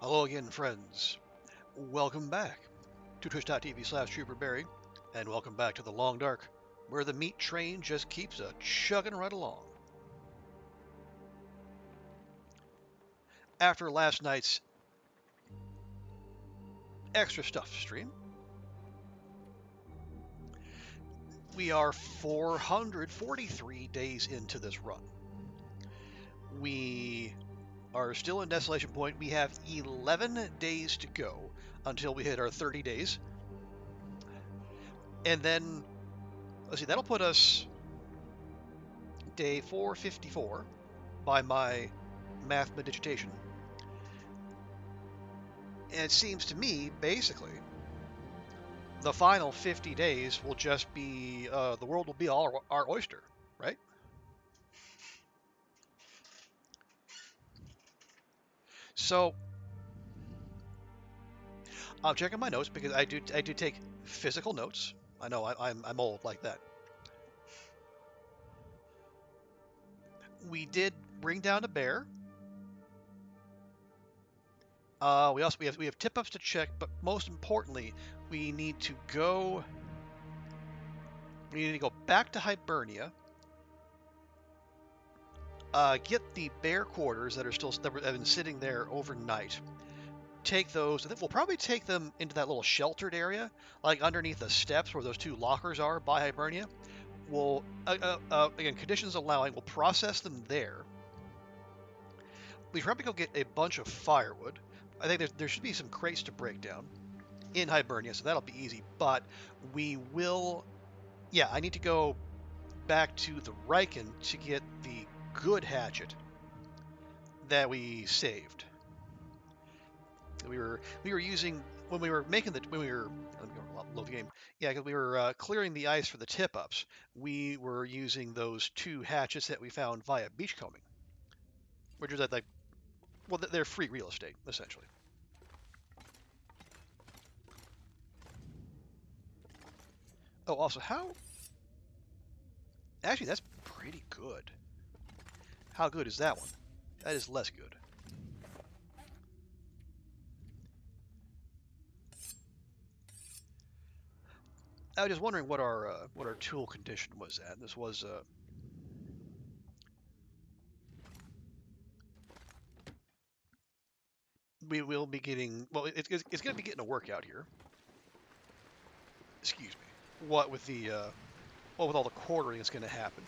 Hello again, friends. Welcome back to twitch.tv/TrooperBerry, and welcome back to the Long Dark, where the meat train just keeps chugging right along. After last night's extra stuff stream, we are 443 days into this run. We are still in Desolation Point. We have 11 days to go until we hit our 30 days. And then, let's see, that'll put us day 454 by my math meditation. And it seems to me, basically, the final 50 days will just be, the world will be all our oyster, right? So, I'm checking my notes because I do take physical notes. I know I'm old like that. We did bring down a bear. We have tip ups to check, but most importantly, we need to go back to Hibernia. Get the bear quarters that have been sitting there overnight. Take those. I think we'll probably take them into that little sheltered area, like underneath the steps where those two lockers are by Hibernia. We'll again, conditions allowing, we'll process them there. We should probably go get a bunch of firewood. I think there should be some crates to break down in Hibernia, so that'll be easy. But we will, yeah, I need to go back to the Riken to get the good hatchet that we saved. We were using when we were making the when we were load the game. Yeah, because we were clearing the ice for the tip ups. We were using those two hatchets that we found via beachcombing, which is like, well, they're free real estate essentially. Oh, also, how? Actually, that's pretty good. How good is that one? That is less good. I was just wondering what our tool condition was at. This was we will be getting, well, it's going to be getting a workout here. Excuse me. What with the what with all the quartering that's going to happen.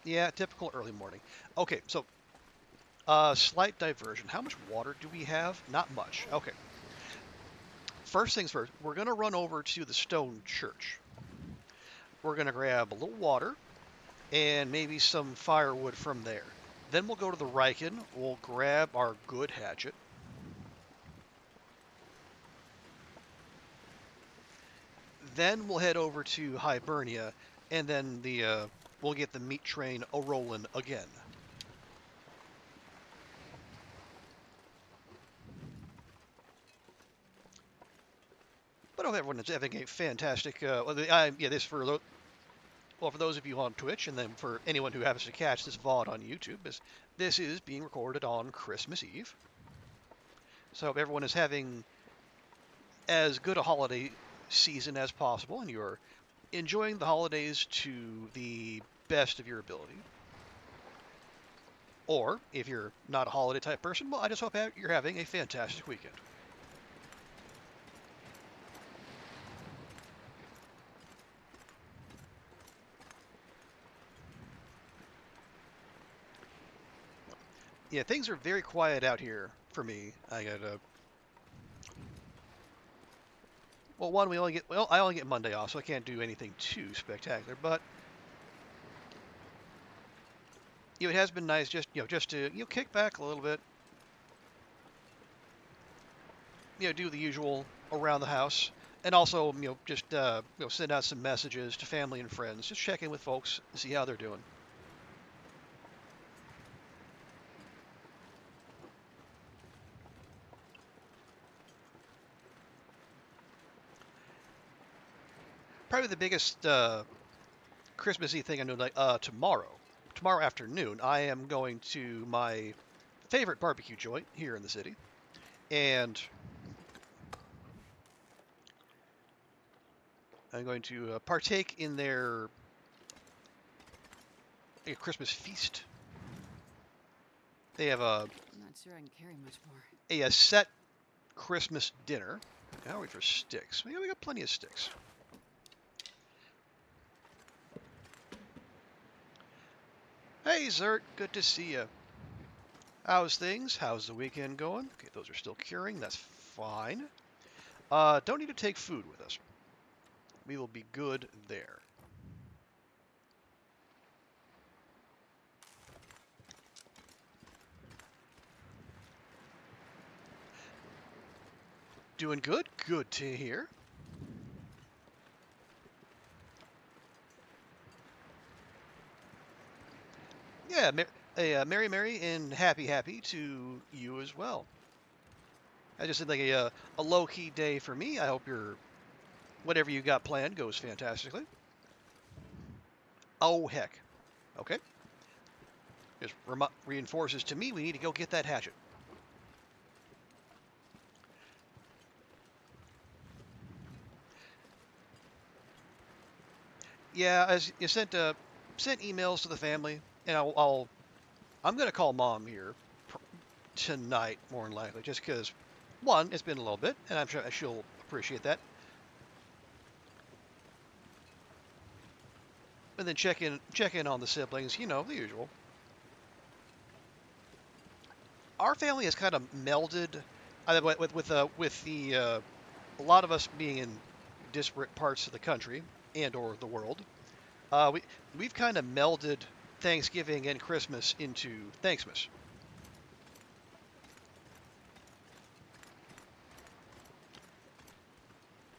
Yeah, typical early morning. Okay, so slight diversion. How much water do we have? Not much. Okay. First things first, we're going to run over to the stone church. We're going to grab a little water and maybe some firewood from there. Then we'll go to the Riken. We'll grab our good hatchet. Then we'll head over to Hibernia, and then we'll get the meat train a-rolling again. But I hope everyone is having a fantastic. This for those of you on Twitch, and then for anyone who happens to catch this VOD on YouTube, this is being recorded on Christmas Eve. So I hope everyone is having as good a holiday season as possible, and you're enjoying the holidays to the best of your ability. Or, if you're not a holiday type person, well, I just hope you're having a fantastic weekend. Yeah, things are very quiet out here for me. I got well, one, I only get Monday off, so I can't do anything too spectacular, but it has been nice just to kick back a little bit, do the usual around the house, and also just send out some messages to family and friends, just check in with folks, see how they're doing. Probably the biggest Christmassy thing I'm doing, like tomorrow. tomorrow afternoon, I am going to my favorite barbecue joint here in the city, and I'm going to partake in their Christmas feast. They have I'm not sure I can carry much more. a set Christmas dinner. Now wait for sticks. We got plenty of sticks. Hey, Zert, good to see you. How's things? How's the weekend going? Okay, those are still curing. That's fine. Don't need to take food with us. We will be good there. Doing good? Good to hear. Yeah, Merry Merry and Happy to you as well. I just said like a low-key day for me. I hope your whatever you got planned goes fantastically. Oh, heck. Okay. Just reinforces to me we need to go get that hatchet. Yeah, as you sent emails to the family, and I'm gonna call mom here tonight more than likely, just because one, it's been a little bit, and I'm sure she'll appreciate that. And then check in on the siblings, you know, the usual. Our family has kind of melded with the a lot of us being in disparate parts of the country and or the world. We've kind of melded Thanksgiving and Christmas into Thanksmas.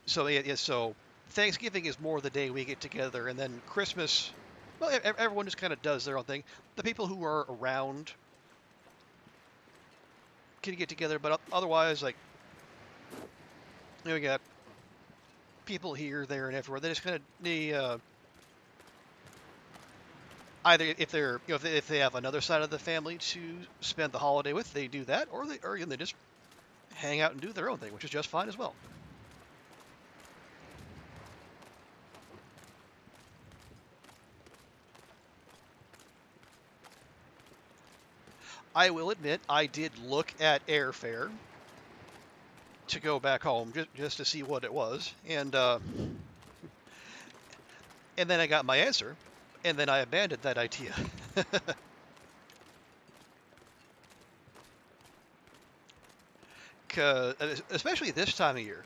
So yeah, so Thanksgiving is more the day we get together, and then Christmas, well, everyone just kind of does their own thing. The people who are around can get together, but otherwise, like, you know, we got people here, there, and everywhere. They just kind of either if they're if they have another side of the family to spend the holiday with, they do that, or they just hang out and do their own thing, which is just fine as well. I will admit I did look at airfare to go back home just to see what it was, and then I got my answer, and then I abandoned that idea. Cause especially this time of year,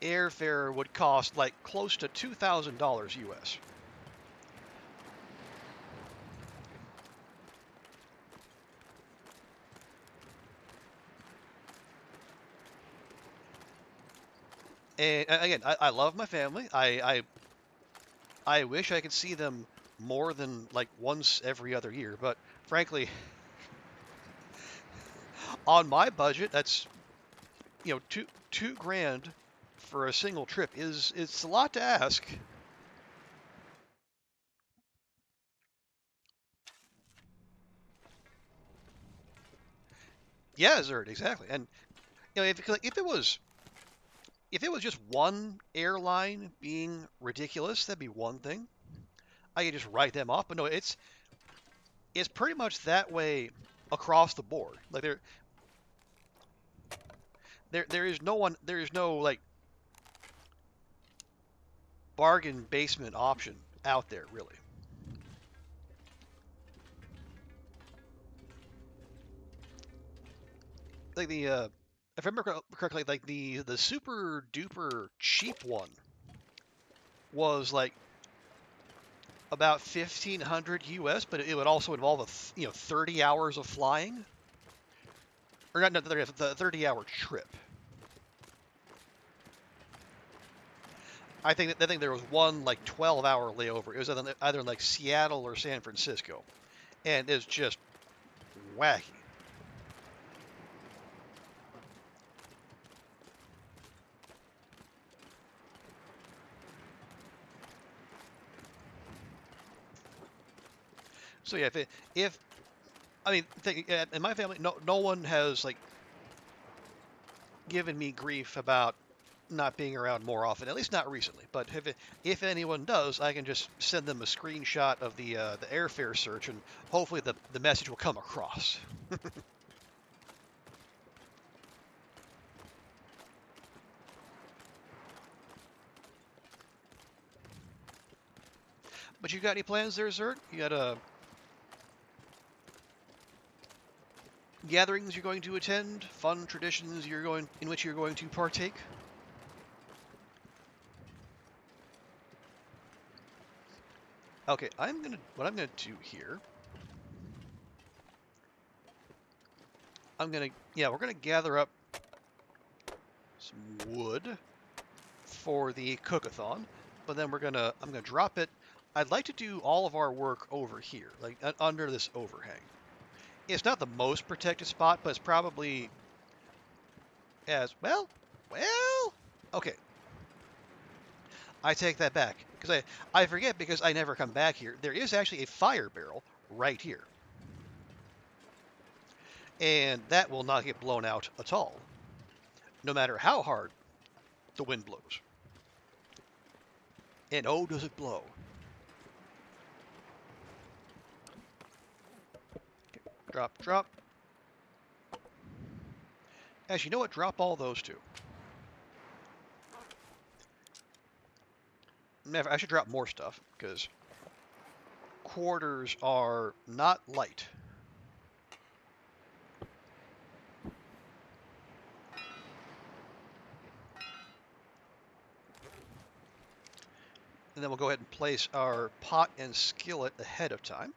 airfare would cost like close to $2,000 US. And again, I love my family. I wish I could see them more than like once every other year, but frankly, on my budget, that's two grand for a single trip is it's a lot to ask. Yeah, Zerd, exactly. And if it was just one airline being ridiculous, that'd be one thing. I could just write them off. But no, it's pretty much that way across the board. Like there is no like bargain basement option out there really. Like if I remember correctly, like the super duper cheap one was like about 1,500 US, but it would also involve 30 hours of flying, or not 30, the 30-hour trip. I think there was one like 12-hour layover. It was either in like Seattle or San Francisco, and it's just wacky. So yeah, if I mean, in my family, no one has like given me grief about not being around more often. At least not recently. But if anyone does, I can just send them a screenshot of the airfare search, and hopefully the message will come across. But you got any plans there, Zert? You got gatherings you're going to attend? Fun traditions in which you're going to partake? Okay, what I'm gonna do here. We're gonna gather up some wood for the cookathon, but then I'm gonna drop it. I'd like to do all of our work over here, like under this overhang. It's not the most protected spot, but it's probably as well. Well, okay. I take that back because I forget because I never come back here. There is actually a fire barrel right here, and that will not get blown out at all, no matter how hard the wind blows. And oh, does it blow! Okay, drop, drop. Actually, you know what? Drop all those too. I should drop more stuff because quarters are not light. And then we'll go ahead and place our pot and skillet ahead of time.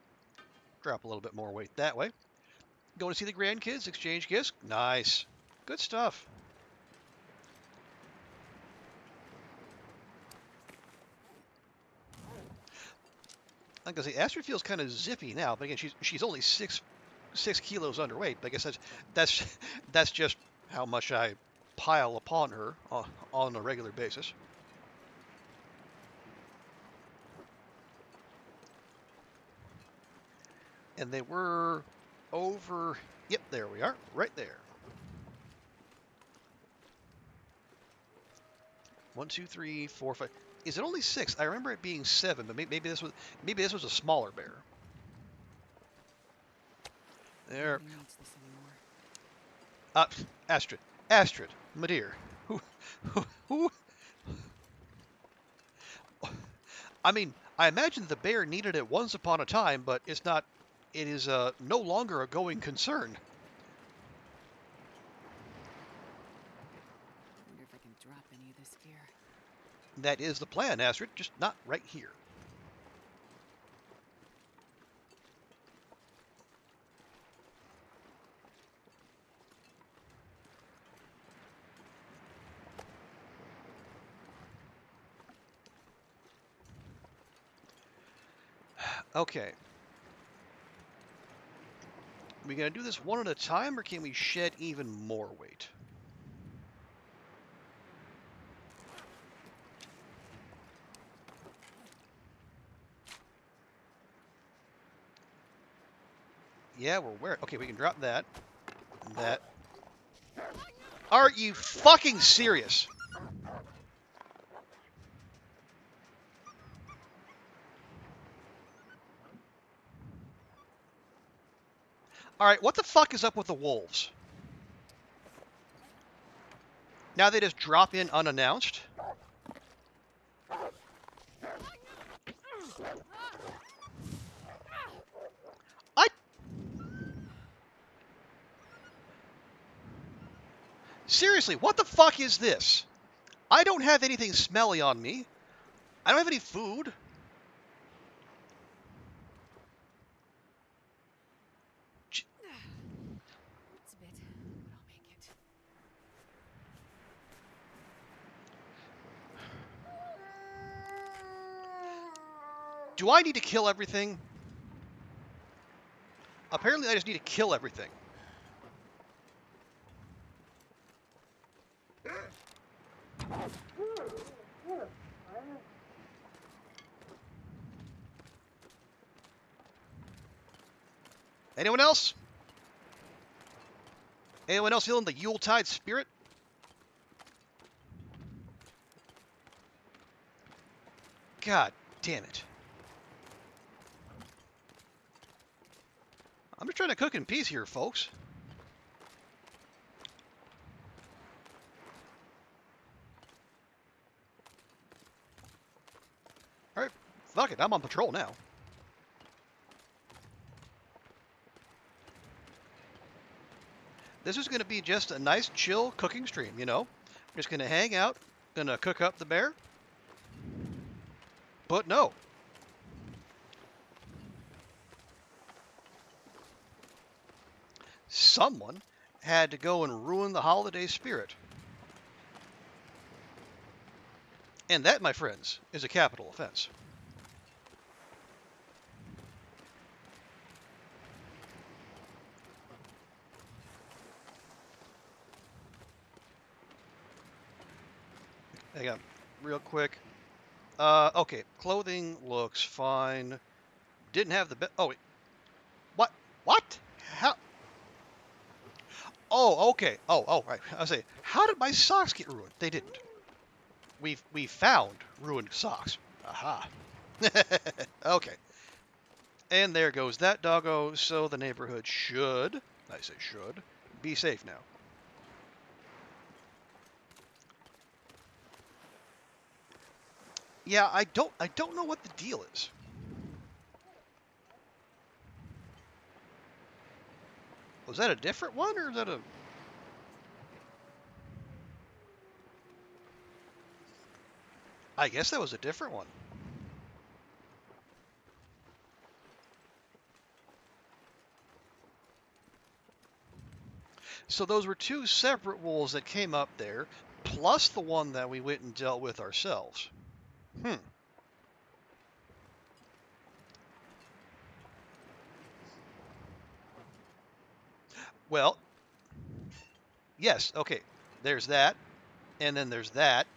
Drop a little bit more weight that way. Going to see the grandkids, exchange gifts. Nice. Good stuff. I'm gonna say Astrid feels kind of zippy now, but again, she's only six kilos underweight. But I guess that's just how much I pile upon her on a regular basis. And they were over. Yep, there we are, right there. 1, 2, 3, 4, 5. Is it only 6? I remember it being 7, but maybe this was a smaller bear. There. Astrid, my dear. Who? I mean, I imagine the bear needed it once upon a time, but it's not. It is no longer a going concern. I wonder if I can drop any of this gear. That is the plan, Astrid, just not right here. Okay. We gonna do this one at a time, or can we shed even more weight? Yeah, we're wearing. Okay, we can drop that. That. Are you fucking serious? Alright, what the fuck is up with the wolves? Now they just drop in unannounced? Seriously, what the fuck is this? I don't have anything smelly on me. I don't have any food. It's a bit, but I'll make it. Do I need to kill everything? Apparently I just need to kill everything. Anyone else? Anyone else feeling the Yuletide spirit? God damn it. I'm just trying to cook in peace here, folks. Alright, fuck it, I'm on patrol now. This is going to be just a nice, chill cooking stream, you know? I'm just going to hang out, going to cook up the bear. But no. Someone had to go and ruin the holiday spirit. And that, my friends, is a capital offense. Hang on, real quick. Okay, clothing looks fine. Didn't have the oh, wait. What? What? How? Oh, okay. Oh, right. I was saying, how did my socks get ruined? They didn't. We found ruined socks. Aha. Okay. And there goes that doggo, so the neighborhood should, I say should, be safe now. Yeah, I don't know what the deal is. Was that a different one, or is that a... I guess that was a different one. So those were two separate wolves that came up there, plus the one that we went and dealt with ourselves. Well, yes, okay. There's that, and then there's that,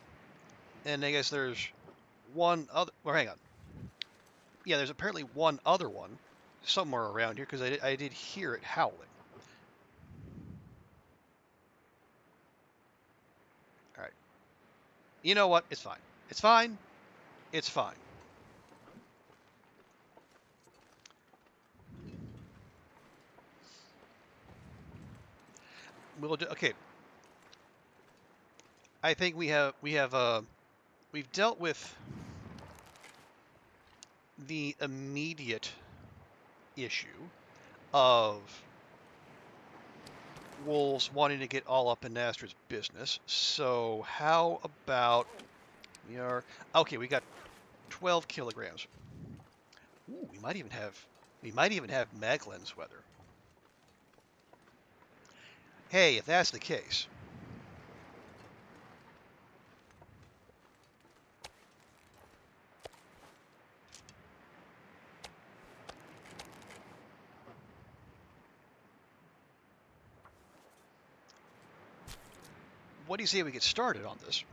and I guess there's one other... Well, hang on. Yeah, there's apparently one other one somewhere around here, because I did hear it howling. All right. You know what? It's fine. It's fine. It's fine. We'll do... Okay. I think we've dealt with the immediate issue of wolves wanting to get all up in Astrid's business. So how about we are... Okay, we got 12 kilograms. Ooh, we might even have Maglen's weather. Hey, if that's the case, what do you say we get started on this?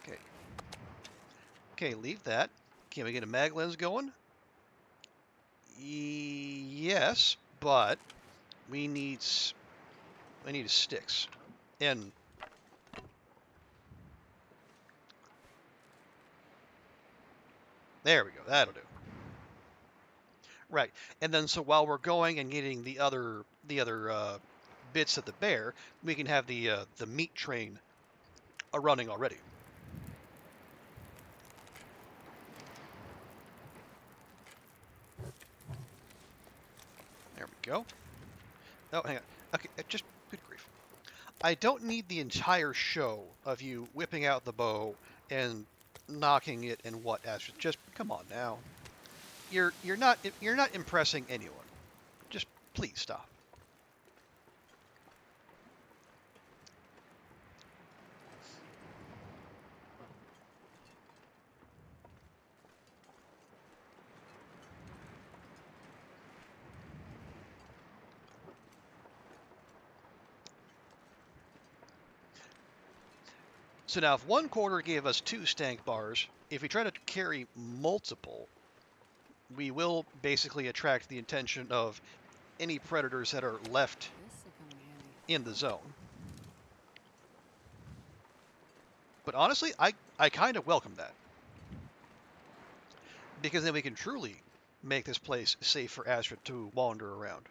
Okay. Okay, leave that. Can we get a mag lens going? Yes, but we need sticks. And there we go. That'll do. Right. And then so while we're going and getting the other bits of the bear, we can have the meat train running already. There we go. Oh, hang on. Okay, just good grief. I don't need the entire show of you whipping out the bow and knocking it and what, Astrid. Just come on now. You're not impressing anyone. Just please stop. So now if one quarter gave us 2 stank bars, if we try to carry multiple, we will basically attract the attention of any predators that are left This'll come in handy. in the zone. But honestly, I kind of welcome that. Because then we can truly make this place safe for Astrid to wander around.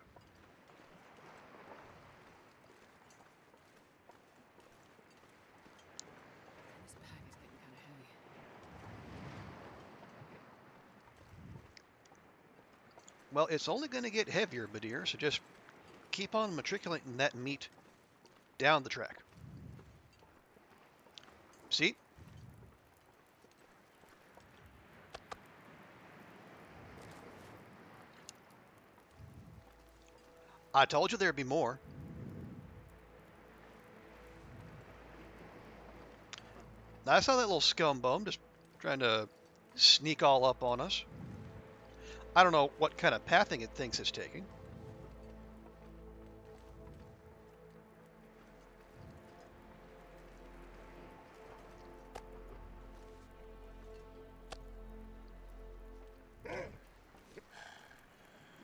This pack is getting kind of heavy. Well, it's only going to get heavier, Badir, so just keep on matriculating that meat down the track. See? I told you there'd be more. I saw that little scumbum just trying to sneak all up on us. I don't know what kind of pathing it thinks it's taking.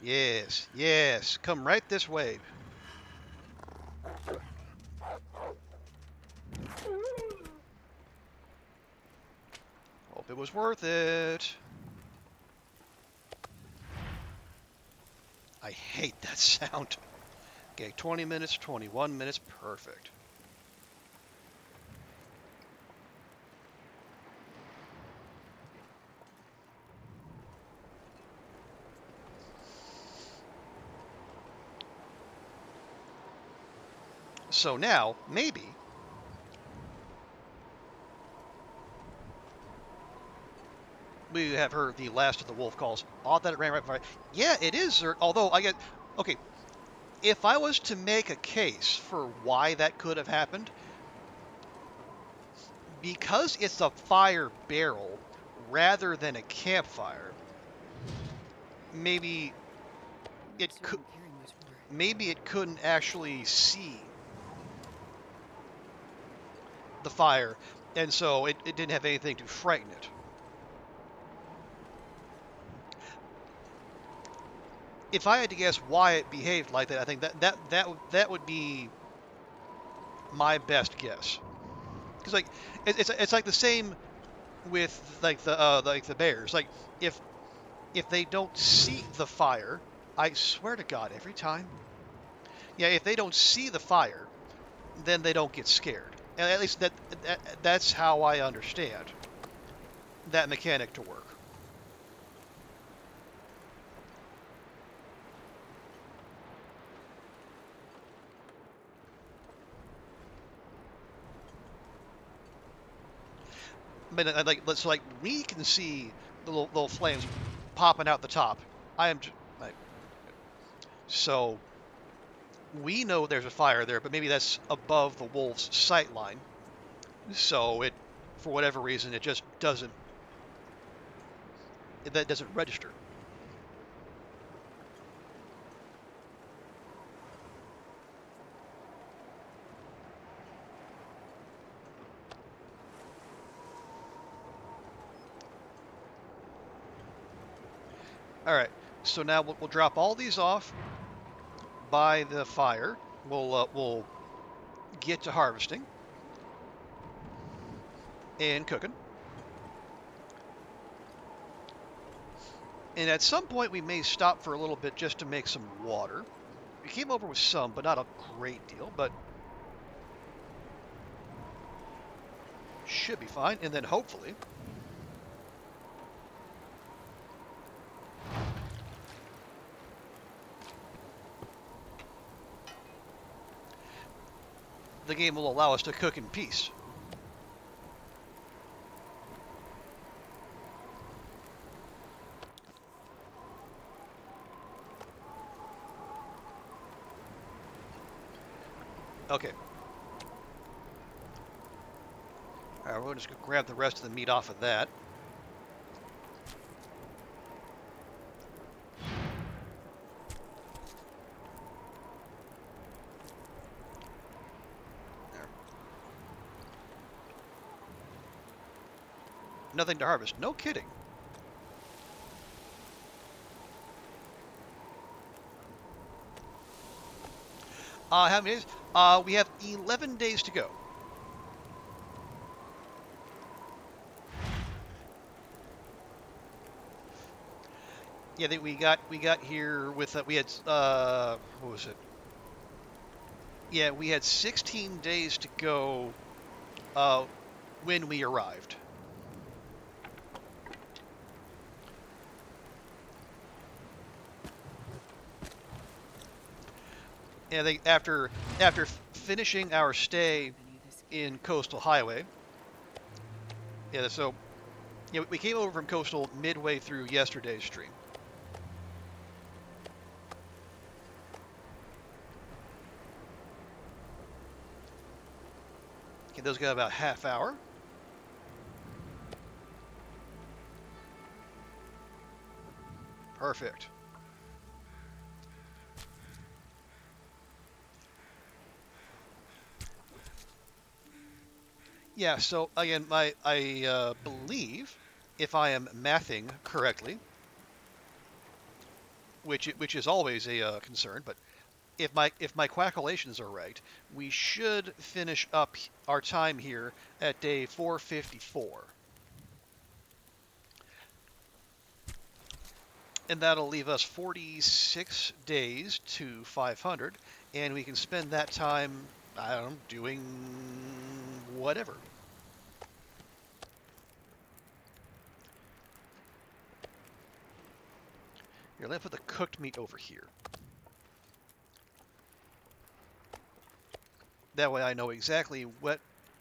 Yes, yes, come right this way. Hope it was worth it. I hate that sound. Okay, 20 minutes, 21 minutes, perfect. So now, maybe, we have heard the last of the wolf calls. Odd that it ran right by. Yeah, it is, sir. Although I get, okay, if I was to make a case for why that could have happened, because it's a fire barrel rather than a campfire, maybe I'm it not sure could, I'm carrying much more. maybe it couldn't actually see the fire, and so it didn't have anything to frighten it. If I had to guess why it behaved like that, I think that would be my best guess. Because like it's like the same with like the bears. Like if they don't see the fire, I swear to God, every time. Yeah, if they don't see the fire, then they don't get scared. And at least that's how I understand that mechanic to work. But like we can see the little flames popping out the top. I am like, so we know there's a fire there, but maybe that's above the wolf's sight line. So it, for whatever reason, it just doesn't that doesn't register. All right, so now we'll drop all these off by the fire. We'll get to harvesting and cooking. And at some point we may stop for a little bit just to make some water. We came over with some, but not a great deal, but should be fine. And then hopefully the game will allow us to cook in peace. Okay. All right, we'll just grab the rest of the meat off of that. There. Nothing to harvest. No kidding. How many days? We have 11 days to go. Yeah, we got here with we had what was it? Yeah, we had 16 days to go when we arrived. And they after finishing our stay in Coastal Highway. Yeah, so yeah, we came over from Coastal midway through yesterday's stream. Okay, those got about half hour. Perfect. Yeah, so again, I believe, if I am mathing correctly, which is always a concern, but if my calculations are right, we should finish up our time here at day 454, and that'll leave us 46 days to 500, and we can spend that time, I don't know, doing whatever. Here, let's put the cooked meat over here. That way I know exactly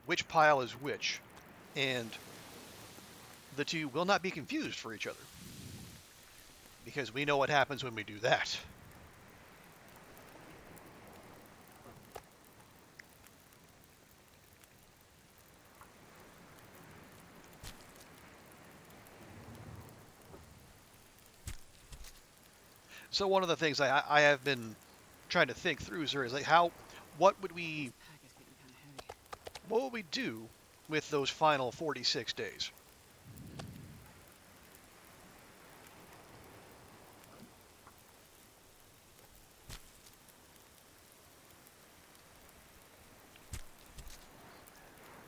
which pile is which, and the two will not be confused for each other, because we know what happens when we do that. So one of the things I have been trying to think through, sir, is like what would we This pack is getting kind of heavy. what would we do with those final 46 days?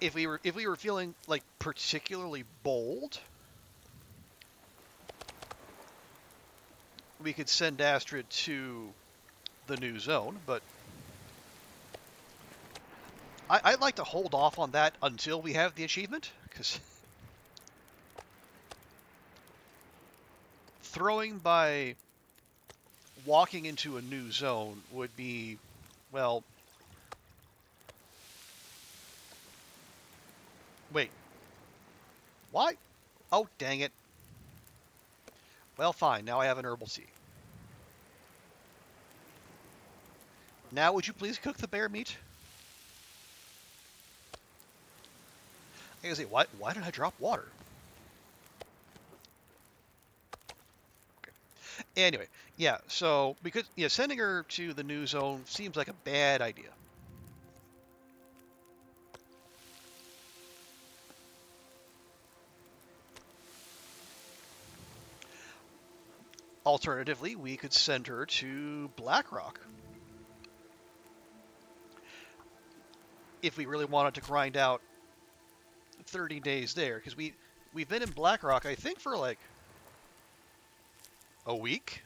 If we were feeling like particularly bold, we could send Astrid to the new zone, but I'd like to hold off on that until we have the achievement, because throwing by walking into a new zone would be, well, wait, why? Oh, dang it. Well, fine, now I have an herbal tea. Now, would you please cook the bear meat? I gotta say, why did I drop water? Anyway, yeah, so because sending her to the new zone seems like a bad idea. Alternatively, we could send her to Blackrock if we really wanted to grind out 30 days there, because we've been in Blackrock, I think, for like a week.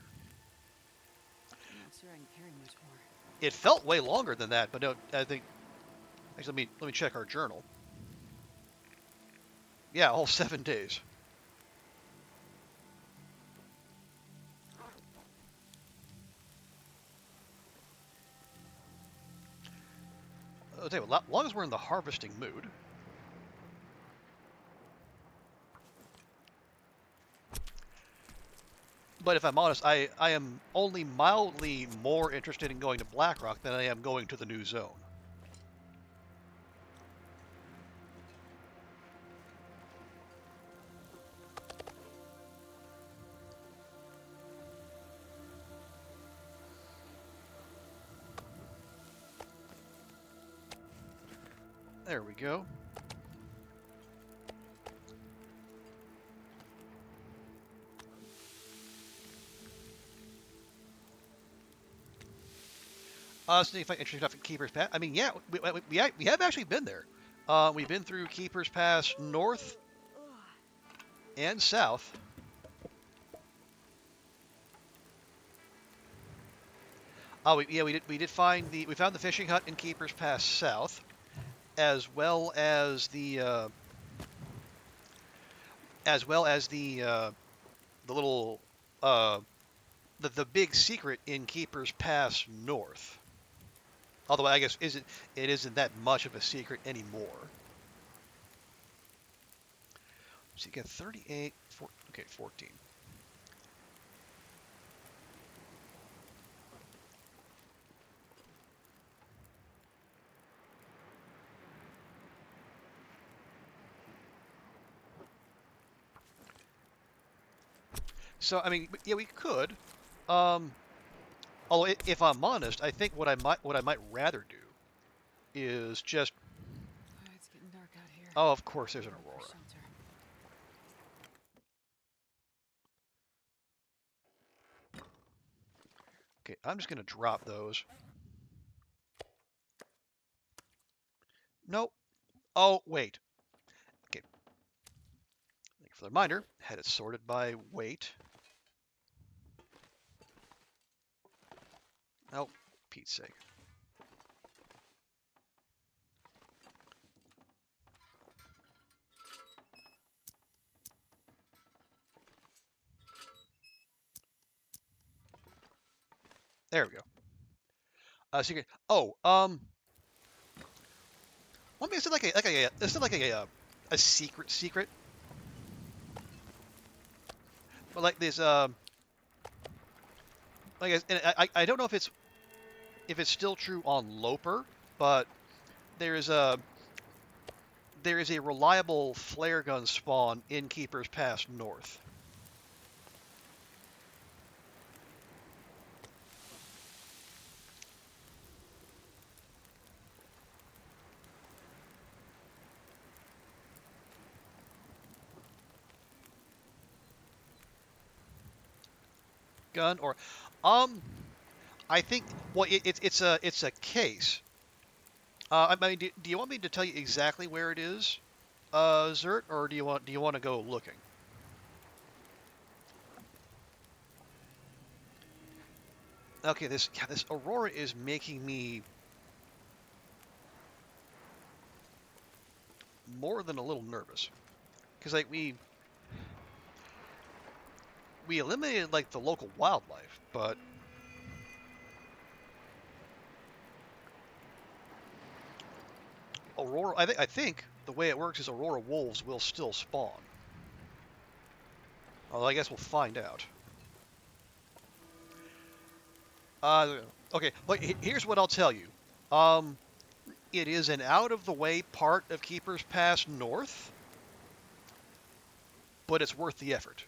I'm not sure I can carry much more. It felt way longer than that, but no, I think. Actually, let me check our journal. Yeah, all 7 days. I'll tell you what, as long as we're in the harvesting mood. But if I'm honest, I am only mildly more interested in going to Blackrock than I am going to the new zone. There we go. So if I interesting enough in Keeper's Pass. I mean, yeah, we have actually been there. We've been through Keeper's Pass north and south. Oh, we found the fishing hut in Keeper's Pass South, as well as the little uh, the big secret in Keeper's Pass North. Although I guess it isn't that much of a secret anymore. So you get 38, okay, 14. So I mean, yeah, we could. Um, although if I'm honest, I think what I might rather do is just. It's getting dark out here. Oh, of course, there's an Look for aurora. shelter. Okay, I'm just gonna drop those. Nope. Oh, wait. Okay. Thank you for the reminder. Had it sorted by weight. Oh, Pete's sake. There we go. Secret. Oh, let me. Is it a secret? But like this, and I don't know if it's still true on Loper, but there is a there is a reliable flare gun spawn in Keeper's Pass North. Gun or, um, I think well it's a case. I mean, do you want me to tell you exactly where it is, Zert, or do you want to go looking? Okay, this Aurora is making me more than a little nervous because like we eliminated like the local wildlife, but Aurora. I think the way it works is Aurora wolves will still spawn. Although I guess we'll find out. Okay, but here's what I'll tell you. Um, it is an out-of-the-way part of Keeper's Pass North, but it's worth the effort.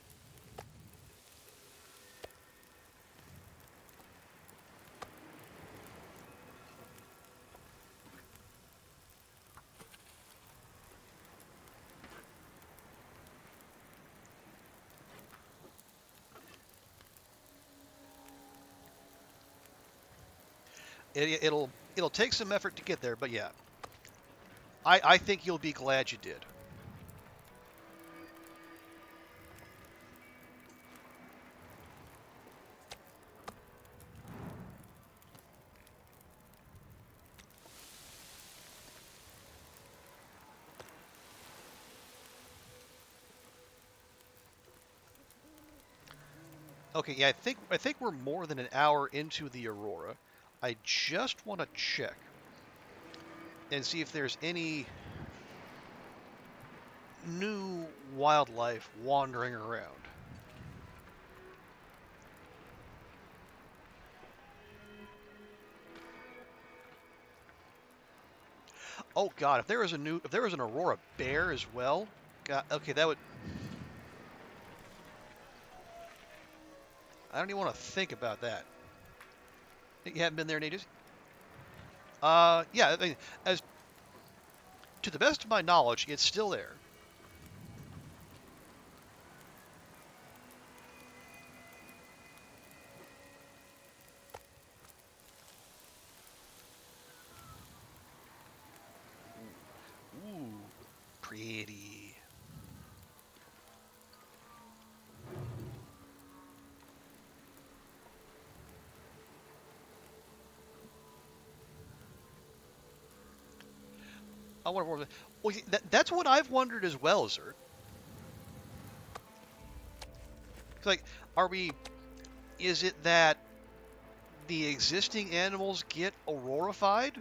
It'll take some effort to get there, but yeah, I think you'll be glad you did. Okay, yeah, I think we're more than an hour into the Aurora. I just want to check and see if there's any new wildlife wandering around. Oh God, if there was an Aurora bear as well, God, okay, that would. I don't even want to think about that. You haven't been there in ages. Yeah, I mean, as to the best of my knowledge, it's still there. pretty. I wonder more. Well, that's what I've wondered as well, Zert. It's like, are we? Is it that the existing animals get aurorified,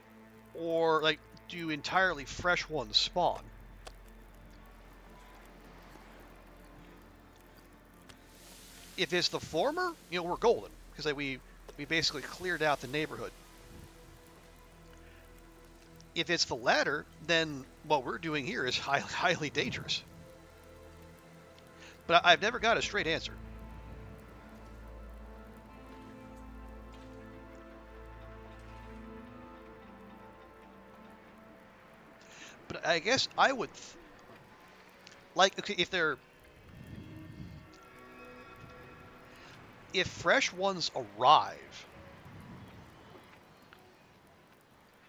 or like do entirely fresh ones spawn? If it's the former, we're golden because like we basically cleared out the neighborhood. If it's the latter, then what we're doing here is highly dangerous. But I've never got a straight answer. But I guess I would like, okay, if fresh ones arrive,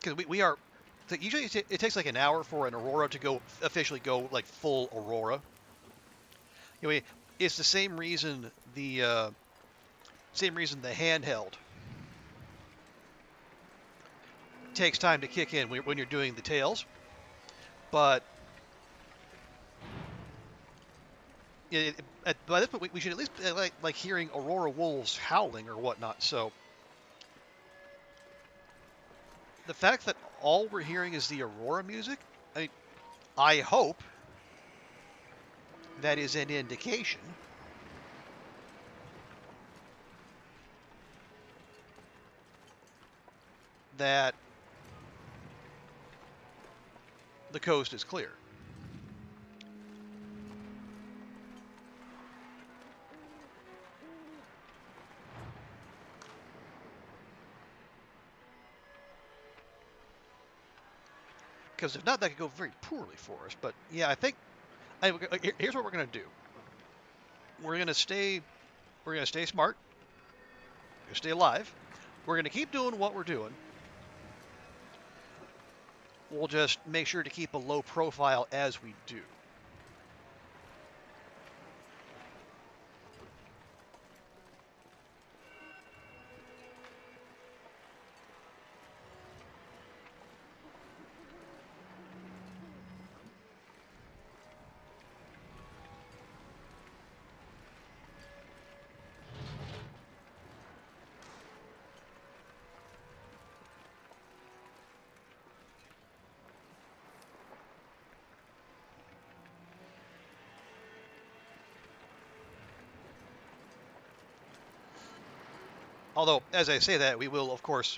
because we are, so usually it takes like an hour for an aurora to go officially go like full aurora. It's the same reason the handheld takes time to kick in when you're doing the tails, but by this point we should at least like hearing aurora wolves howling or whatnot. So the fact that all we're hearing is the aurora music, I hope that is an indication that the coast is clear. Because if not, that could go very poorly for us. But yeah, I think here's what we're going to do. We're going to stay smart. We're going to stay alive. We're going to keep doing what we're doing. We'll just make sure to keep a low profile as we do. Although, as I say that, we will, of course,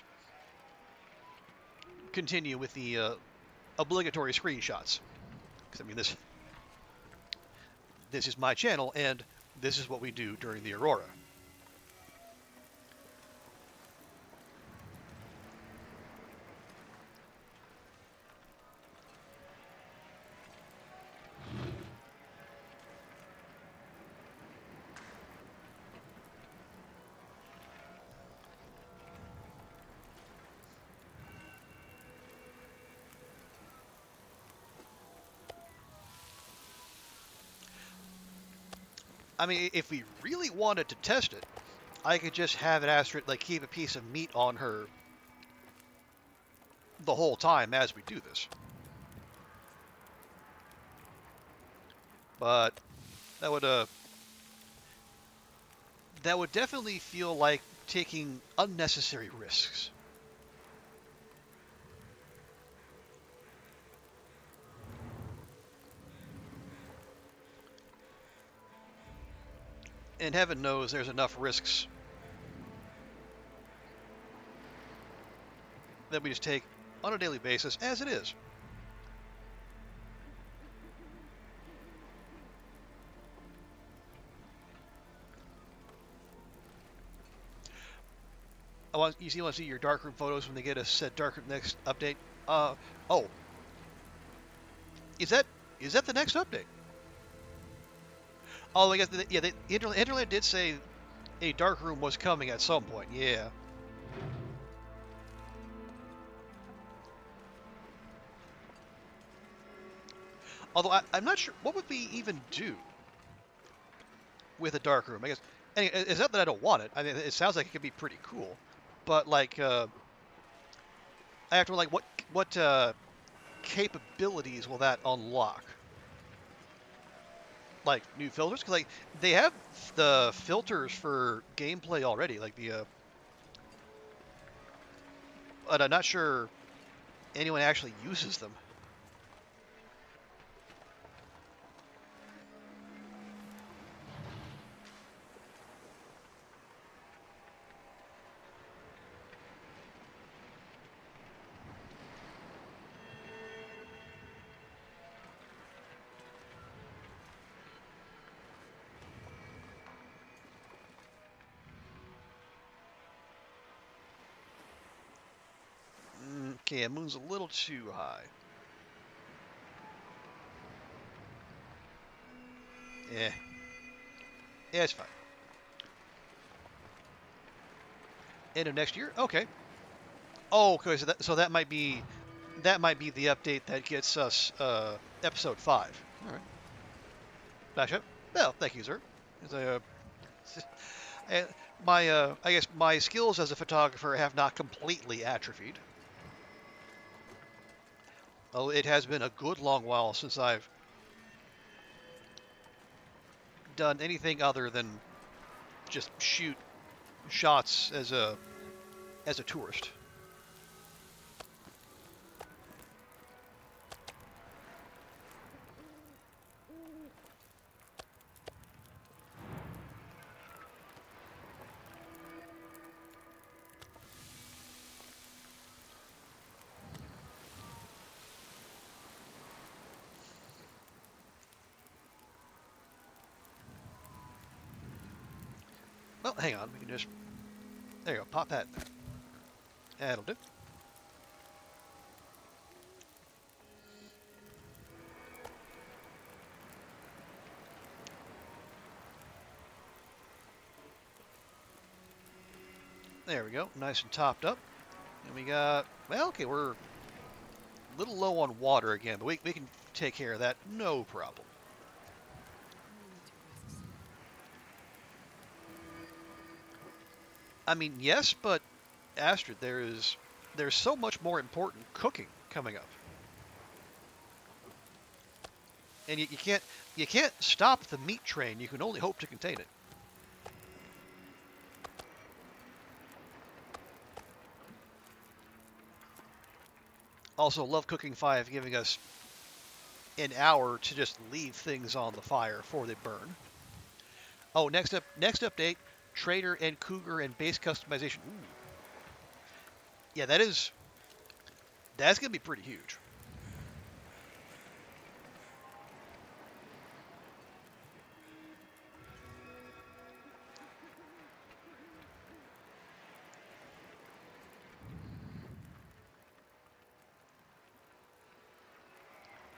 continue with the obligatory screenshots. Because, I mean, this is my channel, and this is what we do during the Aurora. I mean, if we really wanted to test it, I could just have it Astrid like keep a piece of meat on her the whole time as we do this. But that would definitely feel like taking unnecessary risks. And heaven knows there's enough risks that we just take on a daily basis as it is. Want to see your darkroom photos when they get a said darkroom next update? Oh, is that the next update? Oh, I guess the internet did say a darkroom was coming at some point. Yeah. Although I'm not sure what would we even do with a dark room. I guess it's not that I don't want it. I mean, it sounds like it could be pretty cool, but like I have to like what capabilities will that unlock? Like new filters? Because like they have the filters for gameplay already. Like but I'm not sure anyone actually uses them. Okay, moon's a little too high. Yeah, yeah, it's fine. End of next year? Okay. Oh, okay. So that might be the update that gets us episode 5. All right. Back up. Well, thank you, sir. As I, uh, I guess my skills as a photographer have not completely atrophied. Oh, it has been a good long while since I've done anything other than just shoot shots as a tourist. Well, hang on. We can just there you go. Pop that. That'll do. There we go. Nice and topped up. And we got well. Okay, we're a little low on water again, but we can take care of that. No problem. I mean, yes, but Astrid, there's so much more important cooking coming up, and you can't stop the meat train. You can only hope to contain it. Also, love Cooking 5 giving us an hour to just leave things on the fire before they burn. Oh, next update, Trader and Cougar and base customization. Ooh. Yeah, that's gonna be pretty huge.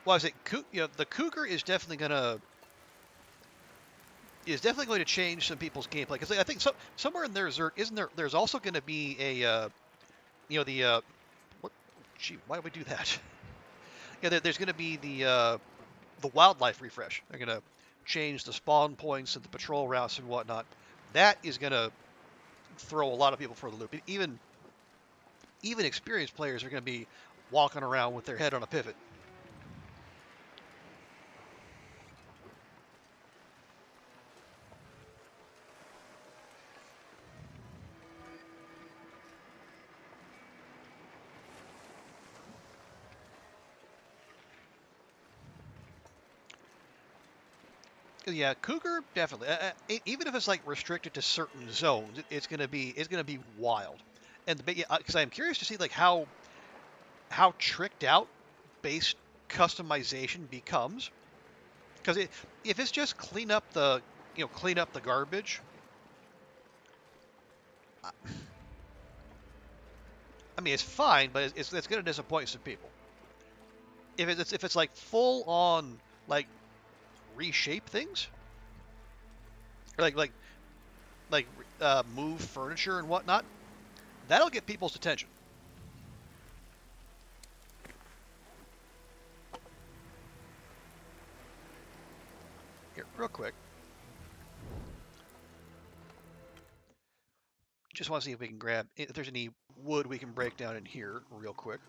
Well, I say, the Cougar is definitely going to change some people's gameplay because I think somewhere in there isn't there? There's also going to be a the what? Gee, why do we do that? Yeah, there's going to be the wildlife refresh. They're going to change the spawn points and the patrol routes and whatnot. That is going to throw a lot of people for the loop. Even experienced players are going to be walking around with their head on a pivot. Yeah, Cougar definitely. Even if it's like restricted to certain zones, it's gonna be wild. And because I'm curious to see like how tricked out base customization becomes. Because if it's just clean up the garbage, I I mean it's fine, but it's gonna disappoint some people. If it's like full on like reshape things, or like move furniture and whatnot, that'll get people's attention. Here, real quick. Just want to see if we can grab, if there's any wood we can break down in here real quick.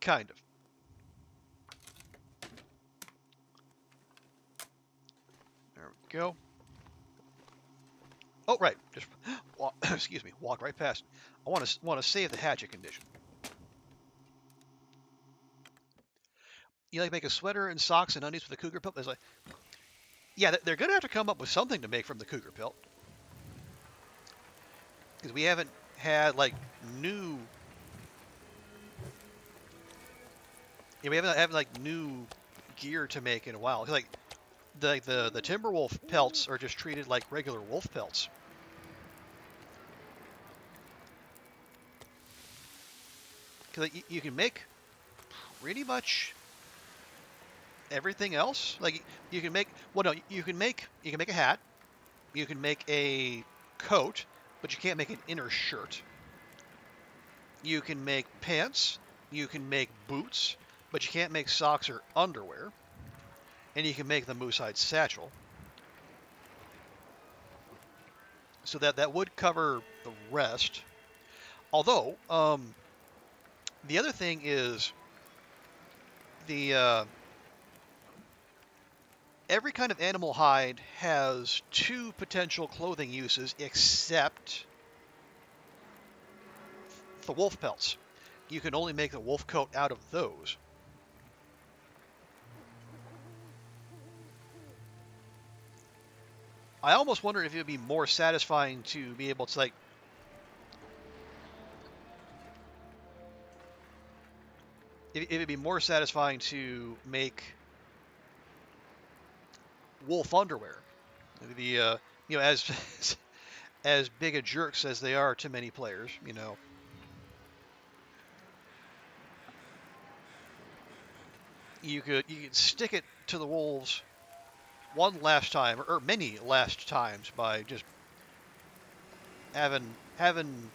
Kind of. There we go. Oh, right. Just walk, excuse me. Walk right past. I want to save the hatchet condition. You like make a sweater and socks and undies with a cougar pelt? It's like, yeah, they're gonna have to come up with something to make from the cougar pelt because we haven't had like new. Yeah, we haven't had like new gear to make in a while. Like the Timberwolf pelts are just treated like regular wolf pelts. Because like, you can make pretty much everything else. Like you can make, well, no, you can make a hat, you can make a coat, but you can't make an inner shirt. You can make pants, you can make boots, but you can't make socks or underwear. And you can make the moose-hide satchel. So that would cover the rest. Although, the other thing is the every kind of animal hide has two potential clothing uses except the wolf pelts. You can only make the wolf coat out of those. I almost wonder if it would be more satisfying to be able to like it would be more satisfying to make wolf underwear. The you know, as big a jerks as they are to many players, you know, you could stick it to the wolves one last time or many last times by just having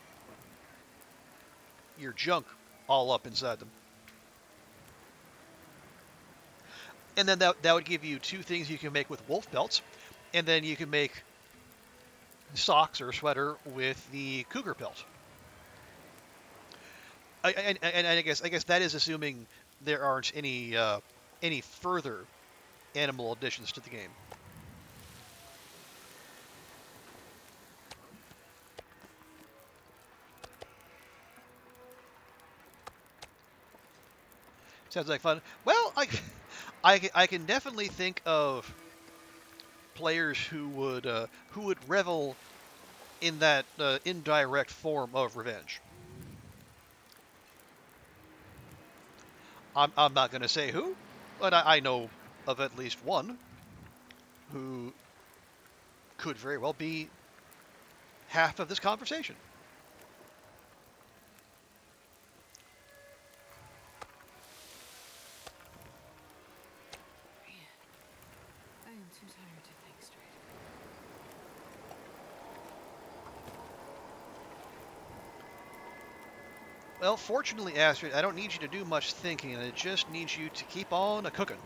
your junk all up inside them. And then that would give you two things you can make with wolf pelts, and then you can make socks or a sweater with the cougar pelt. And I guess that is assuming there aren't any further animal additions to the game. Sounds like fun. Well, I can definitely think of players who would revel in that indirect form of revenge. I'm not going to say who, but I know of at least one who could very well be half of this conversation. I am too tired to think straight. Well, fortunately, Astrid, I don't need you to do much thinking, and it just needs you to keep on a-cooking.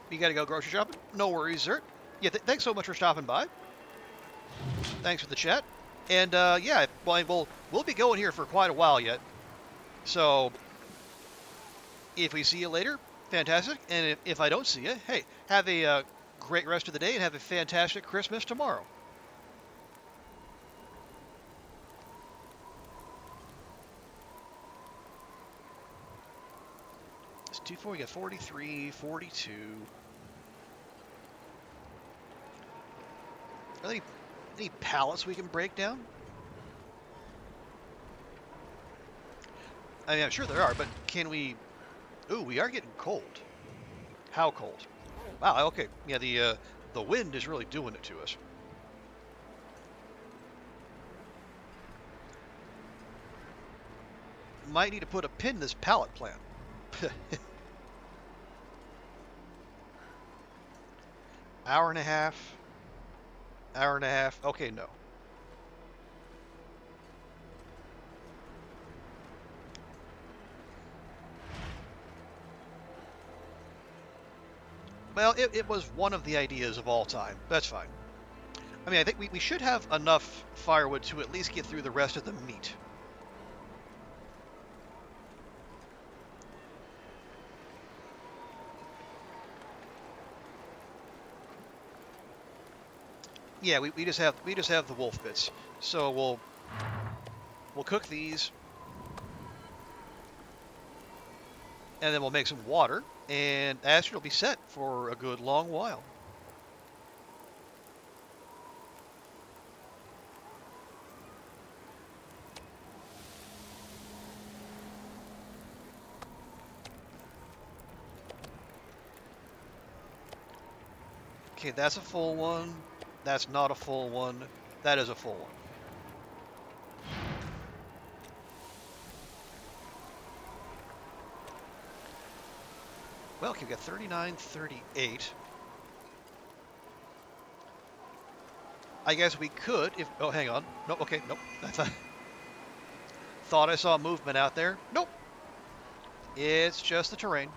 You gotta go grocery shopping? No worries, sir. Yeah, thanks so much for stopping by. Thanks for the chat. And yeah, well, we'll be going here for quite a while yet. So if we see you later, fantastic. And if I don't see you, hey, have a great rest of the day and have a fantastic Christmas tomorrow. It's 2-4, we got 43, 42. Are there any pallets we can break down? I mean, I'm sure there are, but can we... Ooh, we are getting cold. How cold? Wow, okay. Yeah, the wind is really doing it to us. might need to put a pin in this pallet plant. Hour and a half. Hour and a half. Okay, no. Well, it was one of the ideas of all time. That's fine. I mean, I think we should have enough firewood to at least get through the rest of the meat. Yeah, we just have the wolf bits. So we'll cook these, and then we'll make some water, and Astrid will be set for a good long while. Okay, that's a full one. That's not a full one. That is a full one. Well, okay, we've got 39, 38. I guess we could if... Oh, hang on. Nope, okay, nope. Thought I saw movement out there. Nope. It's just the terrain.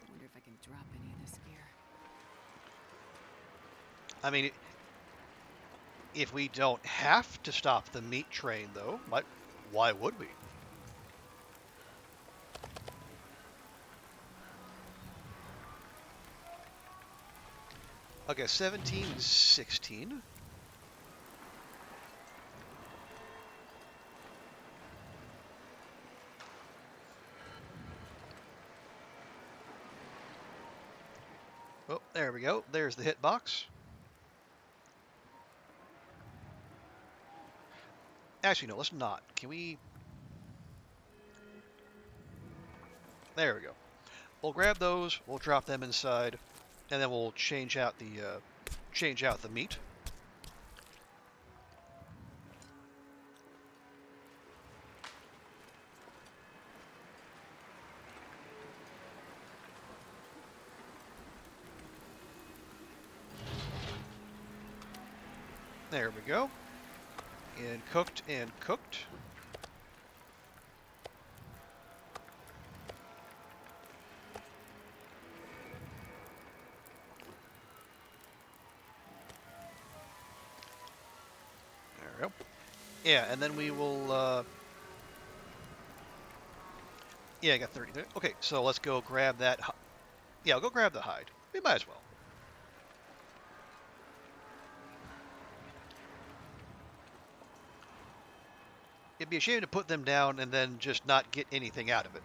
I wonder if I can drop any of this gear. I mean, if we don't have to stop the meat train, though, why would we? Okay, 17 and 16. Oh, there we go. There's the hitbox. Actually, no, let's not. Can we... There we go. We'll grab those, we'll drop them inside, and then we'll change out the meat. There we go. And cooked and cooked. There we go. Yeah, and then we will, yeah, I got 30 there. Okay, so let's go grab that. Yeah, I'll go grab the hide. We might as well. It'd be a shame to put them down and then just not get anything out of it.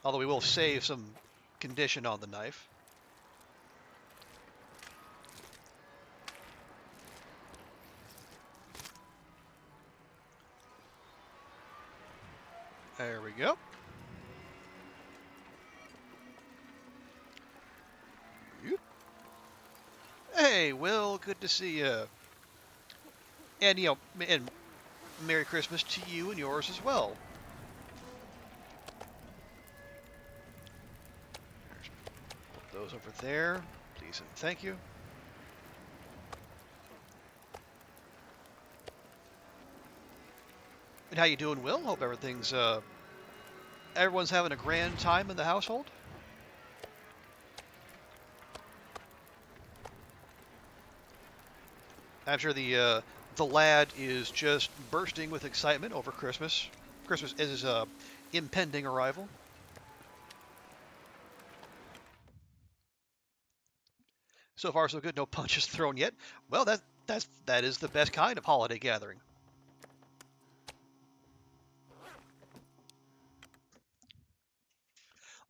Although we will save some condition on the knife. There we go. Hey, Will, good to see you. And, and Merry Christmas to you and yours as well. Put those over there, please and thank you. And how you doing, Will? Hope everyone's having a grand time in the household. I'm sure the lad is just bursting with excitement over Christmas. Christmas is his impending arrival. So far, so good. No punches thrown yet. Well, that is the best kind of holiday gathering.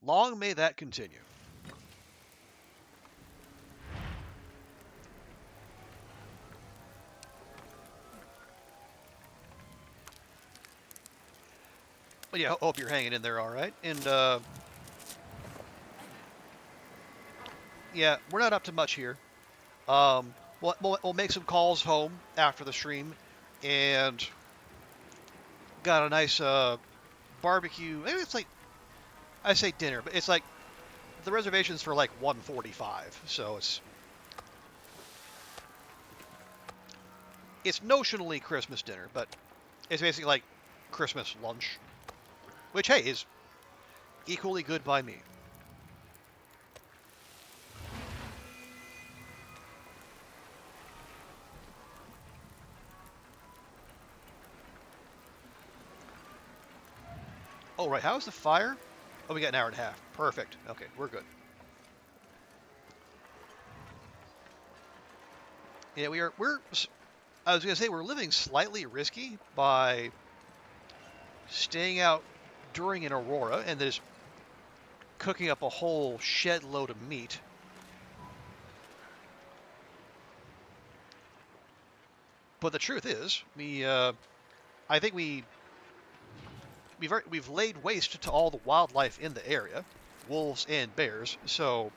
Long may that continue. Well, yeah, hope you're hanging in there all right. And, yeah, we're not up to much here. We'll make some calls home after the stream, and got a nice barbecue. Maybe it's like, I say dinner, but it's like the reservation's for like 1:45, so it's notionally Christmas dinner, but it's basically like Christmas lunch, which hey is equally good by me. Oh right, how's the fire? Oh, we got an hour and a half. Perfect. Okay, we're good. Yeah, we're. I was gonna say we're living slightly risky by staying out during an aurora and just cooking up a whole shed load of meat. But the truth is, I think we've laid waste to all the wildlife in the area, wolves and bears. So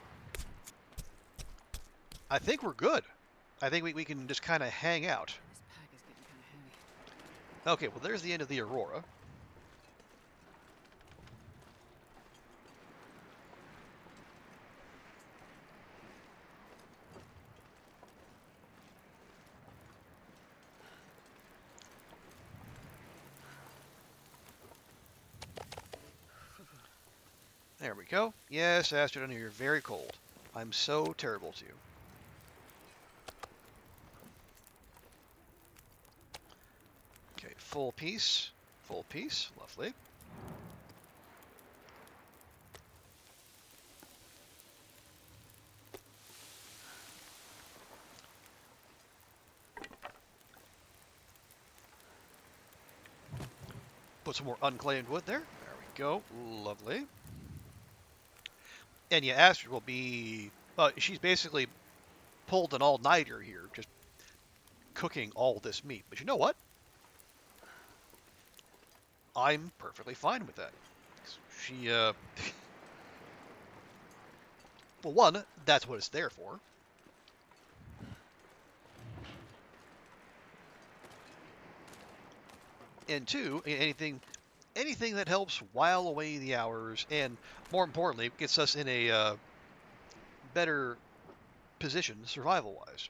I think we're good. I think we can just kind of hang out. This pack is getting kind of heavy. Okay, well there's the end of the aurora. There we go. Yes, Astrid, I know you're very cold. I'm so terrible to you. Okay, full piece. Full piece. Lovely. Put some more unclaimed wood there. There we go. Lovely. And yeah, Astrid will be... she's basically pulled an all-nighter here, just cooking all this meat. But you know what? I'm perfectly fine with that. She, well, one, that's what it's there for. And two, anything that helps while away the hours, and more importantly, gets us in a better position survival-wise.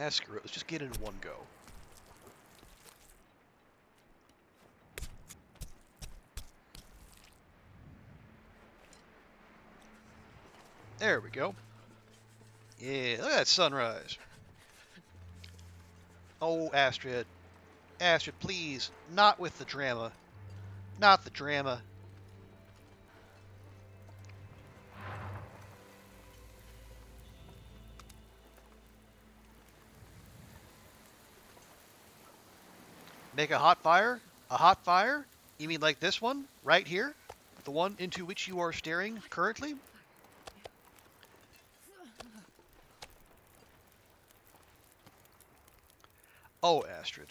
Screw it. Let's just get in one go. There we go. Yeah, look at that sunrise. Oh, Astrid. Astrid, please. Not with the drama. Not the drama. Make a hot fire? A hot fire? You mean like this one? Right here? The one into which you are staring currently? Oh, Astrid.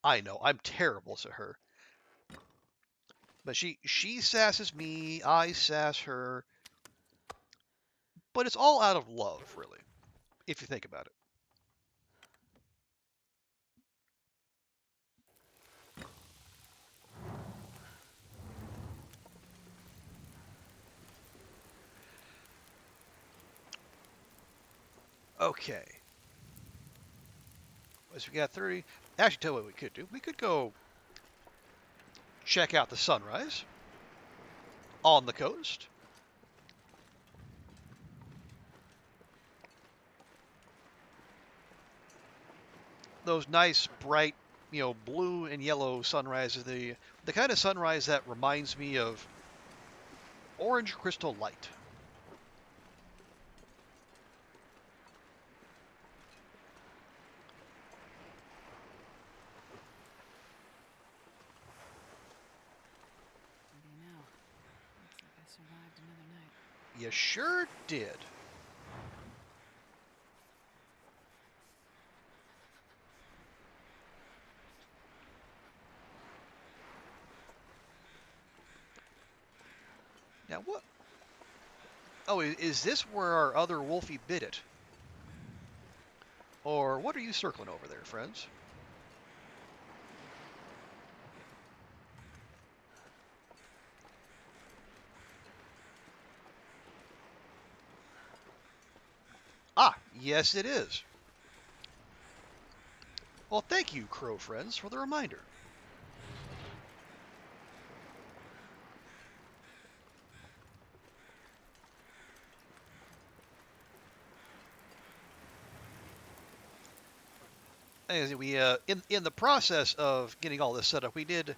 I know, I'm terrible to her. But she sasses me, I sass her. But it's all out of love, really, if you think about it. Okay. So we got 30. Actually, tell you what we could do. We could go check out the sunrise on the coast. Those nice, bright, blue and yellow sunrises. The kind of sunrise that reminds me of orange crystal light. What do you know? Looks like I survived another night. You sure did. Now what? Oh, is this where our other Wolfie bit it? Or what are you circling over there, friends? Ah, yes it is. Well, thank you, crow friends, for the reminder. As we in the process of getting all this set up, we had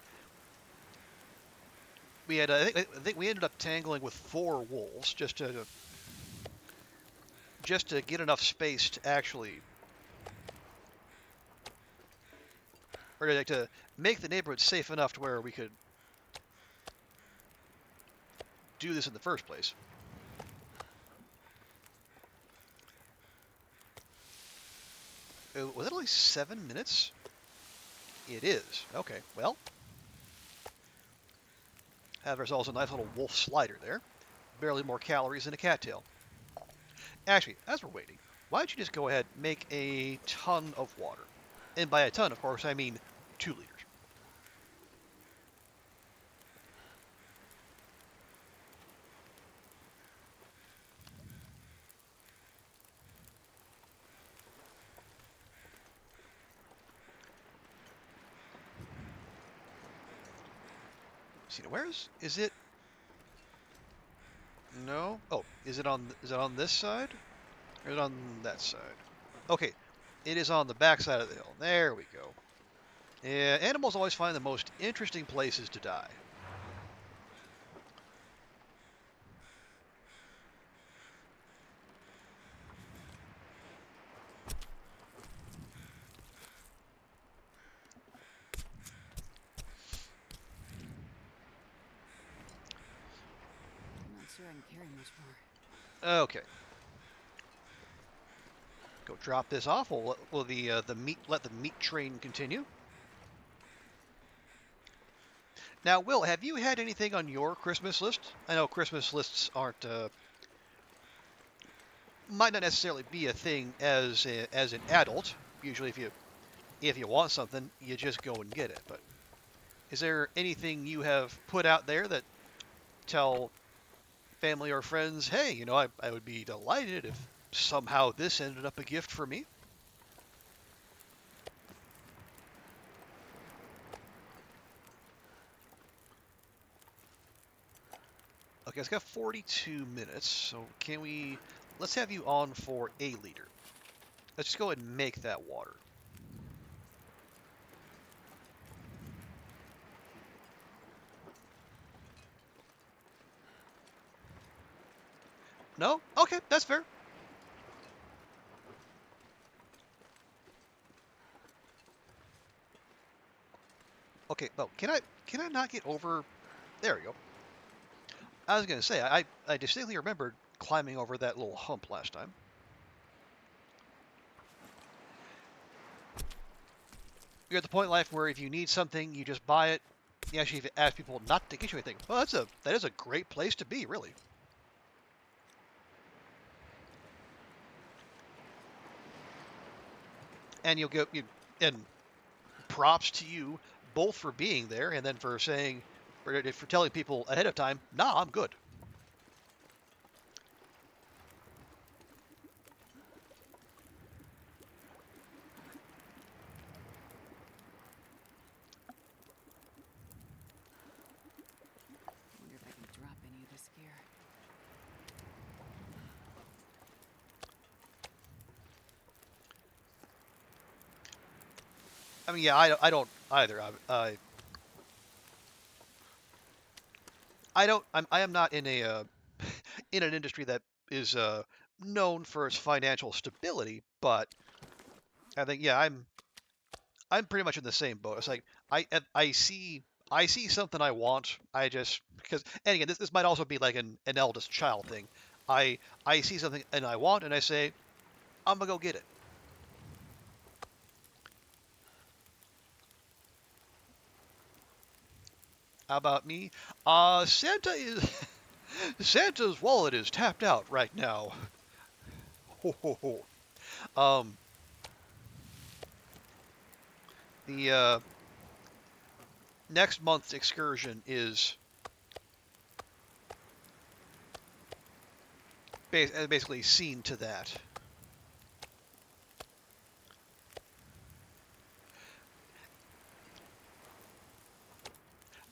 I think we ended up tangling with 4 wolves just to get enough space to actually or to make the neighborhood safe enough to where we could do this in the first place. Was it only 7 minutes? It is. Okay, well, have ourselves a nice little wolf slider there. Barely more calories than a cattail. Actually, as we're waiting, why don't you just go ahead and make a ton of water? And by a ton, of course, I mean 2 liters. See, where is it? No. Oh, is it on this side? Or is it on that side? Okay, it is on the back side of the hill. There we go. Yeah, animals always find the most interesting places to die. I'm not sure I can carry much more. Okay, go drop this off. Will the meat let the meat train continue? Now, Will, have you had anything on your Christmas list? I know Christmas lists aren't might not necessarily be a thing as an adult. Usually, if you want something, you just go and get it. But is there anything you have put out there that tell family or friends, hey, I would be delighted if somehow this ended up a gift for me? Okay, it's got 42 minutes, so let's have you on for a liter. Let's just go ahead and make that water. No? Okay, that's fair. Okay, no, can I not get over? There we go. I was gonna say I distinctly remembered climbing over that little hump last time. You're at the point in life where if you need something, you just buy it. You actually ask people not to get you anything. Well, that is a great place to be, really. And and props to you both for being there and then for saying for telling people ahead of time, nah, I'm good. I wonder if I can drop any of this gear. I mean, yeah, I don't either. I am not in a in an industry that is known for its financial stability, but I think yeah, I'm pretty much in the same boat. It's like I see something I want. I just because and again this might also be like an eldest child thing. I see something and I want, and I say, I'm gonna go get it. How about me? Santa is Santa's wallet is tapped out right now. Ho ho ho. Um, the next month's excursion is basically seen to that,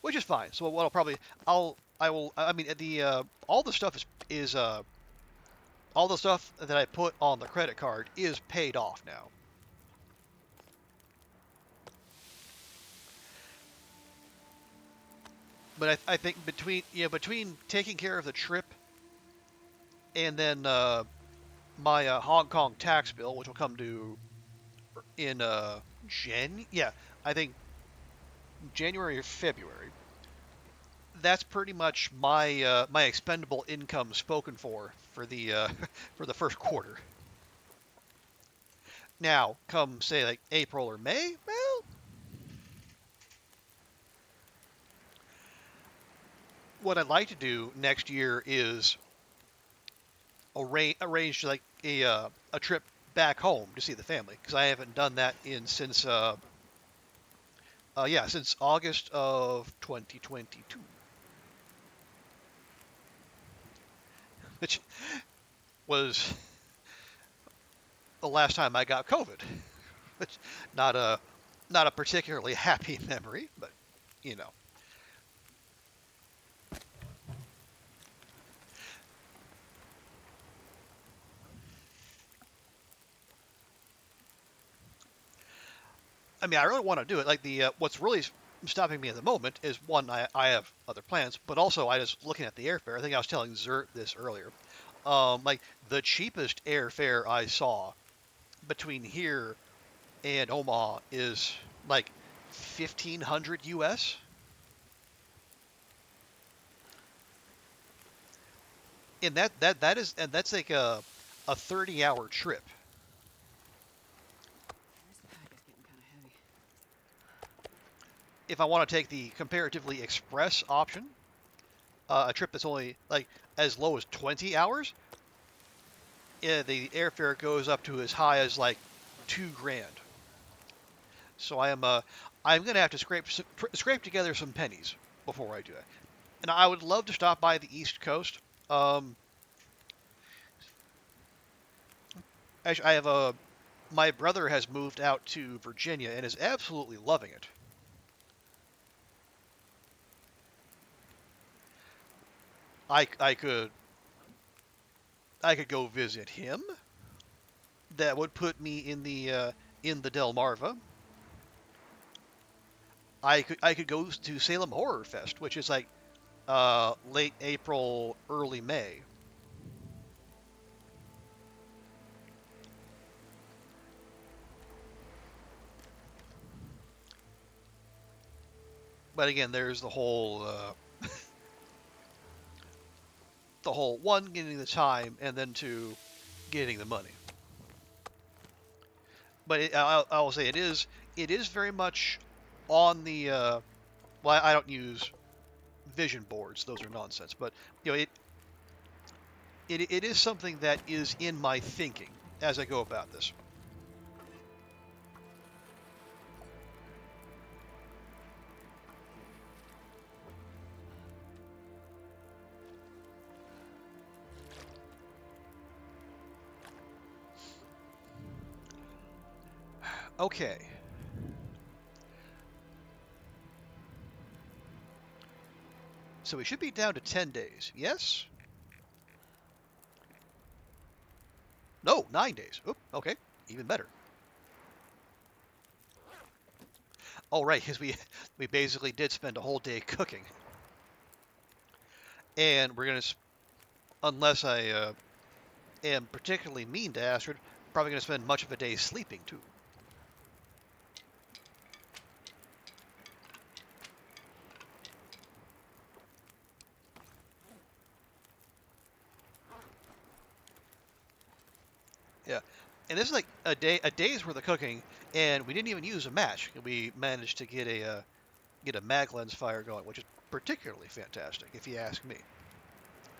which is fine. So what I'll probably I will I mean the all the stuff is all the stuff that I put on the credit card is paid off now. But I think between taking care of the trip and then my Hong Kong tax bill, which will come due in I think January or February. That's pretty much my my expendable income spoken for the for the first quarter. Now, come say like April or May, well, what I'd like to do next year is arrange like a trip back home to see the family because I haven't done that in since August of 2022, which was the last time I got COVID. Which not a not a particularly happy memory, but you know. I mean, I really want to do it. Like the what's really stopping me at the moment is one, I have other plans, but also I just looking at the airfare. I think I was telling Zert this earlier. Like the cheapest airfare I saw between here and Omaha is like 1,500 US, and that's like a 30-hour trip. This pack is getting kind of heavy. If I want to take the comparatively express option, a trip that's only like as low as 20 hours, the airfare goes up to as high as like 2 grand. So I'm gonna have to scrape together some pennies before I do it. And I would love to stop by the East Coast. Um, actually, I have a my brother has moved out to Virginia and is absolutely loving it. I could go visit him. That would put me in the Delmarva. I could go to Salem Horror Fest, which is like late April, early May. But again, there's the whole one getting the time and then two getting the money. But I will say it is very much on the well, I don't use vision boards; those are nonsense. But it is something that is in my thinking as I go about this. Okay. So we should be down to 10 days. Yes? No, 9 days. Oop, okay. Even better. Oh, right, because we basically did spend a whole day cooking. And we're going to, unless I am particularly mean to Astrid, probably going to spend much of a day sleeping, too. Yeah, and this is like a day's worth of cooking, and we didn't even use a match. We managed to get a mag lens fire going, which is particularly fantastic, if you ask me.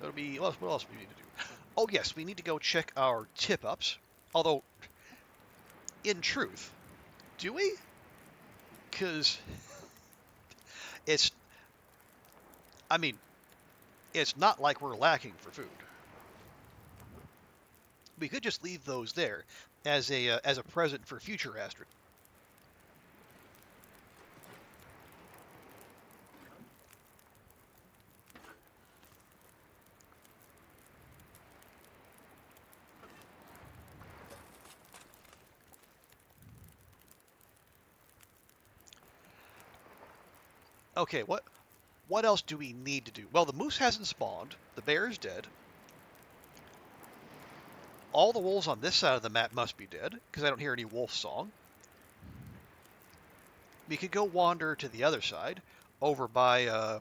That'll be what else we need to do? Oh yes, we need to go check our tip ups. Although, in truth, do we? Because it's, I mean, it's not like we're lacking for food. We could just leave those there as a present for future Astrid. Okay, what else do we need to do? Well, the moose hasn't spawned. The bear is dead. All the wolves on this side of the map must be dead, because I don't hear any wolf song. We could go wander to the other side, over by,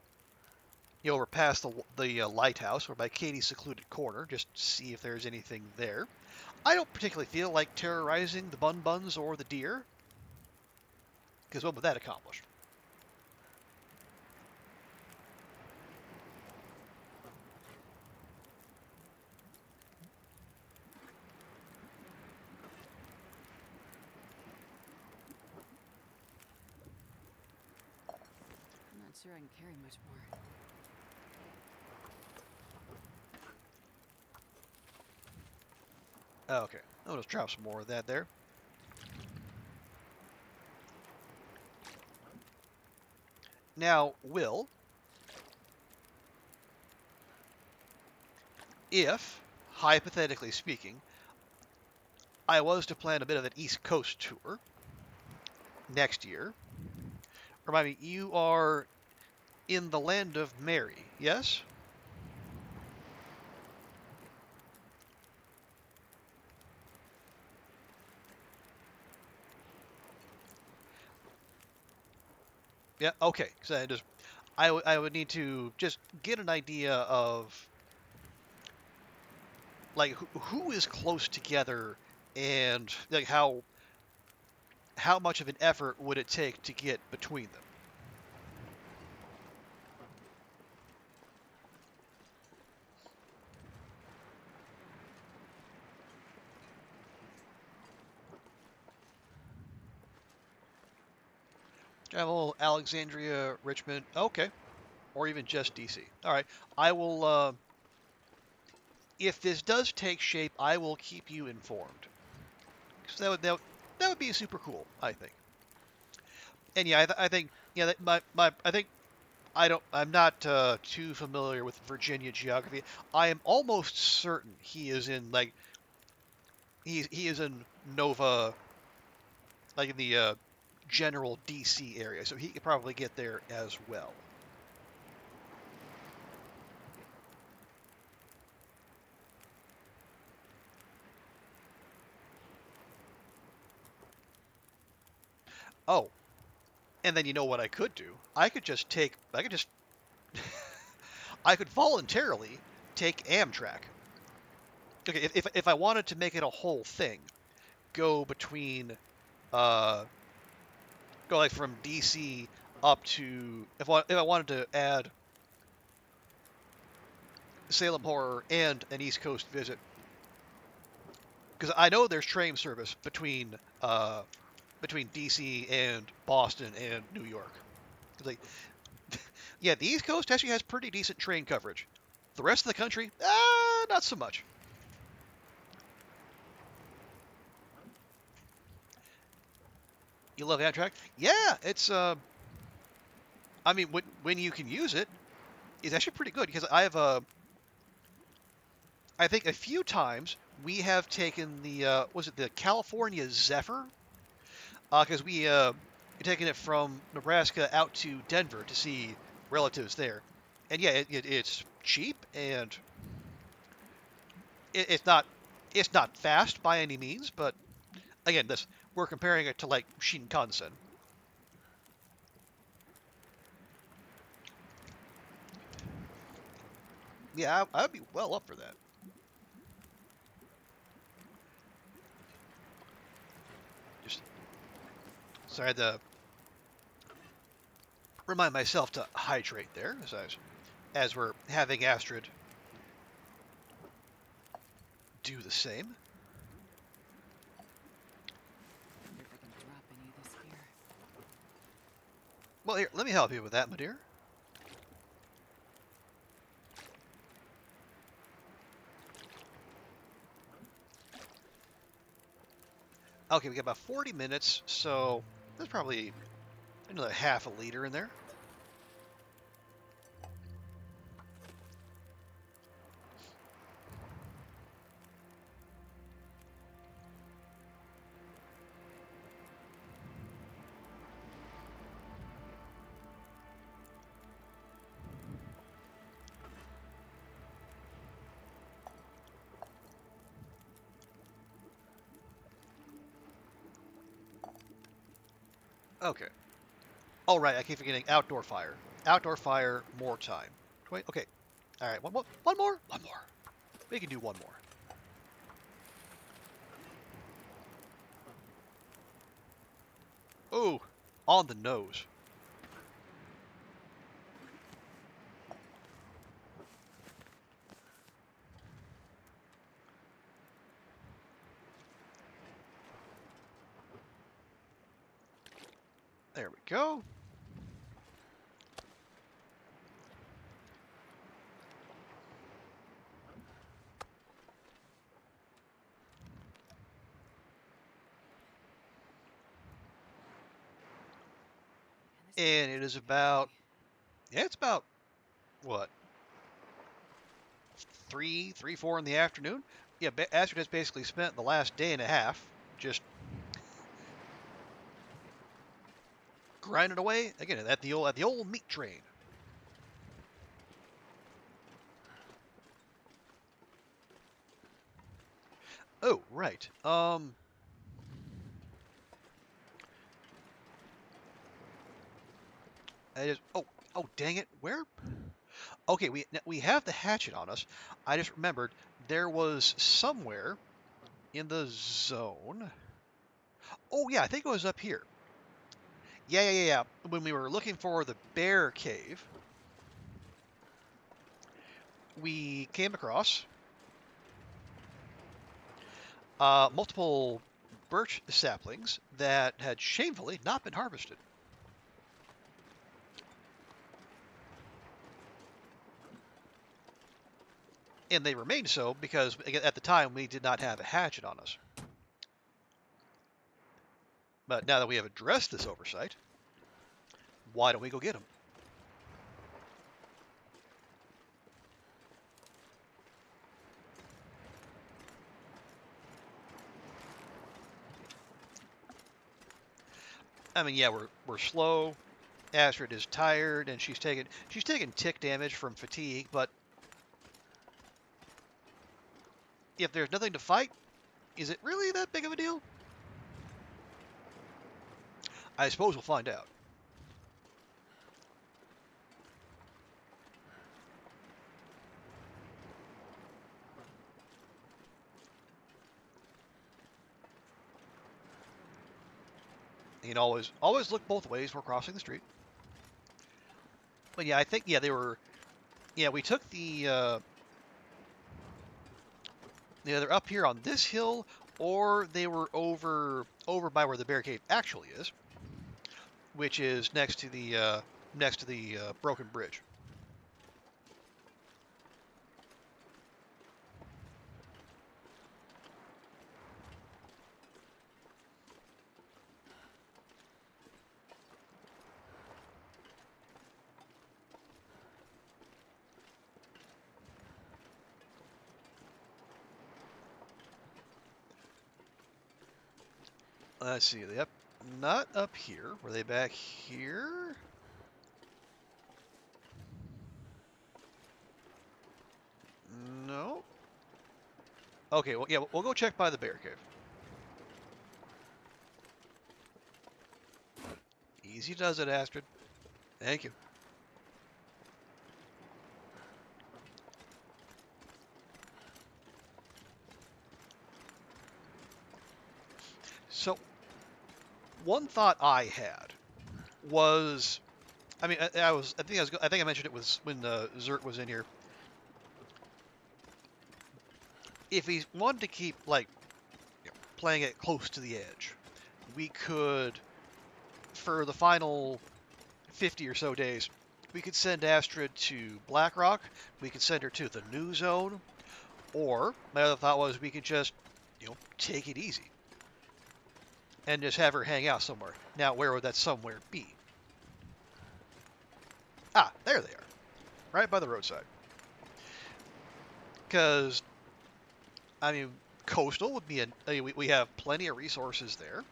over past the lighthouse, or by Katie's secluded corner, just see if there's anything there. I don't particularly feel like terrorizing the bun buns or the deer, because what would that accomplish? I'm not sure I can carry much more. Okay, I'll just drop some more of that there. Now, Will, if, hypothetically speaking, I was to plan a bit of an East Coast tour next year, remind me, you are in the land of Mary, yes? Yeah, okay. So I would need to just get an idea of like who is close together and like how much of an effort would it take to get between them. Travel Alexandria, Richmond, okay, or even just DC. All right, I will. If this does take shape, I will keep you informed. So that would be super cool, I think. And yeah, I think yeah, that my I think I'm not too familiar with Virginia geography. I am almost certain he is in like he is in Nova, like in the general DC area, so he could probably get there as well. Oh, and then you know what I could do? I could just I could voluntarily take Amtrak. Okay, if I wanted to make it a whole thing, go between uh go like from DC up to if I wanted to add Salem Horror and an East Coast visit, because I know there's train service between DC and Boston and New York. It's like, yeah, the East Coast actually has pretty decent train coverage. The rest of the country, not so much. You love Amtrak? Yeah, it's I mean, when you can use it, it's actually pretty good because I think a few times we have taken the was it the California Zephyr? Because we taken it from Nebraska out to Denver to see relatives there, and yeah, it's cheap and it's not fast by any means, but again, this we're comparing it to like Shinkansen. Yeah, I would be well up for that. So I had to remind myself to hydrate there as we're having Astrid do the same. Wonder if I can drop any of this here. Well, here, let me help you with that, my dear. Okay, we got about 40 minutes, so there's probably another half a liter in there. Okay. All right, I keep forgetting outdoor fire. Outdoor fire, more time. Wait, okay. All right, one more. One more. One more. We can do one more. Ooh, on the nose. There we go. And it is about, yeah, it's about, what, 4 in the afternoon? Yeah, Astrid has basically spent the last day and a half just grinding away, again, at the old meat train. Oh, right. Oh, dang it. Where? Okay, we have the hatchet on us. I just remembered there was somewhere in the zone. Oh yeah, I think it was up here. Yeah. When we were looking for the bear cave, we came across multiple birch saplings that had shamefully not been harvested. And they remained so because again, at the time we did not have a hatchet on us. But now that we have addressed this oversight, why don't we go get them? I mean, yeah, we're slow. Astrid is tired, and she's taking tick damage from fatigue. But if there's nothing to fight, is it really that big of a deal? I suppose we'll find out. You can always look both ways before crossing the street. But yeah, I think they were. Yeah, we took the. They're up here on this hill, or they were over by where the barricade actually is, which is next to the broken bridge. Let's see. Yep, not up here. Were they back here? No. Okay. Well, yeah, we'll go check by the bear cave. Easy does it, Astrid. Thank you. So, one thought I had was, I mean, I think I mentioned it was when Zert was in here. If he wanted to keep like playing it close to the edge, we could, for the final 50 or so days, we could send Astrid to Blackrock. We could send her to the New Zone, or my other thought was we could just, take it easy and just have her hang out somewhere. Now, where would that somewhere be? Ah, there they are, right by the roadside. Because, I mean, coastal would be we have plenty of resources there.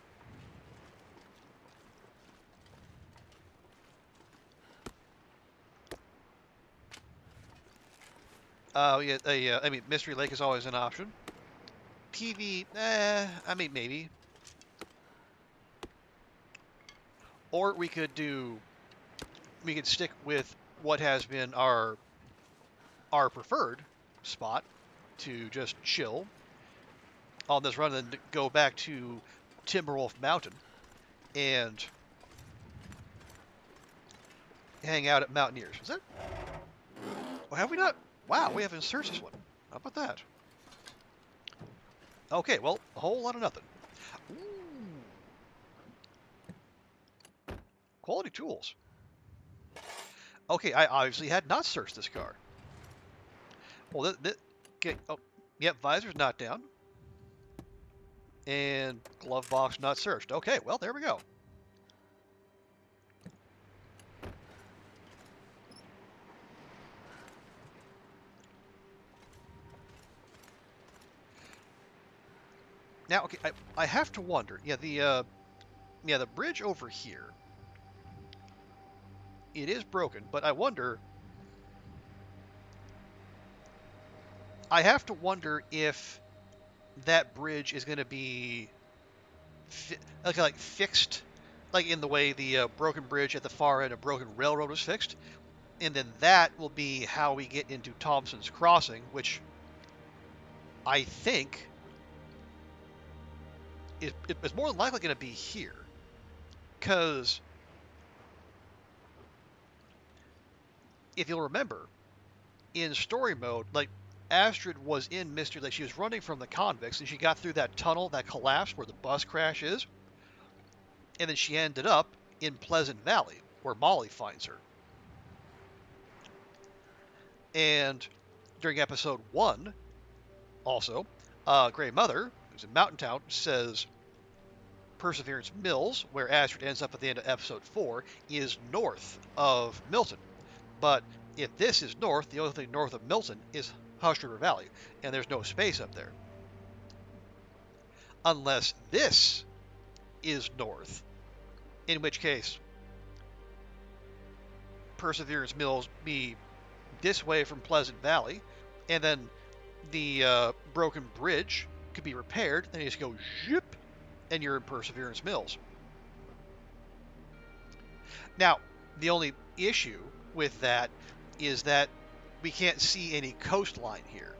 Yeah, I mean, Mystery Lake is always an option. PV, I mean, maybe. Or we could stick with what has been our preferred spot to just chill on this run and then go back to Timberwolf Mountain and hang out at Mountaineers. Is that? Well, have we not? Wow, we haven't searched this one. How about that? Okay, well, a whole lot of nothing. Ooh. Quality tools. Okay, I obviously had not searched this car. Well, okay, oh, yep, visor's not down. And glove box not searched. Okay, well, there we go. Now, okay, I have to wonder. Yeah, the bridge over here. It is broken, but I wonder. I have to wonder if that bridge is going to be like fixed, like in the way the broken bridge at the far end of Broken Railroad was fixed, and then that will be how we get into Thompson's Crossing, which I think is more than likely going to be here, because if you'll remember, in story mode, like Astrid was in Mystery Lake. She was running from the convicts, and she got through that tunnel that collapsed where the bus crash is, and then she ended up in Pleasant Valley, where Molly finds her. And during episode 1, also, Grey Mother, who's in Mountain Town, says Perseverance Mills, where Astrid ends up at the end of episode 4, is north of Milton. But if this is north, the only thing north of Milton is Hush River Valley, and there's no space up there. Unless this is north, in which case Perseverance Mills be this way from Pleasant Valley, and then the broken bridge could be repaired, then you just go zip, and you're in Perseverance Mills. Now, the only issue with that is that we can't see any coastline here.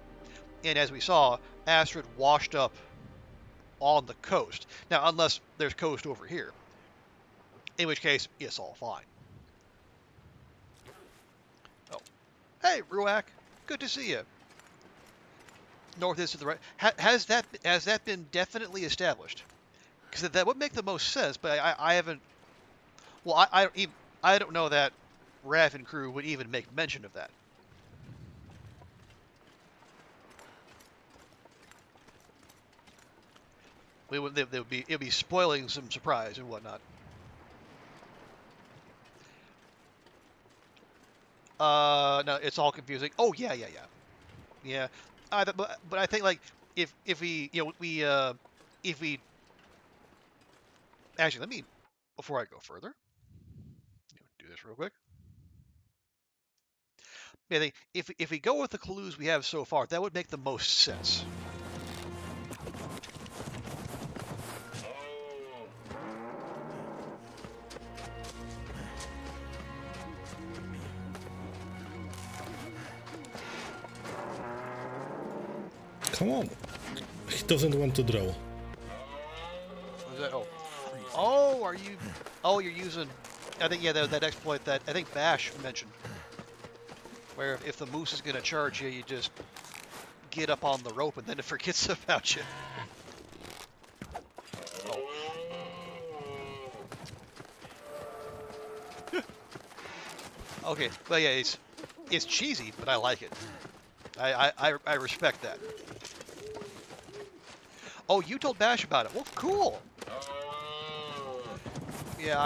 And as we saw, Astrid washed up on the coast. Now, unless there's coast over here, in which case, it's all fine. Oh, hey, Ruak, good to see you. North is to the right. Has that been definitely established? Because that would make the most sense, but I haven't. Well, I don't know that Raph and crew would even make mention of that. It'd be spoiling some surprise and whatnot. No, it's all confusing. Oh yeah. But I think like if we if we actually let me before I go further do this real quick. I think if we go with the clues we have so far, that would make the most sense. Come on. He doesn't want to draw. What is that? Oh, are you? Oh, you're using. I think yeah, that exploit that I think Bash mentioned, where if the moose is gonna charge you, you just get up on the rope and then it forgets about you. Oh. Okay, but yeah, it's cheesy, but I like it. I respect that. Oh, you told Bash about it. Well, cool. Yeah,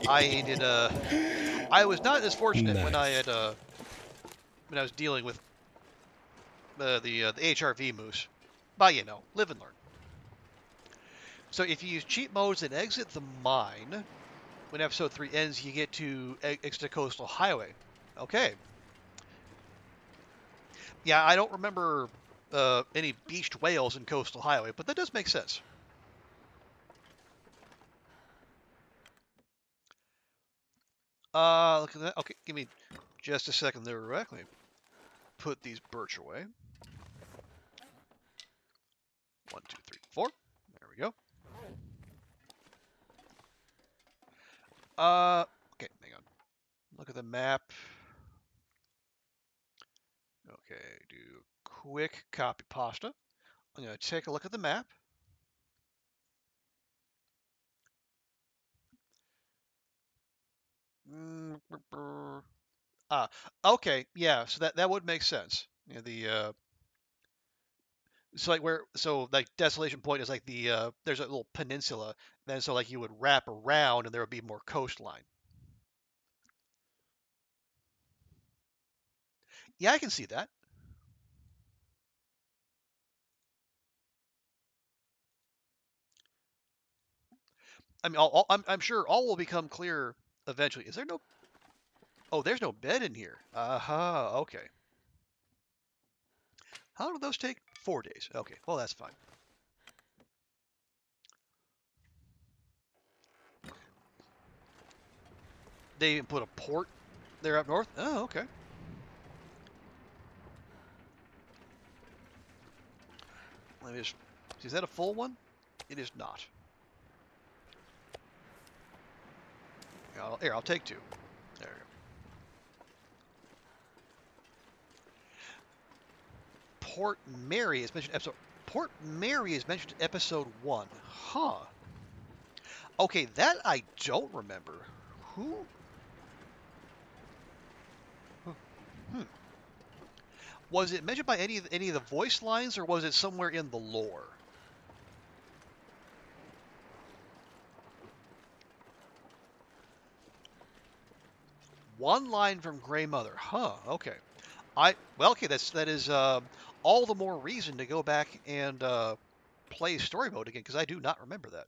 I did. I was not as fortunate when I Nice. had when I was dealing with the HRV moose. But you know, live and learn. So if you use cheat modes and exit the mine, when episode 3 ends, you get to exit a coastal highway. Okay. Yeah, I don't remember any beached whales in coastal highway, but that does make sense. Look at that. Okay, give me just a second there, Rick. Let me put these birch away. 1, 2, 3, 4. There we go. Okay, hang on. Look at the map. Okay, do quick copy pasta. I'm going to take a look at the map. Ah, okay, yeah, so that would make sense. You know, so like like Desolation Point is like there's a little peninsula, then so like you would wrap around and there would be more coastline. Yeah, I can see that. I mean, I'm sure all will become clear eventually. Is there no? Oh, there's no bed in here. Aha, okay. How do those take? 4 days. Okay, well that's fine. They even put a port there up north. Oh, okay. Let me just. Is that a full one? It is not. Here, I'll take 2. There we go. Port Mary is mentioned episode. Port Mary is mentioned in episode 1. Huh. Okay, that I don't remember. Who? Hmm. Was it mentioned by any of the voice lines, or was it somewhere in the lore? One line from Grey Mother. Huh. Okay. Okay. That is all the more reason to go back and play story mode again because I do not remember that.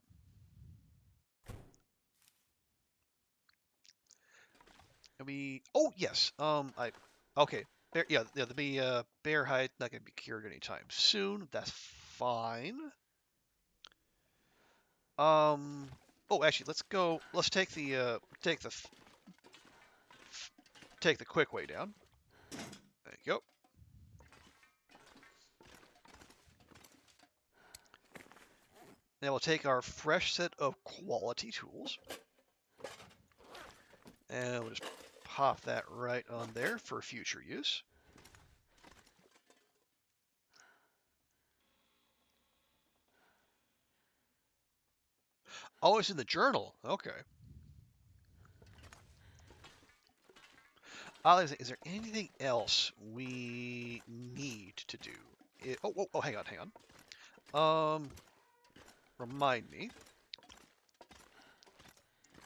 Oh yes. Okay. Yeah. The bear hide not gonna be cured anytime soon. That's fine. Oh, actually, let's go. Let's take the quick way down. There you go. Then we'll take our fresh set of quality tools, and we'll just pop that right on there for future use. Oh, it's in the journal. Okay. Is there anything else we need to do? Hang on. Remind me.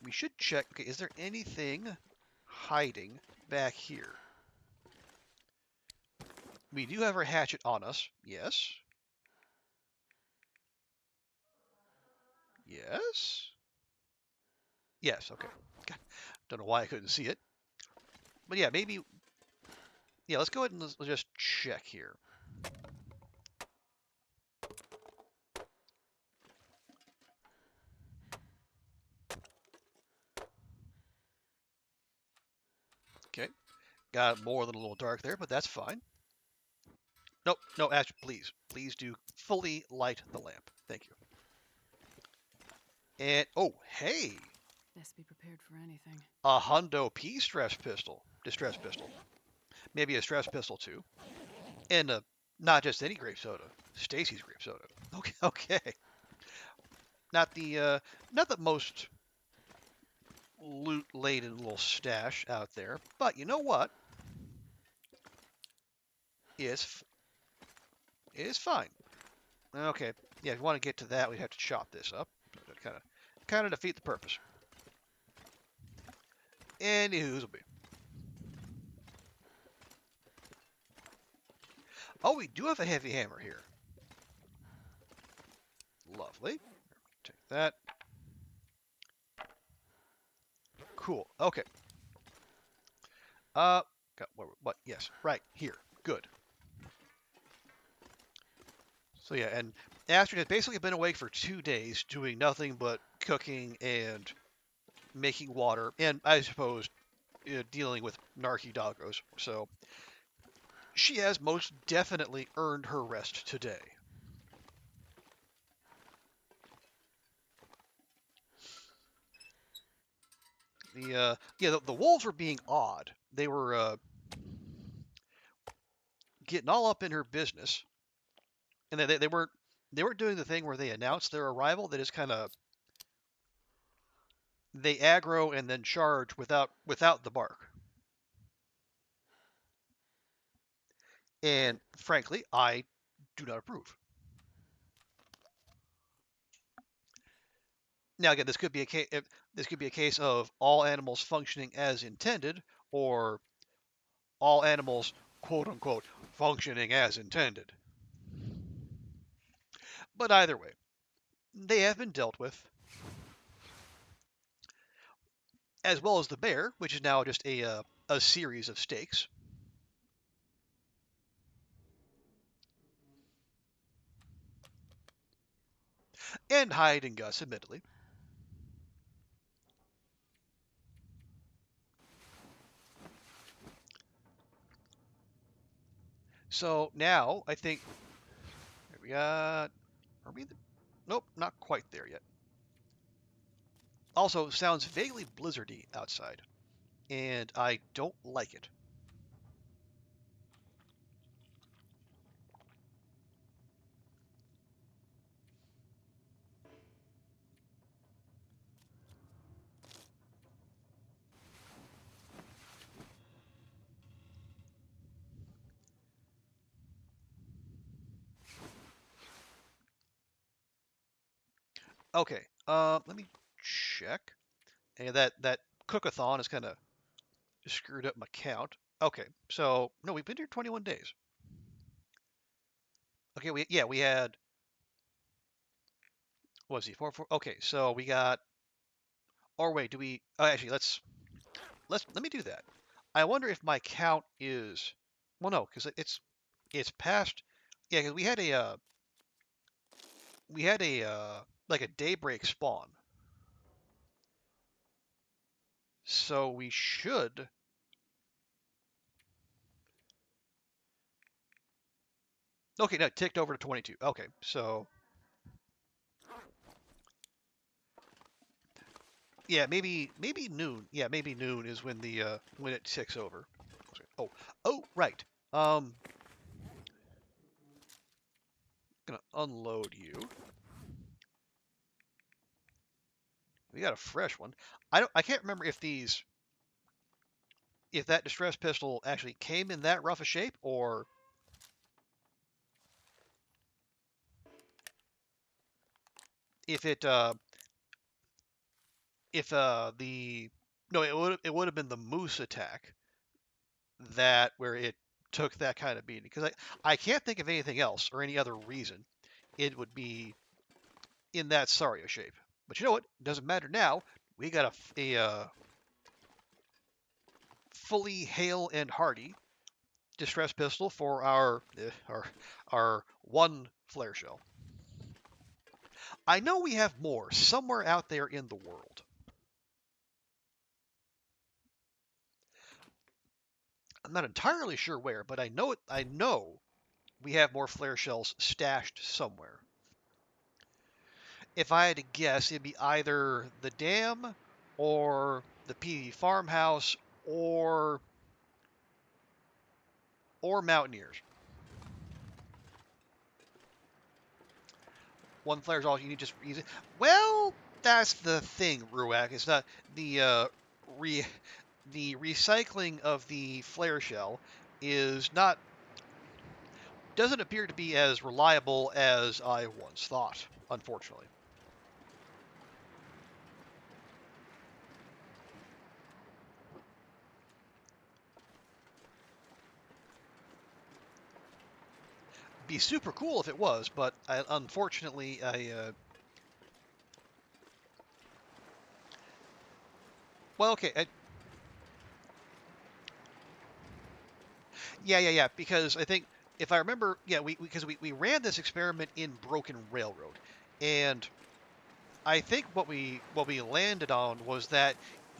We should check. Okay, is there anything hiding back here? We do have our hatchet on us. Yes. Yes. Yes. Okay. Don't know why I couldn't see it. But yeah, maybe. Yeah, let's go ahead and let's just check here. Okay. Got more than a little dark there, but that's fine. Nope. No, Ash, please. Please do fully light the lamp. Thank you. And oh, hey, Best be prepared for anything. a Hundo P distress pistol, maybe a stress pistol too, and not just any grape soda, Stacy's grape soda. Okay, okay, not the most loot laden little stash out there, but you know what? Is is fine. Okay, yeah, if you want to get to that, we'd have to chop this up. Kind of defeat the purpose. Anywho's will be. Oh, we do have a heavy hammer here. Lovely. Take that. Cool. Okay. Uh, what? Yes, right here. Good. So yeah, and Astrid has basically been awake for 2 days, doing nothing but cooking and making water, and I suppose dealing with narky doggos. So she has most definitely earned her rest today. The wolves were being odd. They were getting all up in her business, and they weren't doing the thing where they announced their arrival. They just kind of they aggro and then charge without the bark. And frankly, I do not approve. Now again, this could be a case of all animals functioning as intended, or all animals quote unquote functioning as intended. But either way, they have been dealt with, as well as the bear, which is now just a series of steaks. And Hyde and Gus, admittedly. So now I think we got. Are we? Nope, not quite there yet. Also, sounds vaguely blizzardy outside, and I don't like it. Okay, let me check. And that cookathon has kind of screwed up my count. Okay, so no, we've been here 21 days. Okay, we had what was he 4 4? Okay, so we got. Or wait, do we? Oh, actually, let me do that. I wonder if my count is. Well, no, because it's past. Yeah, because we had a like a daybreak spawn, so we should. Okay, no, it ticked over to 22. Okay, so yeah, maybe noon. Yeah, maybe noon is when it ticks over. Oh, right. Um, gonna unload you. We got a fresh one. I can't remember if that distress pistol actually came in that rough a shape, or if the no, it would have been the moose attack that where it took that kind of beating, because I can't think of anything else or any other reason it would be in that Sario shape. But you know what? It doesn't matter now. We got a fully hale and hearty distress pistol for our one flare shell. I know we have more somewhere out there in the world. I'm not entirely sure where, but I know we have more flare shells stashed somewhere. if I had to guess, it'd be either the dam or the PV farmhouse or Mountaineers. One flare's all you need, just use it. Well, that's the thing, Ruak. It's not the the recycling of the flare shell is not doesn't appear to be as reliable as I once thought, unfortunately. Be super cool if it was, but unfortunately, well, okay, yeah, because I think if I remember, yeah, we ran this experiment in Broken Railroad, and I think what we landed on was that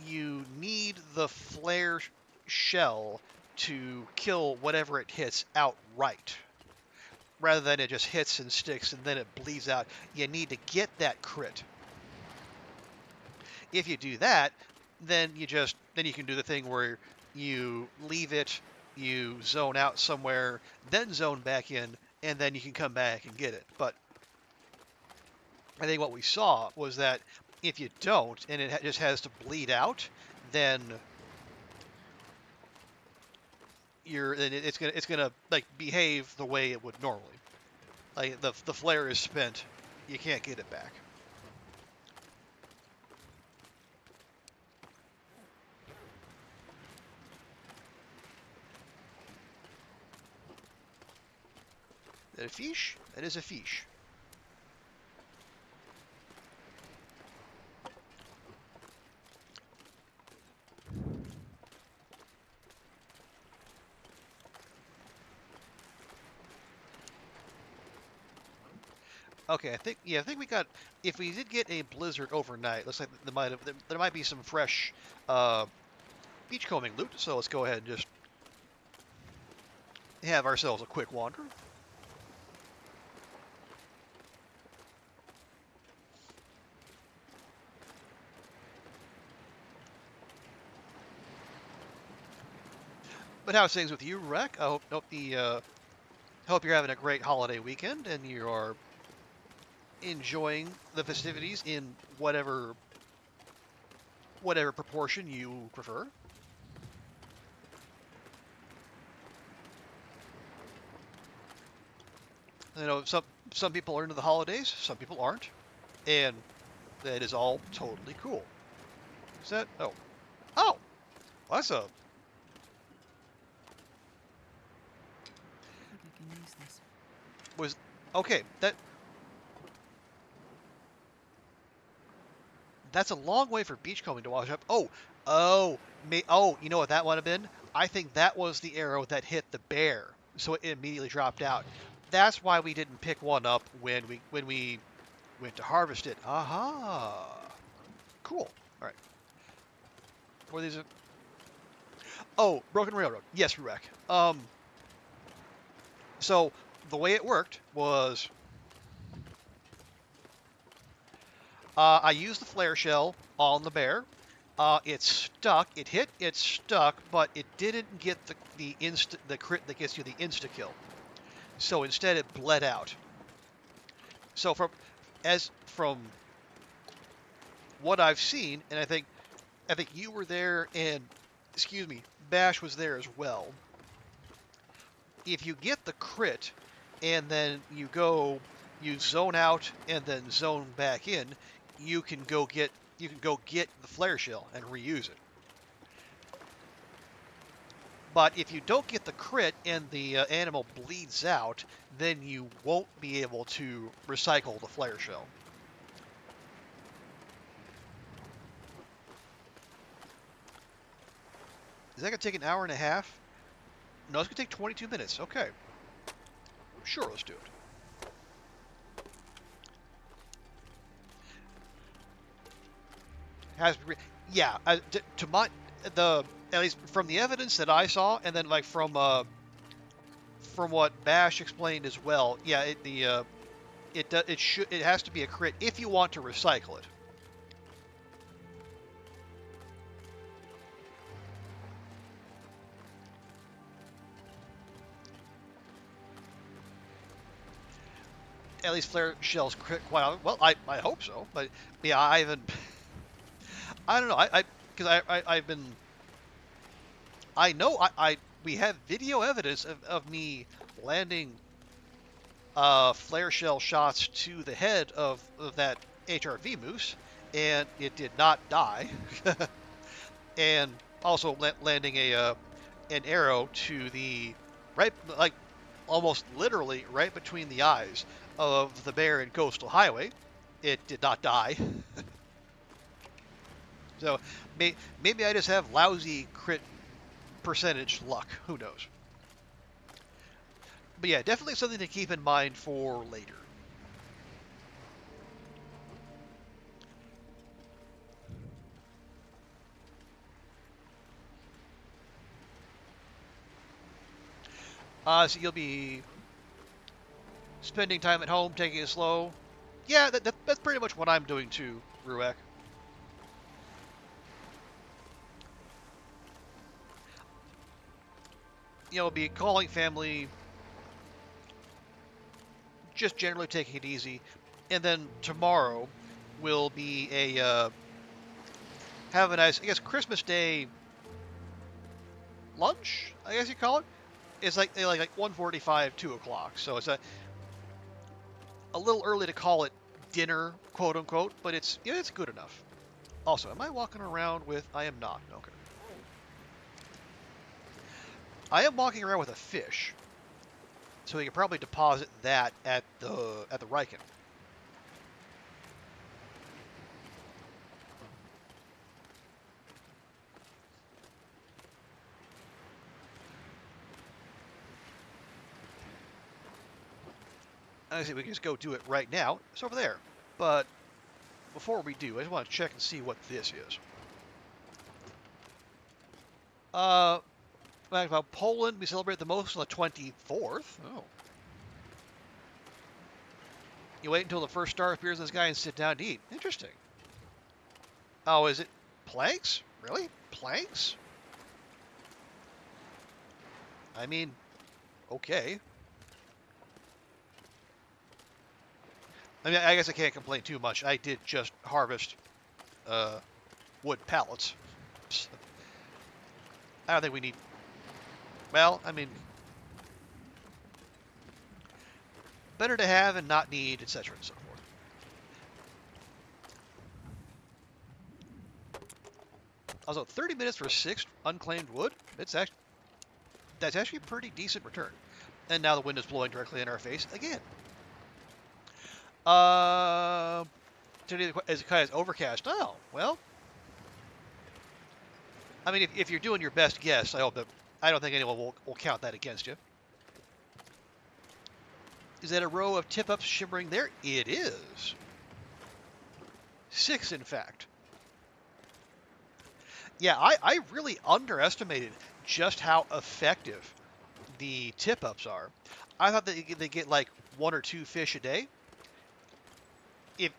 you need the flare shell to kill whatever it hits outright, rather than it just hits and sticks and then it bleeds out. You need to get that crit. If you do that, then you can do the thing where you leave it, you zone out somewhere, then zone back in, and then you can come back and get it. But I think what we saw was that if you don't, and it just has to bleed out, then it's gonna like behave the way it would normally. Like the flare is spent, you can't get it back. Is that a fish? That is a fish. Okay, I think we got. If we did get a blizzard overnight, looks like there might be some fresh beachcombing loot. So let's go ahead and just have ourselves a quick wander. But how's things with you, Rec? I hope you're having a great holiday weekend and you are enjoying the festivities in whatever proportion you prefer. You know, some people are into the holidays, some people aren't, and that is all totally cool. Is that? Oh, well, that's a. I think I can use this. Was okay. That's a long way for beachcombing to wash up. You know what that would have been? I think that was the arrow that hit the bear, so it immediately dropped out. That's why we didn't pick one up when we went to harvest it. Aha! Cool. All right. What are these? Oh, Broken Railroad. Yes, Ruek. So the way it worked was I used the flare shell on the bear. It stuck. It hit. It stuck, but it didn't get the crit that gets you the insta kill. So instead, it bled out. So from what I've seen, and I think you were there, and excuse me, Bash was there as well. If you get the crit, and then you zone out and then zone back in, you can go get the flare shell and reuse it. But if you don't get the crit and the animal bleeds out, then you won't be able to recycle the flare shell. Is that going to take an hour and a half? No, it's going to take 22 minutes. Okay. Sure, let's do it. Yeah, to my at least from the evidence that I saw, and then like from what Bash explained as well. Yeah, It has to be a crit if you want to recycle it. At least flare shells crit quite often. Well, I hope so, but yeah, I haven't. I don't know. Because I've been. I know we have video evidence of me landing flare shell shots to the head of that HRV moose, and it did not die. And also landing an arrow to the right, like almost literally right between the eyes of the bear in Coastal Highway. It did not die. So maybe I just have lousy crit percentage luck. Who knows? But yeah, definitely something to keep in mind for later. So you'll be spending time at home, taking it slow. Yeah, that's pretty much what I'm doing too, Ruek. Be calling family, just generally taking it easy. And then tomorrow will be have a nice, I guess, Christmas Day lunch, I guess you call it. It's like 1:45, 2 o'clock. So it's a little early to call it dinner, quote unquote, but it's good enough. Also, am I walking around with? I am not. Okay. I am walking around with a fish, so we can probably deposit that at the Riken. I see we can just go do it right now. It's over there. But before we do, I just want to check and see what this is. About Poland, we celebrate the most on the 24th. Oh. You wait until the first star appears in the sky and sit down to eat. Interesting. Oh, is it planks? Really? Planks? I mean, okay. I mean, I guess I can't complain too much. I did just harvest wood pallets. I don't think we need... Well, I mean... Better to have and not need, etc. and so forth. Also, 30 minutes for 6 unclaimed wood? That's actually a pretty decent return. And now the wind is blowing directly in our face again. Today is overcast. Oh, well. I mean, if you're doing your best guess, I don't think anyone will count that against you. Is that a row of tip-ups shimmering there? It is. 6, in fact. Yeah, I really underestimated just how effective the tip-ups are. I thought that they get like 1 or 2 fish a day.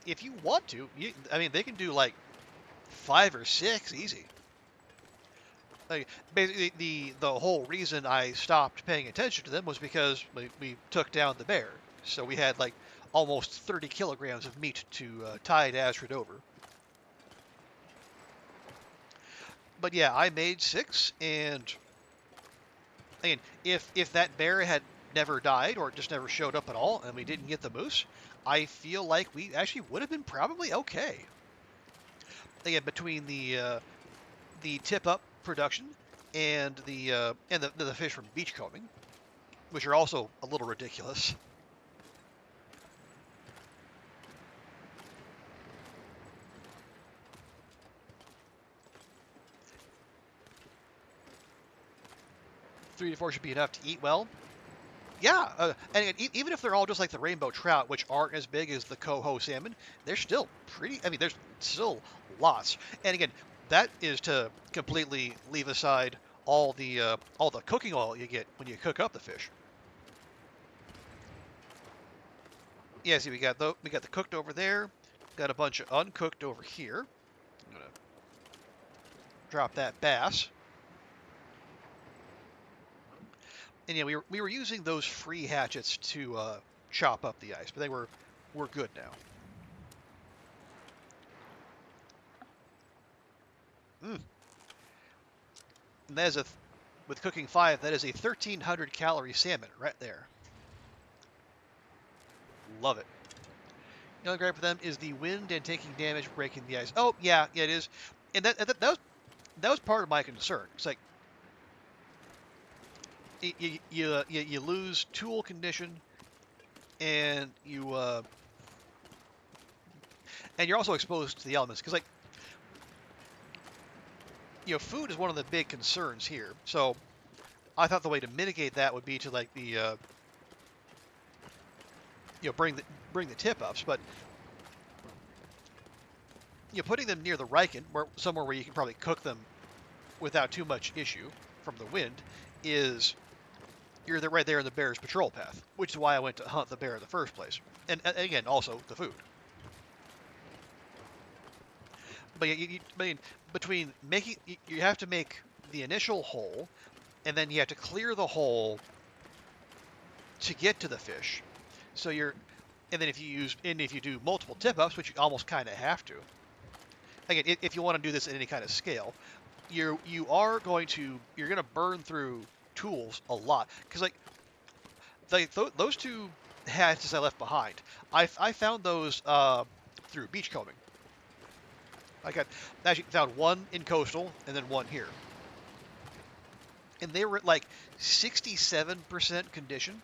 If you want to, I mean, they can do like 5 or 6 easy. Like, basically, the whole reason I stopped paying attention to them was because we took down the bear. So we had like almost 30 kilograms of meat to tide Astrid over. But yeah, I made 6, and again, if that bear had never died or just never showed up at all, and we didn't get the moose, I feel like we actually would have been probably okay. Again, between the tip-up production and the fish from beachcombing, which are also a little ridiculous. Three to 4 should be enough to eat well. Yeah, and again, even if they're all just like the rainbow trout, which aren't as big as the coho salmon, they're still pretty. I mean, there's still lots. And again, that is to completely leave aside all the cooking oil you get when you cook up the fish. Yeah, see, we got the cooked over there. Got a bunch of uncooked over here. I'm gonna drop that bass. And yeah, we were using those free hatchets to chop up the ice, but we're good now. Mm. And that is with cooking 5, that is a 1,300 calorie salmon right there. Love it. The only gripe for them is the wind and taking damage, breaking the ice. Oh yeah, yeah it is, and that was part of my concern. It's like you lose tool condition, and you're also exposed to the elements because food is one of the big concerns here. So I thought the way to mitigate that would be to like the bring the tip ups, but putting them near the Riken, somewhere where you can probably cook them without too much issue from the wind, is you're right there in the bear's patrol path, which is why I went to hunt the bear in the first place, and again also the food. But I mean, between making you have to make the initial hole, and then you have to clear the hole to get to the fish. So and then if you do multiple tip ups, which you almost kind of have to. Again, if you want to do this at any kind of scale, you're going to burn through tools a lot because those two hatches I left behind, I found those through beach combing. I actually found one in coastal and then one here, and they were at like 67% condition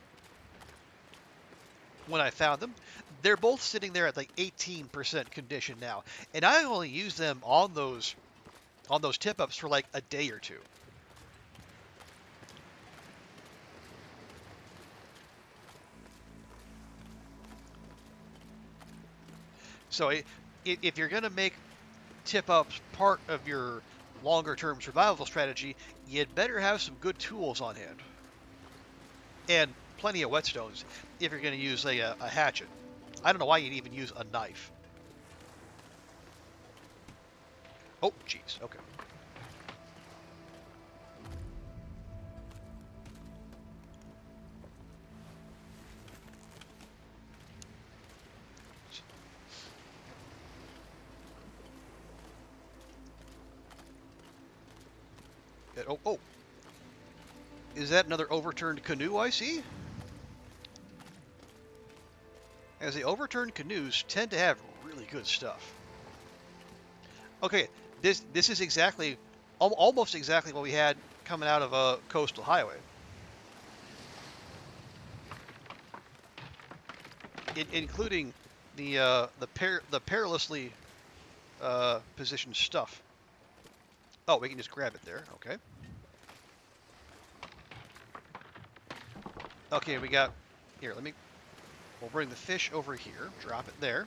when I found them. They're both sitting there at like 18% condition now, and I only use them on those tip ups for like a day or two. So if you're going to make tip ups part of your longer term survival strategy, you'd better have some good tools on hand and plenty of whetstones if you're going to use a hatchet. I don't know why you'd even use a knife. Oh, jeez. Okay. Oh. Is that another overturned canoe I see? As the overturned canoes tend to have really good stuff. Okay, this is almost exactly what we had coming out of a coastal highway. Including the perilously positioned stuff. Oh, we can just grab it there. Okay. Okay, we got here. We'll bring the fish over here. Drop it there.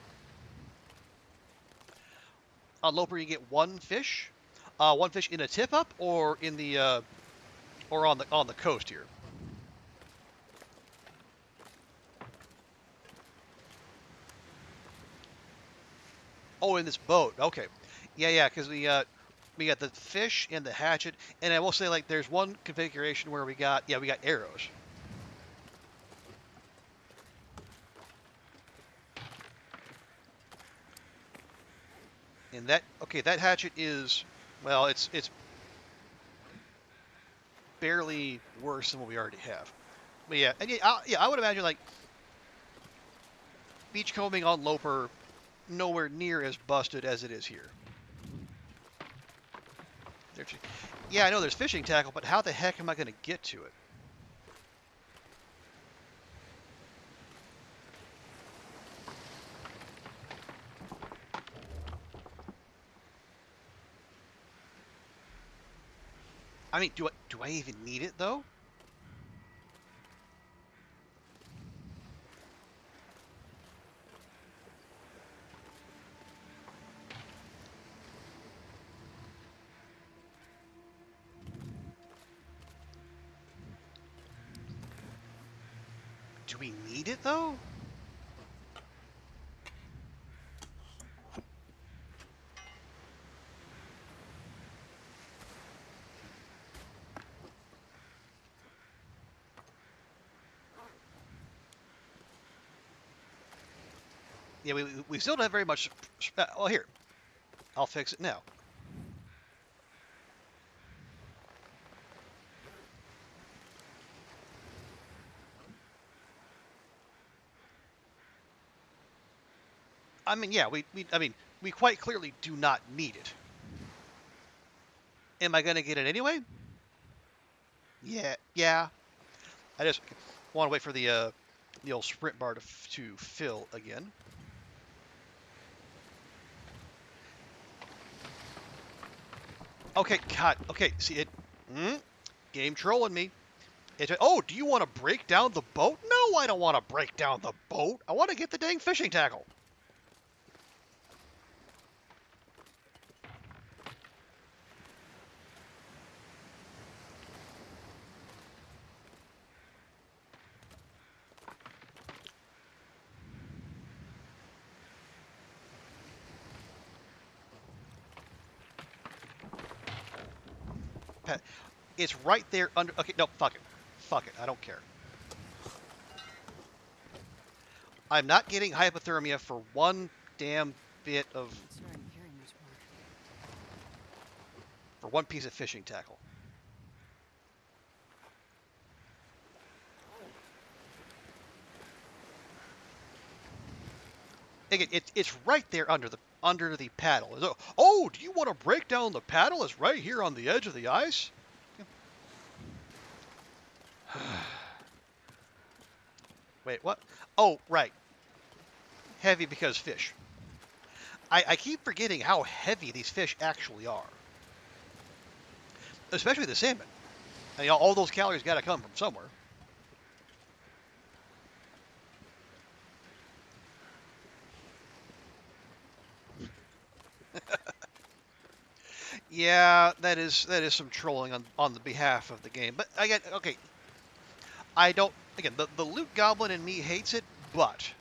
On Loper, you get one fish in a tip up, or in the or on the coast here. Oh, in this boat. Okay. Yeah, because we got the fish and the hatchet, and I will say like there's one configuration where we got arrows. And that hatchet is, well, it's barely worse than what we already have. But yeah, and I would imagine like beachcombing on Loper nowhere near as busted as it is here. Yeah, I know there's fishing tackle, but how the heck am I going to get to it? I mean, do I even need it though? Do we need it though? Yeah, we still don't have very much. Well, here, I'll fix it now. I mean, yeah, we quite clearly do not need it. Am I going to get it anyway? Yeah. I just want to wait for the old sprint bar to fill again. Okay, God. Okay, see it. Game trolling me. Oh, do you want to break down the boat? No, I don't want to break down the boat. I want to get the dang fishing tackle. It's right there under. Okay, no, fuck it. Fuck it. I don't care. I'm not getting hypothermia for one damn bit of. Not sure I'm carrying much more. For one piece of fishing tackle. Again, it's right there under the paddle. Oh, do you want to break down the paddle? It's right here on the edge of the ice. Wait, what? Oh, right. Heavy because fish. I keep forgetting how heavy these fish actually are. Especially the salmon. I mean, all those calories got to come from somewhere. Yeah, that is some trolling on the behalf of the game. But again, okay, I don't. Again, the loot goblin in me hates it, but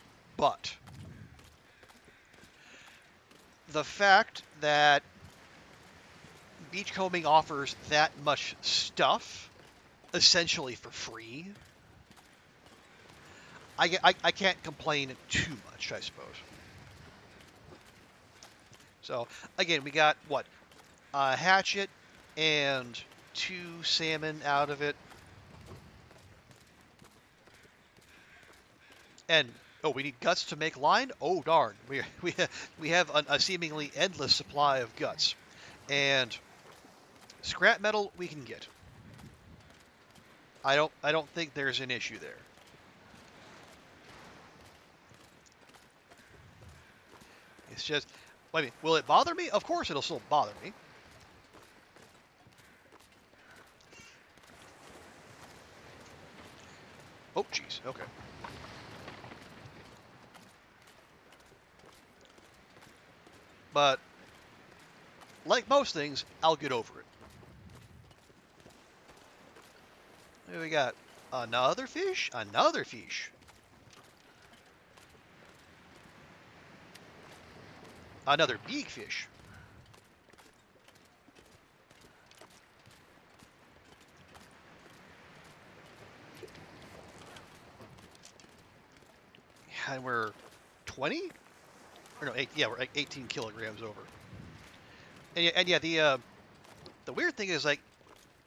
the fact that beachcombing offers that much stuff essentially for free, I can't complain too much, I suppose. So again, we got what, a hatchet and 2 salmon out of it, and oh, we need guts to make line. Oh darn, we have a seemingly endless supply of guts, and scrap metal we can get. I don't think there's an issue there. It's just, I mean, will it bother me? Of course it'll still bother me. Oh, jeez. Okay. But like most things, I'll get over it. Here we got another fish, another fish, another big fish. And we're 20? Or no, 8, yeah, we're like 18 kilograms over. And yeah, the weird thing is, like,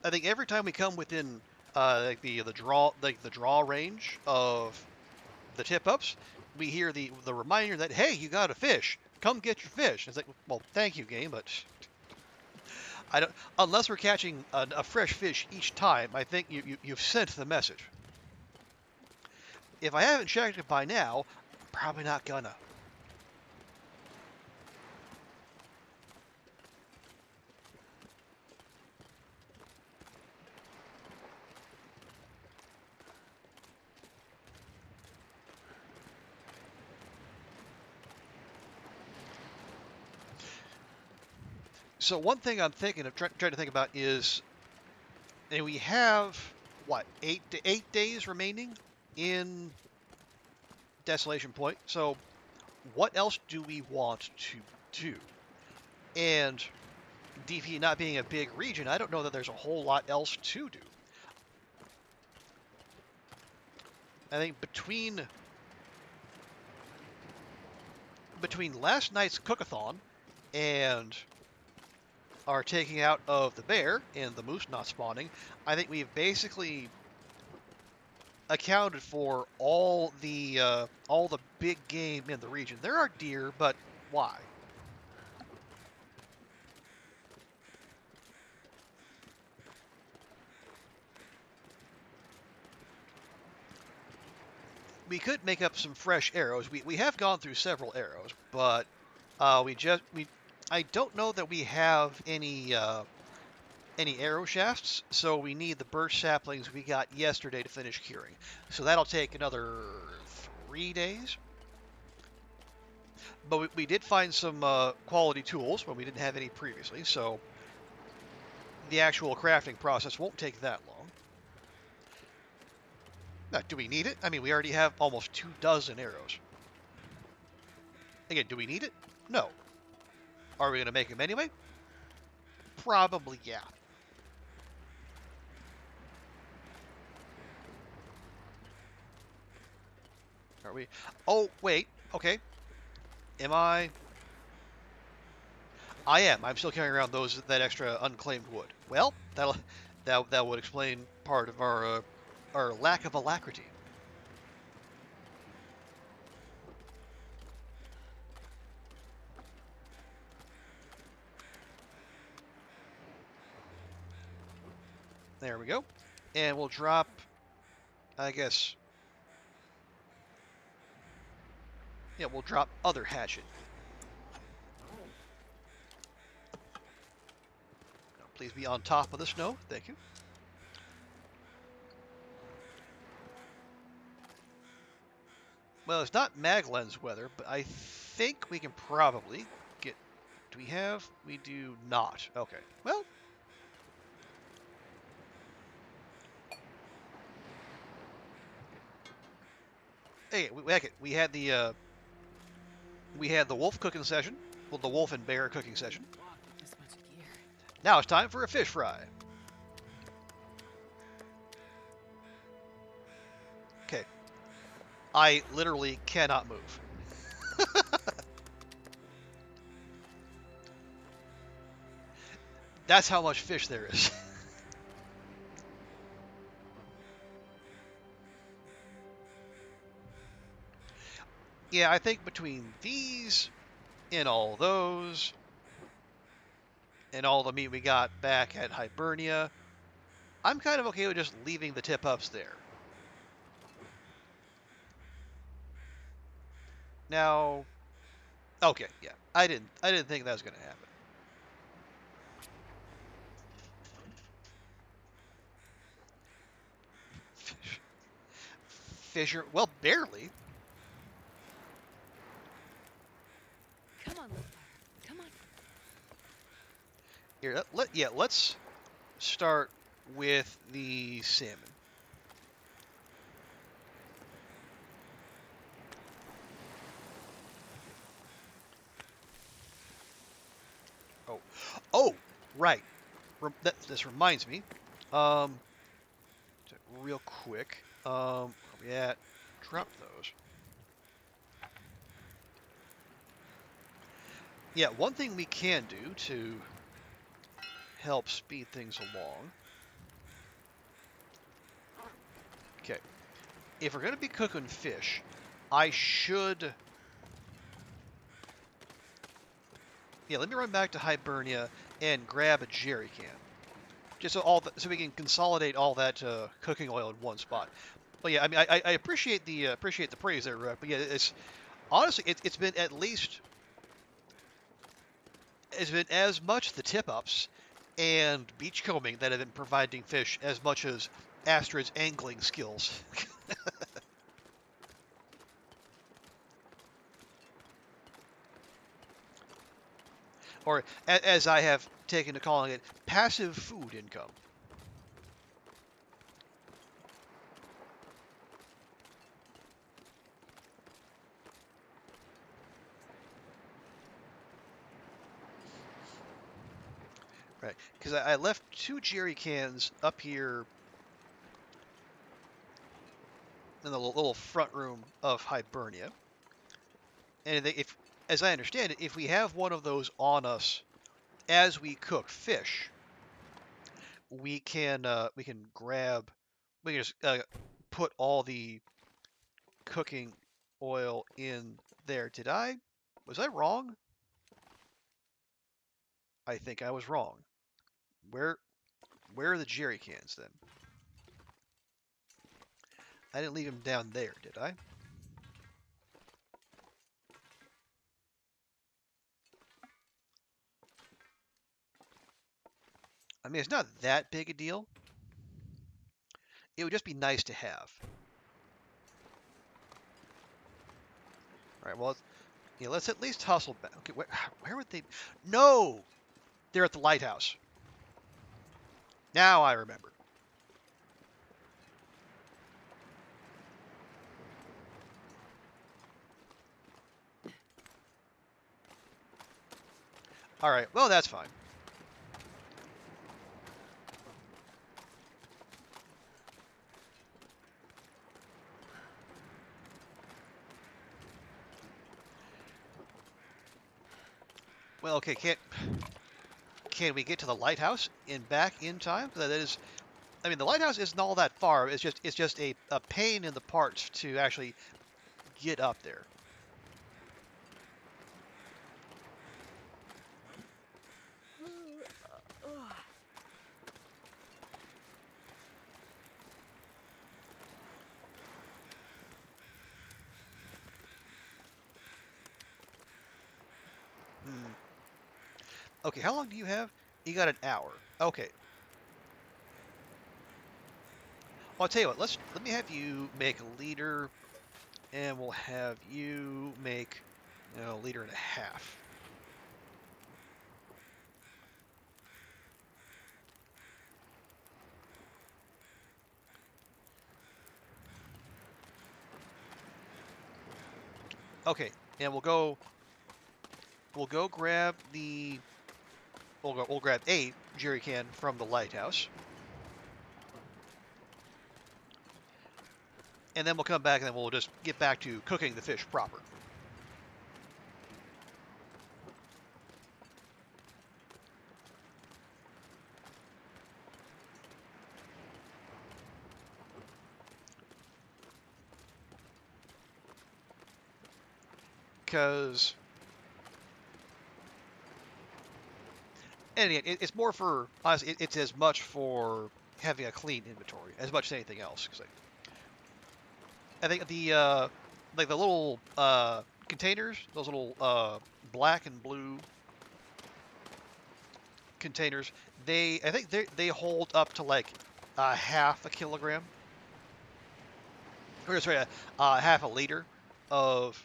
I think every time we come within like the draw range of the tip ups, we hear the reminder that, hey, you got a fish, come get your fish. It's like, well, thank you, game, but I don't, unless we're catching a fresh fish each time. I think you've sent the message. If I haven't checked it by now, I'm probably not gonna. So one thing I'm thinking of trying to think about is, and we have what, 8 days remaining in Desolation Point. So what else do we want to do? And DP not being a big region, I don't know that there's a whole lot else to do. I think between between last night's cookathon and our taking out of the bear and the moose not spawning, I think we've basically accounted for all the big game in the region. There are deer, but why? We could make up some fresh arrows. We have gone through several arrows, but we I don't know that we have any arrow shafts, so we need the birch saplings we got yesterday to finish curing. So that'll take another 3 days. But we did find some quality tools when we didn't have any previously, so the actual crafting process won't take that long. Now, do we need it? I mean, we already have almost 24 arrows. Again, do we need it? No. Are we going to make them anyway? Probably, yeah. Are we? Oh, wait. Okay. Am I? I am. I'm still carrying around that extra unclaimed wood. Well, that would explain part of our lack of alacrity. There we go. And we'll drop, I guess, yeah, we'll drop other hatchet. Please be on top of the snow. Thank you. Well, it's not Maglens weather, but I think we can probably get... Do we have? We do not. Okay. Well... Hey, we had the wolf cooking session. Well, the wolf and bear cooking session. Now it's time for a fish fry. Okay. I literally cannot move. That's how much fish there is. Yeah, I think between these and all those and all the meat we got back at Hibernia, I'm kind of okay with just leaving the tip-ups there. Now, okay, yeah, I didn't think that was going to happen. Fisher, well, barely. Come on, come on. Here, let's start with the salmon. Oh, right. This reminds me. Um, real quick. Where we at? Drop those. Yeah, one thing we can do to help speed things along. Okay. If we're going to be cooking fish, I should... Yeah, let me run back to Hibernia and grab a jerry can. Just so we can consolidate all that cooking oil in one spot. But yeah, I mean, I appreciate the praise there, but yeah, it's honestly it's been at least it's been as much the tip-ups and beachcombing that have been providing fish as much as Astrid's angling skills. Or, as I have taken to calling it, passive food income. Right, because I left 2 jerry cans up here in the little front room of Hibernia. And as I understand it, if we have one of those on us as we cook fish, we can grab, we can just put all the cooking oil in there. Was I wrong? I think I was wrong. Where are the jerry cans then? I didn't leave them down there, did I? I mean, it's not that big a deal. It would just be nice to have. All right, well, yeah, let's at least hustle back. Okay, where would they? No! They're at the lighthouse. Now I remember. All right, well, that's fine. Well, okay, can we get to the lighthouse and back in time? That is, I mean, the lighthouse isn't all that far. It's just a pain in the parts to actually get up there. Hmm. Okay, how long do you have? You got an hour. Okay. Well, I'll tell you what. Let me have you make a liter, and we'll have you make, a liter and a half. Okay, and We'll go grab the. We'll grab a jerry can from the lighthouse, and then we'll come back and then we'll just get back to cooking the fish proper. Because, and again, it's more for honestly, it's as much for having a clean inventory as much as anything else. Because I think the like the little containers, those little black and blue containers, I think they hold up to like half a kilogram, or sorry, half a liter of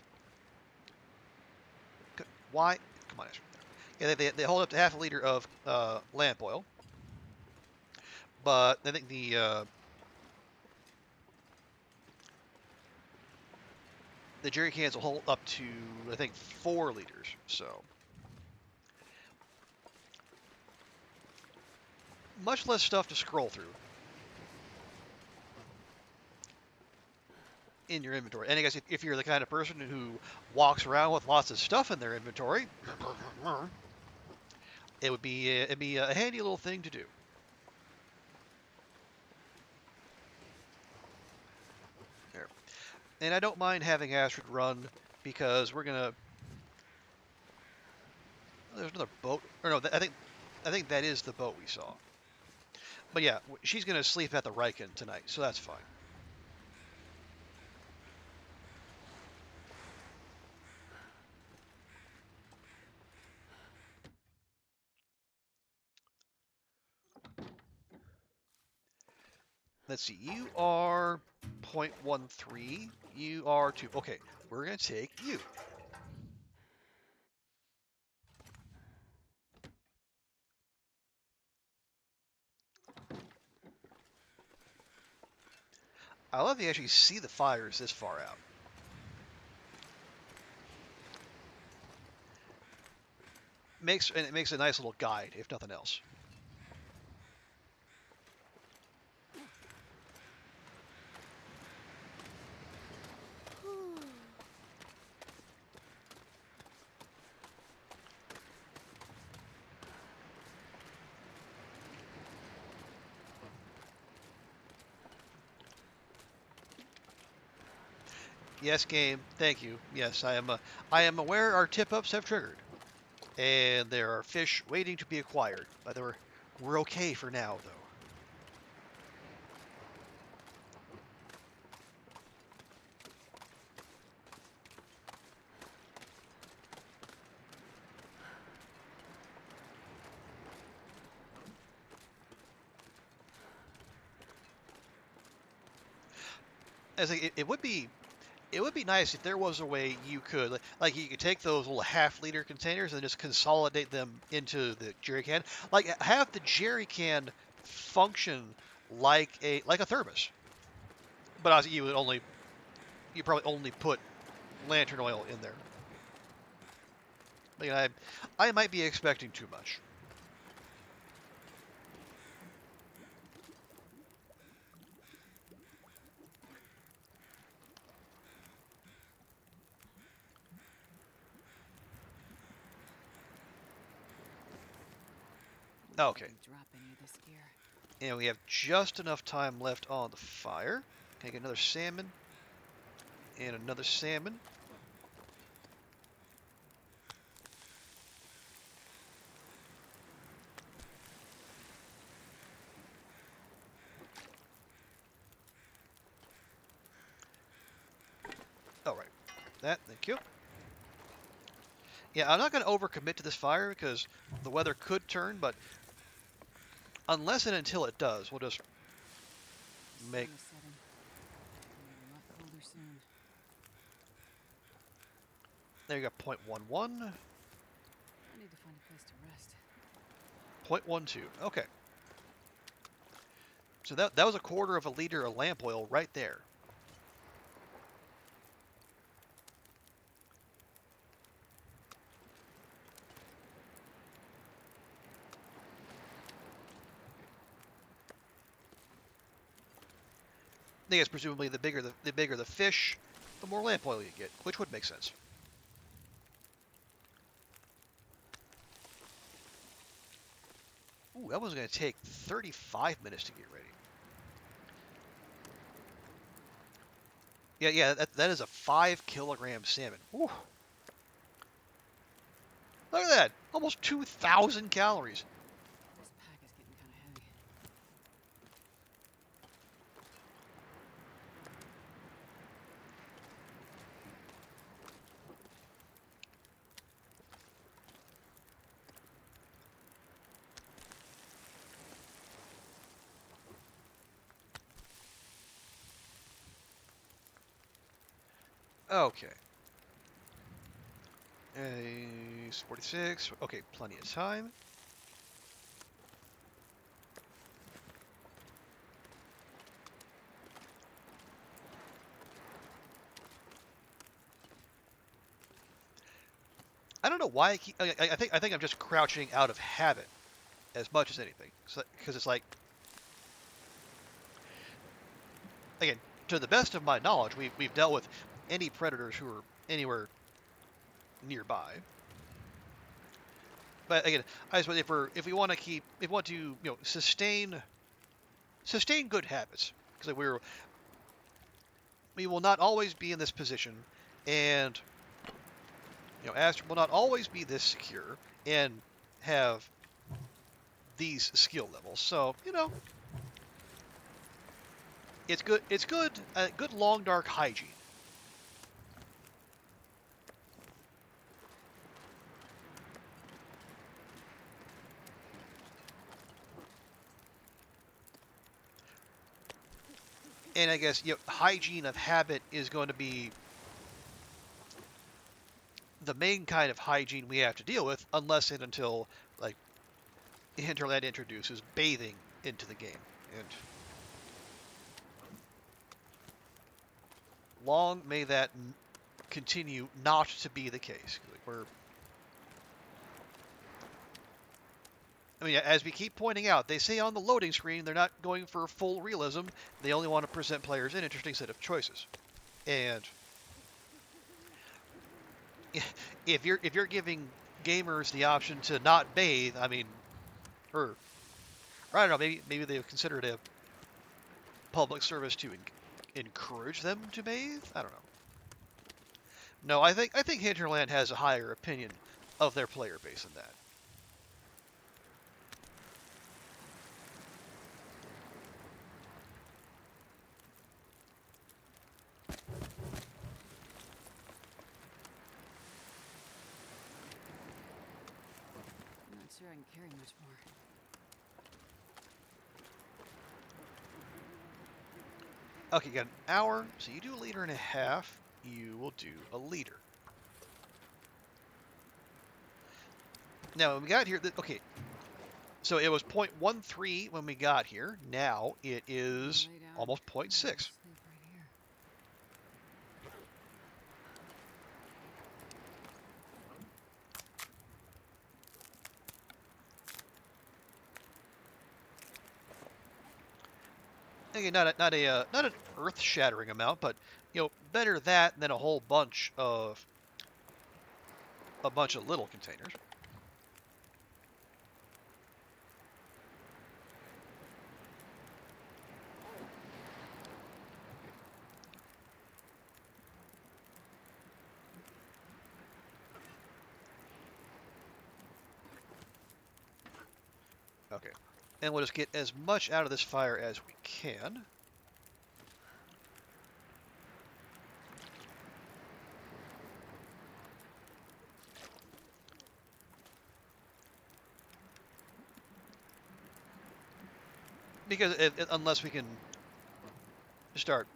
why? Come on, Astrid. Yeah, they hold up to half a liter of lamp oil, but I think the jerry cans will hold up to I think 4 liters. So much less stuff to scroll through in your inventory. And I guess if you're the kind of person who walks around with lots of stuff in their inventory, it'd be a handy little thing to do. There. And I don't mind having Astrid run because we're gonna. There's another boat. Or no, I think that is the boat we saw. But yeah, she's gonna sleep at the Riken tonight, so that's fine. Let's see. You are 0.13. You are 2. Okay, we're gonna take you. I love that you actually see the fires this far out. It makes a nice little guide, if nothing else. Yes, game. Thank you. Yes, I am aware our tip-ups have triggered, and there are fish waiting to be acquired. But we're okay for now, though. As it would be nice if there was a way you could like you could take those little half-liter containers and just consolidate them into the jerry can, like have the jerry can function like a thermos. But obviously you probably only put lantern oil in there. Like I might be expecting too much. Okay, Drop any of this gear. and we have just enough time left on the fire. Can I get another salmon and another salmon? All right, that. Thank you. Yeah, I'm not going to overcommit to this fire because the weather could turn, but unless and until it does, we'll just make. Sun is setting. It'll get a lot colder soon. There you go, 0.11, I need to find a place to rest. 0.12. Okay, so that was a quarter of a liter of lamp oil right there. I guess presumably the bigger the fish, the more lamp oil you get, which would make sense. Ooh, that one's going to take 35 minutes to get ready. Yeah, that is a 5 kilogram salmon. Ooh. Look at that, almost 2,000 calories. This pack is getting kind of heavy. Okay. 46. Okay, plenty of time. I don't know why I think I'm just crouching out of habit as much as anything. Because it's like, again, to the best of my knowledge, we've dealt with any predators who are anywhere nearby. But again, I suppose if we want to sustain good habits, because we will not always be in this position, and Astrid will not always be this secure and have these skill levels. So it's good. It's good. Good long dark hygiene. And I guess hygiene of habit is going to be the main kind of hygiene we have to deal with, unless and until like Hinterland introduces bathing into the game, and long may that continue not to be the case. I mean, as we keep pointing out, they say on the loading screen they're not going for full realism. They only want to present players an interesting set of choices. And if you're giving gamers the option to not bathe, I mean, or I don't know, maybe they've considered a public service to encourage them to bathe. I don't know. No, I think Hinterland has a higher opinion of their player base than that. I'm not sure I can carry much more. Okay, you got an hour, so you do a liter and a half. You will do a liter. Now, when we got here, okay, so it was 0.13 when we got here. Now it is Lay down. almost I'll 0.6. sleep right here. Again, not an earth-shattering amount, but better that than a bunch of little containers. Okay, and we'll just get as much out of this fire as we can. Because unless we can start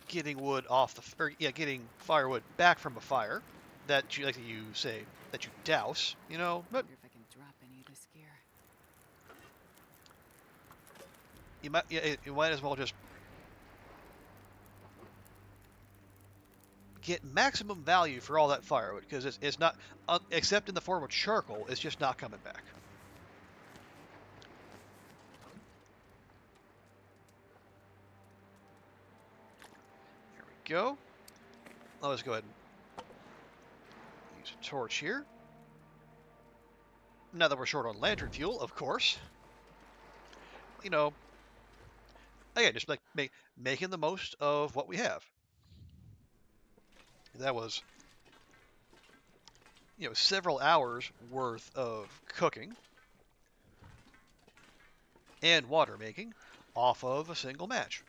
getting wood off getting firewood back from a fire that you say that you douse, but Wonder if I can drop any of this gear. you might as well just get maximum value for all that firewood because it's not, except in the form of charcoal, it's just not coming back. There we go. Let's go ahead and use a torch here. Now that we're short on lantern fuel, of course. Again, just like making the most of what we have. That was, several hours worth of cooking and water making off of a single match.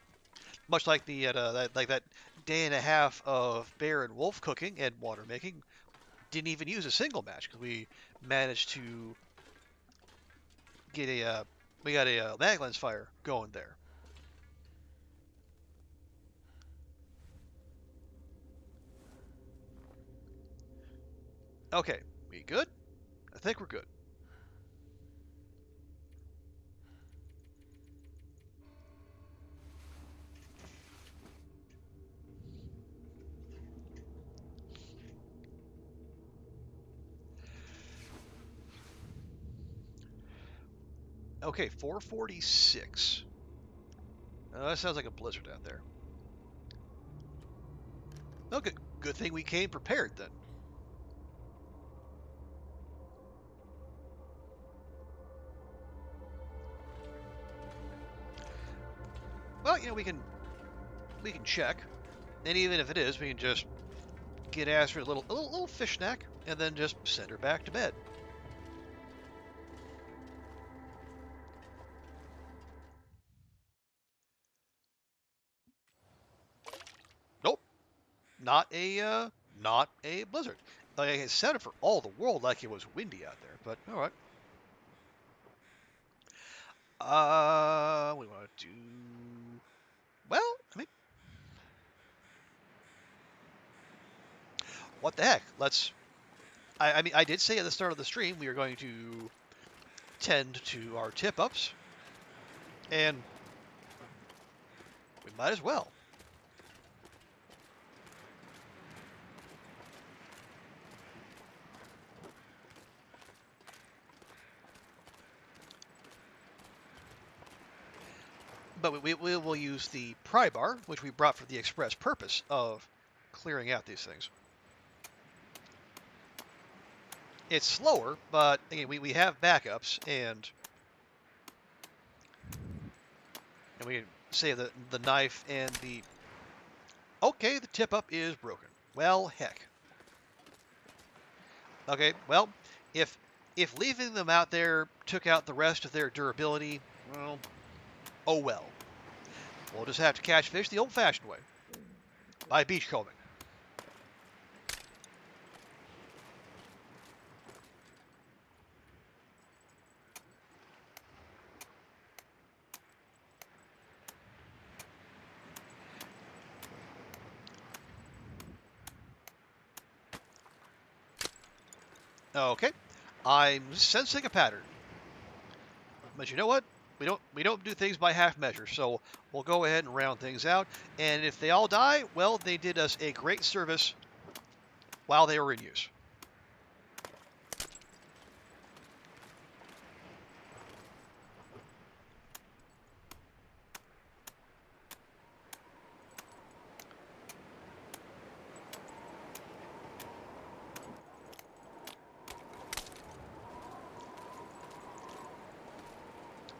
Much like that day and a half of bear and wolf cooking and water making, didn't even use a single match because we managed to get we got a Maglan's fire going there. Okay, we good? I think we're good. Okay, 446. That sounds like a blizzard out there. Okay, good thing we came prepared then. Well, we can check, and even if it is, we can just get Astrid a little fish snack, and then just send her back to bed. Nope, not a blizzard. Like it sounded for all the world like it was windy out there, but all right. We want to do well. I mean, what the heck? I mean, I did say at the start of the stream we are going to tend to our tip ups, and we might as well. But we will use the pry bar, which we brought for the express purpose of clearing out these things. It's slower, but again, we have backups, and we can say the knife and the... Okay, the tip-up is broken. Well, heck. Okay, well, if leaving them out there took out the rest of their durability, well, oh well. We'll just have to catch fish the old-fashioned way, by beachcombing. Okay, I'm sensing a pattern, but you know what? We don't do things by half measure, so we'll go ahead and round things out. And if they all die, well, they did us a great service while they were in use.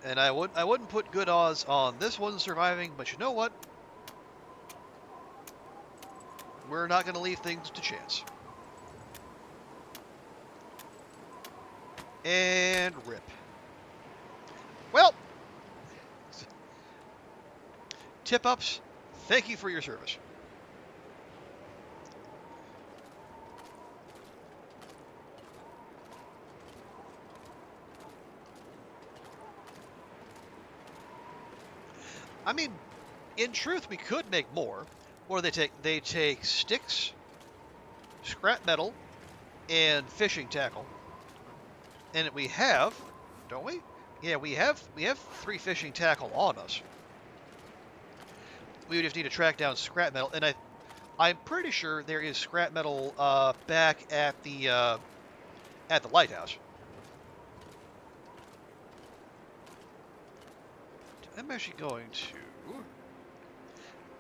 And I wouldn't put good odds on this one surviving, but you know what? We're not going to leave things to chance. And rip. Well, tip-ups, thank you for your service. I mean, in truth, we could make more. What do they take? They take sticks, scrap metal, and fishing tackle. And we have, don't we? Yeah, we have 3 fishing tackle on us. We would just need to track down scrap metal, and I'm pretty sure there is scrap metal back at the lighthouse. I'm actually going to.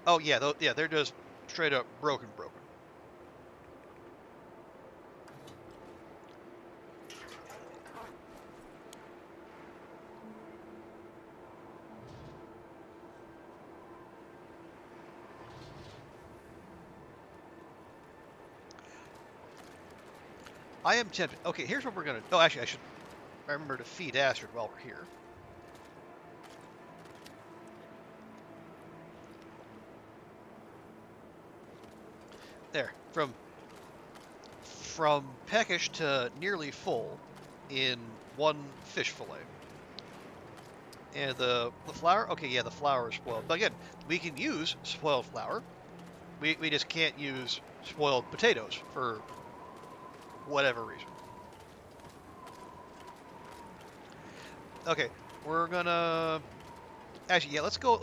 Oh yeah, they're just straight up broken. I am tempted. Okay, here's what we're gonna. Oh, actually, I should remember to feed Astrid while we're here. There, from peckish to nearly full in 1 fish fillet. And the flour, okay, yeah, the flour is spoiled. But again, we can use spoiled flour. We just can't use spoiled potatoes for whatever reason. Okay, we're gonna. Actually, yeah, let's go.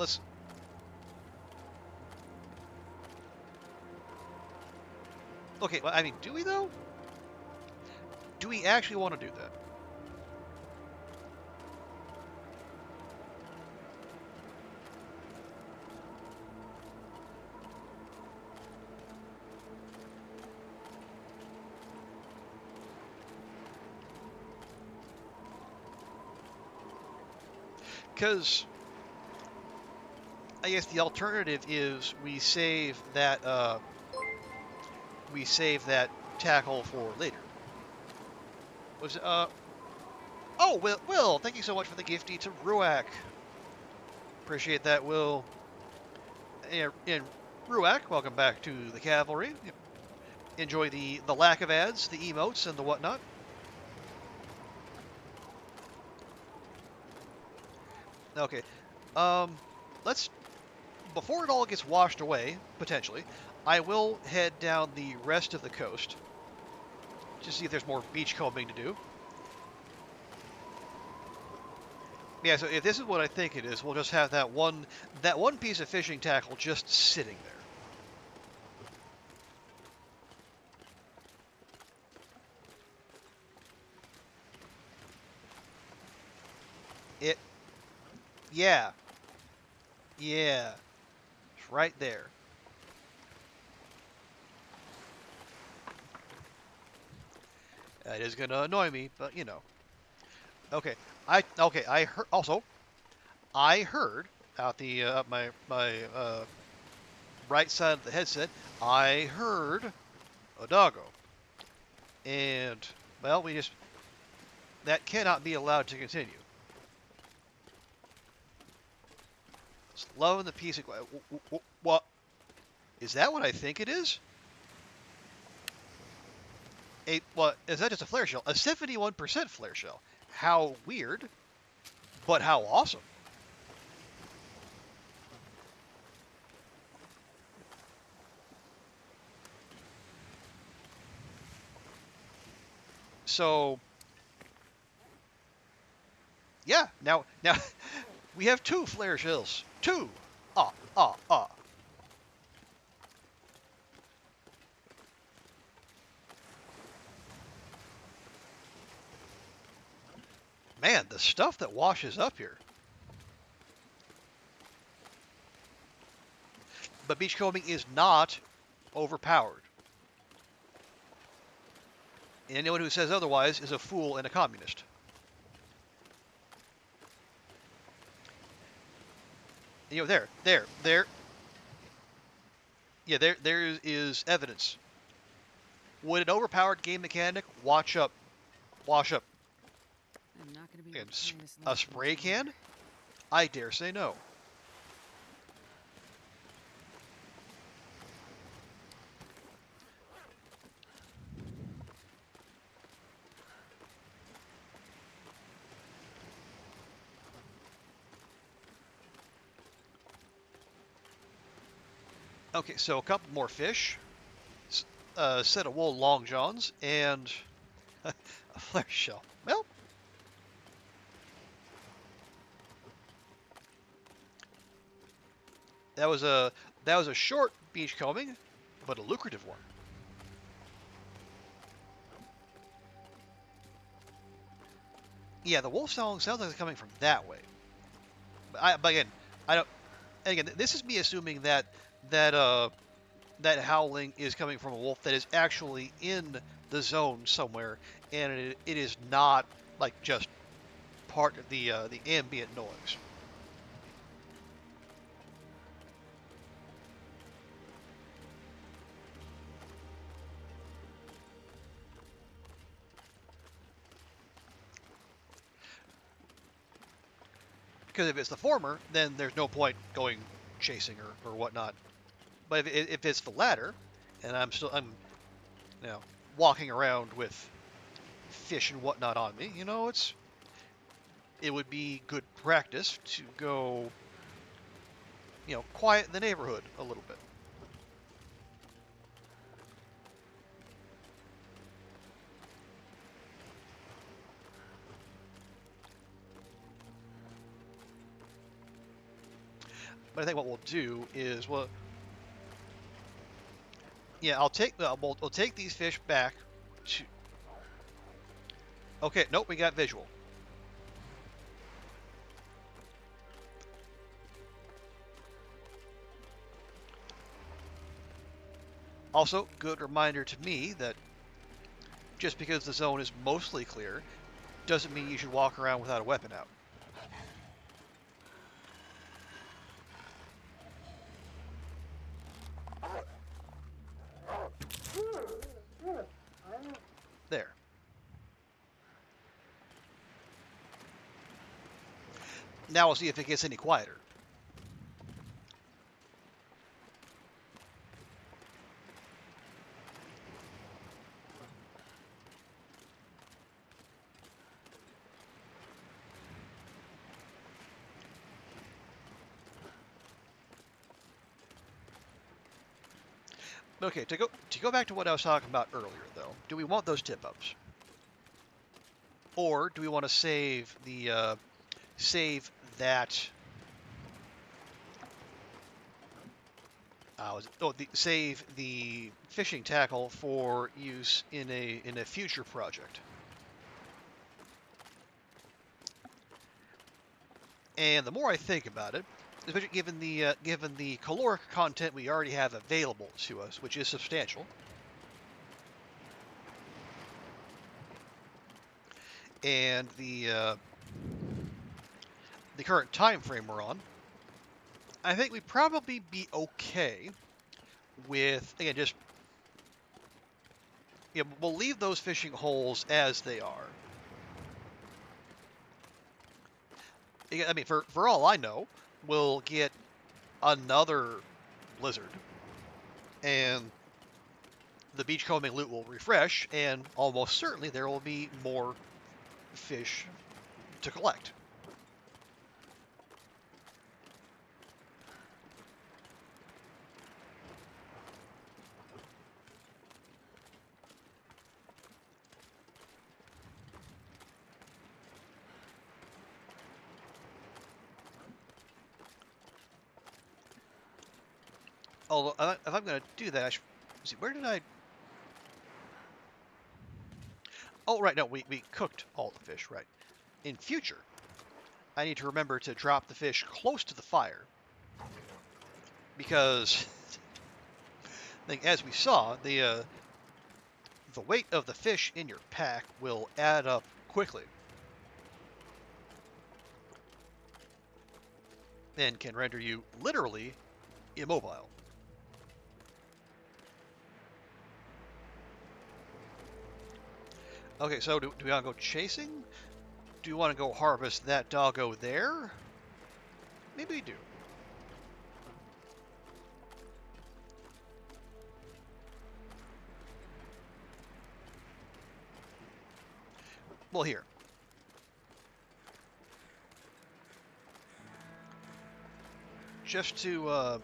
Okay, well, I mean, do we though? Do we actually want to do that? Because I guess the alternative is we save that tackle for later. Was Oh, Will, thank you so much for the gifty to Ruak. Appreciate that, Will. And Ruak, welcome back to the cavalry. Enjoy the lack of ads, the emotes, and the whatnot. Okay, let's, before it all gets washed away, potentially, I will head down the rest of the coast to see if there's more beachcombing to do. Yeah, so if this is what I think it is, we'll just have that one piece of fishing tackle just sitting there. Yeah. It's right there. That is gonna annoy me, but you know. Okay. I heard out the my right side of the headset. I heard a doggo. And, well, that cannot be allowed to continue. Just loving the piece of, what, is that what I think it is? What, is that just a flare shell? A 71% flare shell. How weird, but how awesome. So, yeah, now we have 2 flare shells. 2. Ah, ah, ah. Man, the stuff that washes up here. But beachcombing is not overpowered. And anyone who says otherwise is a fool and a communist. There. Yeah, there is evidence. Would an overpowered game mechanic wash up? I'm not going to be able And to carry this a load spray much longer. can? I dare say no. Okay, so a couple more fish, a set of wool long johns, and a flare shell. Well, that was a short beachcombing, but a lucrative one. Yeah, the wolf song sounds like it's coming from that way. But again, I don't. And again, this is me assuming that howling is coming from a wolf that is actually in the zone somewhere, and it is not like just part of the ambient noise. Because if it's the former, then there's no point going chasing or whatnot. But if it's the latter, and I'm you know walking around with fish and whatnot on me, it would be good practice to go quiet the neighborhood a little bit. But I think what we'll do is yeah, we'll take these fish back to. Okay, nope, we got visual. Also, good reminder to me that just because the zone is mostly clear doesn't mean you should walk around without a weapon out. There. Now we'll see if it gets any quieter. Okay, to go back to what I was talking about earlier, though, do we want those tip-ups, or do we want to save that? Save the fishing tackle for use in a future project. And the more I think about it, especially given the caloric content we already have available to us, which is substantial, and the current time frame we're on, I think we'd probably be okay with, again, just Yeah, we'll leave those fishing holes as they are. I mean, for all I know, we'll get another blizzard, and the beachcombing loot will refresh, and almost certainly there will be more fish to collect. Although, if I'm going to do that, I should see, where did I... Oh, right, no, we cooked all the fish, right. In future, I need to remember to drop the fish close to the fire, because, as we saw, the weight of the fish in your pack will add up quickly, and can render you literally immobile. Okay, so do we want to go chasing? Do you want to go harvest that doggo there? Maybe we do. Well, here. Just to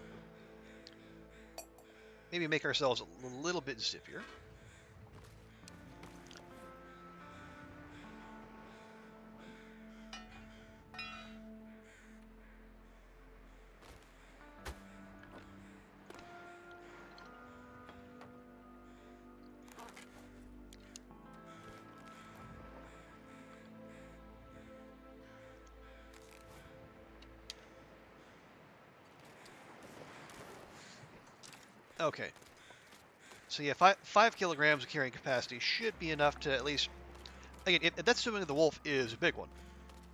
maybe make ourselves a little bit zippier. Okay. So yeah, 5 kilograms of carrying capacity should be enough to at least... Again, if that's assuming the wolf is a big one.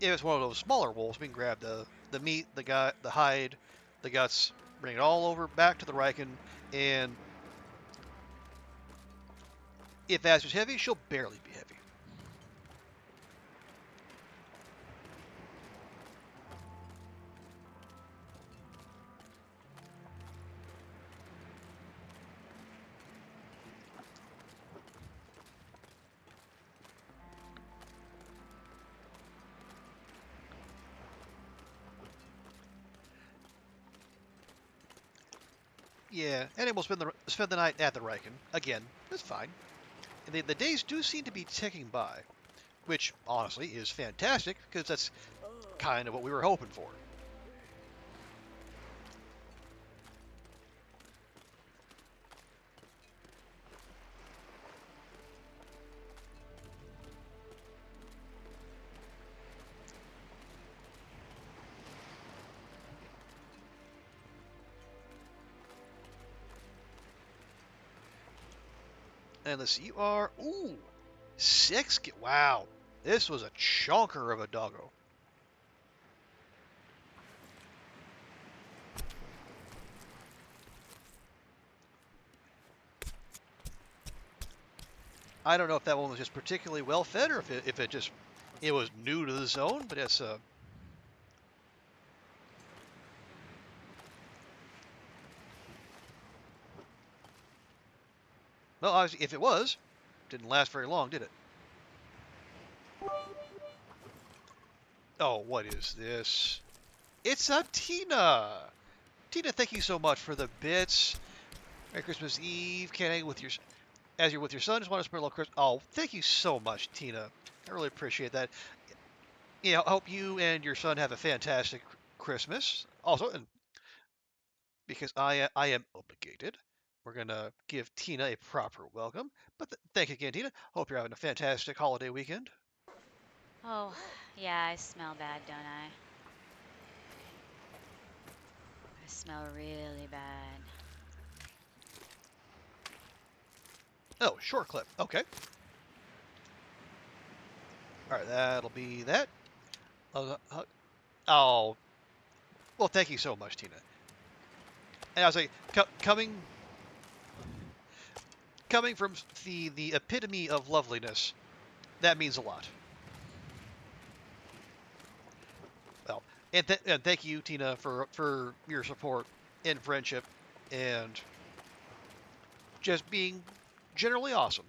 If it's one of those smaller wolves, we can grab the meat, the hide, the guts, bring it all over back to the Riken, and if Astrid's heavy, she'll barely be heavy. Yeah, and then we'll spend the night at the Riken. Again, that's fine. And the days do seem to be ticking by, which honestly is fantastic because that's kind of what we were hoping for. And let's see, you are, ooh, 6, wow, this was a chonker of a doggo. I don't know if that one was just particularly well fed or if it was new to the zone, but it's well, obviously, if it was, didn't last very long, did it? Oh, what is this? It's a Tina. Tina, thank you so much for the bits. Merry Christmas Eve. Can't hang with your as you're with your son. Just want to spend a little Christmas. Oh, thank you so much, Tina. I really appreciate that. Yeah, I hope you and your son have a fantastic Christmas. Also, and because I am obligated, we're gonna give Tina a proper welcome. But thank you again, Tina. Hope you're having a fantastic holiday weekend. Oh, yeah, I smell bad, don't I? I smell really bad. Oh, short clip. Okay. All right, that'll be that. Oh, well, thank you so much, Tina. And I was like, coming coming from the epitome of loveliness, that means a lot. Well, and thank you, Tina, for your support and friendship, and just being generally awesome.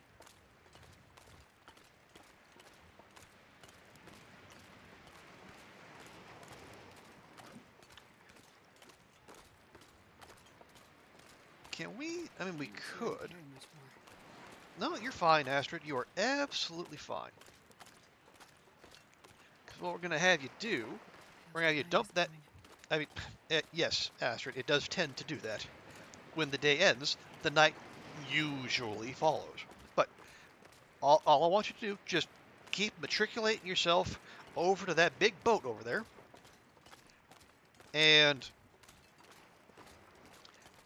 Can we? I mean, we could. No, you're fine, Astrid. You are absolutely fine. Because what we're going to have you do, we're going to have you dump that. I mean, yes, Astrid, it does tend to do that. When the day ends, the night usually follows. But all I want you to do, just keep matriculating yourself over to that big boat over there. And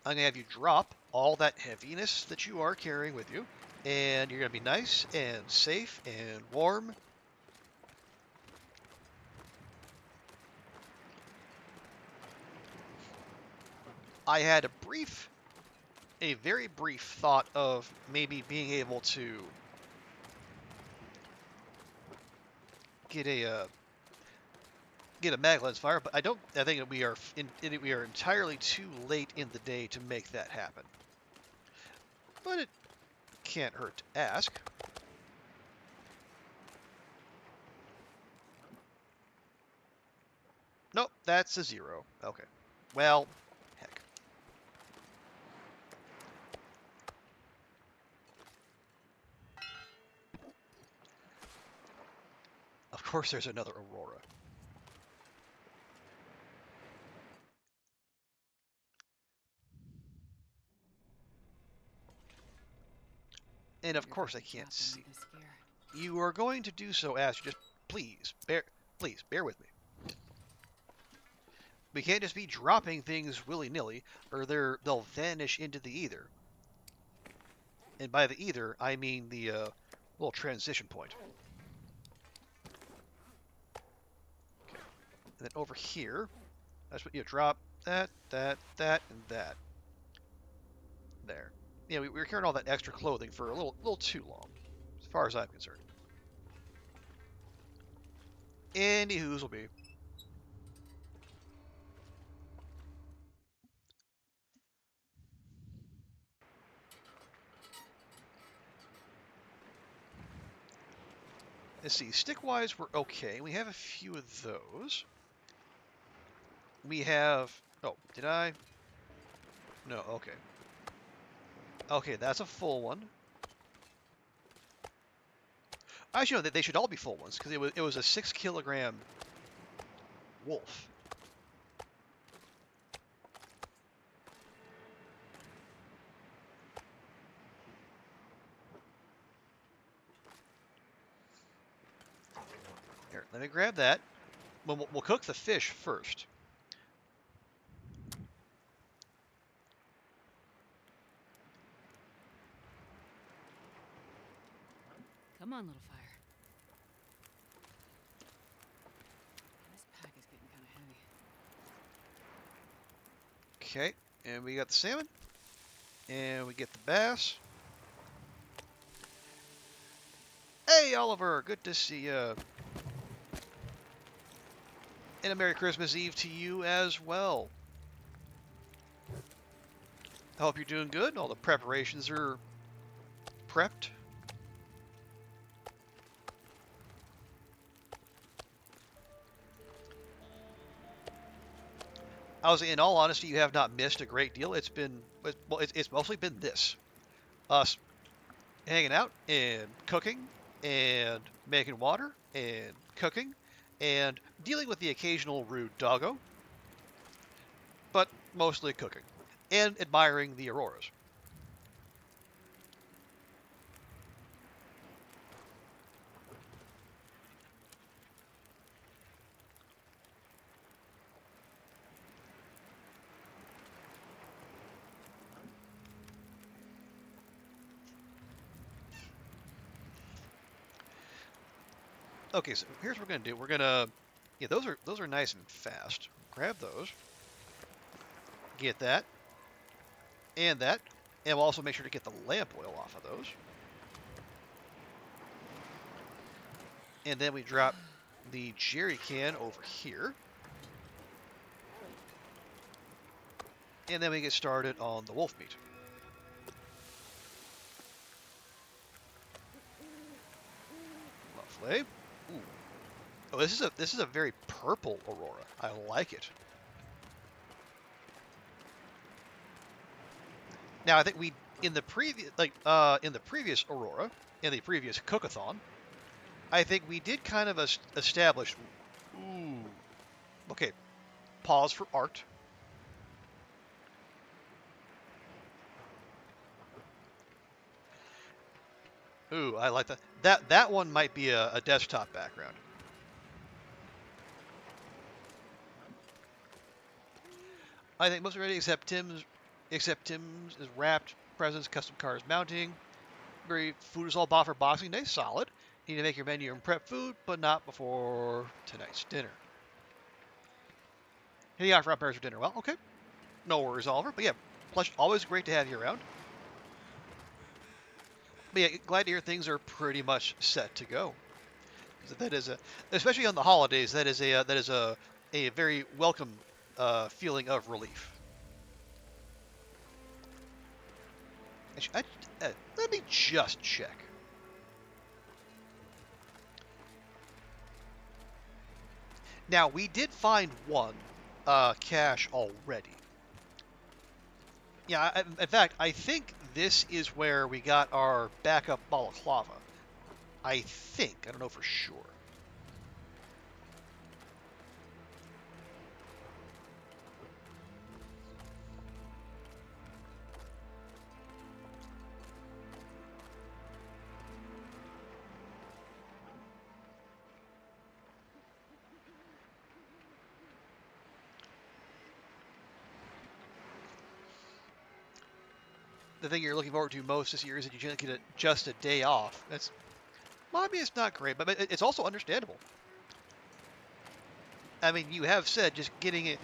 I'm going to have you drop all that heaviness that you are carrying with you. And you're going to be nice and safe and warm. I had a very brief thought of maybe being able to get a mag lens fire, but I think that we are entirely too late in the day to make that happen. But it can't hurt to ask. Nope, that's a 0. Okay. Well, heck. Of course there's another Aurora. And of course I can't see. You are going to do so, Astrid. Just please bear with me. We can't just be dropping things willy-nilly, or they'll vanish into the ether. And by the ether, I mean the little transition point. Okay. And then over here, that's what you drop that, and that. There. Yeah, we were carrying all that extra clothing for a little too long, as far as I'm concerned. Anywho's will be. Let's see, stick-wise, we're okay. We have a few of those. We have... Oh, did I? No, okay. Okay, that's a full one. Actually, no, they should all be full ones, because it was a 6-kilogram wolf. Here, let me grab that. We'll cook the fish first. Come on, little fire. This pack is getting kind of heavy. Okay, and we got the salmon. And we get the bass. Hey, Oliver, good to see you. And a Merry Christmas Eve to you as well. I hope you're doing good. All the preparations are prepped. In all honesty, you have not missed a great deal. It's mostly been this. Us hanging out and cooking and making water and cooking and dealing with the occasional rude doggo, but mostly cooking and admiring the auroras. Okay, so here's what we're gonna do. We're gonna, yeah, those are nice and fast. Grab those. Get that. And that. And we'll also make sure to get the lamp oil off of those. And then we drop the jerry can over here. And then we get started on the wolf meat. Lovely. Ooh. Oh, this is a very purple aurora. I like it. Now I think we in the previous aurora, in the previous cookathon, I think we did kind of establish. Ooh. Okay. Pause for art. Ooh, I like that. That one might be a desktop background. I think most are ready except Tim's. Except Tim's is wrapped. Presents, custom cars mounting. Food is all bought for Boxing Day. Solid. You need to make your menu and prep food, but not before tonight's dinner. Hitting out for prepares for dinner. Well, okay. No worries, Oliver. But yeah, plush. Always great to have you around. But yeah, glad to hear things are pretty much set to go. That is especially on the holidays. That is a very welcome feeling of relief. Let me just check. Now we did find one cache already. Yeah, in fact, I think this is where we got our backup balaclava. I think. I don't know for sure. The thing you're looking forward to most this year is that you get just a day off. That's, well, I mean, it's not great, but it's also understandable. I mean, you have said just getting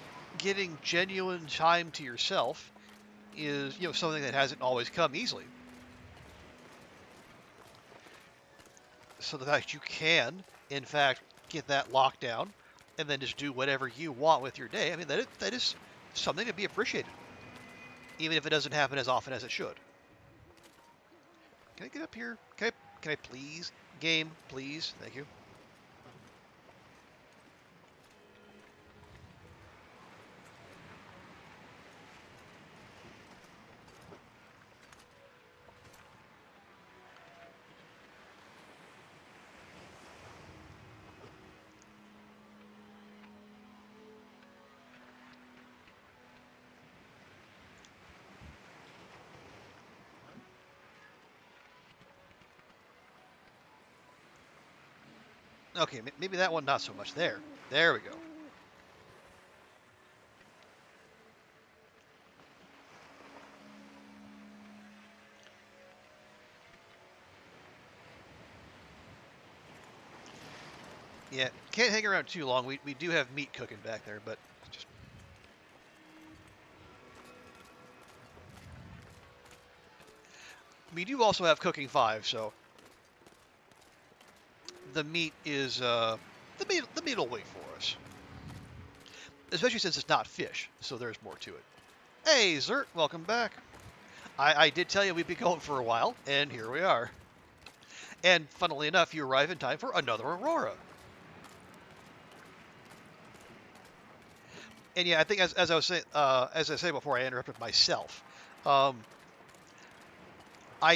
genuine time to yourself is, something that hasn't always come easily. So the fact you can, in fact, get that locked down and then just do whatever you want with your day, I mean, that is something to be appreciated, even if it doesn't happen as often as it should. Can I get up here? Can I please? Game, please. Thank you. Okay, maybe that one not so much. There we go. Yeah, can't hang around too long. We do have meat cooking back there, but just... We do also have cooking 5, so the meat is the meat will wait for us. Especially since it's not fish, so there's more to it. Hey, Zert, welcome back. I did tell you we'd be going for a while, and here we are. And funnily enough, you arrive in time for another Aurora. And yeah, I think as I was saying, as I say before, I interrupted myself. I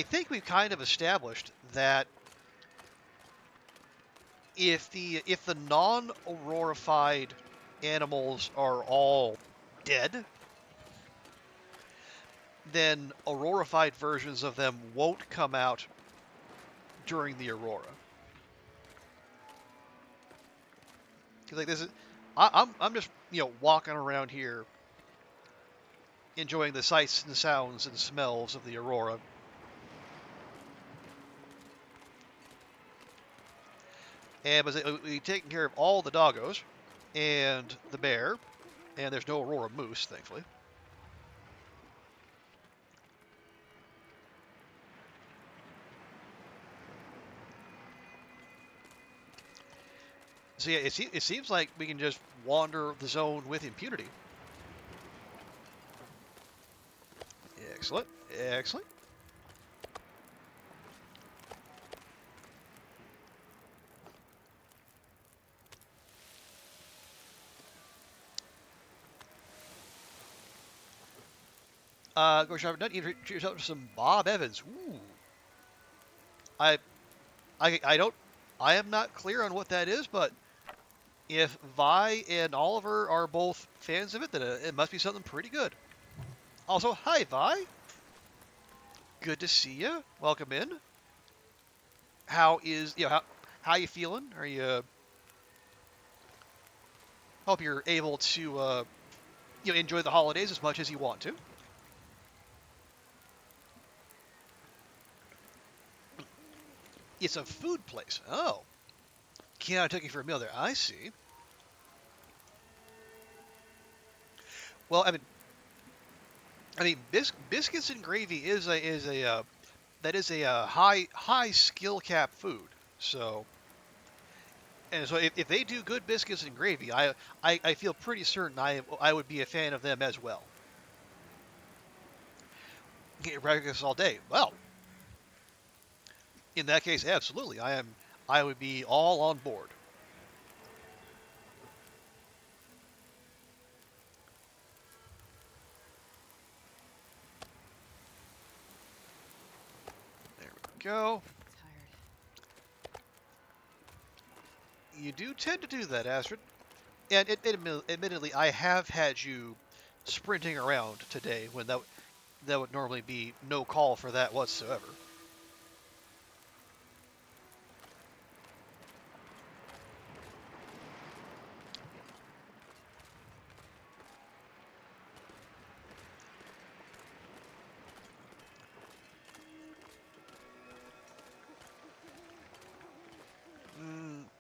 think we've kind of established that if the non-aurorified animals are all dead, then aurorified versions of them won't come out during the aurora. Like this is, I'm just walking around here, enjoying the sights and sounds and smells of the aurora. And we've taken care of all the doggos and the bear, and there's no aurora moose, thankfully. So yeah, it seems like we can just wander the zone with impunity. Excellent, excellent. Go shop done. Introduce yourself to some Bob Evans. Ooh, I, I don't, I am not clear on what that is, but if Vi and Oliver are both fans of it, then it must be something pretty good. Also, hi Vi, good to see you. Welcome in. How is how you feeling? Are you hope you're able to enjoy the holidays as much as you want to. It's a food place. Oh, Keanu took you for a meal there. I see. Well, I mean, biscuits and gravy is a high skill cap food. So so if they do good biscuits and gravy, I feel pretty certain I would be a fan of them as well. Get breakfast all day. Well, in that case, absolutely, I would be all on board. There we go. Tired. You do tend to do that, Astrid. And admittedly, I have had you sprinting around today when that would normally be no call for that whatsoever.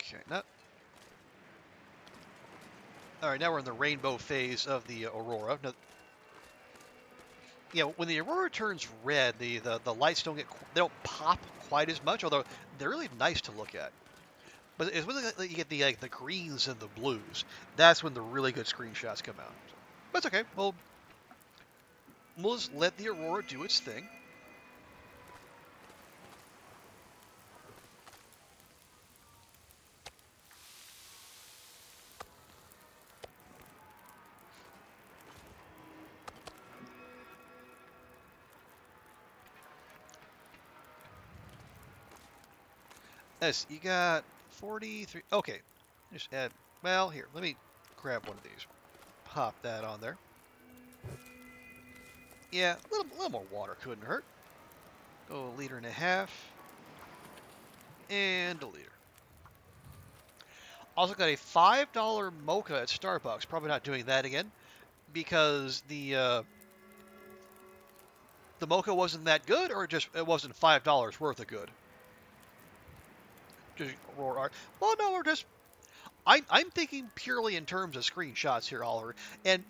Okay, not. All right, now we're in the rainbow phase of the aurora. Now, yeah, when the aurora turns red, the lights they don't pop quite as much, although they're really nice to look at. But it's when you get the greens and the blues. That's when the really good screenshots come out. But it's okay. We'll just let the aurora do its thing. Yes, you got 43. Okay, just add. Well, here, let me grab one of these. Pop that on there. Yeah, a little more water couldn't hurt. Go 1.5 liters and a liter. Also got a $5 mocha at Starbucks. Probably not doing that again because the mocha wasn't that good, or just it wasn't $5 worth of good. Just roar art. Well, no, we're just I'm thinking purely in terms of screenshots here, Oliver, and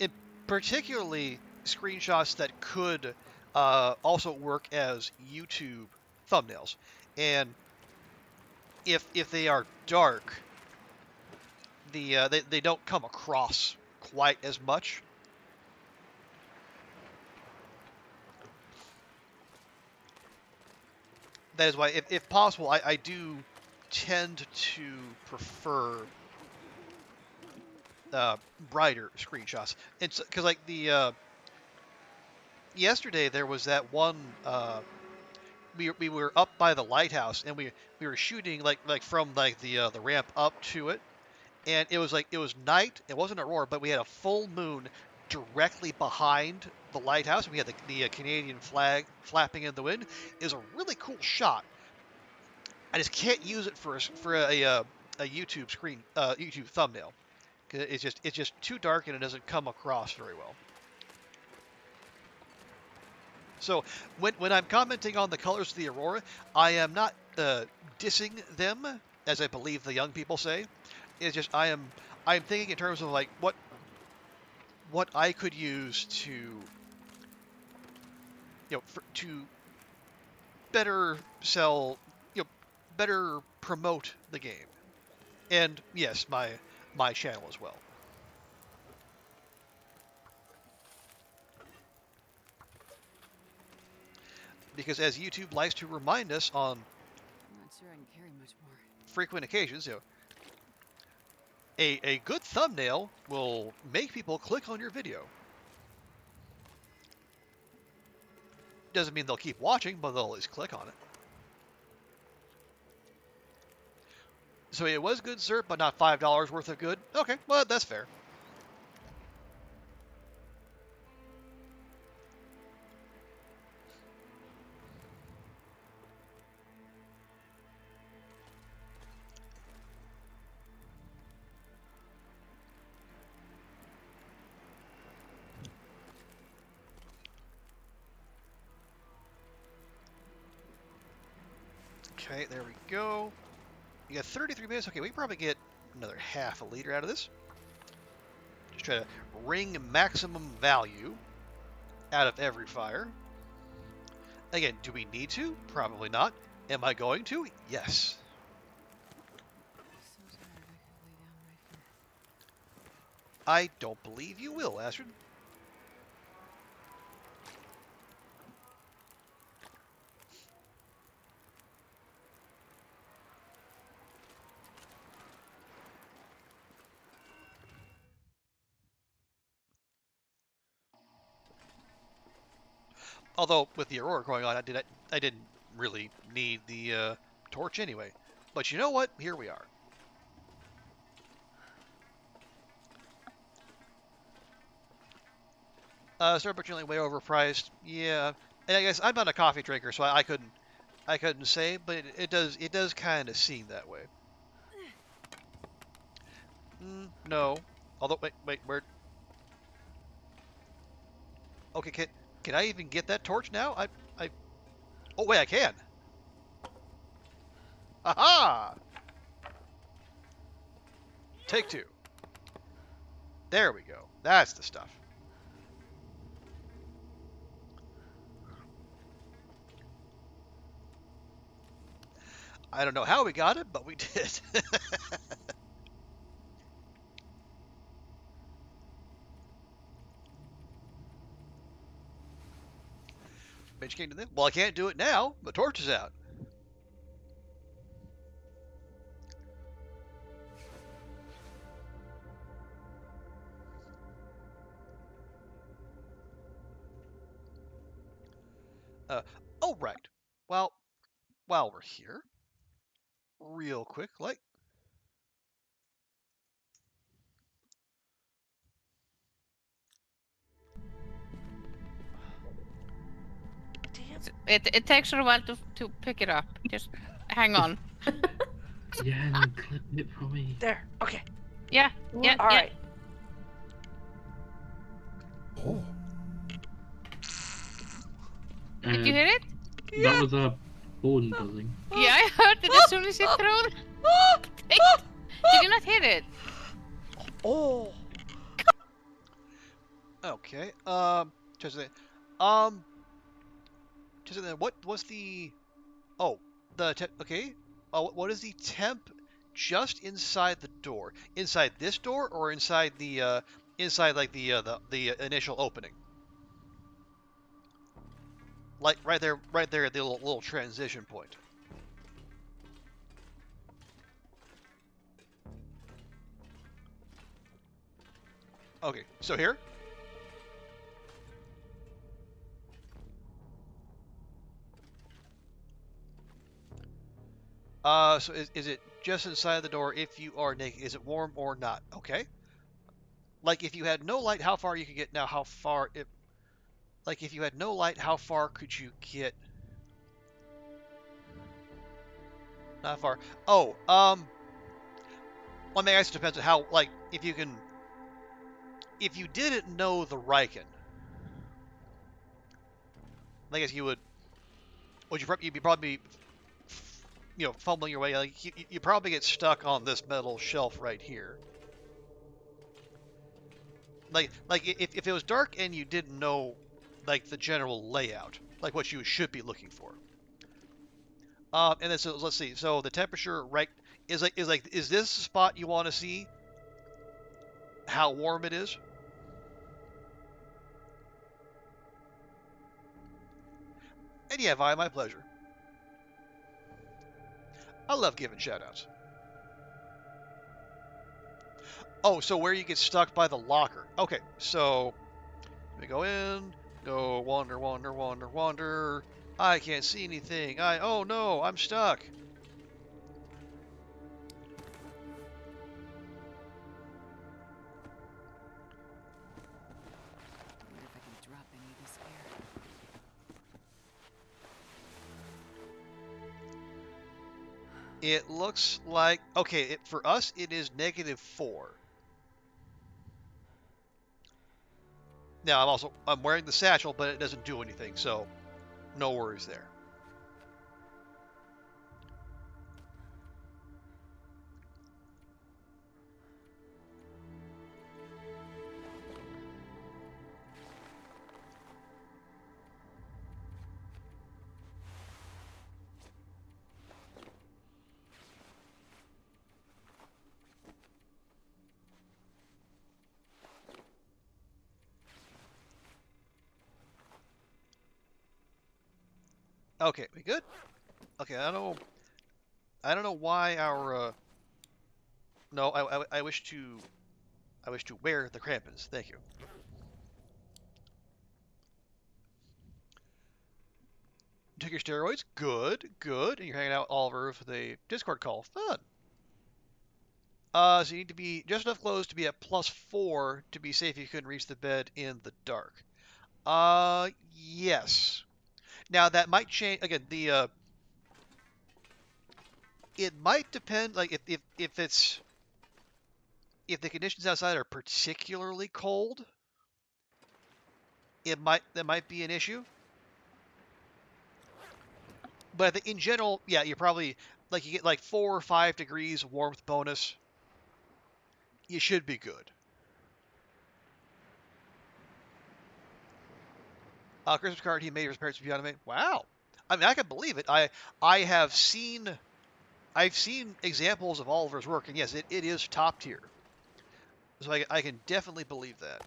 particularly screenshots that could also work as YouTube thumbnails. And if they are dark, they don't come across quite as much. That is why, if possible, I do tend to prefer brighter screenshots. It's because like yesterday there was that one. We were up by the lighthouse and we were shooting like from like the ramp up to it, and it was night. It wasn't aurora, but we had a full moon directly behind the lighthouse. We had the Canadian flag flapping in the wind. It was a really cool shot. I just can't use it for a YouTube YouTube thumbnail. 'Cause it's just too dark and it doesn't come across very well. So when I'm commenting on the colors of the aurora, I am not dissing them, as I believe the young people say. It's just I'm thinking in terms of like what I could use to to better sell, better promote the game. And yes, my channel as well. Because as YouTube likes to remind us on I'm not sure I can carry much more. frequent occasions, a good thumbnail will make people click on your video. Doesn't mean they'll keep watching, but they'll always click on it. So it was good, sir, but not $5 worth of good? Okay, well, that's fair. Okay, there we go. You got 33 minutes. Okay, we can probably get another half a liter out of this. Just try to wring maximum value out of every fire. Again, do we need to? Probably not. Am I going to? Yes. So tired I could lay down right here. I don't believe you will, Astrid. Although with the aurora going on, I didn't really need the torch anyway. But you know what? Here we are. Starbucks generally way overpriced. Yeah, and I guess I'm not a coffee drinker, so I couldn't say, but it does kind of seem that way. No, although wait, where? Okay, can I even get that torch now? I oh wait, I can. Aha! Take two. There we go. That's the stuff. I don't know how we got it, but we did. Bench came to them. Well, I can't do it now. The torch is out. Uh, oh right. Well, while we're here, real quick, like It takes a while to pick it up. Just hang on. Yeah, and clip it for me. There. Okay. Yeah, yeah, All yeah. right. Oh. Did you hear it? That was a phone buzzing. Yeah, I heard it as soon as it threw. Did you not hear it? Oh. okay. Just just what was the? Oh, okay. What is the temp just inside the door? Inside this door or inside the inside like the initial opening? Like right there at the little transition point. Okay, so here. So is it just inside the door if you are naked? Is it warm or not? Okay. Like if you had no light, how far you could get now? How far if like if you had no light, how far could you get? Not far. Oh, well, I guess it depends on how. Like if you can, if you didn't know the Riken, I guess you would. You'd be probably, fumbling your way. Like you probably get stuck on this metal shelf right here. Like if it was dark and you didn't know like the general layout, like what you should be looking for. And then so let's see. So the temperature right is this the spot you want to see? How warm it is? And yeah, Vi, my pleasure. I love giving shoutouts. Oh, so where you get stuck by the locker. Okay, so we go in, go wander, wander, wander, wander. I can't see anything. Oh no, I'm stuck. I wonder if I can drop any of this air. It looks like, okay, for us it is -4. Now I'm wearing the satchel, but it doesn't do anything, so no worries there. Okay, we good? Okay, I don't know why our no, I wish to wear the crampons. Thank you. Took your steroids? Good, good. And you're hanging out with Oliver for the Discord call. Fun. So you need to be just enough clothes to be at +4 to be safe if you couldn't reach the bed in the dark. Yes. Now that might change again. It might depend. Like if the conditions outside are particularly cold, that might be an issue. But I think in general, yeah, you're probably like you get like 4 or 5 degrees warmth bonus. You should be good. Christmas card he made for his parents beyond me. Wow. I mean, I can believe it. I've seen examples of Oliver's work, and yes, it is top tier. So I can definitely believe that.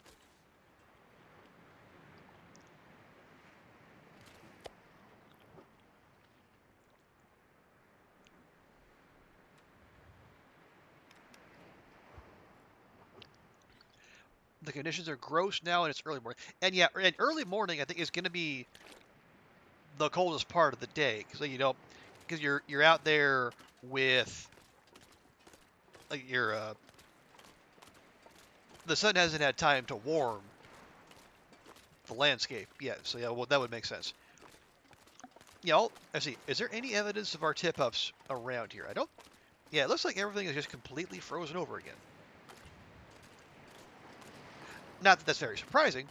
The conditions are gross now, and it's early morning. And yeah, and early morning I think is going to be the coldest part of the day because you're out there with like the sun hasn't had time to warm the landscape yet. So yeah, well that would make sense. Yeah, I see. Is there any evidence of our tip-ups around here? I don't. Yeah, it looks like everything is just completely frozen over again. Not that that's very surprising.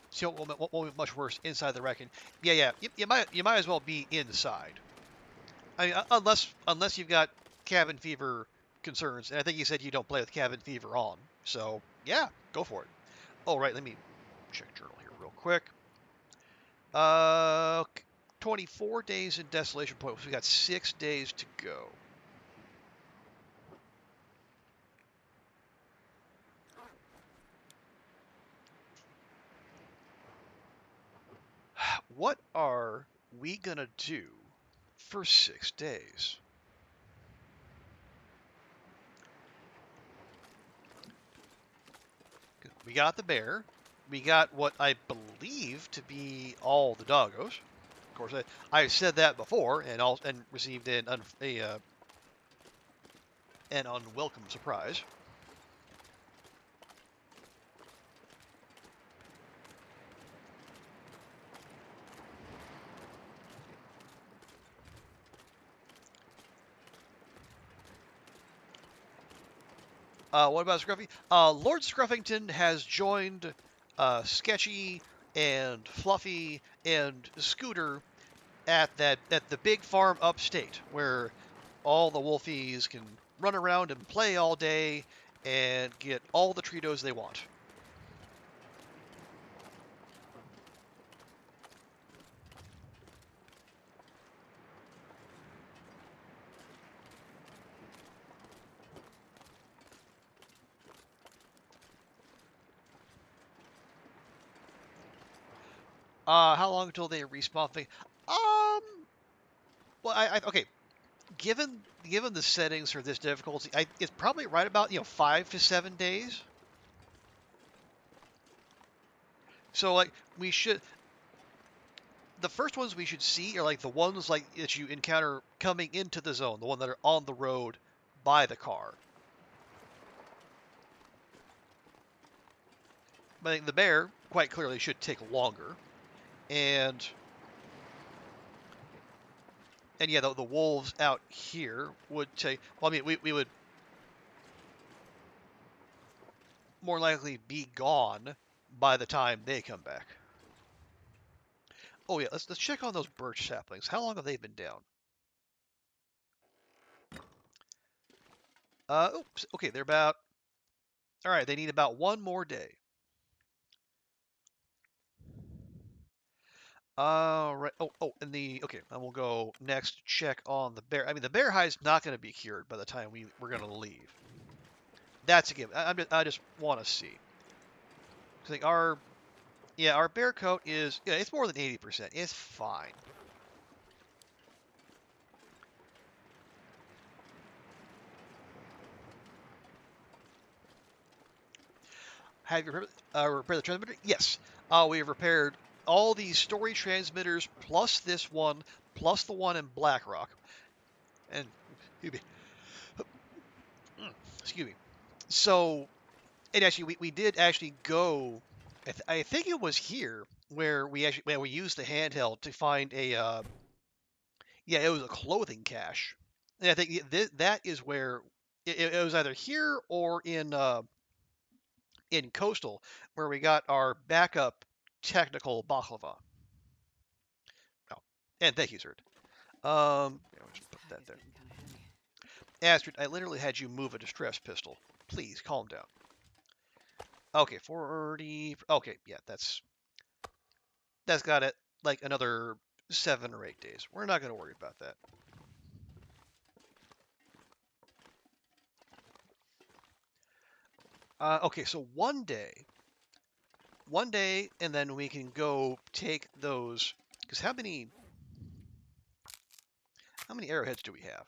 So what will be much worse inside the wrecking? Yeah. You might as well be inside. I mean, unless you've got cabin fever concerns, and I think you said you don't play with cabin fever on. So yeah, go for it. Oh right, let me check journal here real quick. 24 days in Desolation Point. So we got 6 days to go. What are we gonna do for 6 days? We got the bear. We got what I believe to be all the doggos. Of course, I've said that before and received an unwelcome surprise. What about Scruffy? Lord Scruffington has joined Sketchy and Fluffy and Scooter at the big farm upstate, where all the Wolfies can run around and play all day and get all the Treatos they want. How long until they respawn? Well, okay. Given the settings for this difficulty, it's probably right about 5 to 7 days. So like we should. The first ones we should see are like the ones like that you encounter coming into the zone, the one that are on the road by the car. But I think the bear quite clearly should take longer, and yeah, the wolves out here would take. Well, I mean, we would more likely be gone by the time they come back. Oh yeah, let's check on those birch saplings. How long have they been down? Oops. Okay, they're about. All right, they need about one more day. Right. And okay, and we'll go next. Check on the bear. I mean, the bear hide's not going to be cured by the time we're going to leave. That's a given. I just want to see. I think our bear coat is it's more than 80%. It's fine. Have you repaired the transmitter? Yes. We have repaired all these storage transmitters plus this one plus the one in Blackrock. And excuse me. So, and actually, we did actually go. I think it was here where we used the handheld to find a it was a clothing cache, and I think that is where it was either here or in Coastal where we got our backup technical baklava. Oh, and thank you, sir. Just put that there. Astrid, I literally had you move a distress pistol. Please calm down. Okay, 40. Okay, yeah, that's got it like another 7 or 8 days. We're not going to worry about that. Okay, so one day, and then we can go take those. Because how many arrowheads do we have?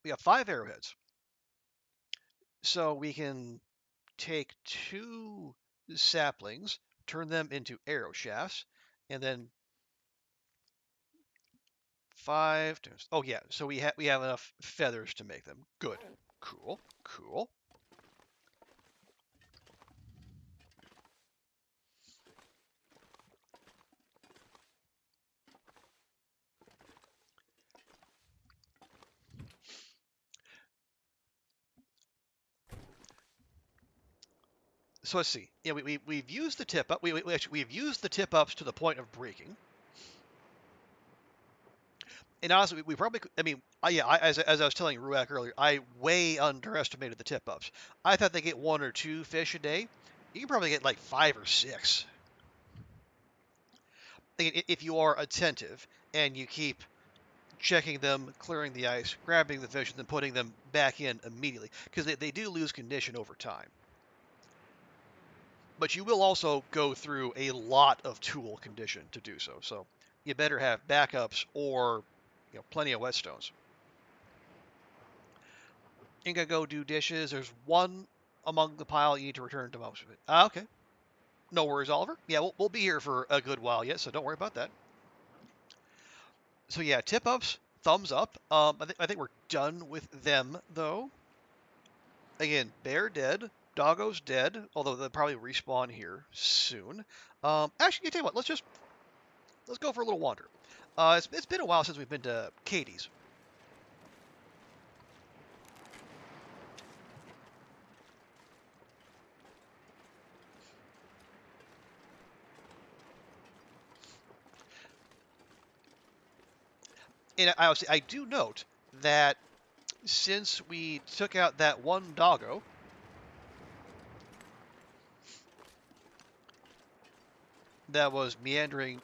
We have 5 arrowheads. So we can take 2 saplings, turn them into arrow shafts, and then 5. Oh yeah, so we have enough feathers to make them. Good. Cool. Cool. So let's see. Yeah, we've used the tip up. We've used the tip ups to the point of breaking. And honestly, we probably. I mean, as I was telling Ruak earlier, I way underestimated the tip ups. I thought they get 1 or 2 fish a day. You can probably get like 5 or 6. If you are attentive and you keep checking them, clearing the ice, grabbing the fish, and then putting them back in immediately, because they do lose condition over time. But you will also go through a lot of tool condition to do so. So you better have backups or plenty of whetstones. You can go do dishes. There's one among the pile you need to return to most of it. Okay. No worries, Oliver. Yeah, we'll be here for a good while yet, so don't worry about that. So yeah, tip ups, thumbs up. I think we're done with them though. Again, bear dead, doggo's dead, although they'll probably respawn here soon. Actually, tell you what, let's go for a little wander. It's been a while since we've been to Katie's. And I do note that since we took out that one doggo, that was meandering,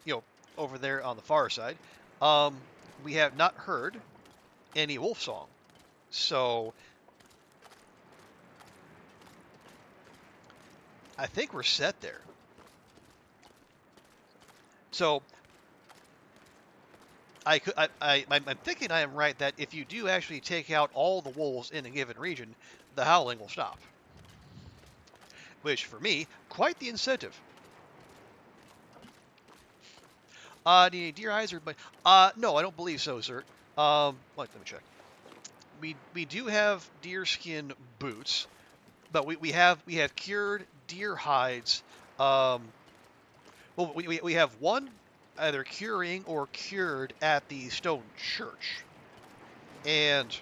over there on the far side, we have not heard any wolf song. So I think we're set there. So I'm thinking I am right that if you do actually take out all the wolves in a given region, the howling will stop. Which, for me, quite the incentive. Do you need deer eyes or... no, I don't believe so, sir. Let me check. We do have deer skin boots, but we have cured deer hides. Well, we have one either curing or cured at the stone church, and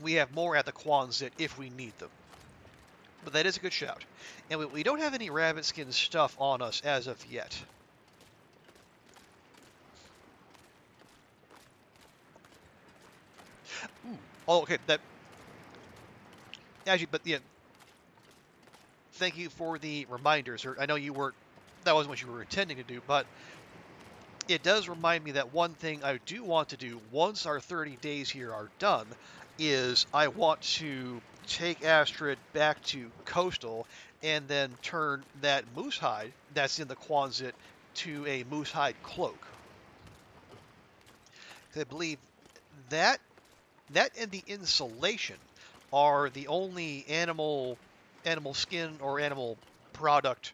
we have more at the Quonset if we need them. But that is a good shout. And we don't have any rabbit skin stuff on us as of yet. Ooh. Oh, okay. That actually, but yeah. Thank you for the reminder, sir. I know you weren't. That wasn't what you were intending to do, but it does remind me that one thing I do want to do once our 30 days here are done is I want to take Astrid back to Coastal and then turn that moose hide that's in the Quonset to a moose hide cloak. I believe that and the insulation are the only animal skin or animal product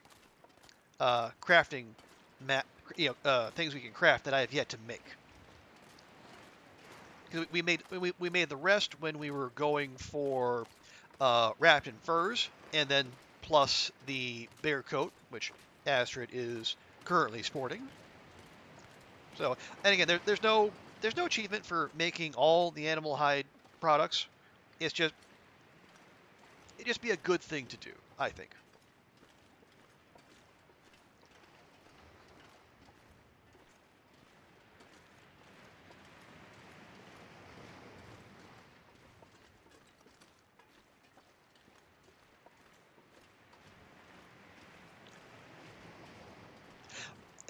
crafting things we can craft that I have yet to make. We made the rest when we were going for wrapped in furs, and then plus the bear coat, which Astrid is currently sporting. So, and again, there's no achievement for making all the animal hide products. It'd just be a good thing to do, I think.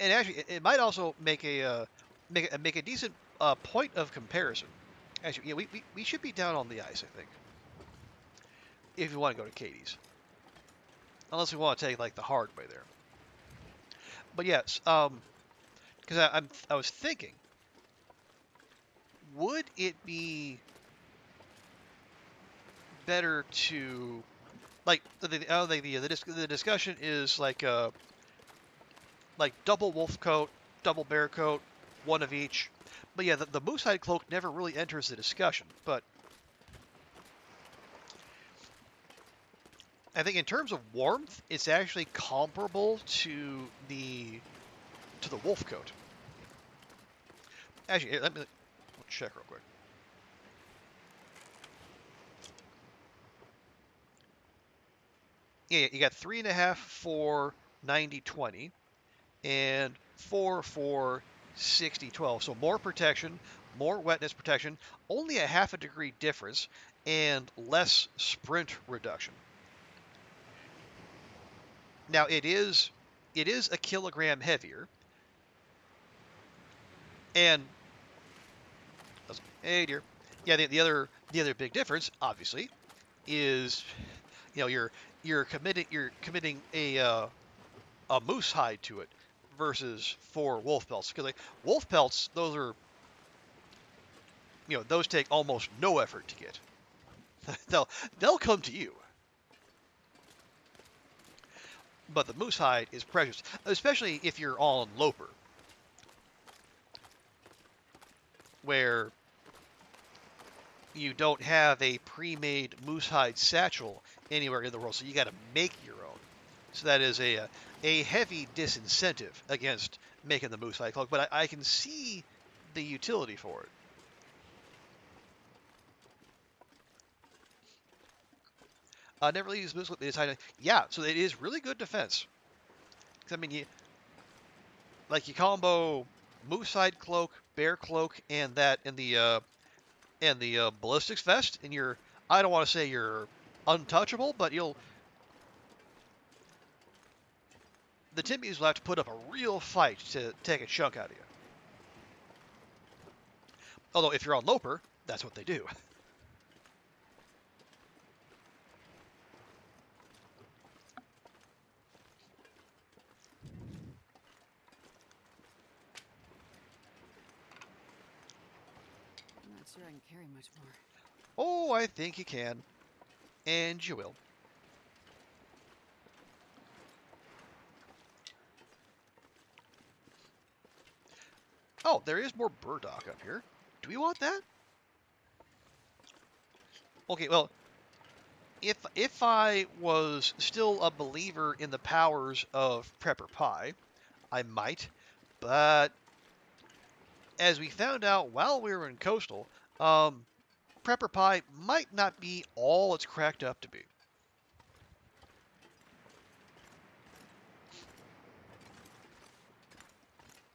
And actually, it might also make a decent point of comparison. Actually, yeah, we should be down on the ice, I think, if we want to go to Katie's, unless we want to take like the hard way there. But yes, because I was thinking, would it be better to like the discussion is like double wolf coat, double bear coat, one of each. But yeah, the moose hide cloak never really enters the discussion. But I think in terms of warmth, it's actually comparable to the wolf coat. Actually, let me check real quick. Yeah, you got 3.5 for 90-20, and 4 for 60-12. So more protection, more wetness protection, only a half a degree difference, and less sprint reduction. Now it is a kilogram heavier, and hey dear, yeah. The other big difference, obviously, is you're committing a moose hide to it versus 4 wolf pelts, because like wolf pelts, those are those take almost no effort to get. they'll come to you. But the moose hide is precious, especially if you're on Loper, where you don't have a pre-made moose hide satchel anywhere in the world, so you got to make your own. So that is a heavy disincentive against making the moose hide cloak, but I can see the utility for it. Never really use moose hide. Yeah, so it is really good defense. I mean, you combo moose hide cloak, bear cloak, and that in the ballistics vest, and I don't want to say you're untouchable, but the Timbies will have to put up a real fight to take a chunk out of you. Although if you're on Loper, that's what they do. sure I can carry much more. Oh, I think you can. And you will. Oh, there is more burdock up here. Do we want that? Okay, well, if I was still a believer in the powers of Prepper Pie, I might. But as we found out while we were in Coastal, Prepper Pie might not be all it's cracked up to be.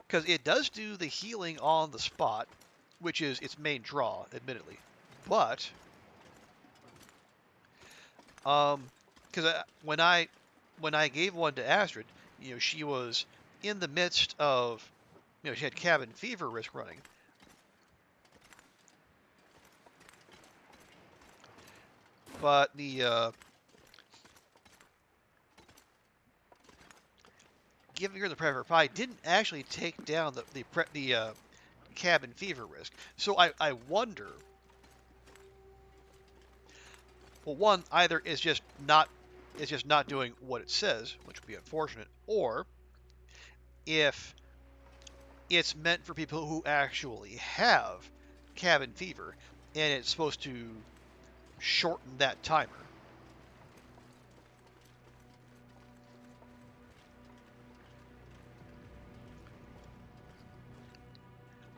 Because it does do the healing on the spot, which is its main draw, admittedly. But, because when I gave one to Astrid, she was in the midst of, she had cabin fever risk running. But the giving her the Prepper Pie didn't actually take down the cabin fever risk. So I wonder. Well, one, either it's just not doing what it says, which would be unfortunate, or if it's meant for people who actually have cabin fever and it's supposed to shorten that timer.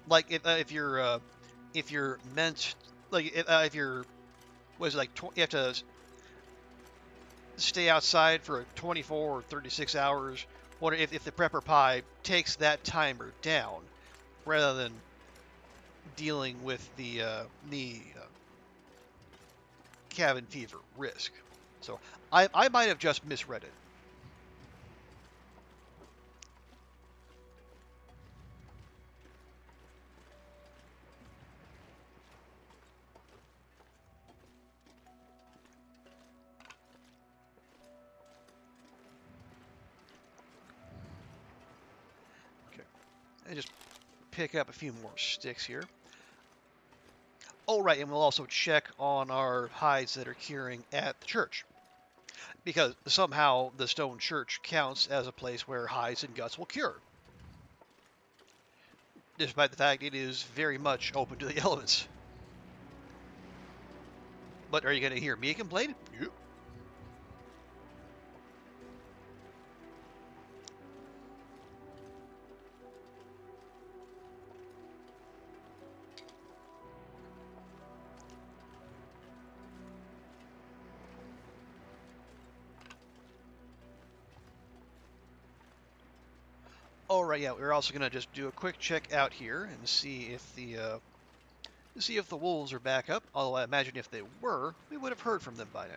Like if you're meant like if you're was it like you have to stay outside for 24 or 36 hours. Wonder if the Prepper Pie takes that timer down rather than dealing with the cabin fever risk. So I might have just misread it. Okay, and just pick up a few more sticks here. Oh, right, and we'll also check on our hides that are curing at the church. Because somehow the stone church counts as a place where hides and guts will cure. Despite the fact it is very much open to the elements. But are you going to hear me complain? Yep. All right, yeah, we're also going to just do a quick check out here and see if the wolves are back up. Although I imagine if they were, we would have heard from them by now.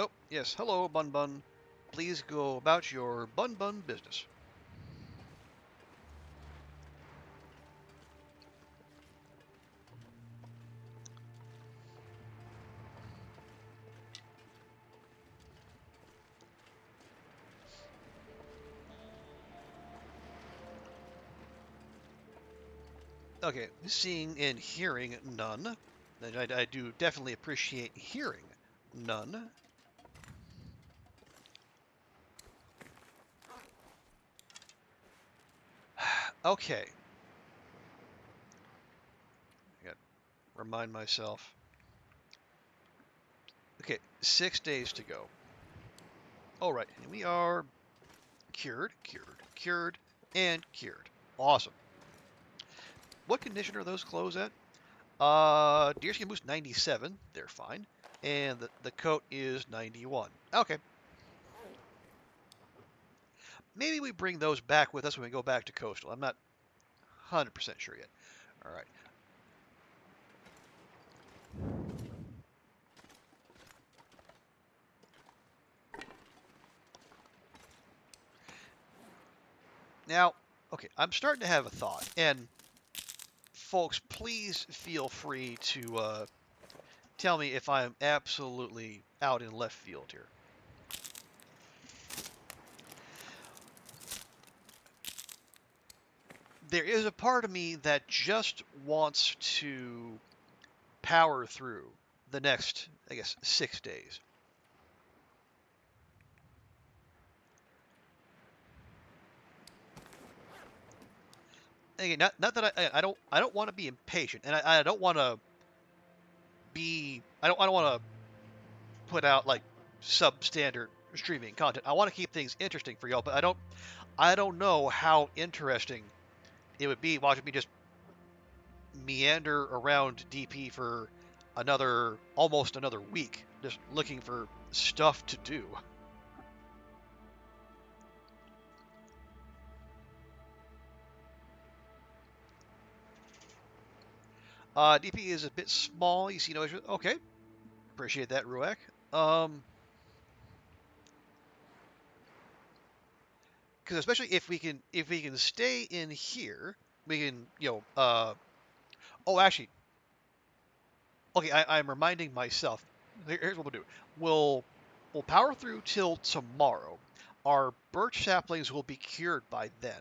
Oh, yes, hello, Bun Bun. Please go about your Bun Bun business. Okay, seeing and hearing none. I do definitely appreciate hearing none. Okay. I got to remind myself. Okay, 6 days to go. All right, and we are cured, and cured. Awesome. What condition are those clothes at? Deerskin boost 97. They're fine. And the coat is 91. Okay. Maybe we bring those back with us when we go back to Coastal. I'm not 100% sure yet. All right. Now, Okay, I'm starting to have a thought, and folks, please feel free to tell me if I'm absolutely out in left field here. There is a part of me that just wants to power through the next, I guess, 6 days. Again, not that I don't want to be impatient, and I don't want to be I don't want to put out like substandard streaming content. I want to keep things interesting for y'all, but I don't know how interesting it would be watching me just meander around DP for almost another week, just looking for stuff to do. DP is a bit small. You see no issue. Okay, appreciate that, Ruek. Because especially if we can stay in here, we can oh, actually, okay. I'm reminding myself. Here's what we'll do. We'll power through till tomorrow. Our birch saplings will be cured by then.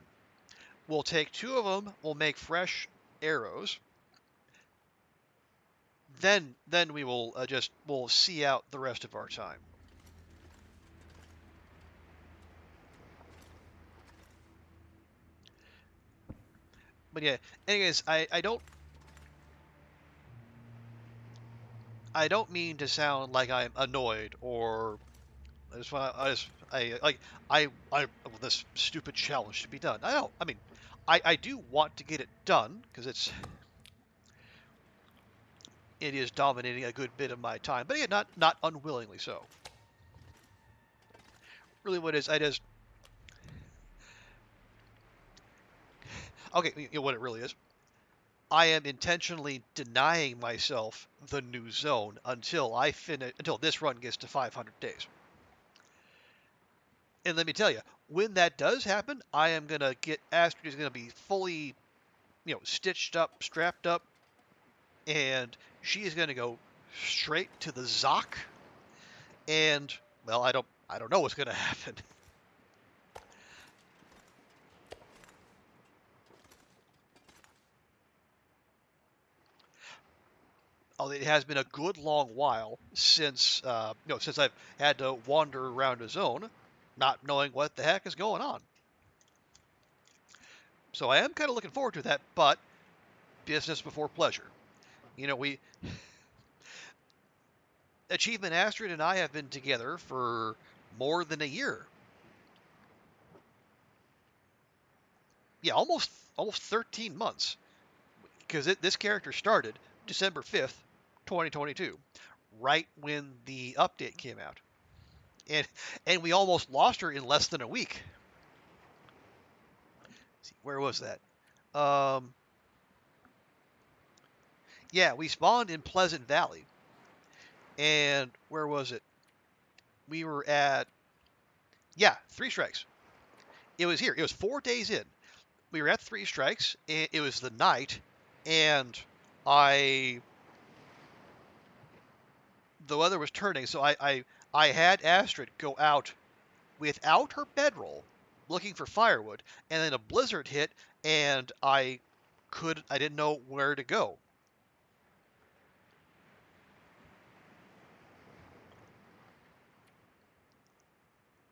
We'll take 2 of them. We'll make fresh arrows. Then we will we'll see out the rest of our time. But yeah, anyways, I don't mean to sound like I'm annoyed or I well, this stupid challenge should be done. I don't. I mean, I do want to get it done because it is dominating a good bit of my time, but yeah, not unwillingly so. Really, what it is, I just okay. You know what it really is. I am intentionally denying myself the new zone until this run gets to 500 days. And let me tell you, when that does happen, I am gonna get Astrid is gonna be fully, stitched up, strapped up, and she is gonna go straight to the Zoc. And well, I don't know what's gonna happen. Oh, it has been a good long while since since I've had to wander around a zone, not knowing what the heck is going on. So I am kind of looking forward to that, but business before pleasure. We Achievement Astrid and I have been together for more than a year. Yeah, almost 13 months because this character started December 5th, 2022, right when the update came out. And we almost lost her in less than a week. Let's see, where was that? Um, yeah, we spawned in Pleasant Valley. And where was it? We were at, yeah, 3 strikes. It was here. It was 4 days in. We were at 3 strikes. And it was the night, and the weather was turning, so I had Astrid go out without her bedroll, looking for firewood, and then a blizzard hit, and I didn't know where to go.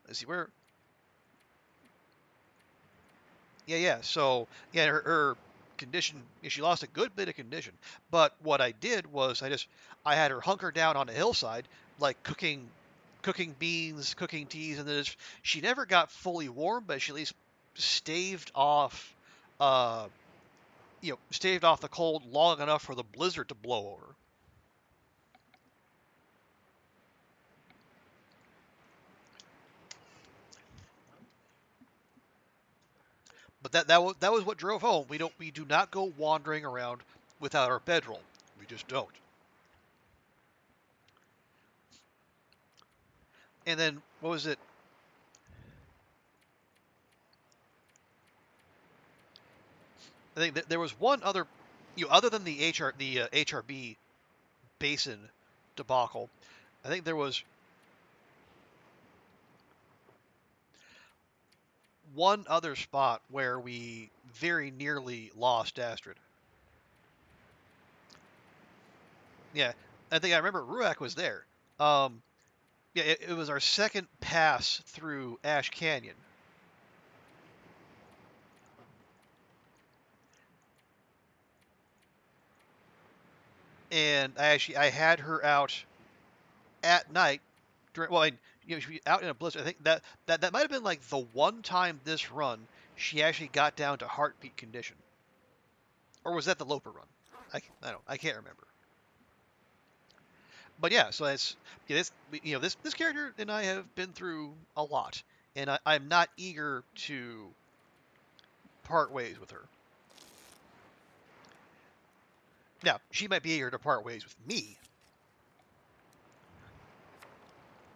Let's see where. Yeah. So yeah, her condition. She lost a good bit of condition. But what I did was I had her hunker down on a hillside, like cooking beans, cooking teas, and then she never got fully warm, but she at least staved off, uh, staved off the cold long enough for the blizzard to blow over. But that was what drove home. We do not go wandering around without our bedroll. We just don't. And then what was it? I think there was one other, other than the HRB basin debacle. I think there was one other spot where we very nearly lost Astrid. Yeah, I think I remember Ruak was there. Yeah, it was our second pass through Ash Canyon. And I had her out at night during, well, she was out in a blizzard. I think that might have been like the one time this run she actually got down to heartbeat condition. Or was that the Loper run? I can't remember. But yeah, so this character and I have been through a lot, and I'm not eager to part ways with her. Now, she might be eager to part ways with me.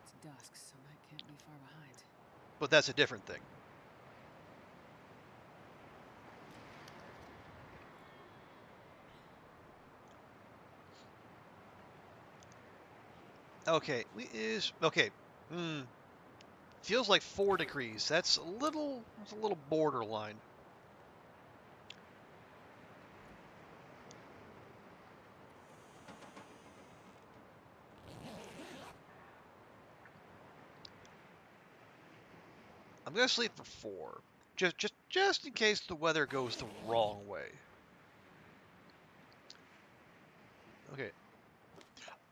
It's dusk, so I can't be far behind. But that's a different thing. Okay, okay. Feels like 4 degrees. That's a little borderline. I'm gonna sleep for 4, just in case the weather goes the wrong way. Okay.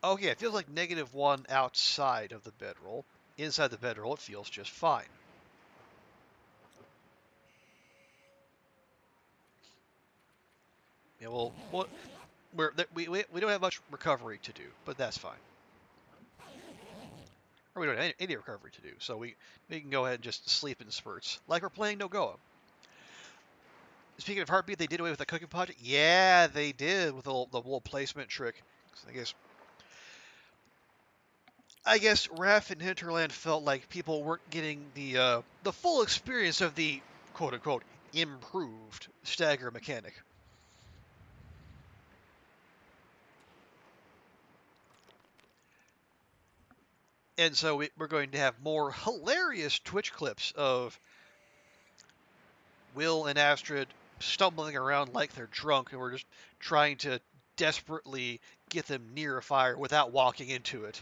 Okay, it feels like -1 outside of the bedroll. Inside the bedroll, it feels just fine. Yeah, well, we don't have much recovery to do, but that's fine. Or we don't have any recovery to do, so we can go ahead and just sleep in spurts, like we're playing Nogoa. Speaking of heartbeat, they did away with the cooking project. Yeah, they did with the little placement trick. I guess Raph and Hinterland felt like people weren't getting the full experience of the quote unquote improved stagger mechanic. And so we're going to have more hilarious Twitch clips of Will and Astrid stumbling around like they're drunk, and we're just trying to desperately get them near a fire without walking into it.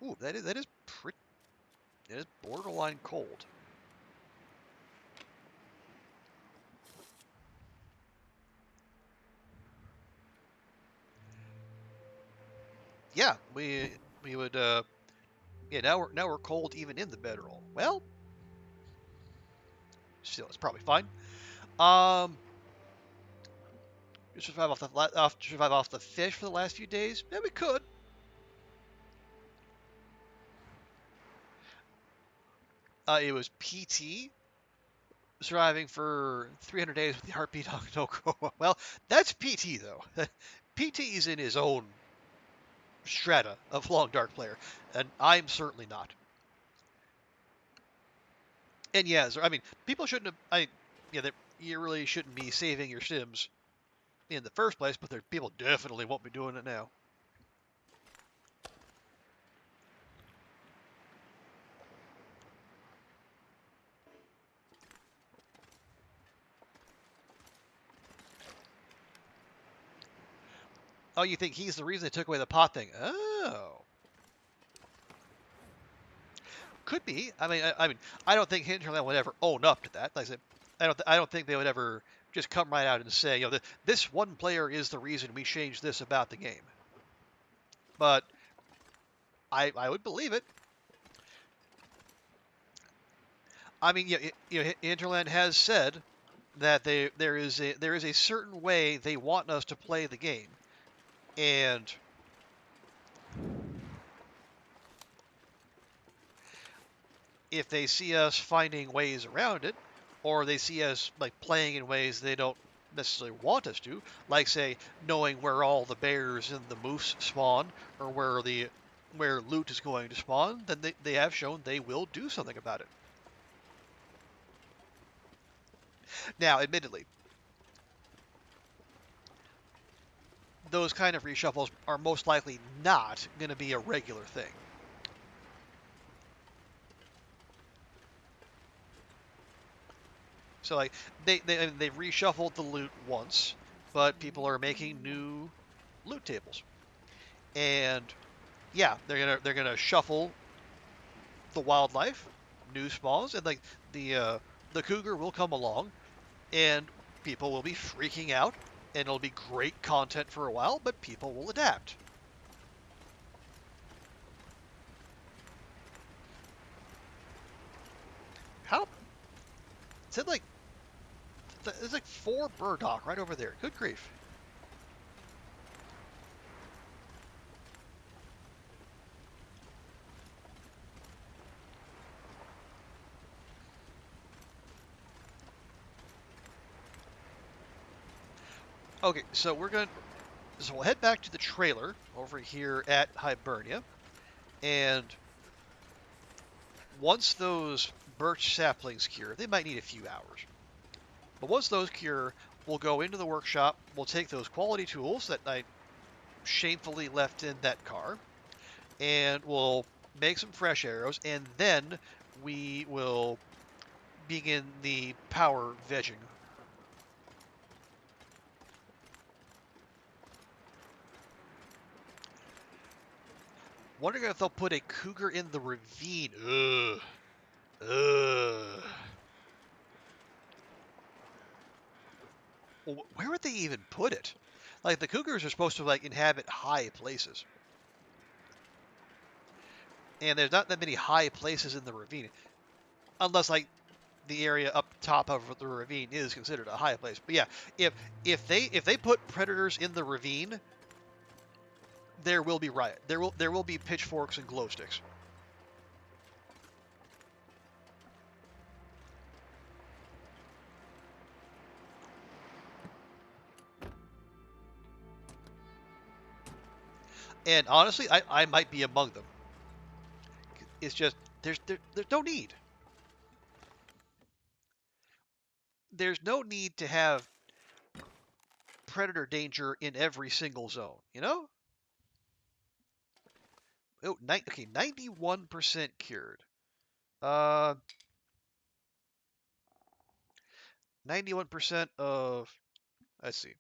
Ooh, that is pretty. It is borderline cold. Yeah, we would. Yeah, now we're cold even in the bedroll. Well, still it's probably fine. Survive off the fish for the last few days. Yeah, we could. It was PT surviving for 300 days with the heartbeat on Noko. Well, that's PT though. PT is in his own strata of long dark player, and I'm certainly not. And yeah, so, I mean, people shouldn't have. You really shouldn't be saving your Sims in the first place, but people definitely won't be doing it now. Oh, you think he's the reason they took away the pot thing? Oh, could be. I don't think Hinterland would ever own up to that. Like I said, I don't think they would ever just come right out and say, this one player is the reason we changed this about the game. But I would believe it. I mean, Hinterland has said that there is a certain way they want us to play the game, and if they see us finding ways around it, or they see us like playing in ways they don't necessarily want us to, like say knowing where all the bears and the moose spawn, or where loot is going to spawn, then they have shown they will do something about it. Now, admittedly, those kind of reshuffles are most likely not going to be a regular thing. So like they reshuffled the loot once, but people are making new loot tables, and yeah, they're gonna shuffle the wildlife, new spawns, and like the cougar will come along, and people will be freaking out, and it'll be great content for a while, but people will adapt. How? Is it like there's like 4 burdock right over there? Good grief. Okay, so we'll head back to the trailer over here at Hibernia, and once those birch saplings cure, they might need a few hours. But once those cure, we'll go into the workshop, we'll take those quality tools that I shamefully left in that car, and we'll make some fresh arrows, and then we will begin the power vegging. Wondering if they'll put a cougar in the ravine. Ugh. Ugh. Well, where would they even put it? Like, the cougars are supposed to, like, inhabit high places. And there's not that many high places in the ravine. Unless, like, the area up top of the ravine is considered a high place. But yeah, if they put predators in the ravine, there will be riot. There will be pitchforks and glow sticks. And honestly, I might be among them. It's just there's no need. There's no need to have predator danger in every single zone, you know? Oh, okay, 91% cured. 91% of, let's see,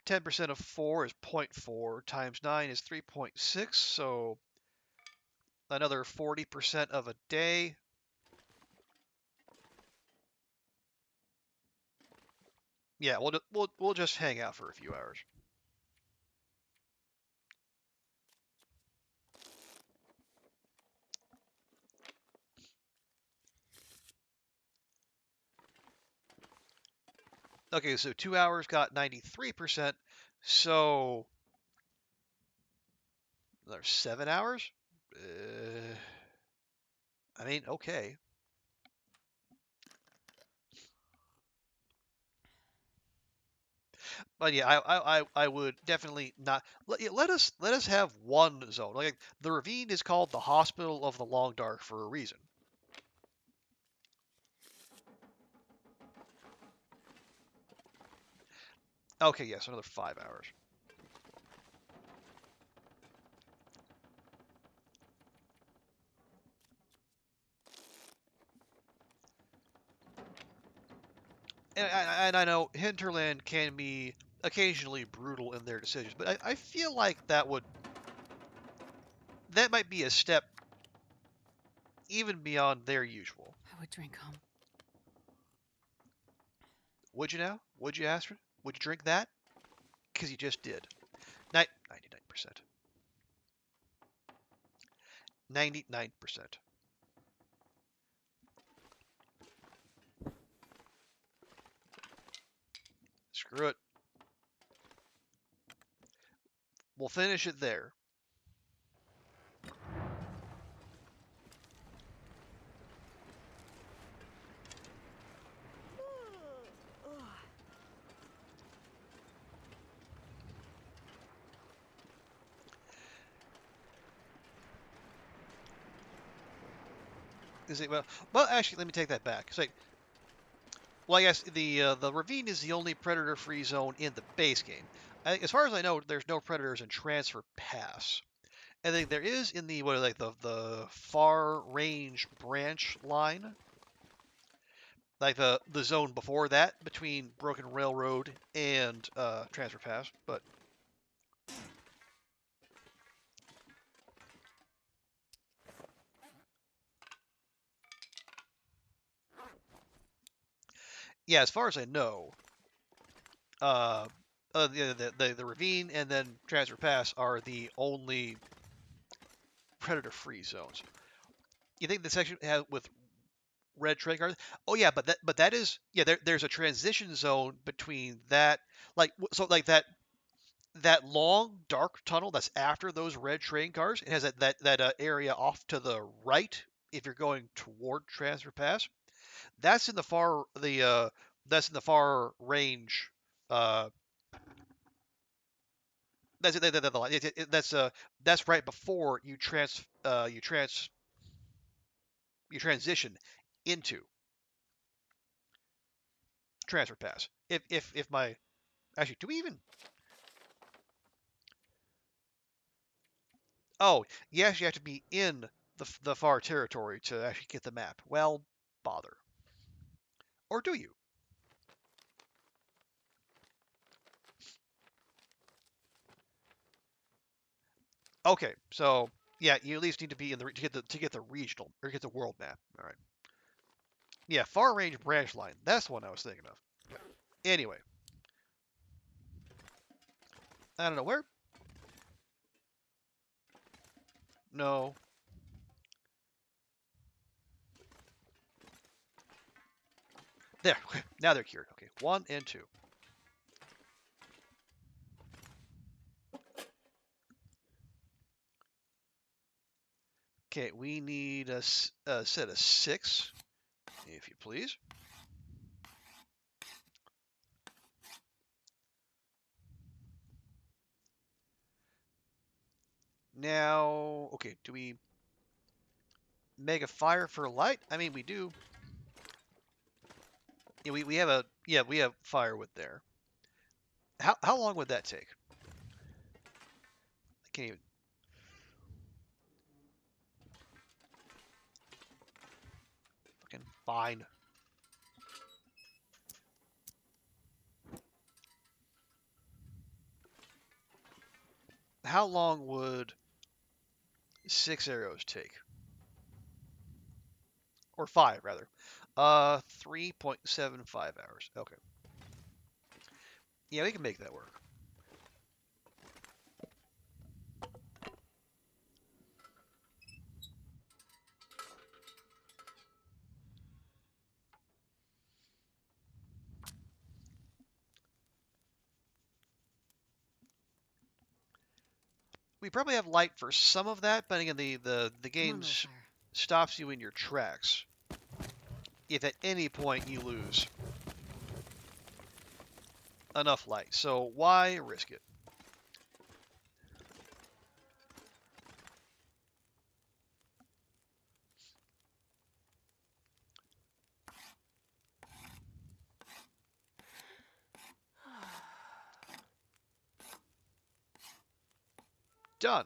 10% of 4 is 0.4 times 9 is 3.6, so another 40% of a day. Yeah, we'll just hang out for a few hours. Okay, so 2 hours got 93%, so another 7 hours? I mean, okay. But yeah, I would definitely not let us have one zone. Like the ravine is called the Hospital of the Long Dark for a reason. Okay, yes, another 5 hours. And I know Hinterland can be occasionally brutal in their decisions, but I feel like that might be a step even beyond their usual. I would drink home. Would you now? Would you, Astrid? Would you drink that? Because you just did. 99%. 99%. Screw it. We'll finish it there. Is it well? Well, actually, let me take that back. It's like Well, I guess the ravine is the only predator-free zone in the base game. As far as I know, there's no predators in Transfer Pass. I think there is in the what like the far range branch line, like the zone before that between Broken Railroad and Transfer Pass. But yeah, as far as I know, the ravine and then Transfer Pass are the only predator-free zones. You think the section has with red trading cards? Oh yeah, but that is yeah. There's a transition zone between that like that long dark tunnel that's after those red train cars. It has that area off to the right if you're going toward Transfer Pass. That's in the far that's in the far range. Uh, that's right before you transition into Transfer Pass. If my actually do we even oh yes you have to be in the far territory to actually get the map. Well, bother. Or do you? Okay, so yeah, you at least need to be in the to get the regional or get the world map. All right. Yeah, far range branch line. That's the one I was thinking of. Anyway, I don't know where. No. There. Now they're cured. Okay, 1 and 2. Okay, we need a set of 6, if you please. Now, okay, do we make a fire for light? I mean, we do. Yeah, we have we have firewood there. How long would that take? I can't even. Fucking fine. How long would 6 arrows take? Or 5 rather. 3.75 hours. Okay. Yeah, we can make that work. We probably have light for some of that, but again, the Come on, game little fire. stops you in your tracks if at any point you lose enough light. So why risk it? Done.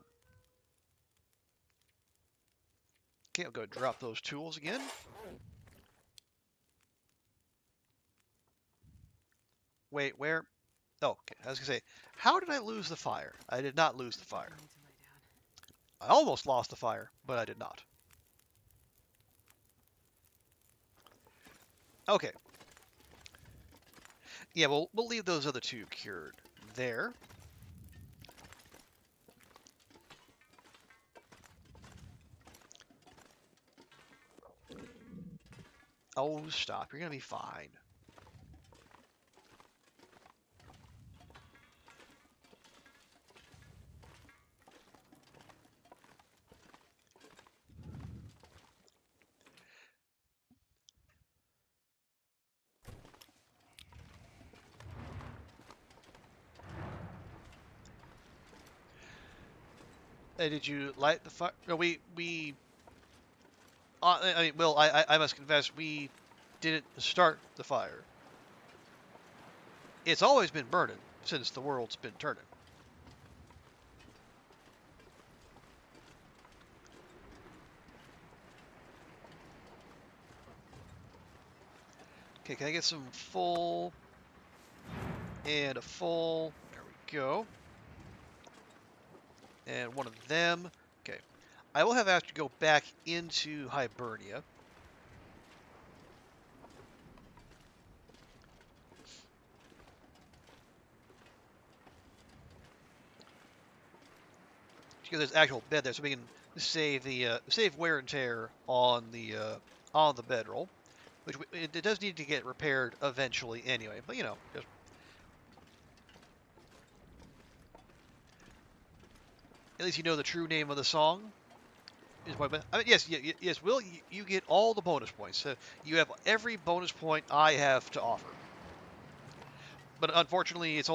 Okay, I'll go drop those tools again. Wait, where? Oh, okay. I was gonna say, how did I lose the fire? I did not lose the fire. I need to lie down. I almost lost the fire, but I did not. Okay. Yeah, we'll leave those other 2 cured there. Oh, stop. You're gonna be fine. Did you light the fire? No, we. I mean, well, I must confess, we didn't start the fire. It's always been burning since the world's been turning. Okay, can I get some full and a full? There we go. And one of them. Okay. I will have to go back into Hibernia. Because there's actual bed there, so we can save the save wear and tear on the bedroll, which it does need to get repaired eventually anyway. But you know, just at least you know the true name of the song. Is what I mean, yes, yes. Will you get all the bonus points? You have every bonus point I have to offer. But unfortunately, it's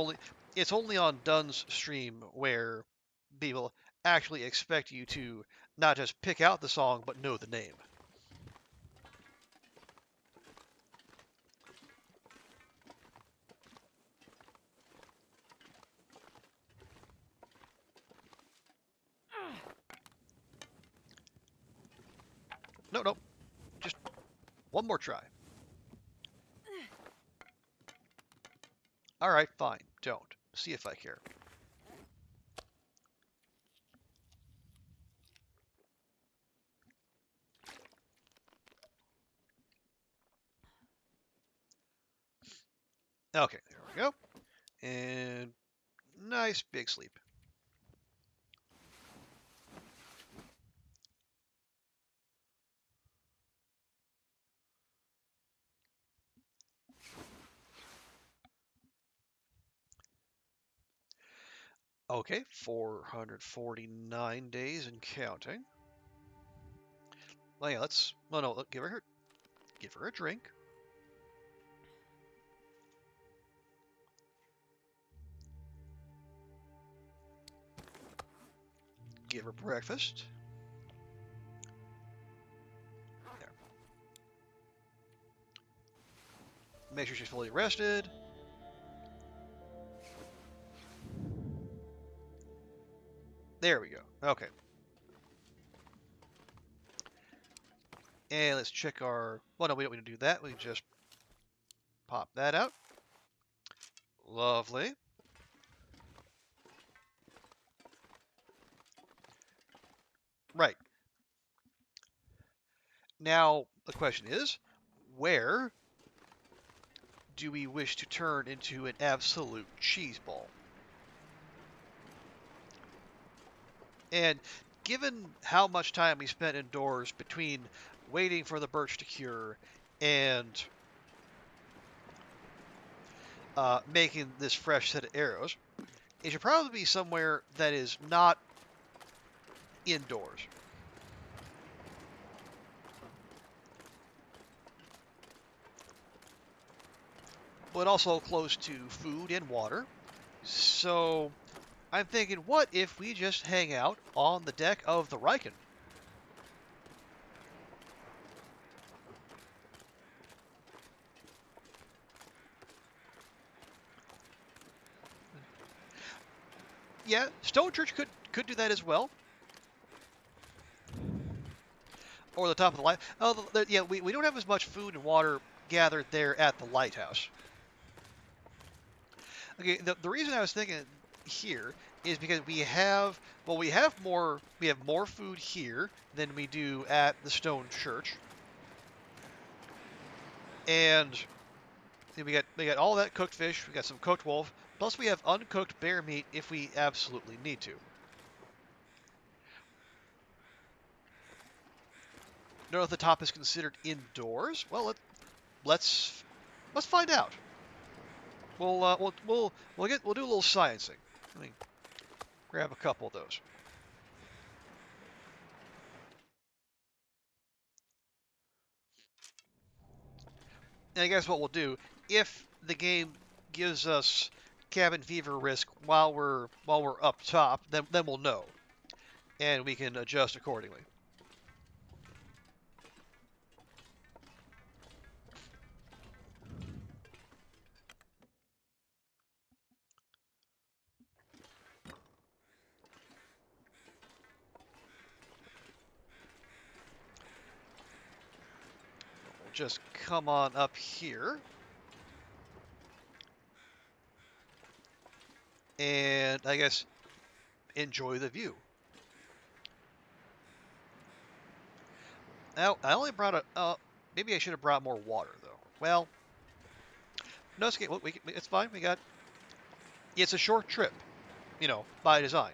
only on Dunn's stream where people actually expect you to not just pick out the song but know the name. No, no, just one more try. All right, fine. Don't. See if I care. Okay, there we go. And nice big sleep. Okay, 449 days and counting. Well, yeah, let's. Oh no, give her a drink. Give her breakfast. There. Make sure she's fully rested. There we go. Okay. And let's check our. Well, no, we don't need to do that. We can just pop that out. Lovely. Right. Now, the question is, where do we wish to turn into an absolute cheese ball? And given how much time we spent indoors between waiting for the birch to cure and making this fresh set of arrows, it should probably be somewhere that is not indoors. But also close to food and water. So I'm thinking, what if we just hang out on the deck of the Riken? Yeah, Stone Church could do that as well. Or the top of the light. Oh, yeah, we don't have as much food and water gathered there at the lighthouse. Okay, the reason I was thinking here is because we have more food here than we do at the Stone Church, and we got all that cooked fish. We got some cooked wolf. Plus, we have uncooked bear meat if we absolutely need to. Know if the top is considered indoors? Well, let's find out. We'll do a little sciencing. Let me grab a couple of those. And I guess what we'll do, if the game gives us cabin fever risk while we're up top, then we'll know, and we can adjust accordingly. just come on up here. And I guess enjoy the view. Now, I only brought maybe I should have brought more water, though. Well, no, it's okay. It's fine. It's a short trip, by design.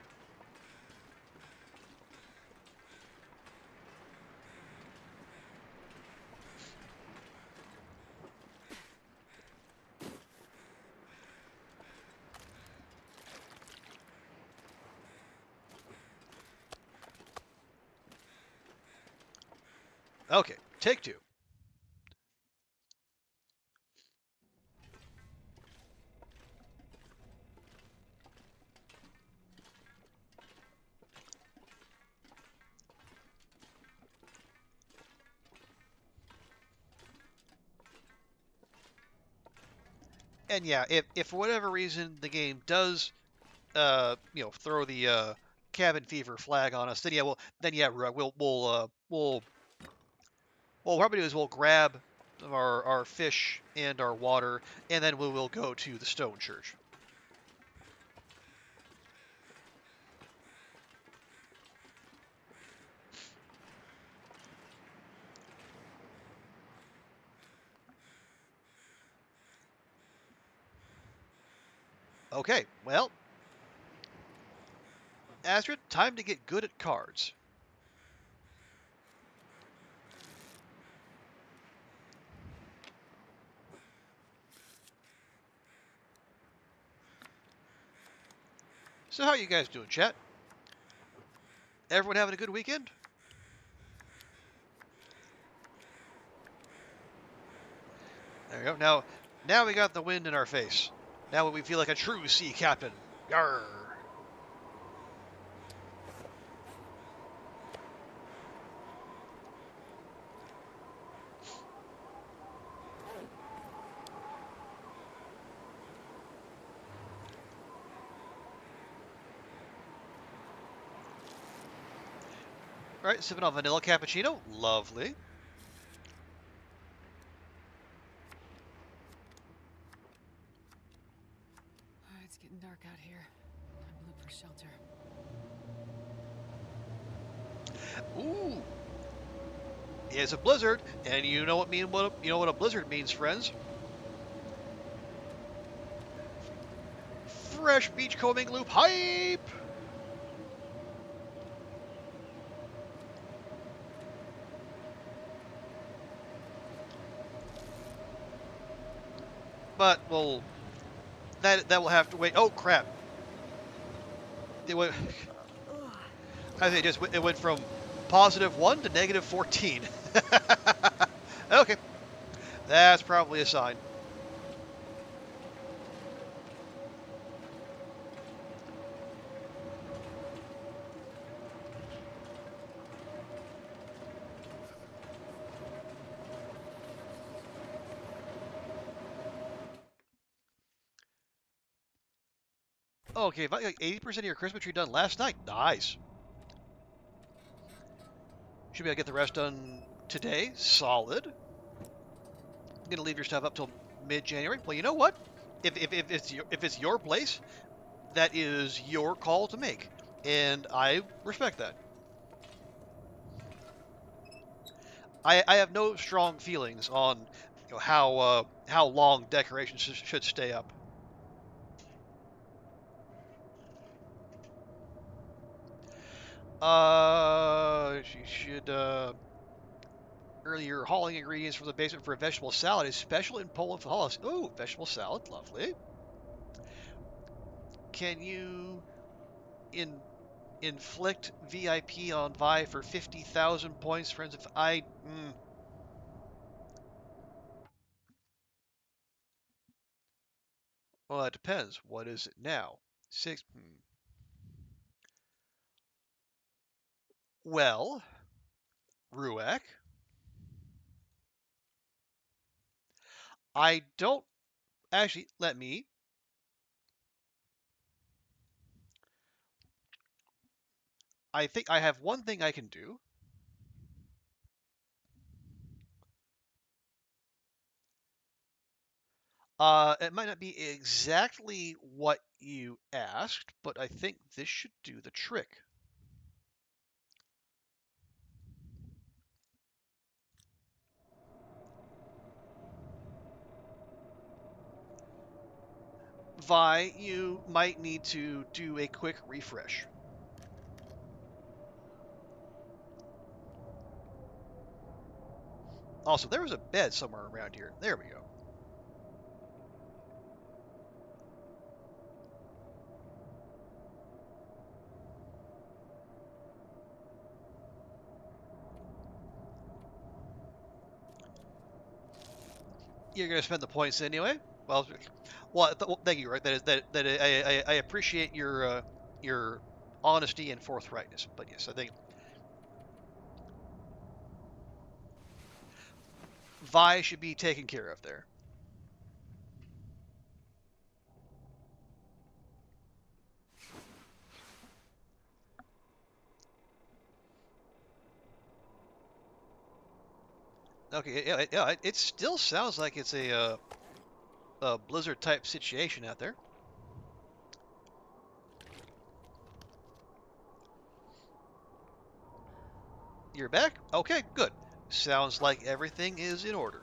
Okay, take two. And yeah, if for whatever reason the game does, throw the cabin fever flag on us, then we'll probably do is we'll grab our fish and our water, and then we will go to the stone church. Okay, well, Astrid, time to get good at cards. So how are you guys doing, chat? Everyone having a good weekend? There we go. Now we got the wind in our face. Now we feel like a true sea captain. Yarr. All right, sipping on vanilla cappuccino. Lovely. It's getting dark out here. Time to look for shelter. Ooh. It's a blizzard, and you know what a blizzard means, friends. Fresh beachcombing loop hype. But that will have to wait. Oh crap! It went. I think it went from +1 to -14. Okay, that's probably a sign. Okay, about like 80% of your Christmas tree done last night. Nice. Should be able to get the rest done today. Solid. Gonna leave your stuff up till mid-January. Well, you know what? If it's your place, that is your call to make, and I respect that. I have no strong feelings on how long decorations should stay up. She should earlier hauling ingredients from the basement for a vegetable salad is special in Poland for holidays. Oh, vegetable salad, lovely. Can you inflict VIP on Vi for 50,000 points, friends? If I well, it depends. What is it now? Six. Well, Ruak, I don't actually let me. I think I have one thing I can do. It might not be exactly what you asked, but I think this should do the trick. Vi, you might need to do a quick refresh. Also, there was a bed somewhere around here. There we go. You're going to spend the points anyway? Well, thank you, right? I appreciate your honesty and forthrightness. But yes, I think Vi should be taken care of there. Okay, yeah, it still sounds like it's a blizzard type situation out there. You're back? Okay, good. Sounds like everything is in order.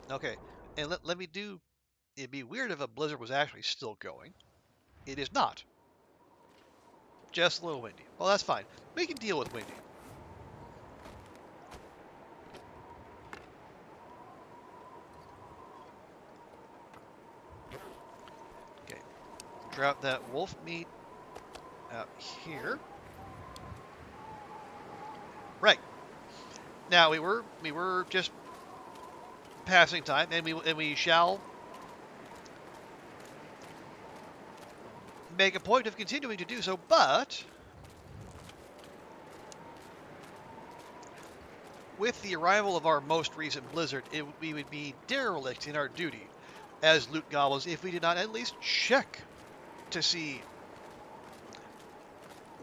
Okay, and let me do. It'd be weird if a blizzard was actually still going. It is not. Just a little windy. Well, that's fine. We can deal with windy. Okay. Drop that wolf meat out here. Right. Now we were just passing time, and we shall make a point of continuing to do so, but with the arrival of our most recent blizzard, we would be derelict in our duty as loot goblins if we did not at least check to see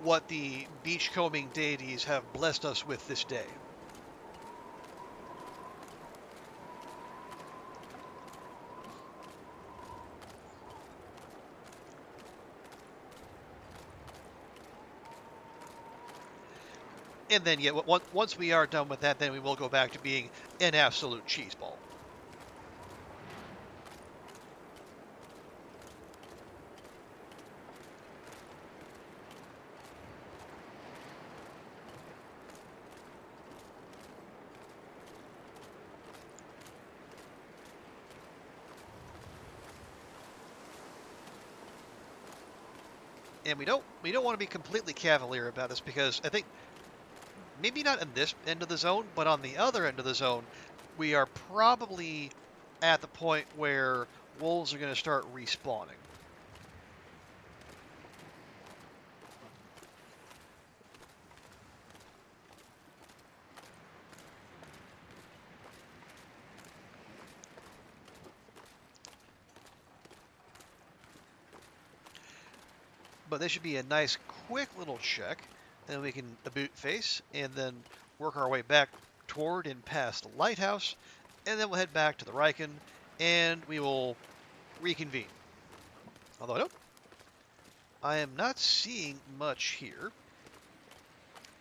what the beachcombing deities have blessed us with this day. And then, once we are done with that, then we will go back to being an absolute cheeseball. And we don't want to be completely cavalier about this, because I think maybe not in this end of the zone, but on the other end of the zone, we are probably at the point where wolves are going to start respawning. But this should be a nice quick little check. Then we can boot face and then work our way back toward and past the lighthouse. And then we'll head back to the Riken and we will reconvene. Although I am not seeing much here.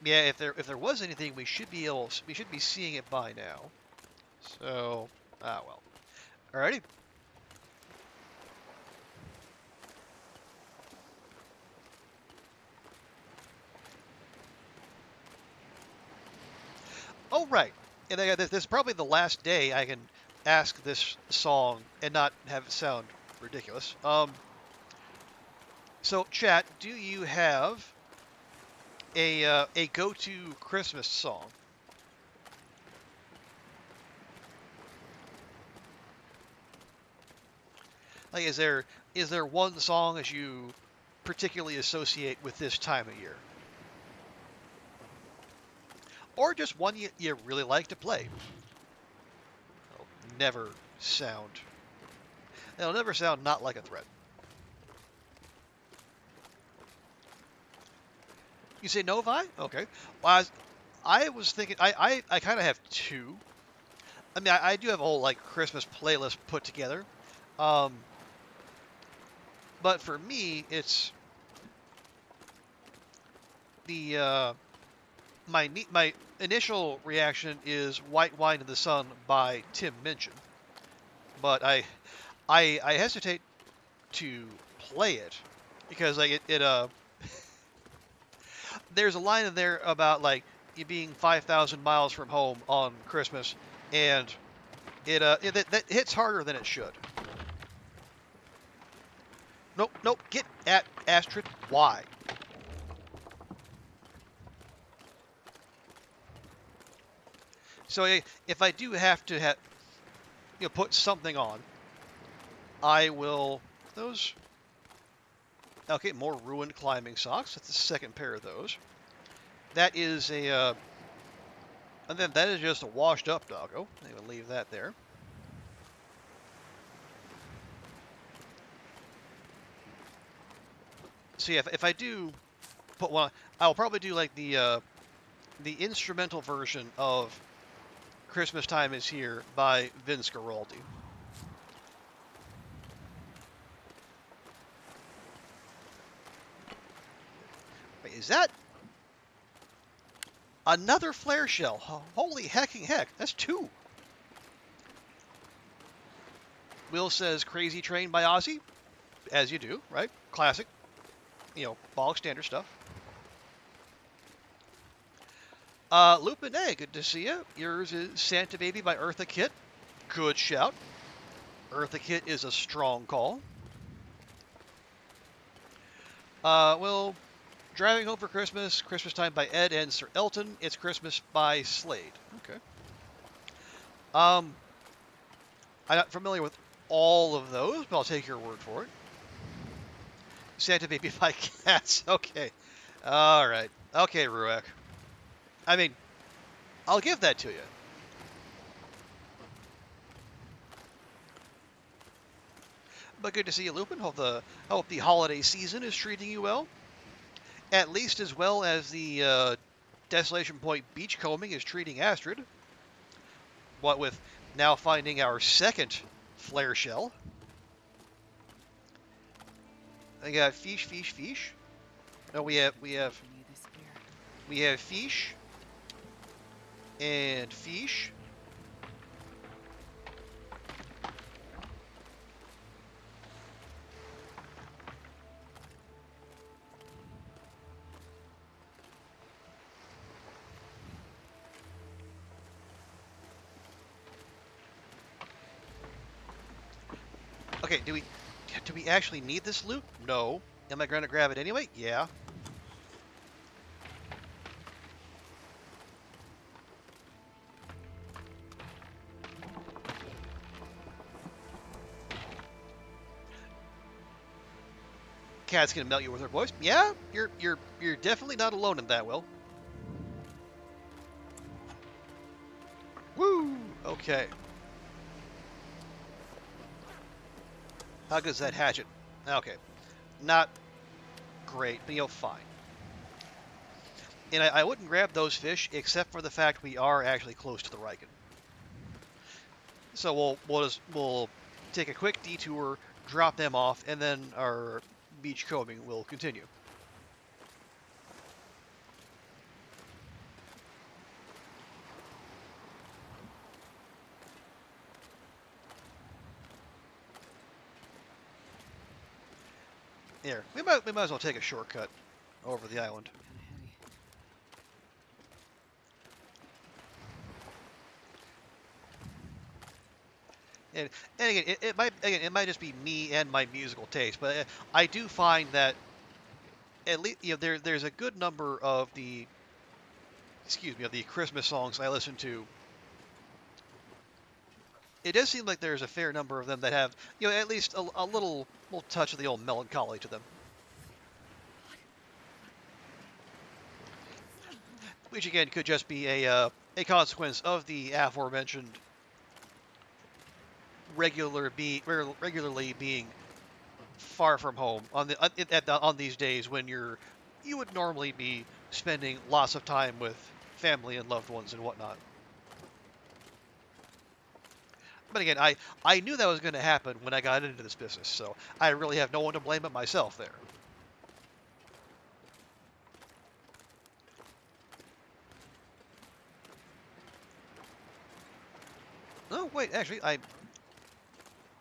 Yeah, if there was anything, we should be seeing it by now. So, well. Alrighty. Oh, right. And this is probably the last day I can ask this song and not have it sound ridiculous. So, chat, do you have a go-to Christmas song? Like, is there one song as you particularly associate with this time of year? Or just one you really like to play? It'll never sound not like a threat. You say Novi? Okay. Well, I was thinking, I kind of have two. I mean, I do have a whole like Christmas playlist put together, um, but for me, it's the my initial reaction is "White Wine in the Sun" by Tim Minchin, but I hesitate to play it because like it there's a line in there about like you being 5,000 miles from home on Christmas, and that hits harder than it should. Nope, nope. Get at Astrid. Why? So if I do have to put something on, I will those. Okay, more ruined climbing socks. That's the second pair of those. That is and then that is just a washed up doggo. I'm gonna leave that there. See, if I do put one, I'll probably do like the instrumental version of "Christmas Time Is Here" by Vince Guaraldi. Wait, is that another flare shell? Holy hecking heck! That's two. Will says "Crazy Train" by Ozzy, as you do, right? Classic, bog standard stuff. Lupin A, good to see you. Yours is "Santa Baby" by Eartha Kitt. Good shout. Eartha Kitt is a strong call. Well, "Driving Home for Christmas," "Christmas Time" by Ed and Sir Elton. "It's Christmas" by Slade. Okay. I'm not familiar with all of those, but I'll take your word for it. "Santa Baby" by Cats. Okay. All right. Okay, Ruek. I mean, I'll give that to you. But good to see you, Lupin. Hope the holiday season is treating you well. At least as well as the Desolation Point beachcombing is treating Astrid. What with now finding our second flare shell. I got fish, fish, fish. No, we have fish and fish. Okay, do we actually need this loot? No. Am I going to grab it anyway? Yeah. Cat's gonna melt you with her voice. Yeah, you're definitely not alone in that, Will. Woo! Okay. How good is that hatchet? Okay. Not great, but fine. And I wouldn't grab those fish except for the fact we are actually close to the Riken. So we'll take a quick detour, drop them off, and then our beach combing will continue. There, we might as well take a shortcut over the island. And again, it might just be me and my musical taste, but I do find that at least there's a good number of the Christmas songs I listen to. It does seem like there's a fair number of them that have at least a little touch of the old melancholy to them, which again could just be a consequence of the aforementioned regularly being far from home on these days when you would normally be spending lots of time with family and loved ones and whatnot. But again, I knew that was going to happen when I got into this business, so I really have no one to blame but myself there. Oh, wait, actually,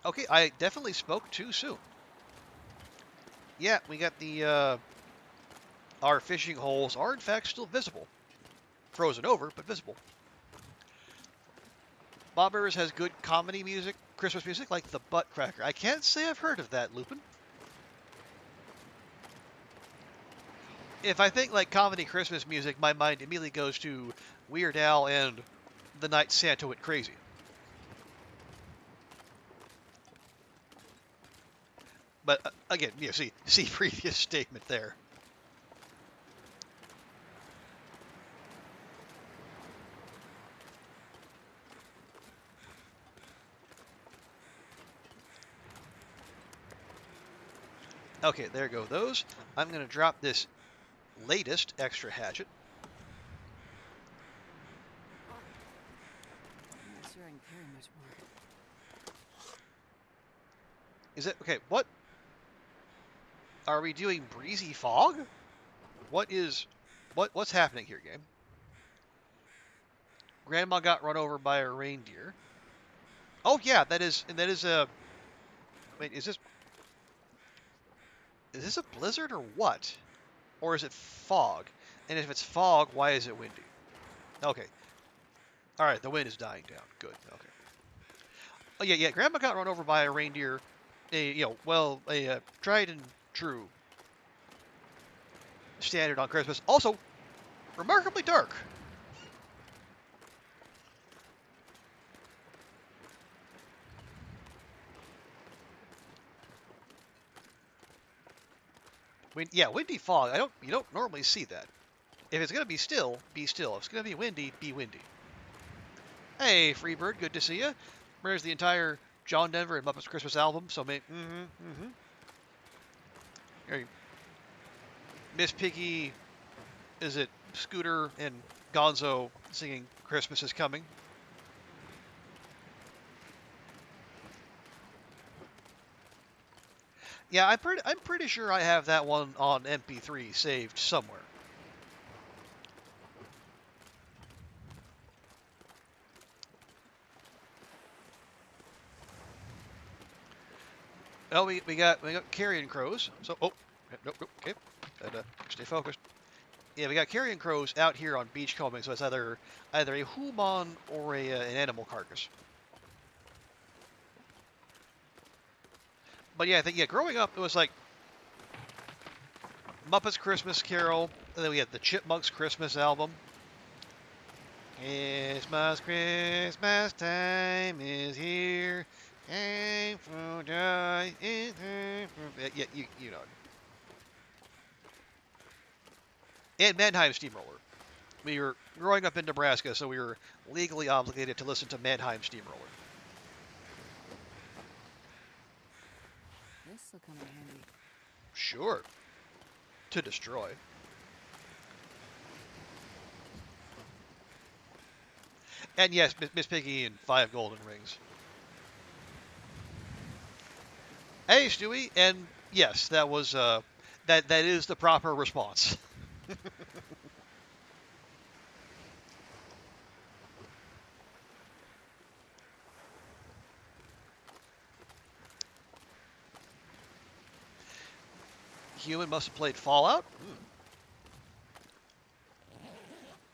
okay, I definitely spoke too soon. Yeah, we got the, our fishing holes are in fact still visible. Frozen over, but visible. Bob Evers has good comedy music, Christmas music, like the Butt Cracker. I can't say I've heard of that, Lupin. If I think like comedy Christmas music, my mind immediately goes to Weird Al and The Night Santa Went Crazy. But again, you know, see previous statement there. Okay, there go those. I'm going to drop this latest extra hatchet. I'm not sure I can carry much more. Is it okay? What are we doing? Breezy fog? What's happening here, game? Grandma got run over by a reindeer. Oh yeah, that is a. Wait, is this a blizzard or what? Or is it fog? And if it's fog, why is it windy? Okay. All right, the wind is dying down. Good. Okay. Oh yeah, yeah. Grandma got run over by a reindeer. A tried and true standard on Christmas. Also, remarkably dark. Windy fog. You don't normally see that. If it's gonna be still, be still. If it's gonna be windy, be windy. Hey, Freebird, good to see you. There's the entire John Denver and Muppets Christmas album. So maybe, Miss Piggy, is it Scooter and Gonzo singing "Christmas is Coming"? Yeah, I'm pretty sure I have that one on MP3 saved somewhere. Oh, we got carrion crows. So nope, okay, stay focused. Yeah, we got carrion crows out here on beachcombing. So it's either a human or an animal carcass. But yeah, I think growing up it was like Muppets Christmas Carol, and then we had the Chipmunks Christmas album. Christmas time is here. Yeah, you know. And Mannheim Steamroller. We were growing up in Nebraska, so we were legally obligated to listen to Mannheim Steamroller. This will come in handy. Sure. To destroy. And yes, Miss Piggy and 5 golden rings. Hey, Stewie, and yes, that was that is the proper response. Human must have played Fallout.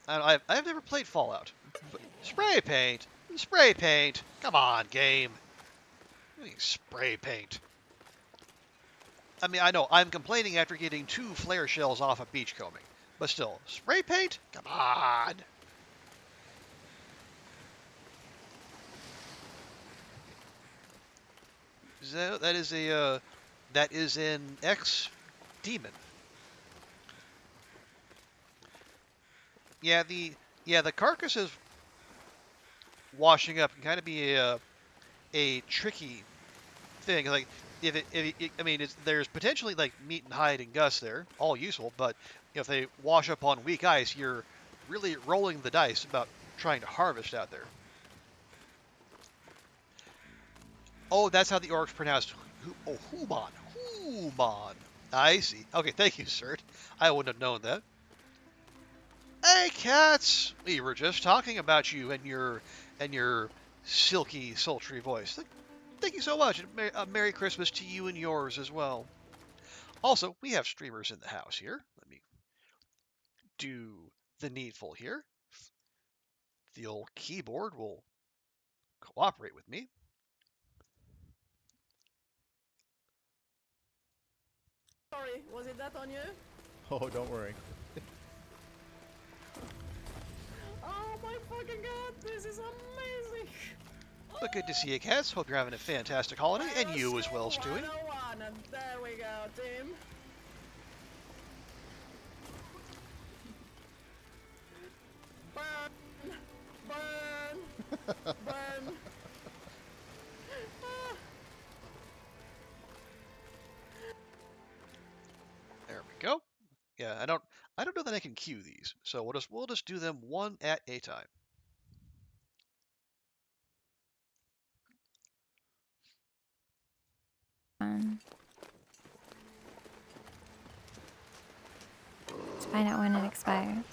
I've never played Fallout. But spray paint, spray paint. Come on, game. Spray paint. I mean, I know I'm complaining after getting 2 flare shells off of beachcombing, but still, spray paint? Come on. So that is an ex-demon. Yeah, the carcasses washing up can kind of be a tricky thing. Like I mean, there's potentially like meat and hide and guts there, all useful, but if they wash up on weak ice, you're really rolling the dice about trying to harvest out there. Oh, that's how the orcs pronounced Human. Human. I see. Okay, thank you, sir. I wouldn't have known that. Hey, cats! We were just talking about you and your silky, sultry voice. Thank you so much. And Merry Christmas to you and yours as well. Also, we have streamers in the house here. Let me do the needful here. The old keyboard will cooperate with me. Sorry, was it that on you? Oh, don't worry. Oh my fucking god, this is amazing! But good to see you, cats. Hope you're having a fantastic holiday, and you as well, Stewie. 101, and there we go, team. Burn! Burn! Burn! There we go. Yeah, I don't know that I can queue these, so we'll just do them one at a time. To find out when it expires.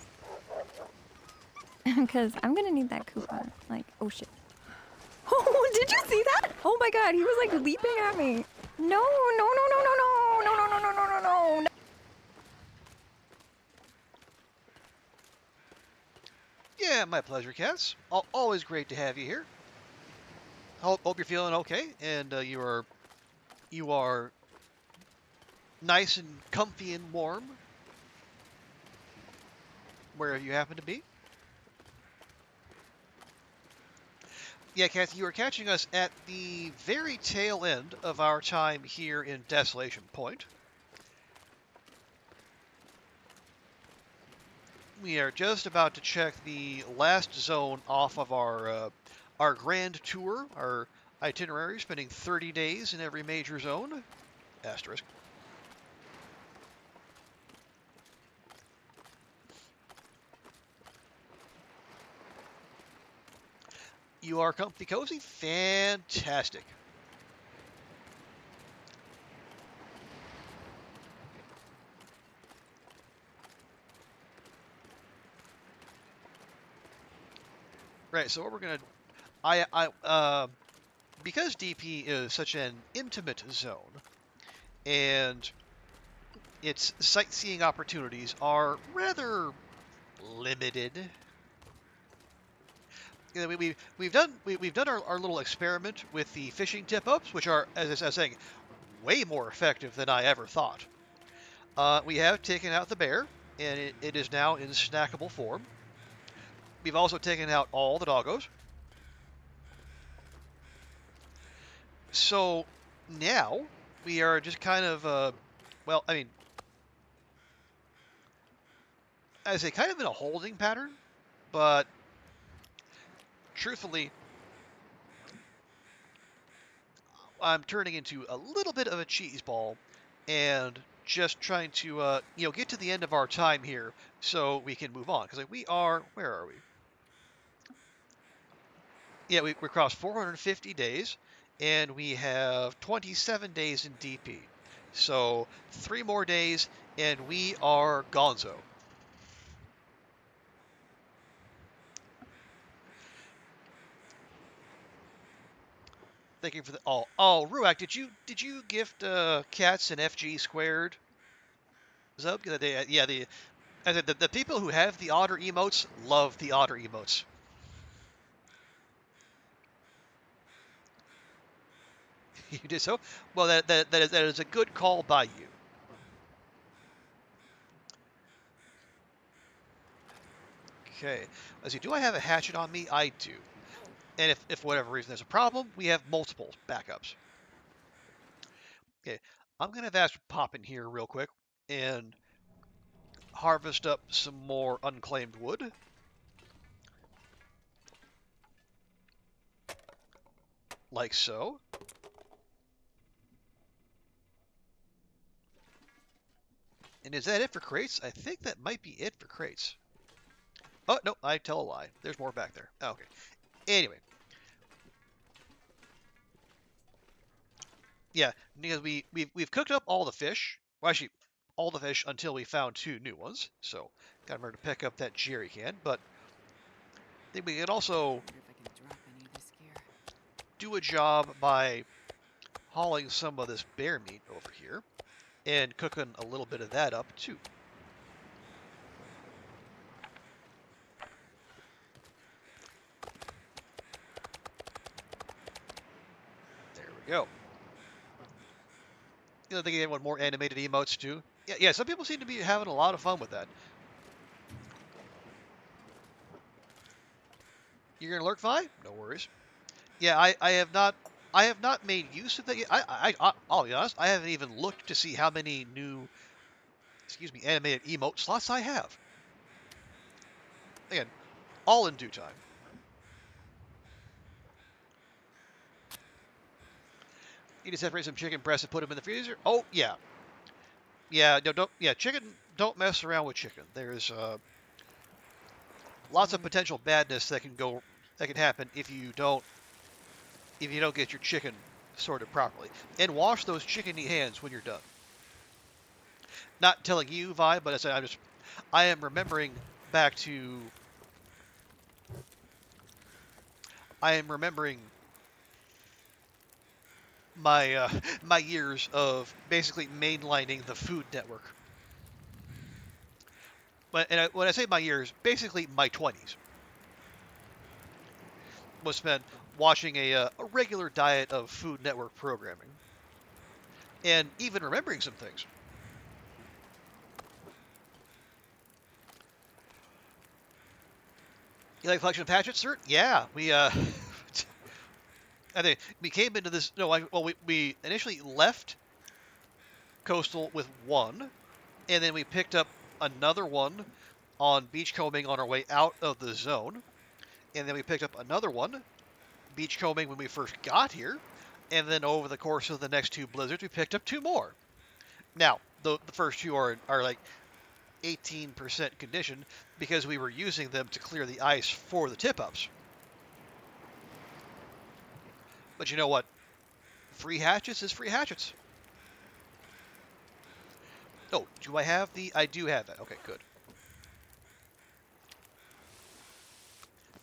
Because I'm gonna need that coupon. Like, oh shit. Oh, did you see that? Oh my god, he was like leaping at me. No, no, no, no, no, no, no, no, no, no, no, no, no. Yeah, my pleasure, cats. Always great to have you here. Hope you're feeling okay, and you are nice and comfy and warm wherever you happen to be. Yeah, Kathy, you are catching us at the very tail end of our time here in Desolation Point. We are just about to check the last zone off of our grand tour, our itinerary, spending 30 days in every major zone. Asterisk. You are comfy cozy? Fantastic. Right, so what we're gonna, because DP is such an intimate zone, and its sightseeing opportunities are rather limited. You know, we've done our little experiment with the fishing tip-ups, which are, as I was saying, way more effective than I ever thought. We have taken out the bear, and it is now in snackable form. We've also taken out all the doggos. So now we are just kind of, well, I mean, I say kind of in a holding pattern, but truthfully, I'm turning into a little bit of a cheese ball and just trying to, get to the end of our time here so we can move on. Because we are, where are we? Yeah, we crossed 450 days, and we have 27 days in DP. So 3 more days, and we are gonzo. Thank you for the Ruak, did you gift cats an FG squared? Is that yeah, the people who have the otter emotes love the otter emotes. You did so? Well, that is a good call by you. Okay. Let's see, do I have a hatchet on me? I do. And if for whatever reason there's a problem, we have multiple backups. Okay. I'm going to have Astrid pop in here real quick and harvest up some more unclaimed wood. Like so. And And is that it for crates? I think that might be it for crates. Oh, no, I tell a lie. There's more back there. Oh, okay. Anyway. Yeah, because we've cooked up all the fish. Well, actually, all the fish until we found 2 new ones. So, got to remember to pick up that jerry can. But I think we can also Wonder if I can drop any this gear. do a job by hauling some of this bear meat over here and cooking a little bit of that up too. There we go. You know, they can want more animated emotes too. Yeah, some people seem to be having a lot of fun with that. You're gonna lurk fine? No worries. Yeah, I have not made use of that yet. I'll be honest, I haven't even looked to see how many new, animated emote slots I have. Again, all in due time. You need to separate some chicken breasts and put them in the freezer. Oh yeah, no, don't. Yeah, chicken. Don't mess around with chicken. There's lots of potential badness that can happen if you don't get your chicken sorted properly. And wash those chickeny hands when you're done. Not telling you, Vi, but I am remembering back to. I am remembering my my years of basically mainlining the Food Network. When I say my years, basically my 20s was spent watching a regular diet of Food Network programming, and even remembering some things. You like collection of hatchets, sir? Yeah, we I think we came into this. No, we initially left Coastal with one, and then we picked up another one on beachcombing on our way out of the zone, and then we picked up another one beachcombing when we first got here, and then over the course of the next 2 blizzards, we picked up 2 more. Now, the first 2 are like 18% condition because we were using them to clear the ice for the tip-ups. But you know what? Free hatchets is free hatchets. Oh, do I have the... I do have that. Okay, good.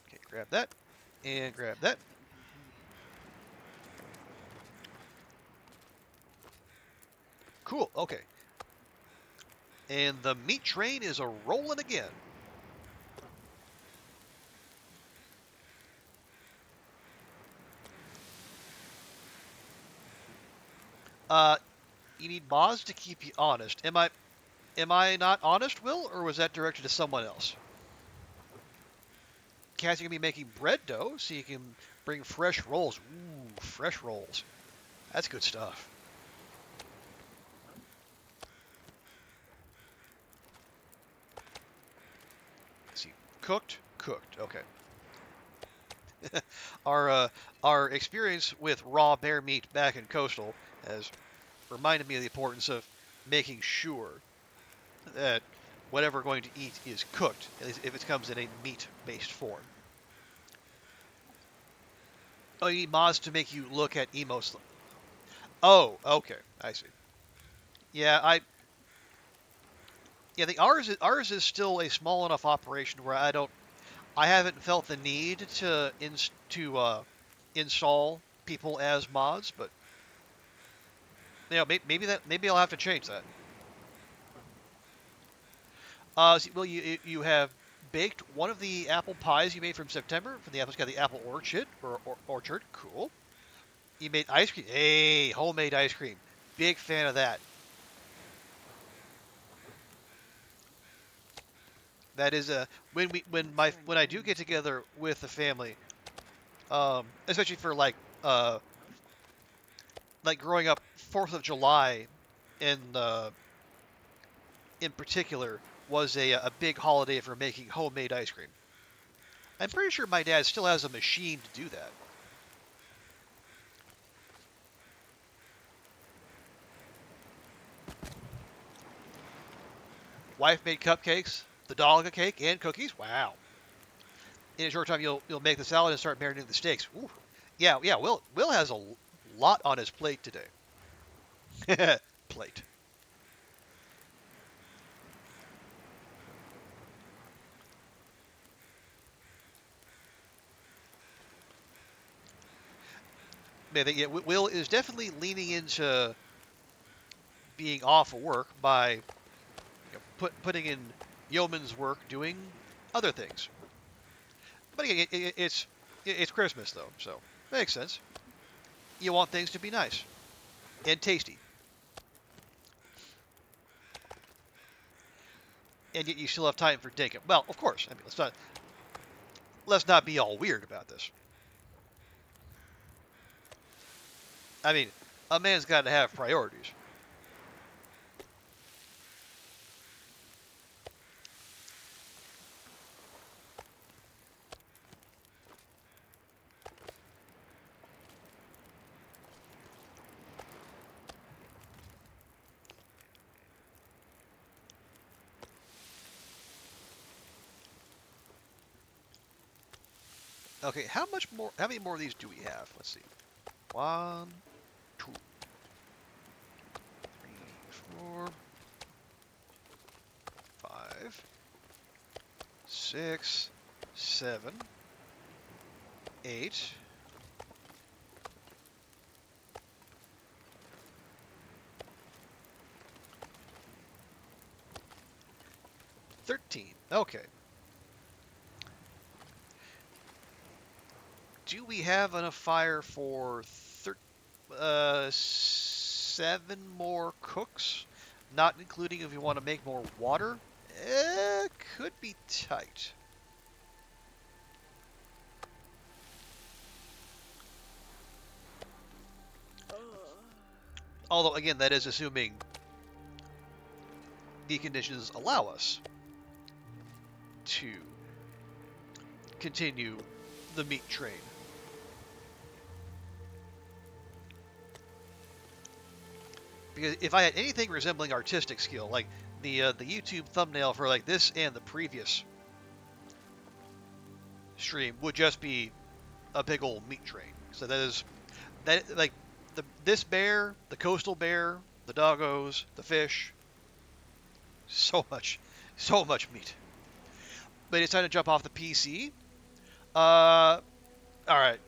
Okay, grab that. And grab that. Cool, okay. And the meat train is a-rolling again. You need mods to keep you honest. Am I not honest, Will, or was that directed to someone else? Cassie's gonna be making bread dough, so you can bring fresh rolls. Ooh, fresh rolls. That's good stuff. Let's see, cooked. Okay. Our experience with raw bear meat back in Coastal has reminded me of the importance of making sure that whatever we're going to eat is cooked, at least if it comes in a meat-based form. Oh, you need mods to make you look at emotes. Oh, okay, I see. Yeah, I think ours is still a small enough operation where I haven't felt the need to install people as mods, but maybe I'll have to change that. Well, you have baked one of the apple pies you made from September from the apple orchard orchard. Cool. You made ice cream. Hey, homemade ice cream. Big fan of that. That is when I do get together with the family, especially for like growing up, 4th of July in particular was a big holiday for making homemade ice cream. I'm pretty sure my dad still has a machine to do that. wife made cupcakes, the dog a cake, and cookies. Wow. In a short time, you'll make the salad and start marinating the steaks. Ooh. Yeah, yeah. Will has a lot on his plate today. Plate. Man, yeah, Will is definitely leaning into being off of work by putting in yeoman's work doing other things. But again, it's Christmas though, so makes sense. You want things to be nice and tasty, and yet you still have time for dinkum. Well, of course. I mean, let's not be all weird about this. I mean, a man's got to have priorities. Okay, how many more of these do we have? Let's see. 1, 2, 3, 4, 5, 6, 7, 8. 13. Okay. Do we have enough fire for 7 more cooks? Not including if you want to make more water? Could be tight. Although, again, that is assuming the conditions allow us to continue the meat train. Because if I had anything resembling artistic skill, like the YouTube thumbnail for like this and the previous stream would just be a big old meat train. So that like this bear, the coastal bear, the doggos, the fish, so much meat. But it's time to jump off the PC. All right.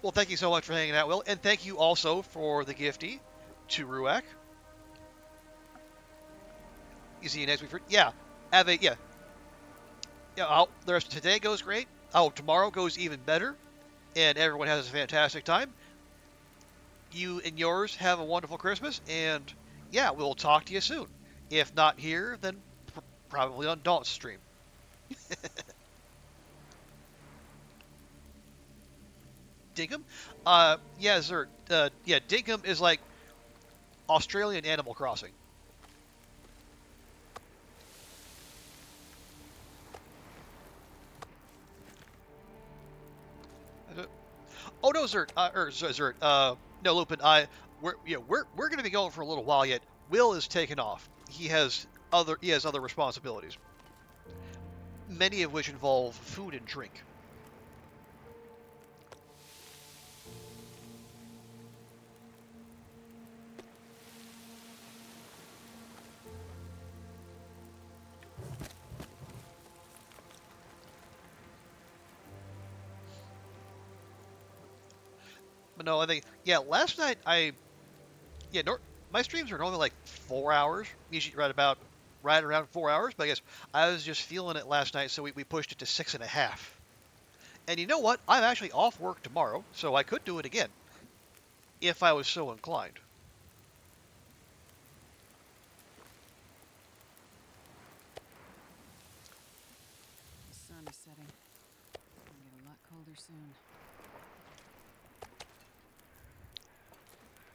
Well, thank you so much for hanging out, Will, and thank you also for the gifty to Ruak. You see you next week for yeah. Have a yeah. Yeah. The rest of today goes great. Oh, tomorrow goes even better, and everyone has a fantastic time. You and yours have a wonderful Christmas, and yeah, we'll talk to you soon. If not here, then probably on Daunt's stream. Dinkum? Yeah, Zert. Yeah, Dinkum is like Australian Animal Crossing. Oh no, Zert. Zert. No, Lupin. We're gonna be going for a little while yet. Will is taken off. He has other responsibilities, many of which involve food and drink. But no, I think last night my streams are normally like 4 hours, usually right around 4 hours. But I guess I was just feeling it last night, so we pushed it to 6.5. And you know what? I'm actually off work tomorrow, so I could do it again if I was so inclined. The sun is setting. It'll get a lot colder soon.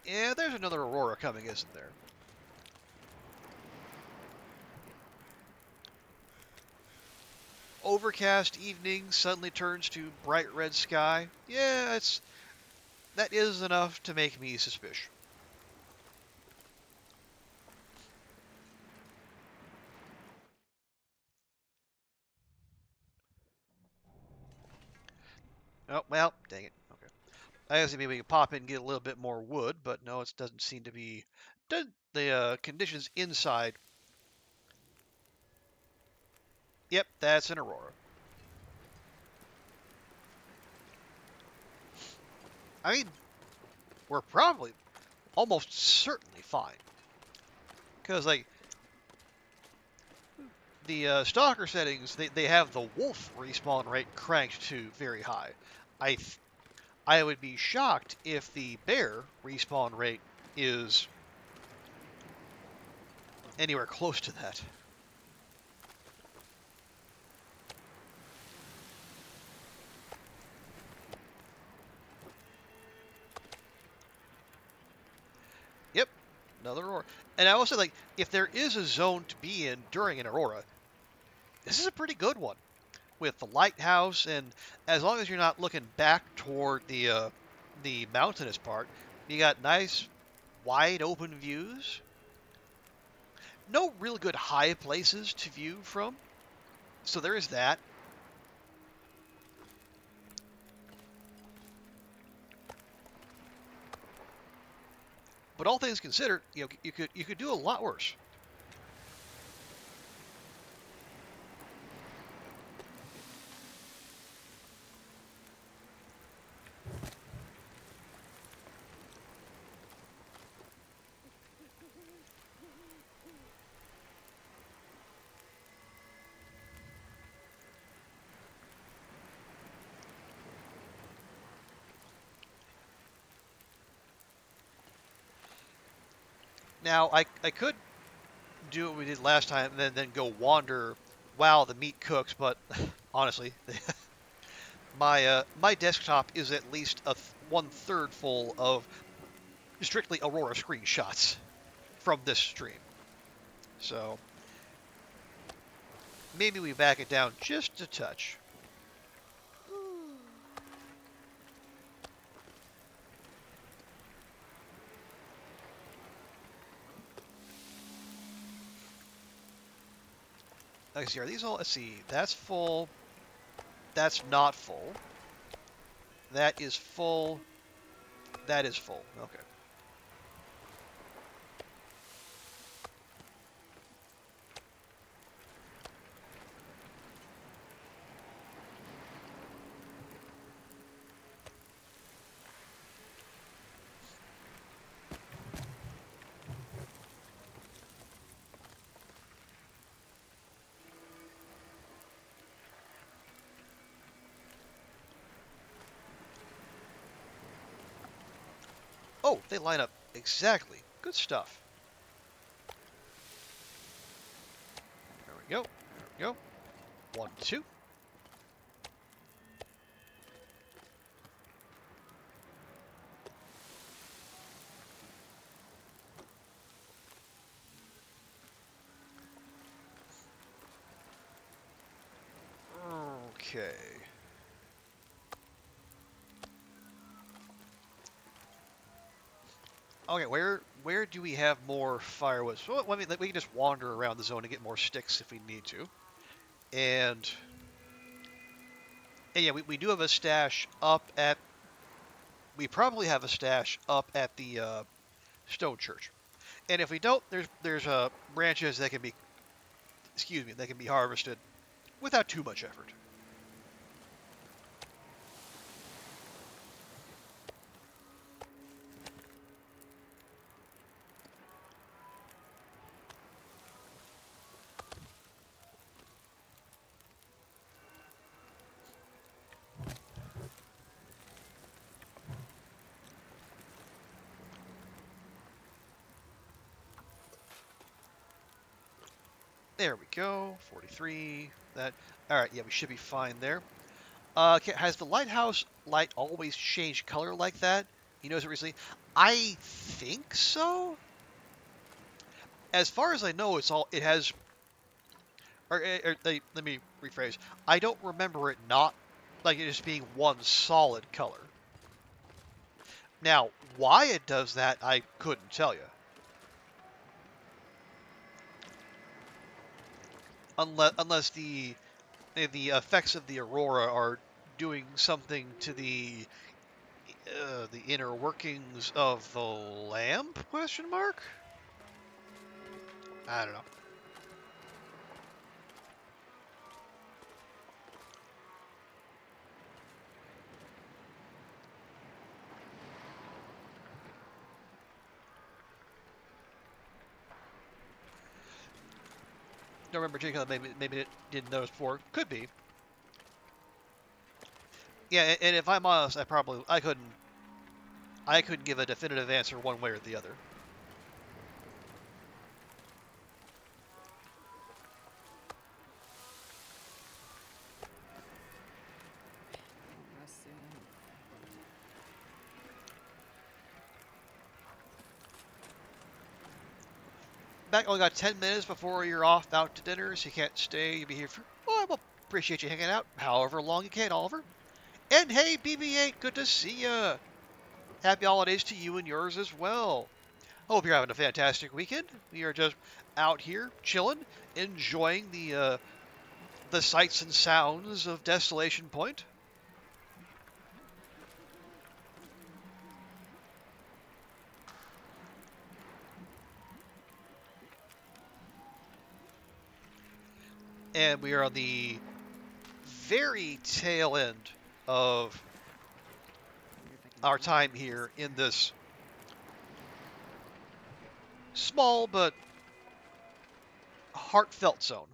Yeah, there's another aurora coming, isn't there? Overcast evening suddenly turns to bright red sky. Yeah, that is enough to make me suspicious. Oh, well, dang it. Okay. I guess maybe we can pop in and get a little bit more wood, but no, it doesn't seem to be... The conditions inside... Yep, that's an aurora. I mean, we're probably almost certainly fine. Because, like, the Stalker settings, they have the wolf respawn rate cranked to very high. I would be shocked if the bear respawn rate is anywhere close to that. Yep, another aurora. And I also like, if there is a zone to be in during an aurora, this is a pretty good one. With the lighthouse, and as long as you're not looking back toward the mountainous part, you got nice, wide open views. No real good high places to view from, so there is that. But all things considered, you could do a lot worse. Now, I could do what we did last time and then go wander while the meat cooks, but honestly, my desktop is at least 1/3 full of strictly Aurora screenshots from this stream. So maybe we back it down just a touch. Let's see, are these all? Let's see, that's full. That's not full. That is full. That is full. Okay. Oh, they line up exactly. Good stuff. There we go. There we go. 1, 2. Okay. Okay, where do we have more firewood? So we can just wander around the zone and get more sticks if we need to. And yeah, we do have a stash up at. We probably have a stash up at the stone church. And if we don't, there's branches that can be, that can be harvested without too much effort. There we go. 43. That. All right. Yeah, we should be fine there. Okay, has the lighthouse light always changed color like that? You noticed it recently? I think so. As far as I know, it has. Let me rephrase. I don't remember it not like it just being one solid color. Now, why it does that, I couldn't tell you. Unless the effects of the aurora are doing something to the inner workings of the lamp? Question mark. I don't know. Don't remember particularly. Maybe it didn't notice before. Could be. Yeah, and if I'm honest, I couldn't give a definitive answer one way or the other. Rest suit anyway. Back only got 10 minutes before you're off out to dinner, so you can't stay. You'll be here for. Well, I will appreciate you hanging out however long you can, Oliver. And hey, BB-8, good to see ya. Happy holidays to you and yours as well. Hope you're having a fantastic weekend. We are just out here chilling, enjoying the sights and sounds of Desolation Point. And we are on the very tail end of Wonder if I can our jump time over here this in this small but heartfelt zone.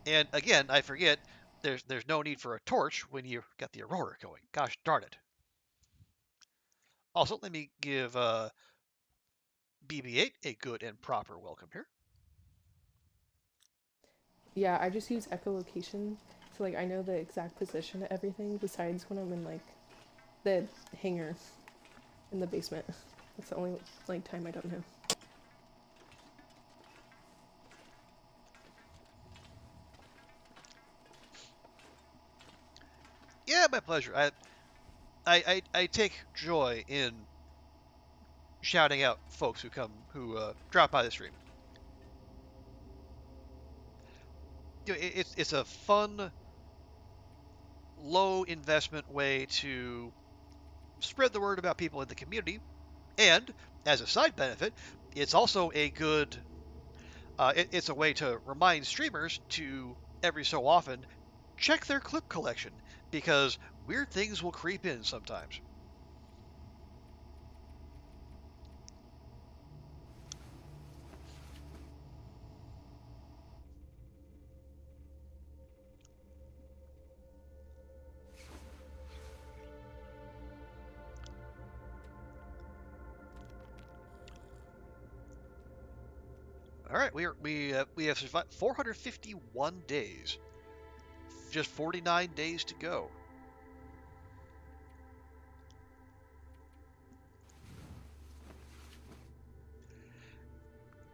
And again, I forget, there's no need for a torch when you got the aurora going. Gosh darn it. Also, let me give BB-8 a good and proper welcome here. Yeah, I just use echolocation, so like I know the exact position of everything. Besides when I'm in like the hangar in the basement. That's the only like time I don't know. Yeah, my pleasure. I take joy in shouting out folks who drop by the stream. You know, it's a fun, low investment way to spread the word about people in the community, and as a side benefit, it's also a good. It's a way to remind streamers to every so often check their clip collection because weird things will creep in sometimes. All right, we have survived 451 days, just 49 days to go.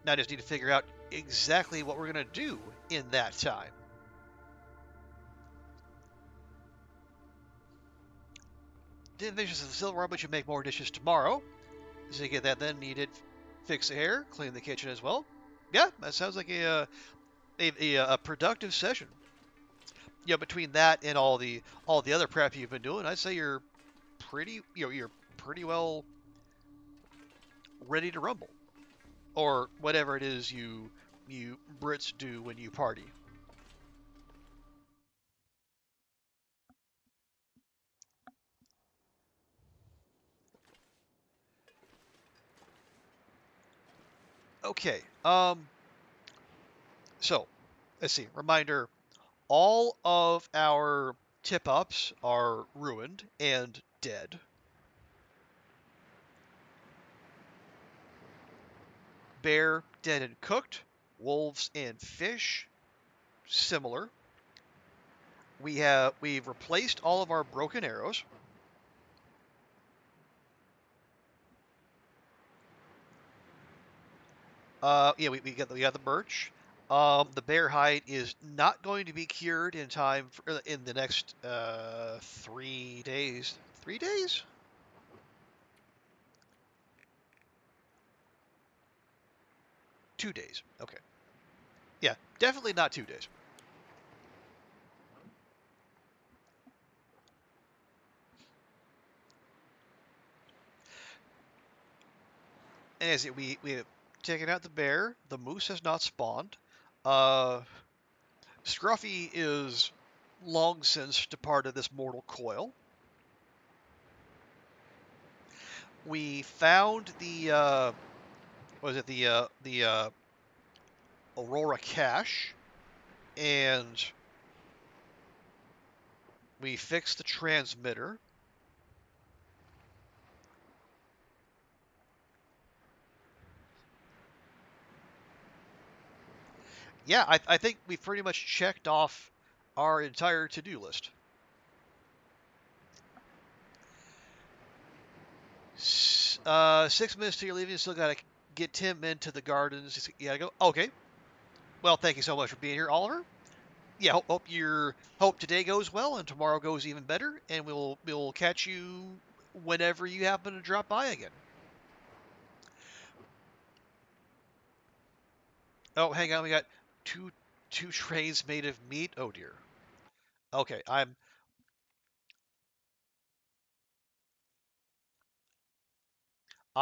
Now I just need to figure out exactly what we're gonna do in that time. Didn't finish the silverware, but you make more dishes tomorrow. So you get that. Then you did fix the hair, clean the kitchen as well. Yeah, that sounds like a productive session. Yeah, between that and all the other prep you've been doing, I'd say you're you're pretty well ready to rumble, or whatever it is you Brits do when you party. Okay. So let's see. Reminder: all of our tip ups are ruined and dead. Bear dead and cooked. Wolves and fish similar. We've replaced all of our broken arrows. Yeah, we got the birch. The bear hide is not going to be cured in time for, in the next 3 days. 3 days? 2 days. Okay. Yeah, definitely not 2 days. And as we have taken out the bear, the moose has not spawned. Uh, Scruffy is long since departed this mortal coil. We found the was it the Aurora cache, and we fixed the transmitter. Yeah, I think we've pretty much checked off our entire to-do list. 6 minutes till you're leaving. Still gotta get Tim into the gardens. You gotta go. Okay. Well, thank you so much for being here, Oliver. Yeah, hope today goes well and tomorrow goes even better, and we'll catch you whenever you happen to drop by again. Oh, hang on, we got two trays made of meat. Oh dear. Okay, I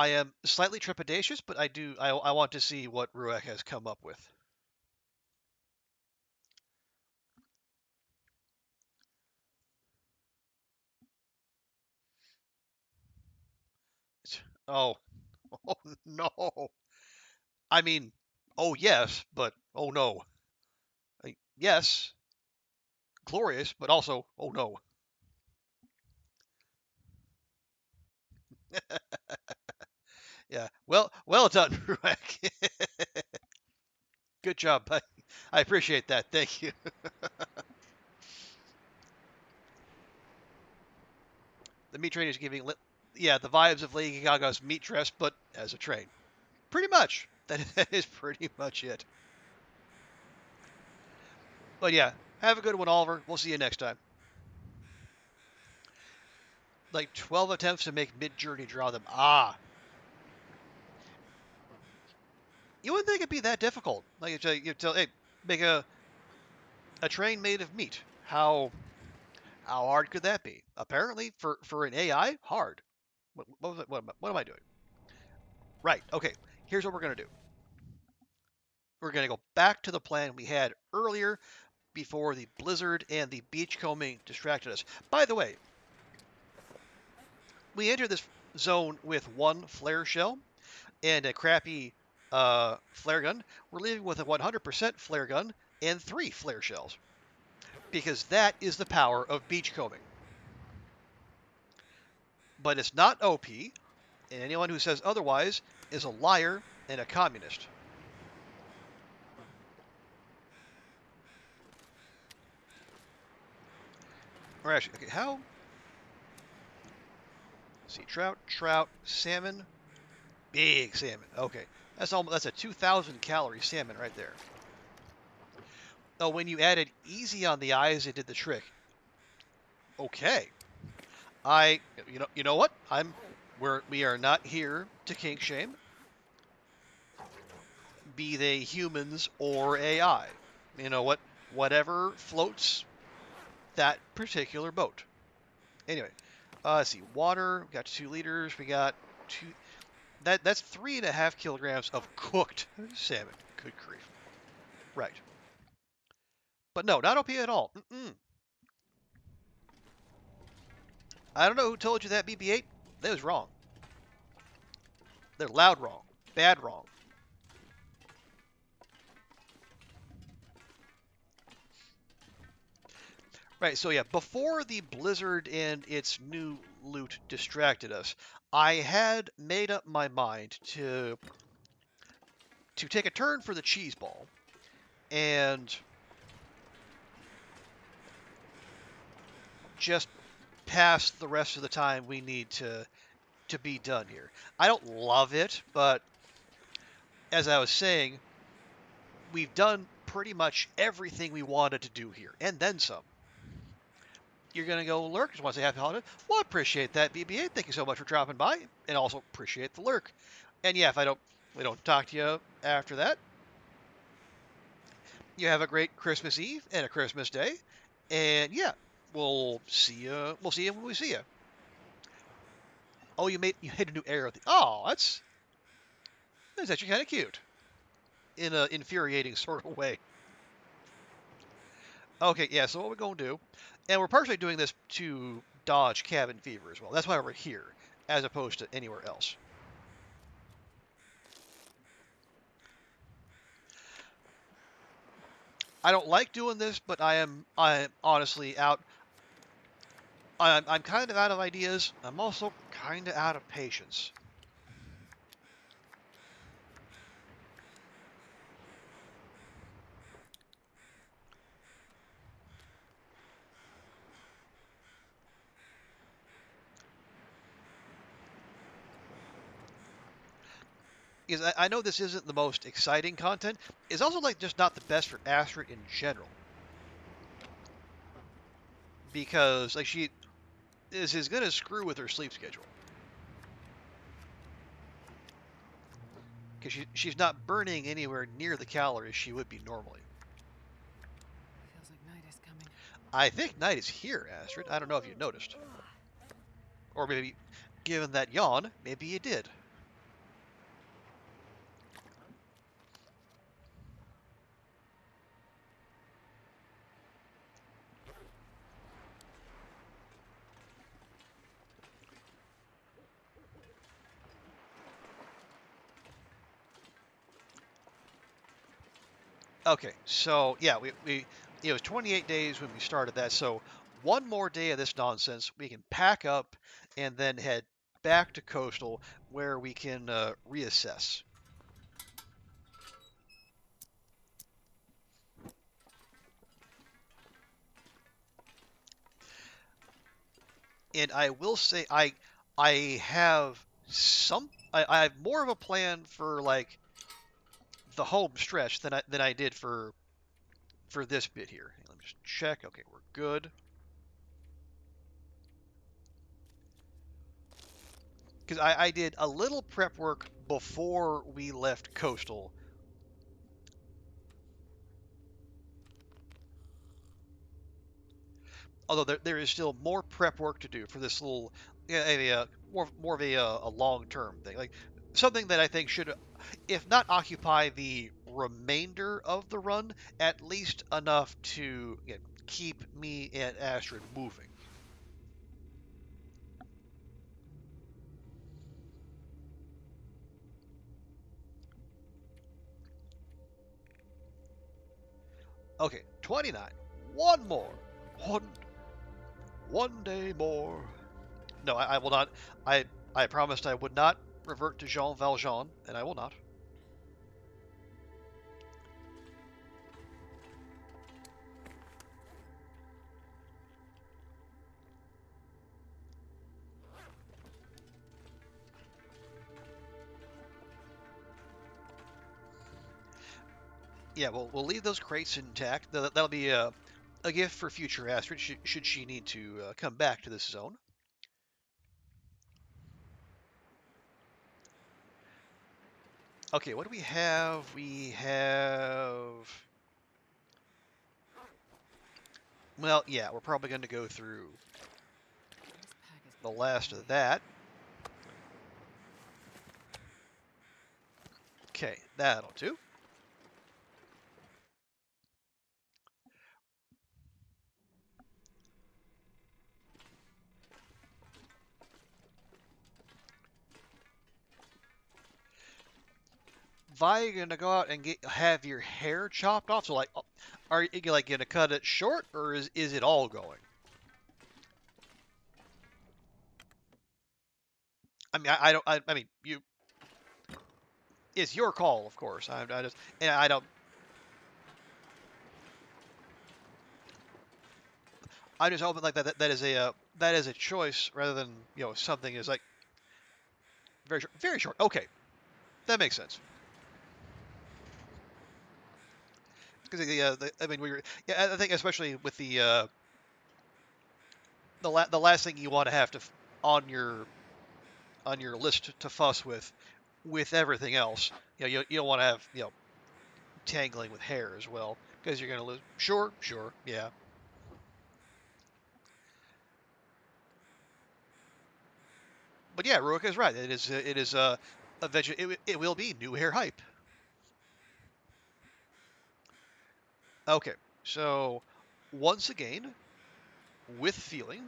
am slightly trepidatious, but I want to see what Ruek has come up with. Oh, oh no. I mean, oh yes, but oh no. Yes, glorious, but also oh no. Yeah. Well done, Ruek. Good job. I appreciate that. Thank you. The meat train is giving, yeah, the vibes of Lady Gaga's meat dress, but as a train. Pretty much. That is pretty much it. But yeah, have a good one, Oliver. We'll see you next time. Like 12 attempts to make Mid-Journey draw them. Ah. You wouldn't think it'd be that difficult. Like you tell, hey, make a train made of meat. How hard could that be? Apparently, for an AI, hard. What am I doing? Right. Okay. Here's what we're gonna do. We're gonna go back to the plan we had earlier before the blizzard and the beachcombing distracted us. By the way, we entered this zone with one flare shell and a crappy flare gun. We're leaving with a 100% flare gun and 3 flare shells because that is the power of beachcombing. But it's not OP, and anyone who says otherwise is a liar and a communist. Or actually, okay, how? Let's see, trout, salmon, big salmon. Okay, that's a 2,000 calorie salmon right there. Oh, when you added easy on the eyes, it did the trick. Okay, you know what? We are not here to kink shame, be they humans or AI. You know what? Whatever floats that particular boat. Anyway, let's see. Water. We got 2 liters. We got two. That's 3.5 kilograms of cooked salmon. Good grief. Right. But no, not OP at all. I don't know who told you that, BB-8. That was wrong. They're loud wrong. Bad wrong. Right, so yeah, before the blizzard and its new loot distracted us, I had made up my mind to take a turn for the cheese ball and just pass the rest of the time we need to be done here. I don't love it, but as I was saying, we've done pretty much everything we wanted to do here, and then some. You're going to go lurk. Just want to say happy holiday. Well, I appreciate that, BB-8. Thank you so much for dropping by, and also appreciate the lurk. And yeah, if we don't talk to you after that, you have a great Christmas Eve and a Christmas Day. And yeah, we'll see you. We'll see you when we see you. Oh, you hit a new arrow. Oh, that's It's actually kind of cute in an infuriating sort of way. Okay, yeah, so what we're going to do, and we're partially doing this to dodge cabin fever as well. That's why we're here, as opposed to anywhere else. I don't like doing this, but I'm honestly out. I'm kind of out of ideas. I'm also kind of out of patience. Because I know this isn't the most exciting content. It's also like just not the best for Astrid in general. Because like she is gonna screw with her sleep schedule. Because she's not burning anywhere near the calories she would be normally. Feels like night is coming. I think night is here, Astrid. I don't know if you noticed. Or maybe, given that yawn, maybe you did. Okay, so yeah, it was 28 days when we started that. So one more day of this nonsense, we can pack up and then head back to Coastal where we can reassess. And I will say I have I have more of a plan for like the home stretch than I did for this bit here. Let me just check. Okay, we're good. Because I did a little prep work before we left Coastal. Although there is still more prep work to do for this little, more of a long-term thing. Like something that I think should, if not occupy the remainder of the run, at least enough to keep me and Astrid moving. Okay, 29. One more. One One day more. No, I will not. I promised I would not revert to Jean Valjean, and I will not. Yeah, we'll leave those crates intact. That'll be a gift for future Astrid should she need to come back to this zone. Okay, what do we have? We have... Well, yeah, we're probably going to go through This pack is the getting last heavy. of that. Okay, that'll do. Vi, you're gonna go out and have your hair chopped off. So like, are you like gonna cut it short, or is it all going? I mean, I don't. I mean, you. It's your call, of course. I just and I don't. I'm just hoping like that that is a choice rather than something is like very short. Very short. Okay, that makes sense. Because I mean, yeah, I think especially with the last thing you want to have to on your list to fuss with everything else. You don't want to have tangling with hair as well because you're gonna lose. Sure, sure, yeah. But yeah, Ruika is right. It is Eventually, it will be new hair hype. Okay, so once again, with feeling.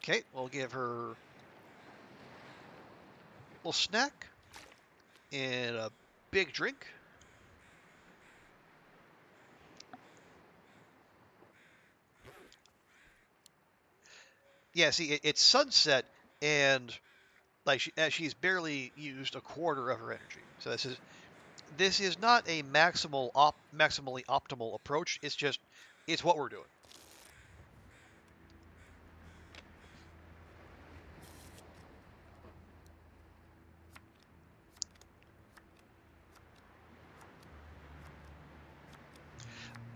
Okay, we'll give her a little snack and a big drink. Yeah, see, it's sunset, and like she's barely used a quarter of her energy. So this is not a maximally optimal approach. It's what we're doing.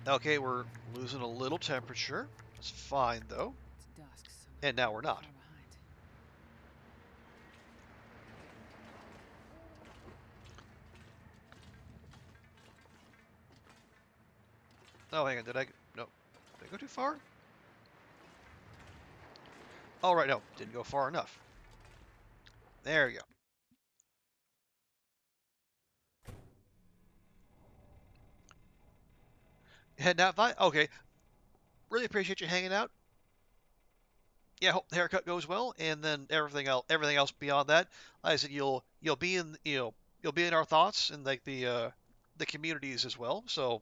Okay, we're losing a little temperature. It's fine though. It's dusk, so And now we're not. far behind. Oh, hang on. No. Did I go too far? Oh, right. No. Didn't go far enough. There you go. Heading out, Vi? Okay. Really appreciate you hanging out. Yeah, hope the haircut goes well, and then everything else beyond that, like I said, you'll be in you'll be in our thoughts and like the communities as well. So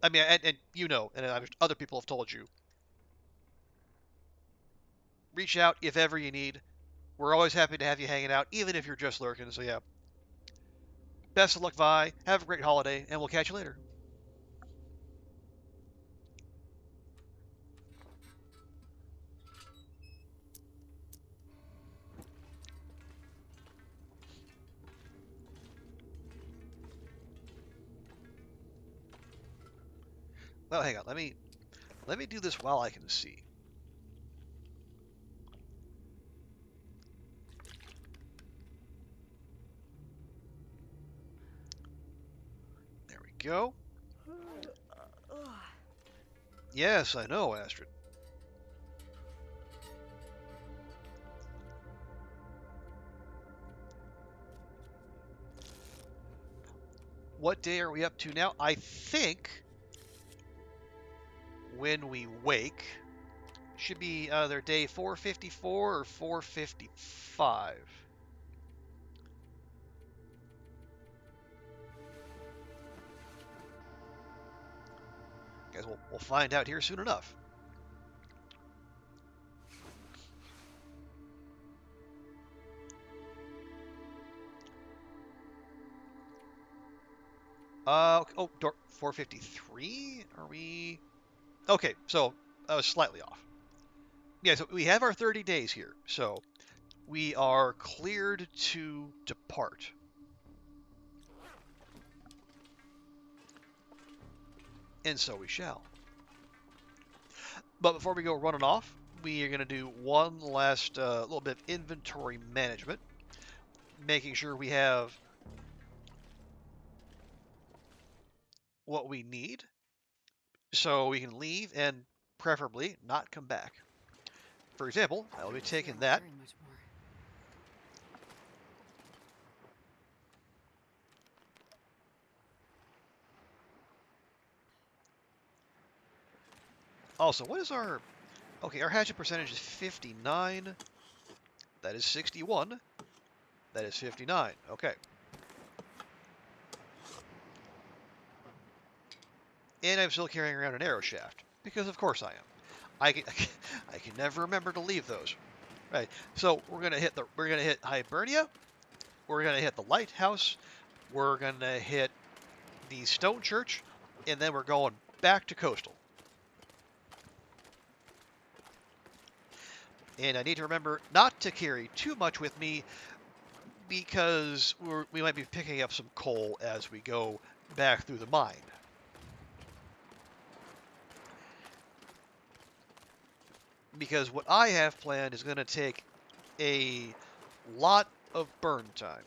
I mean, and and other people have told you, reach out if ever you need. We're always happy to have you hanging out, even if you're just lurking. So yeah, best of luck, Vi. Have a great holiday, and we'll catch you later. Well, hang on. Let me do this while I can see. There we go. Yes, I know, Astrid. What day are we up to now? I think when we wake should be either day 454 or 455. Guys, we'll find out here soon enough. Oh, 453? Are we? Okay, so I was slightly off. Yeah, so we have our 30 days here, so we are cleared to depart. And so we shall. But before we go running off, we are going to do one last little bit of inventory management, making sure we have what we need so we can leave and preferably not come back. For example, I will be taking that. Very much more. Also, what is our... Okay, our hatchet percentage is 59. That is 61. That is 59. Okay. And I'm still carrying around an arrow shaft, because of course I am. I can never remember to leave those. Right. So we're gonna hit Hibernia. We're gonna hit the lighthouse. We're gonna hit the stone church, and then we're going back to coastal. And I need to remember not to carry too much with me because we might be picking up some coal as we go back through the mine. because what I have planned is going to take a lot of burn time.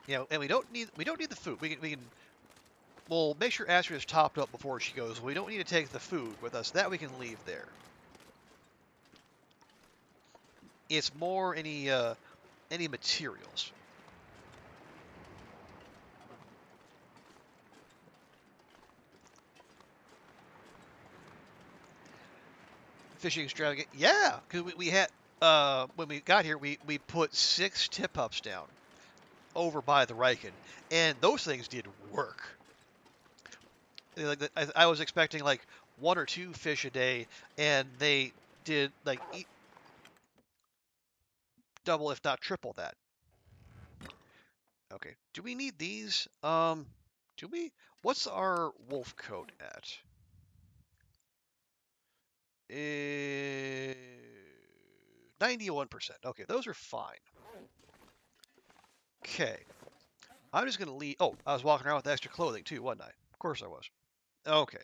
You know, and we don't need the food. We'll make sure Astrid is topped up before she goes. We don't need to take the food with us. That we can leave there. It's more any materials. Fishing extravagant. Yeah, because we had when we got here, we put 6 tip-ups down over by the Riken, and those things did work. Like I was expecting like 1 or 2 fish a day, and they did like double if not triple that. Okay, do we need these? Do we? What's our wolf coat at? 91%. Okay, those are fine. Okay, I'm just gonna leave. Oh, I was walking around with extra clothing too, wasn't I? Of course I was. Okay,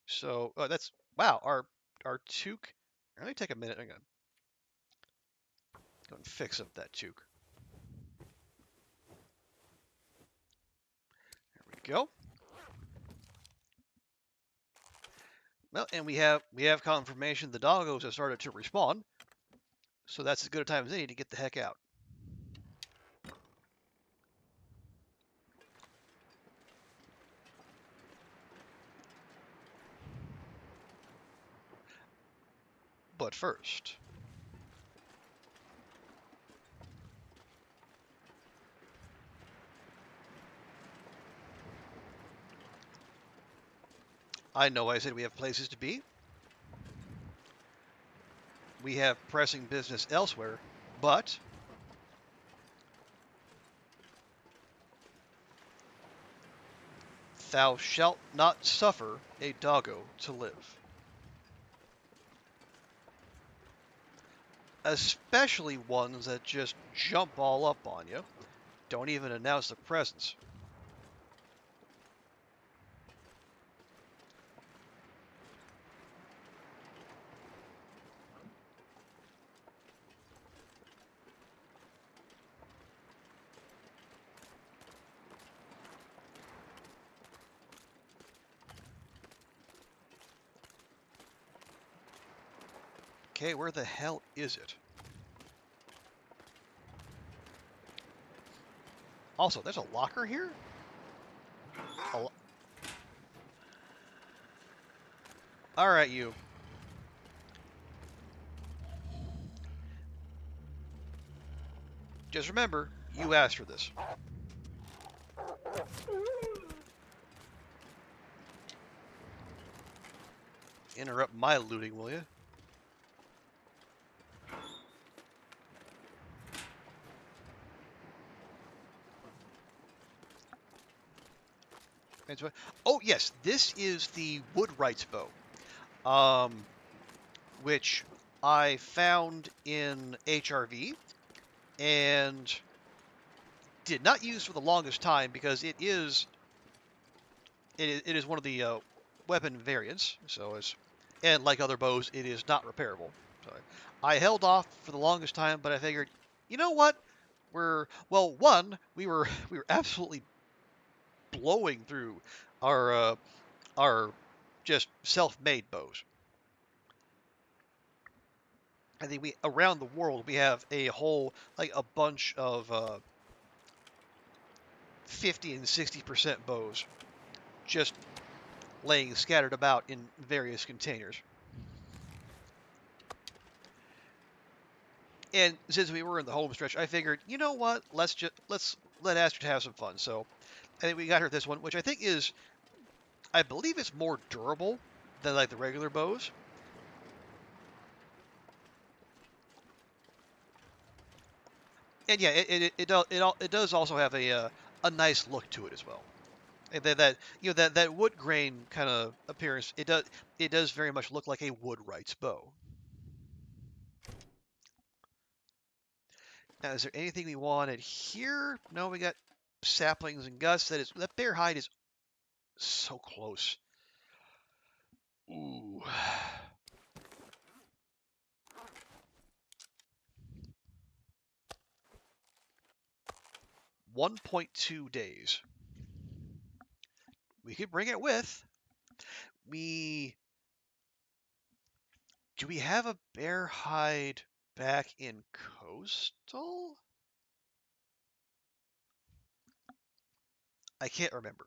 so that's wow. Our toque. Let me take a minute. I'm gonna go and fix up that toque. There we go. Well, and we have confirmation the doggos have started to respawn, so that's as good a time as any to get the heck out. But first, I know I said we have places to be. We have pressing business elsewhere, but thou shalt not suffer a doggo to live. Especially ones that just jump all up on you, don't even announce their presence. Okay, where the hell is it? Also, there's a locker here? Alright, you. Just remember, you asked for this. Interrupt my looting, will you? Oh, yes, this is the Woodwright's bow, which I found in HRV and did not use for the longest time because it is one of the weapon variants. So and like other bows, it is not repairable. So I held off for the longest time, but I figured, you know what? We were absolutely blowing through our just self-made bows. I think around the world we have a bunch of 50 and 60% bows just laying scattered about in various containers. And since we were in the home stretch, I figured, you know what? Let's let Astrid have some fun. So I think we got her this one, which I think is, I believe it's more durable than like the regular bows. And yeah, it does also have a nice look to it as well. And that wood grain kind of appearance. It does very much look like a Woodwright's bow. Now, is there anything we wanted here? No, we got saplings and guts. That bear hide is so close. Ooh. 1.2 days. We could bring it with. Do we have a bear hide back in coastal? I can't remember.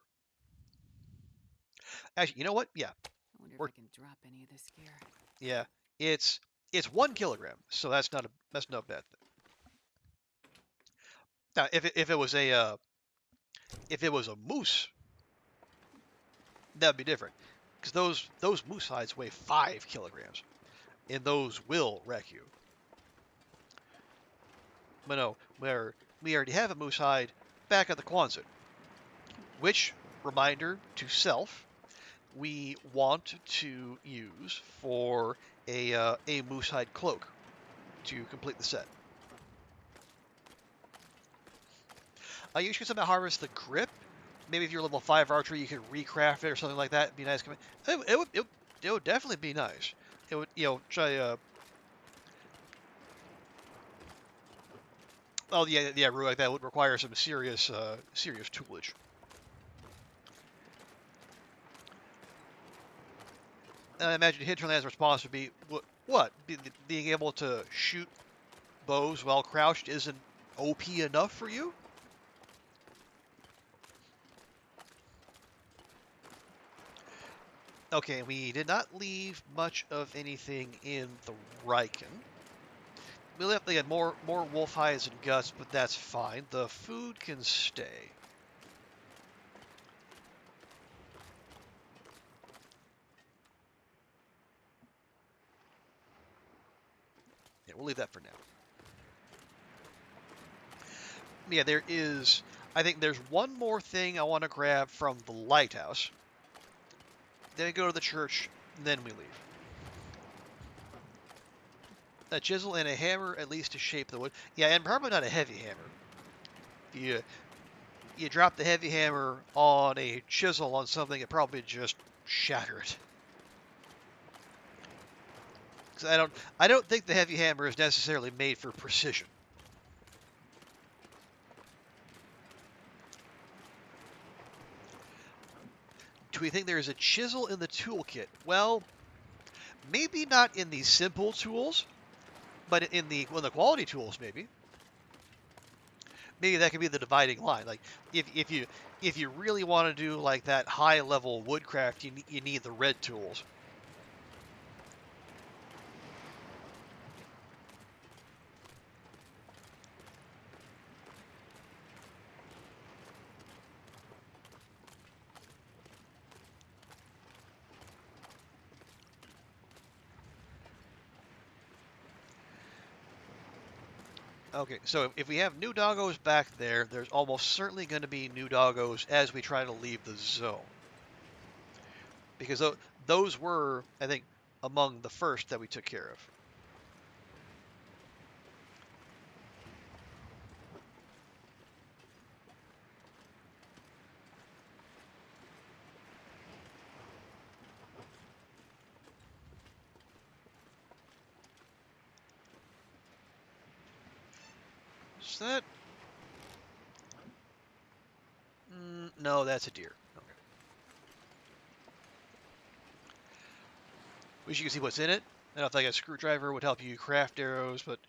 Actually, you know what? Yeah, I wonder if We're- I can drop any of this gear. yeah. It's 1 kilogram, so that's not a bad thing. Now, if it was a moose, that'd be different, because those moose hides weigh 5 kilograms, and those will wreck you. But no, where we already have a moose hide back at the Quonset, which, reminder to self, we want to use for a moose hide cloak to complete the set. You should somehow harvest the grip. Maybe if you're level 5 archer, you could recraft it or something like that. It'd be nice. It would definitely be nice. It would, try. Oh yeah, Rue, like that would require some serious toolage. And I imagine Hinterland's response would be, what? Being able to shoot bows while crouched isn't OP enough for you? Okay, we did not leave much of anything in the Riken. We left again more wolf hides and guts, but that's fine. The food can stay. Yeah, we'll leave that for now. Yeah, I think there's one more thing I want to grab from the lighthouse. Then we go to the church, then we leave. A chisel and a hammer, at least to shape the wood. Yeah, and probably not a heavy hammer. You drop the heavy hammer on a chisel on something, it probably just shatter it. 'Cause I don't think the heavy hammer is necessarily made for precision. Do we think there is a chisel in the toolkit? Well, maybe not in the simple tools, but in the quality tools, maybe. Maybe that could be the dividing line. Like if you really want to do like that high level woodcraft, you need the red tools. Okay, so if we have new doggos back there, there's almost certainly going to be new doggos as we try to leave the zone. Because those were, I think, among the first that we took care of. Is that... no, that's a deer. Okay. Wish you could see what's in it. I don't know if like a screwdriver would help you craft arrows, but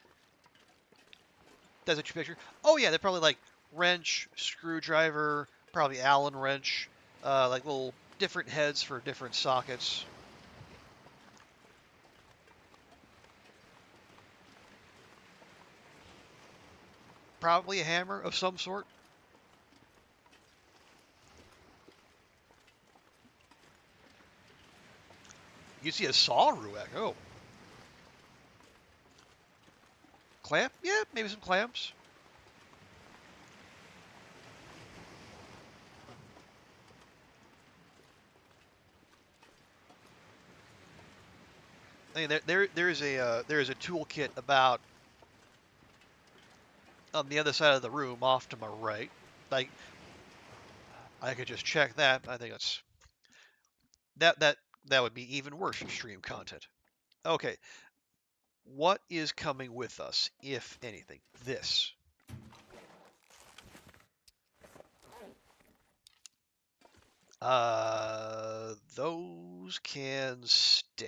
that's what you picture. Oh yeah, they're probably like wrench, screwdriver, probably Allen wrench, like little different heads for different sockets. Probably a hammer of some sort. You see a saw, Ruak. Oh. Clamp? Yeah, maybe some clamps. I mean, there is a toolkit about on the other side of the room, off to my right. Like, I could just check that. I think that's that would be even worse for stream content. Okay, what is coming with us, if anything? This. Those can stay.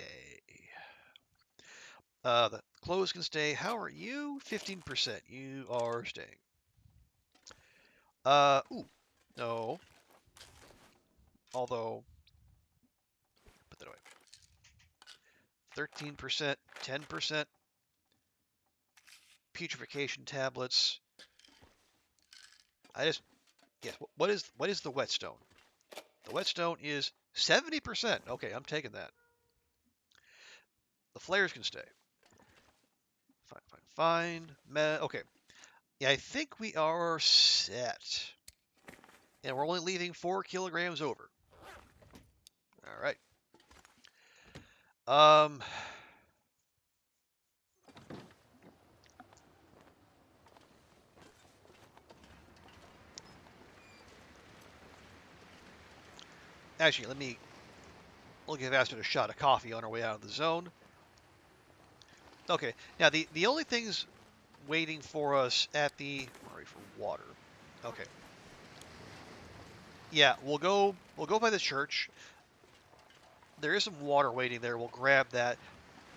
The clothes can stay. How are you? 15%. You are staying. Ooh, no. Although, put that away. 13%, 10%. Putrefaction tablets. I just, yes. What is the whetstone? The whetstone is 70%. Okay, I'm taking that. The flares can stay. Fine, fine, fine. Okay. Yeah, I think we are set. And we're only leaving 4 kilograms over. All right. Actually, we'll give Astrid a shot of coffee on our way out of the zone. Okay, now the only things waiting for us at the, sorry, for water. Okay. Yeah, we'll go by the church. There is some water waiting there. We'll grab that.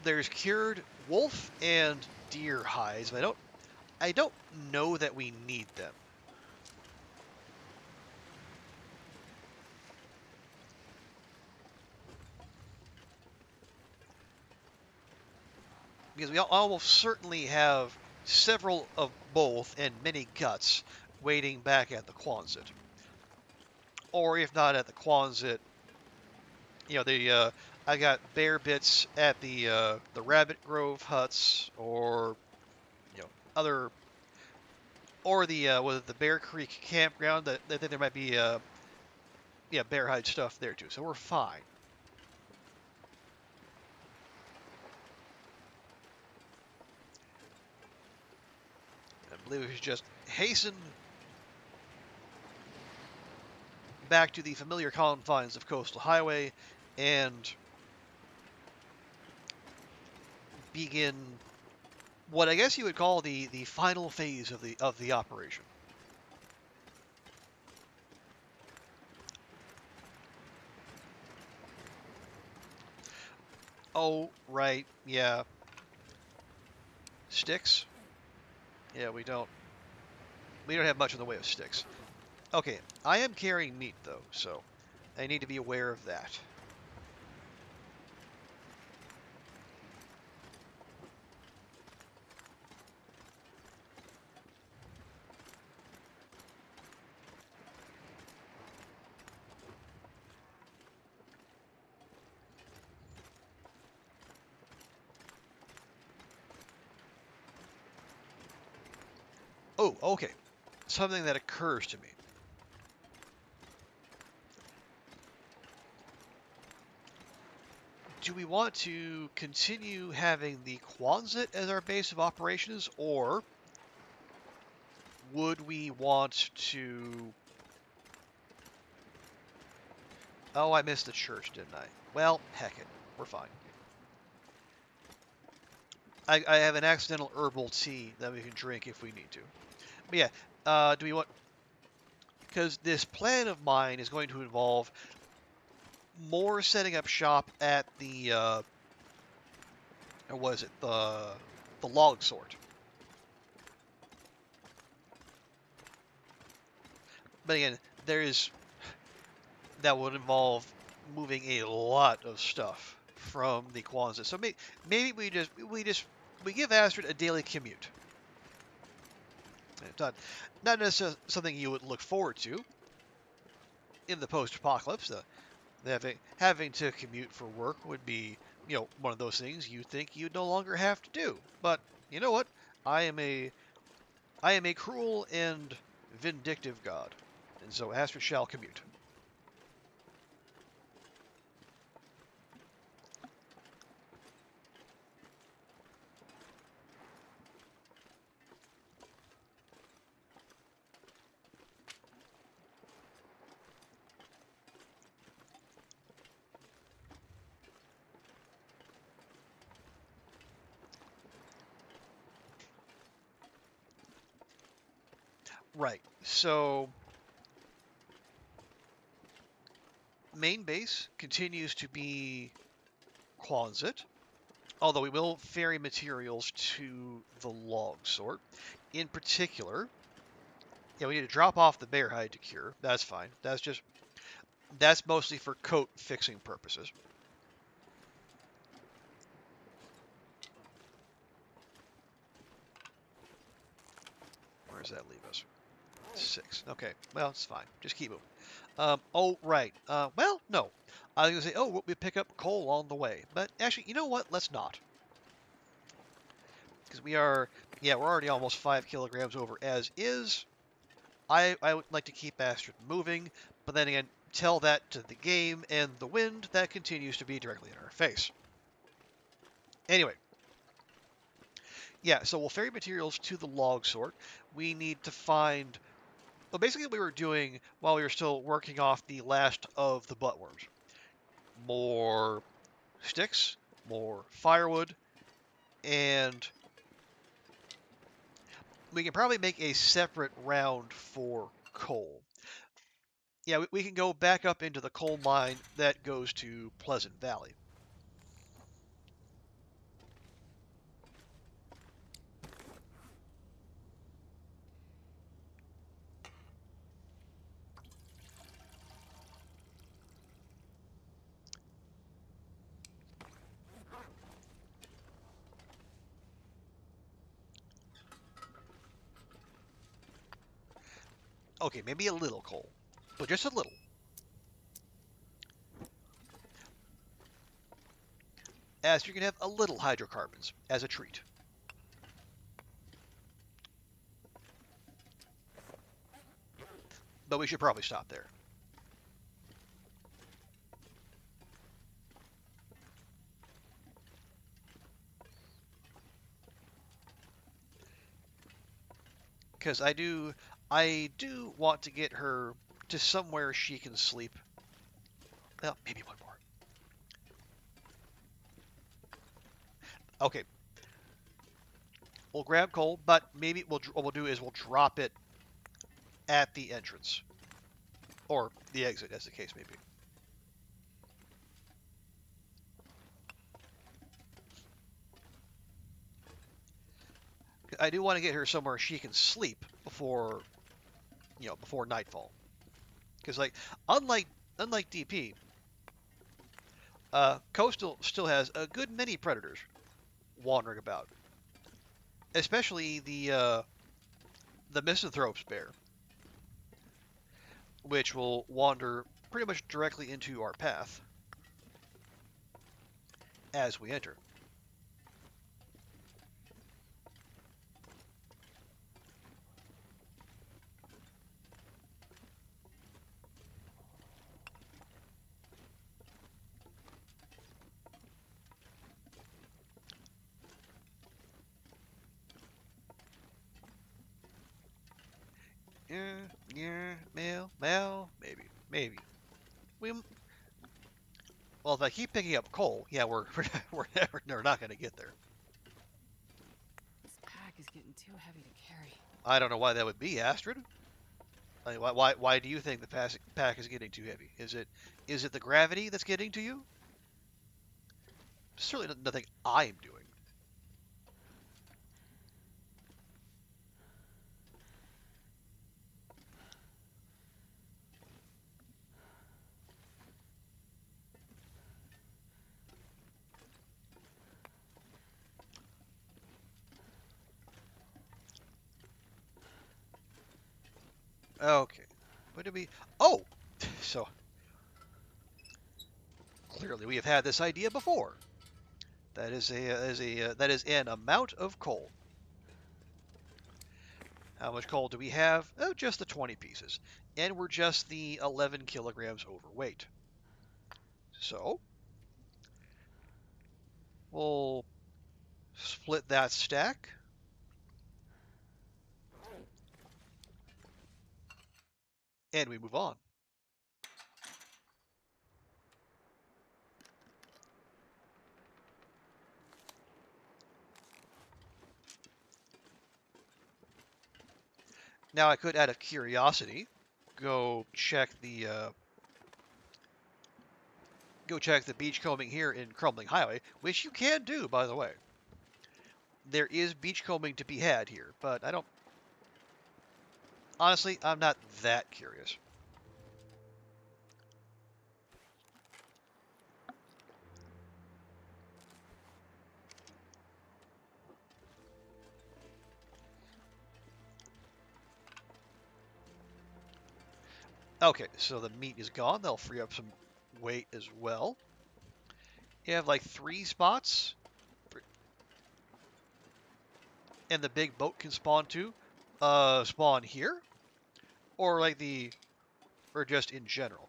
There's cured wolf and deer hides. But I don't know that we need them. Because we almost certainly have several of both and many guts waiting back at the Quonset. Or if not at the Quonset, I got bear bits at the Rabbit Grove huts, or other, or the Bear Creek campground. That I think there might be bear hide stuff there too. So we're fine. I believe we should just hasten back to the familiar confines of Coastal Highway and begin what I guess you would call the final phase of the operation. Oh, right, yeah. Sticks? Yeah, we don't have much in the way of sticks. Okay, I am carrying meat though, so I need to be aware of that. Oh, okay. Something that occurs to me. Do we want to continue having the Quonset as our base of operations, or would we want to... Oh, I missed the church, didn't I? Well, heck it. We're fine. I have an accidental herbal tea that we can drink if we need to. But yeah, do we want... Because this plan of mine is going to involve more setting up shop at the... or was it? The log sort. But again, that would involve moving a lot of stuff from the Quonset. So maybe we give Astrid a daily commute. It's not necessarily something you would look forward to in the post-apocalypse. Having to commute for work would be, one of those things you think you'd no longer have to do. But you know what? I am a cruel and vindictive god, and so Astrid shall commute. Right. So main base continues to be Quonset, although we will ferry materials to the log sort. In particular, yeah, we need to drop off the bear hide to cure. That's fine. That's mostly for coat fixing purposes. Where does that leave us? 6. Okay, well, it's fine. Just keep moving. Oh, right. Well, no. I was going to say, oh, we pick up coal on the way. But actually, you know what? Let's not. Because we're already almost 5 kilograms over as is. I would like to keep Astrid moving, but then again, tell that to the game and the wind, that continues to be directly in our face. Anyway, yeah, so we'll ferry materials to the log sort. We need to find, well, basically what we were doing while we were still working off the last of the buttworms. More sticks, more firewood, and we can probably make a separate round for coal. Yeah, we can go back up into the coal mine that goes to Pleasant Valley. Okay, maybe a little coal, but just a little. As you can have a little hydrocarbons as a treat. But we should probably stop there. Because I do want to get her to somewhere she can sleep. Well, maybe one more. Okay. We'll grab coal, but maybe what we'll do is we'll drop it at the entrance. Or the exit, as the case may be. I do want to get her somewhere she can sleep before nightfall. Because unlike DP, Coastal still has a good many predators wandering about, especially the misanthrope's bear, which will wander pretty much directly into our path as we enter. Maybe. Well, if I keep picking up coal, yeah, we're never not going to get there. This pack is getting too heavy to carry. I don't know why that would be, Astrid. I mean, why do you think the pack is getting too heavy? Is it the gravity that's getting to you? Certainly nothing I'm doing. Okay. What did we? Oh, so clearly we have had this idea before. That is an amount of coal. How much coal do we have? Oh, just the 20 pieces, and we're just the 11 kilograms overweight. So we'll split that stack. And we move on. Now I could, out of curiosity, go check the beachcombing here in Crumbling Highway, which you can do, by the way. There is beachcombing to be had here, but I don't. Honestly, I'm not that curious. Okay, so the meat is gone. They'll free up some weight as well. You have like 3 spots, and the big boat can spawn too. Spawn here, or like or just in general.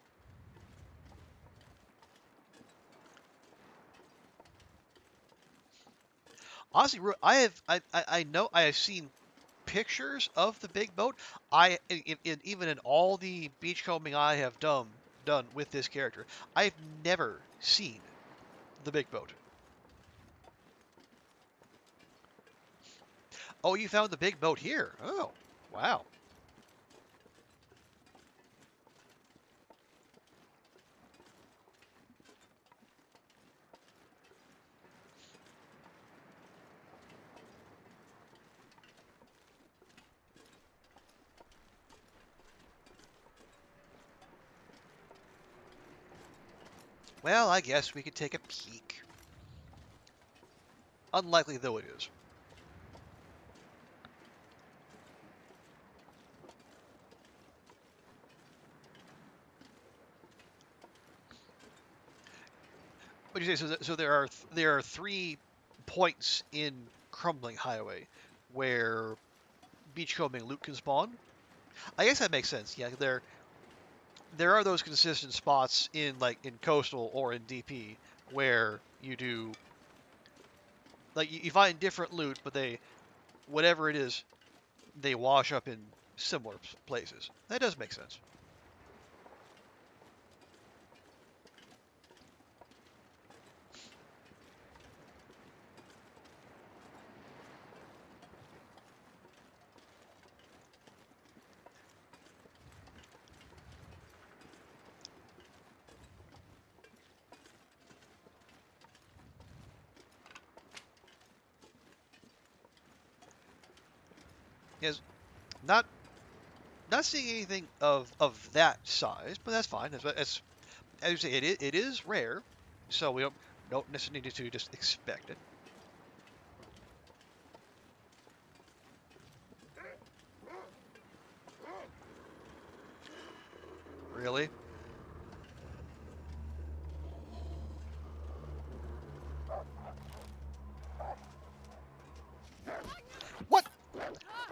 Honestly, I know I have seen pictures of the big boat. Even in all the beachcombing I have done with this character, I've never seen the big boat. Oh, you found the big boat here. Oh, wow. Well, I guess we could take a peek. Unlikely though it is. What do you say? So there are 3 points in Crumbling Highway where beachcombing loot can spawn. I guess that makes sense. Yeah, there are those consistent spots in coastal or in DP where you do you find different loot, but whatever it is, they wash up in similar places. That does make sense. Yes, not seeing anything of that size, but that's fine. That's as you say, it is rare, so we don't necessarily need to just expect it. Really? What?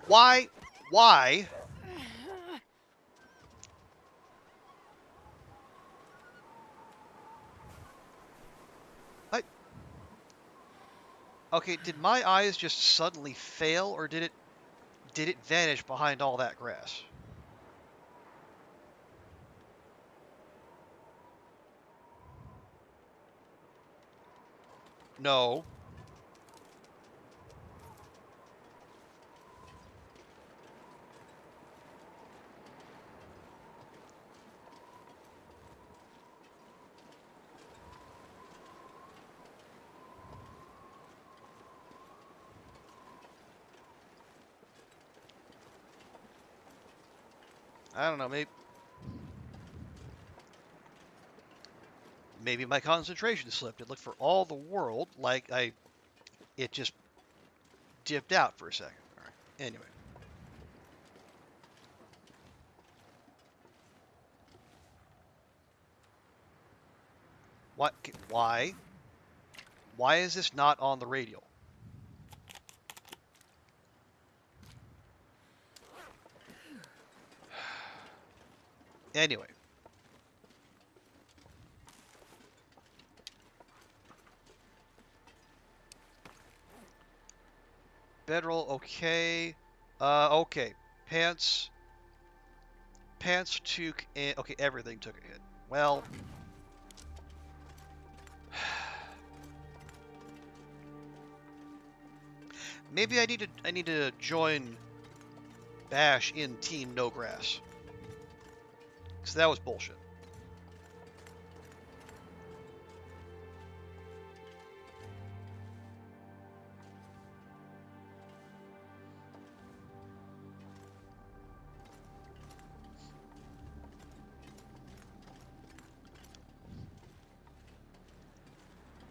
Why? Why? Okay, did my eyes just suddenly fail, or did it vanish behind all that grass? No. I don't know, maybe my concentration slipped. It looked for all the world like it just dipped out for a second. All right. Anyway. What? Why? Why is this not on the radial? Anyway. Bedroll, okay. Okay. Pants took, okay, everything took a hit. Well. Maybe I need to join bash in Team No Grass. Because that was bullshit.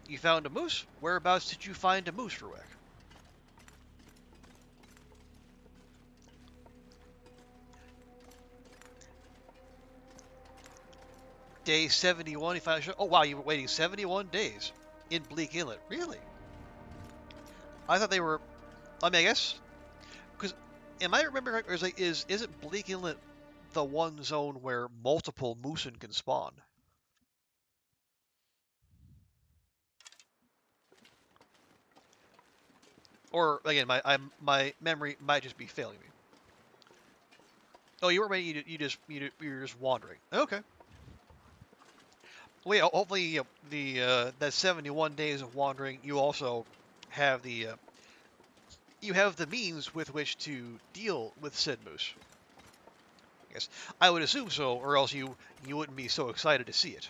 You found a moose? Whereabouts did you find a moose, Ruek? Day 71, you found a Oh, wow, you were waiting 71 days in Bleak Inlet. Really? I thought they were... I mean, I guess... Because, am I remembering correctly, or isn't Bleak Inlet the one zone where multiple moosen can spawn? Or, again, my memory might just be failing me. Oh, you were waiting, you were just wandering. Okay. Well, yeah, hopefully, you know, that 71 days of wandering, you also have you have the means with which to deal with said moose. Yes, I would assume so, or else you wouldn't be so excited to see it.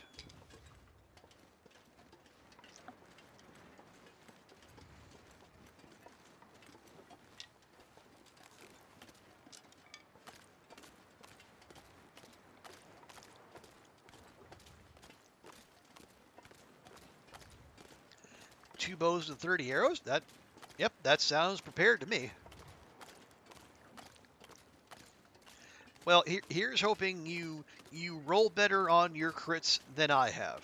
Two bows and 30 arrows? Yep, that sounds prepared to me. Well, here's hoping you roll better on your crits than I have.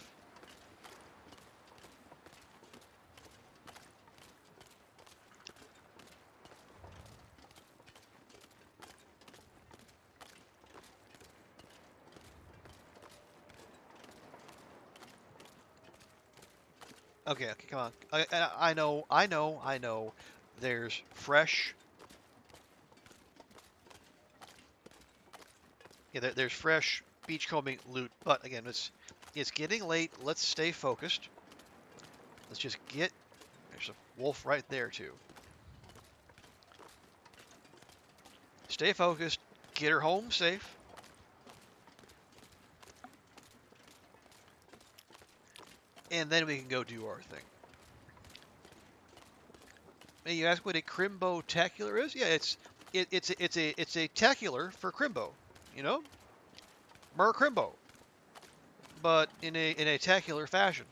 Okay, come on. I know. There's fresh. Yeah, there's fresh beachcombing loot, but again, it's getting late. Let's stay focused. Let's just get. There's a wolf right there too. Stay focused. Get her home safe. And then we can go do our thing. And you ask what a Crimbo-tacular is? Yeah, it's a tacular for Crimbo, you know? Mer Crimbo. But in a tacular fashion.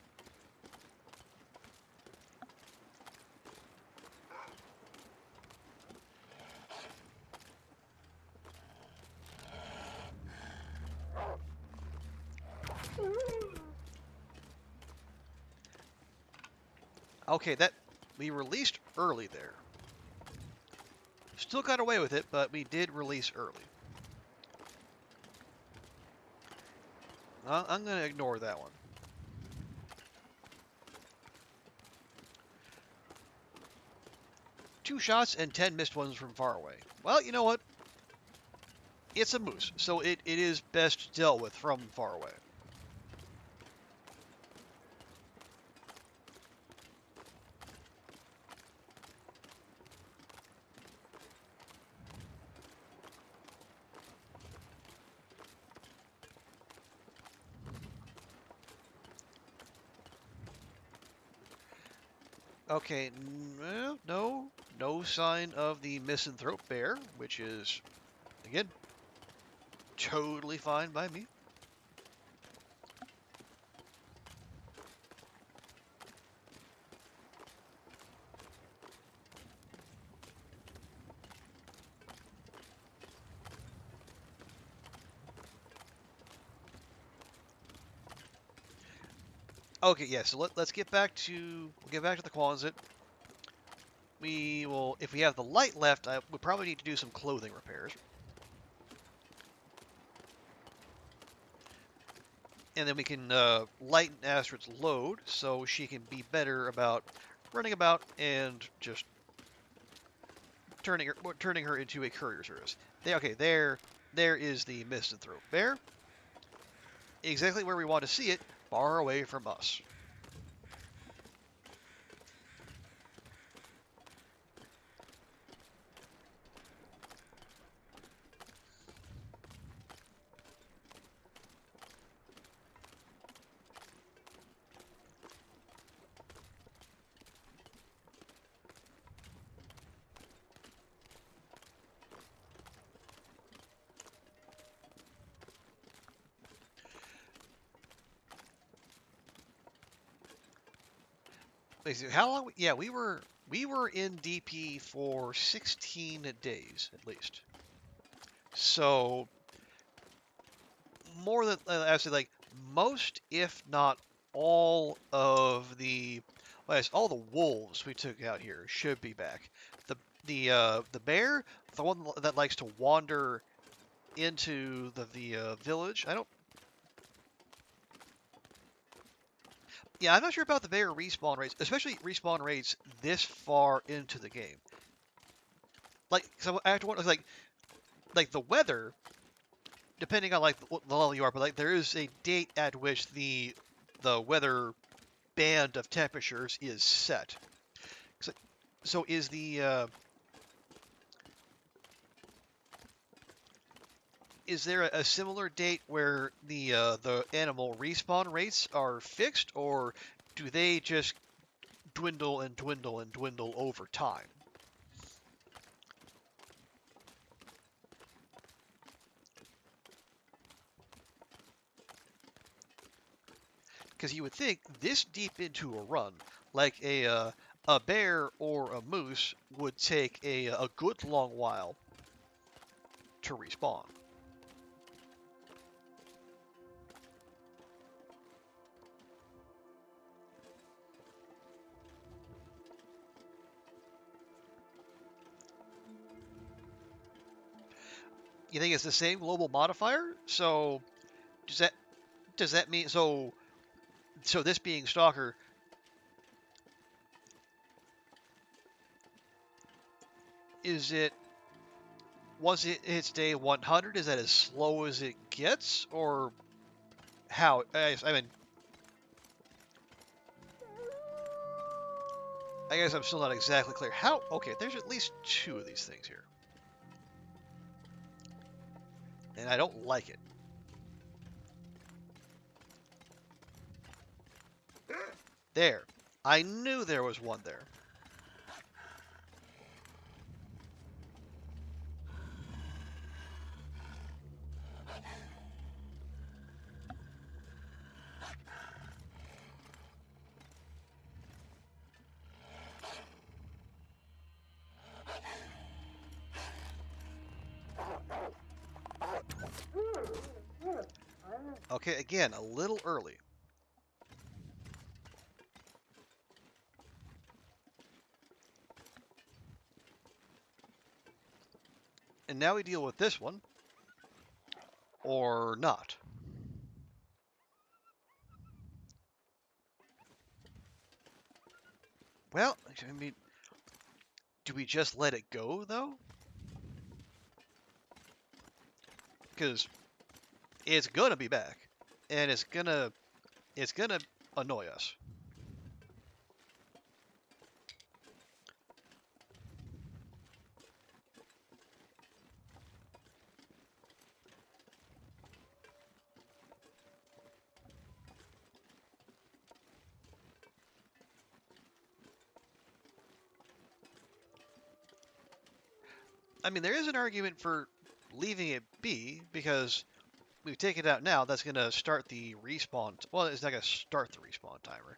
Okay, that we released early there. Still got away with it, but we did release early. I'm going to ignore that one. Two shots and 10 missed ones from far away. Well, you know what? It's a moose, so it is best dealt with from far away. Okay, no sign of the misanthrope bear, which is, again, totally fine by me. Okay, yeah, so let's get back to the Quonset. We will, if we have the light left, we probably need to do some clothing repairs. And then we can lighten Astrid's load so she can be better about running about and just turning her into a courier service. Okay, there is the misanthrope bear. Exactly where we want to see it, far away from us. Basically, how long? Yeah, we were in DP for 16 days at least. So more than actually, like most, if not all of the, well, yes, all the wolves we took out here should be back. The bear, the one that likes to wander into the village. I don't. Yeah, I'm not sure about the bear respawn rates, especially respawn rates this far into the game. Like, so I have to wonder, like the weather, depending on like the level you are, but like there is a date at which the weather band of temperatures is set. So is is there a similar date where the animal respawn rates are fixed, or do they just dwindle and dwindle and dwindle over time? Because you would think this deep into a run, like a bear or a moose would take a good long while to respawn. You think it's the same global modifier? So does that mean so this being Stalker, is it once it hits day 100, is that as slow as it gets, or how? I mean, I guess I'm still not exactly clear. How? Okay, there's at least 2 of these things here, and I don't like it. There. I knew there was one there. Okay, again, a little early. And now we deal with this one, or not. Well, I mean, do we just let it go, though? Because it's gonna be back, and it's gonna annoy us. I mean, there is an argument for leaving it be, because we take it out now, that's going to start the respawn. Well, it's not going to start the respawn timer.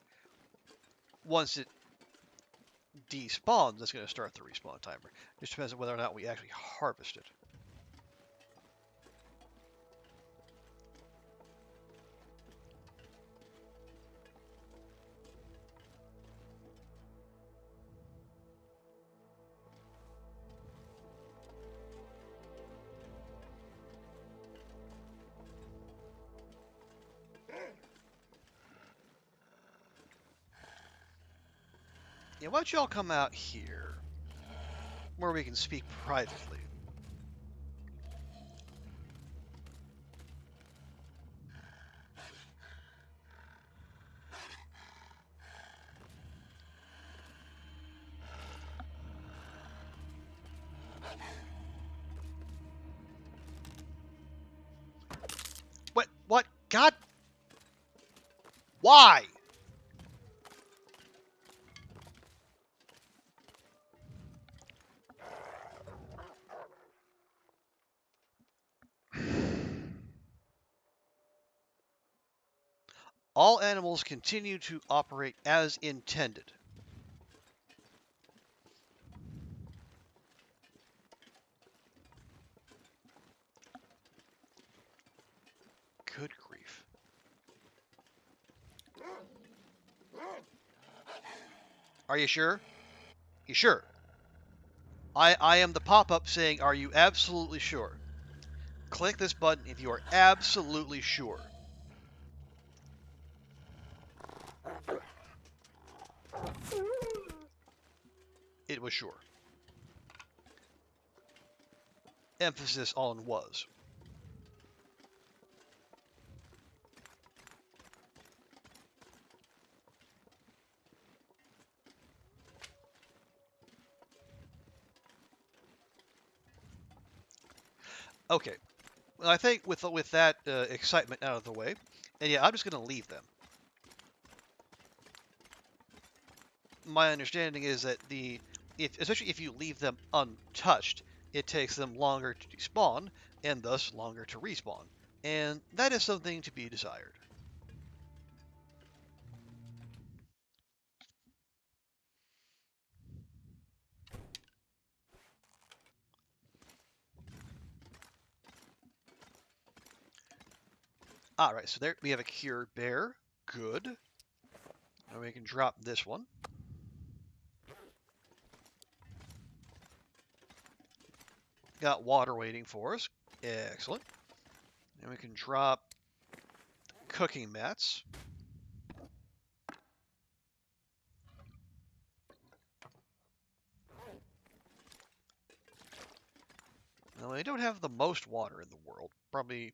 Once it despawns, that's going to start the respawn timer. It just depends on whether or not we actually harvest it. Yeah, why don't y'all come out here, where we can speak privately. What? What? God? Why? All animals continue to operate as intended. Are you sure? You sure? I am the pop-up saying, are you absolutely sure? Click this button if you are absolutely sure. It was sure. Emphasis on was. Okay. Well, I think with that excitement out of the way, and yeah, I'm just going to leave them. My understanding is that especially if you leave them untouched, it takes them longer to despawn and thus longer to respawn, and that is something to be desired. All right, so there we have a cured bear. Good. Now we can drop this one. Got water waiting for us. Excellent. And we can drop cooking mats. Now, I don't have the most water in the world. Probably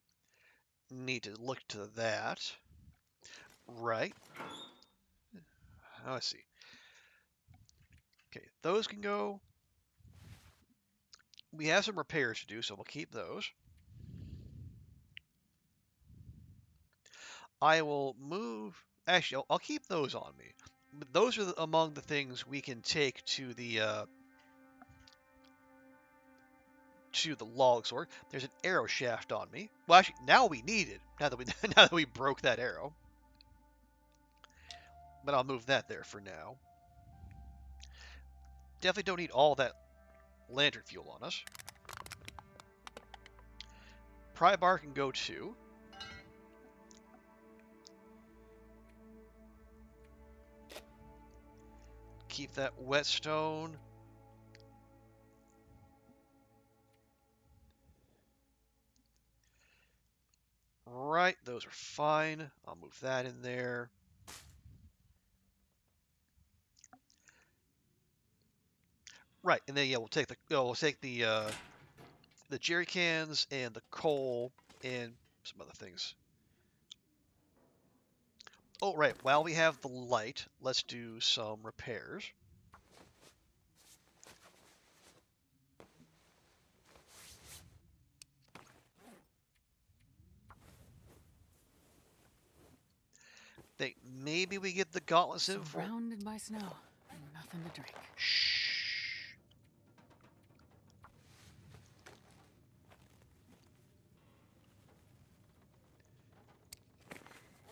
need to look to that. Right. Oh, I see. Okay, those can go. We have some repairs to do, so we'll keep those. I will move. Actually, I'll keep those on me. Those are among the things we can take to the log sword. There's an arrow shaft on me. Well, actually, now we need it. Now that we now that we broke that arrow. But I'll move that there for now. Definitely don't need all that lantern fuel on us. Pry bar can go too. Keep that whetstone. Right, those are fine. I'll move that in there. Right, and then yeah, we'll take the jerry cans and the coal and some other things. Oh, right, while we have the light, let's do some repairs. Think maybe we get the gauntlets in for. Surrounded by snow and nothing to drink. Shh.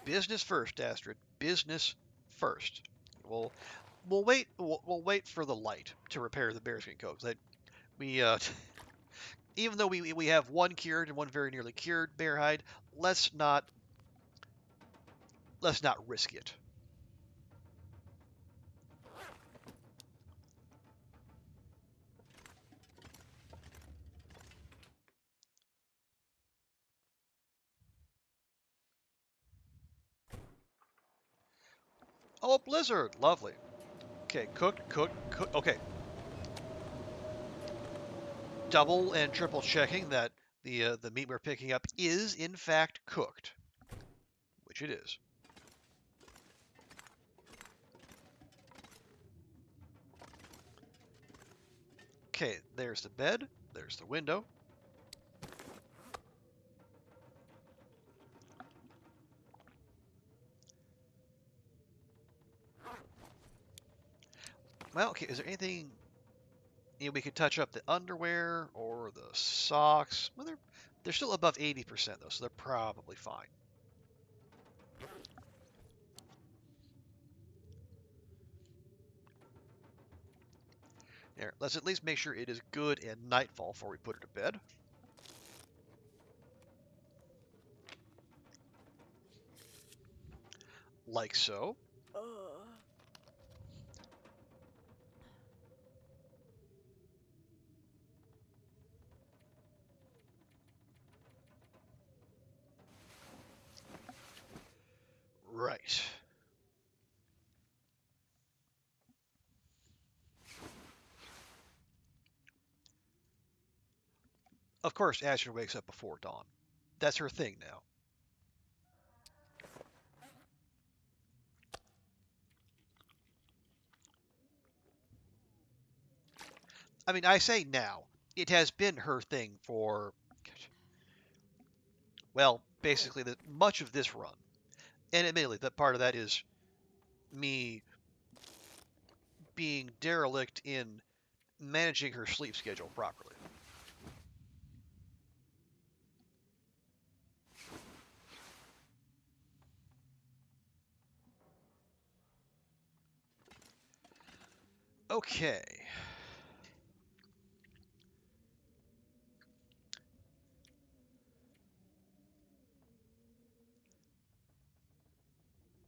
Business first, Astrid. Business first. We'll wait. We'll wait for the light to repair the bearskin coat. We even though we have one cured and one very nearly cured bear hide, let's not risk it. Oh, blizzard, lovely. Okay, cook. Okay, double and triple checking that the meat we're picking up is in fact cooked, which it is. Okay, there's the bed. There's the window. Well, okay, is there anything we could touch up? The underwear or the socks? Well, they're still above 80% though, so they're probably fine. Here, let's at least make sure it is good at nightfall before we put her to bed. Like so. right. Of course, Astrid wakes up before dawn. That's her thing now. I mean, I say now. It has been her thing for, well, basically much of this run. And admittedly, that part of that is me being derelict in managing her sleep schedule properly. Okay.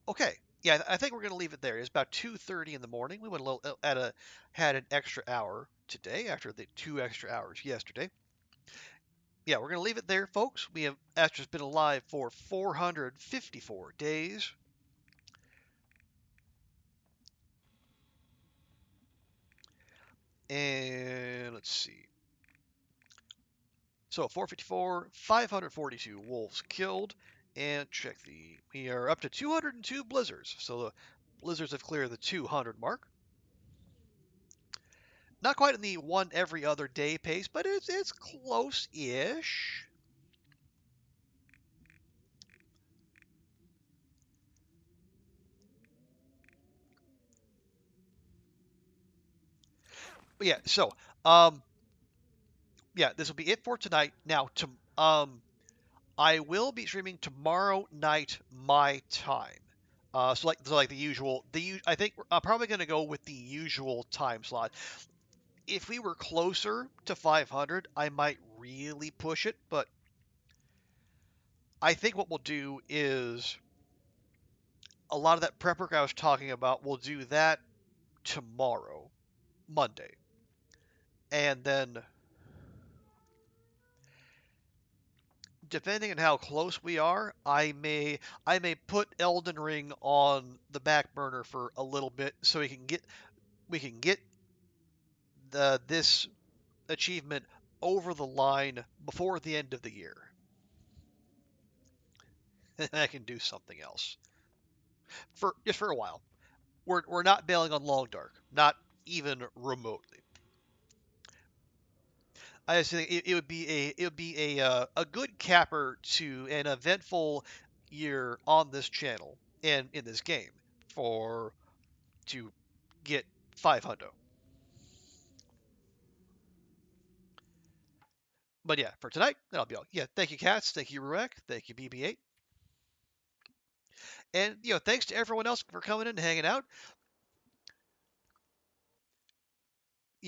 Okay. Yeah, I think we're going to leave it there. It's about 2:30 in the morning. We went a little had an extra hour today after the 2 extra hours yesterday. Yeah, we're going to leave it there, folks. We have Astra's been alive for 454 days. And let's see. So 454, 542 wolves killed, and check we are up to 202 blizzards. So the blizzards have cleared the 200 mark. Not quite in the one every other day pace, but it's close-ish. But yeah, so yeah, this will be it for tonight. Now, I will be streaming tomorrow night my time. So like the usual, I think I'm probably going to go with the usual time slot. If we were closer to 500, I might really push it, but I think what we'll do is a lot of that prep work I was talking about, we'll do that tomorrow, Monday. And then depending on how close we are, I may put Elden Ring on the back burner for a little bit so we can get this achievement over the line before the end of the year. And I can do something else for just for a while. We're not bailing on Long Dark, not even remotely. I just think it would be a good capper to an eventful year on this channel and in this game for to get 500. But yeah, for tonight, that'll be all. Yeah, thank you, Cats. Thank you, Ruek. Thank you, BB8. And thanks to everyone else for coming in and hanging out.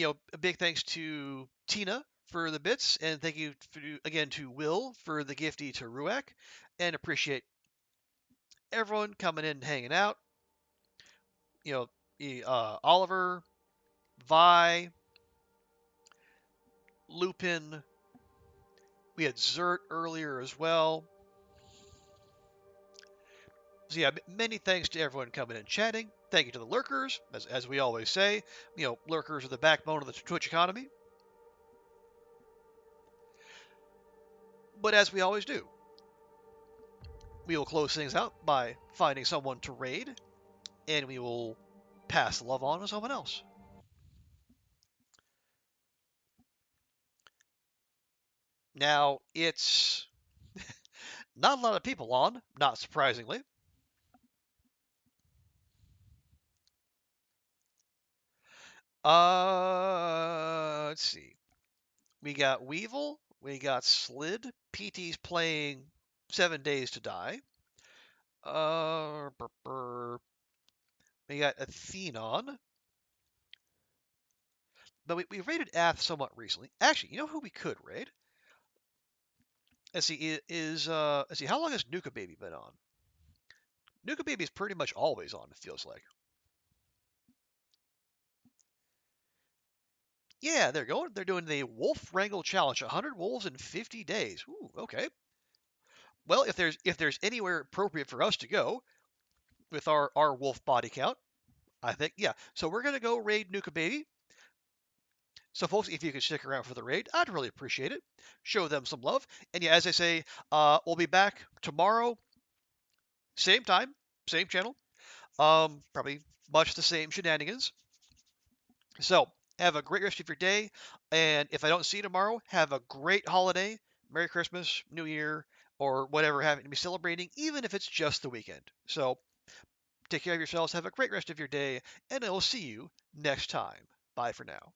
A big thanks to Tina for the bits, and thank you again to Will for the gifty to Ruek, and appreciate everyone coming in and hanging out. Oliver, Vi, Lupin. We had Zert earlier as well. So yeah, many thanks to everyone coming and chatting. Thank you to the lurkers, as we always say. Lurkers are the backbone of the Twitch economy. But as we always do, we will close things out by finding someone to raid, and we will pass the love on to someone else. Now, it's not a lot of people on, not surprisingly. Let's see. We got Weevil, we got Slid, PT's playing 7 Days to Die. We got Athenon. But we raided Ath somewhat recently. Actually, you know who we could raid? Let's see, let's see, how long has Nuka Baby been on? Nuka Baby is pretty much always on, it feels like. Yeah, they're doing the Wolf Wrangle Challenge, 100 wolves in 50 days. Ooh, okay. Well, if there's anywhere appropriate for us to go, with our wolf body count. I think, yeah. So we're going to go raid Nuka Baby. So, folks, if you could stick around for the raid, I'd really appreciate it. Show them some love. And yeah, as I say, we'll be back tomorrow, same time, same channel. Probably much the same shenanigans. So, have a great rest of your day. And if I don't see you tomorrow, have a great holiday. Merry Christmas, New Year, or whatever having to be celebrating, even if it's just the weekend. So, take care of yourselves. Have a great rest of your day. And I will see you next time. Bye for now.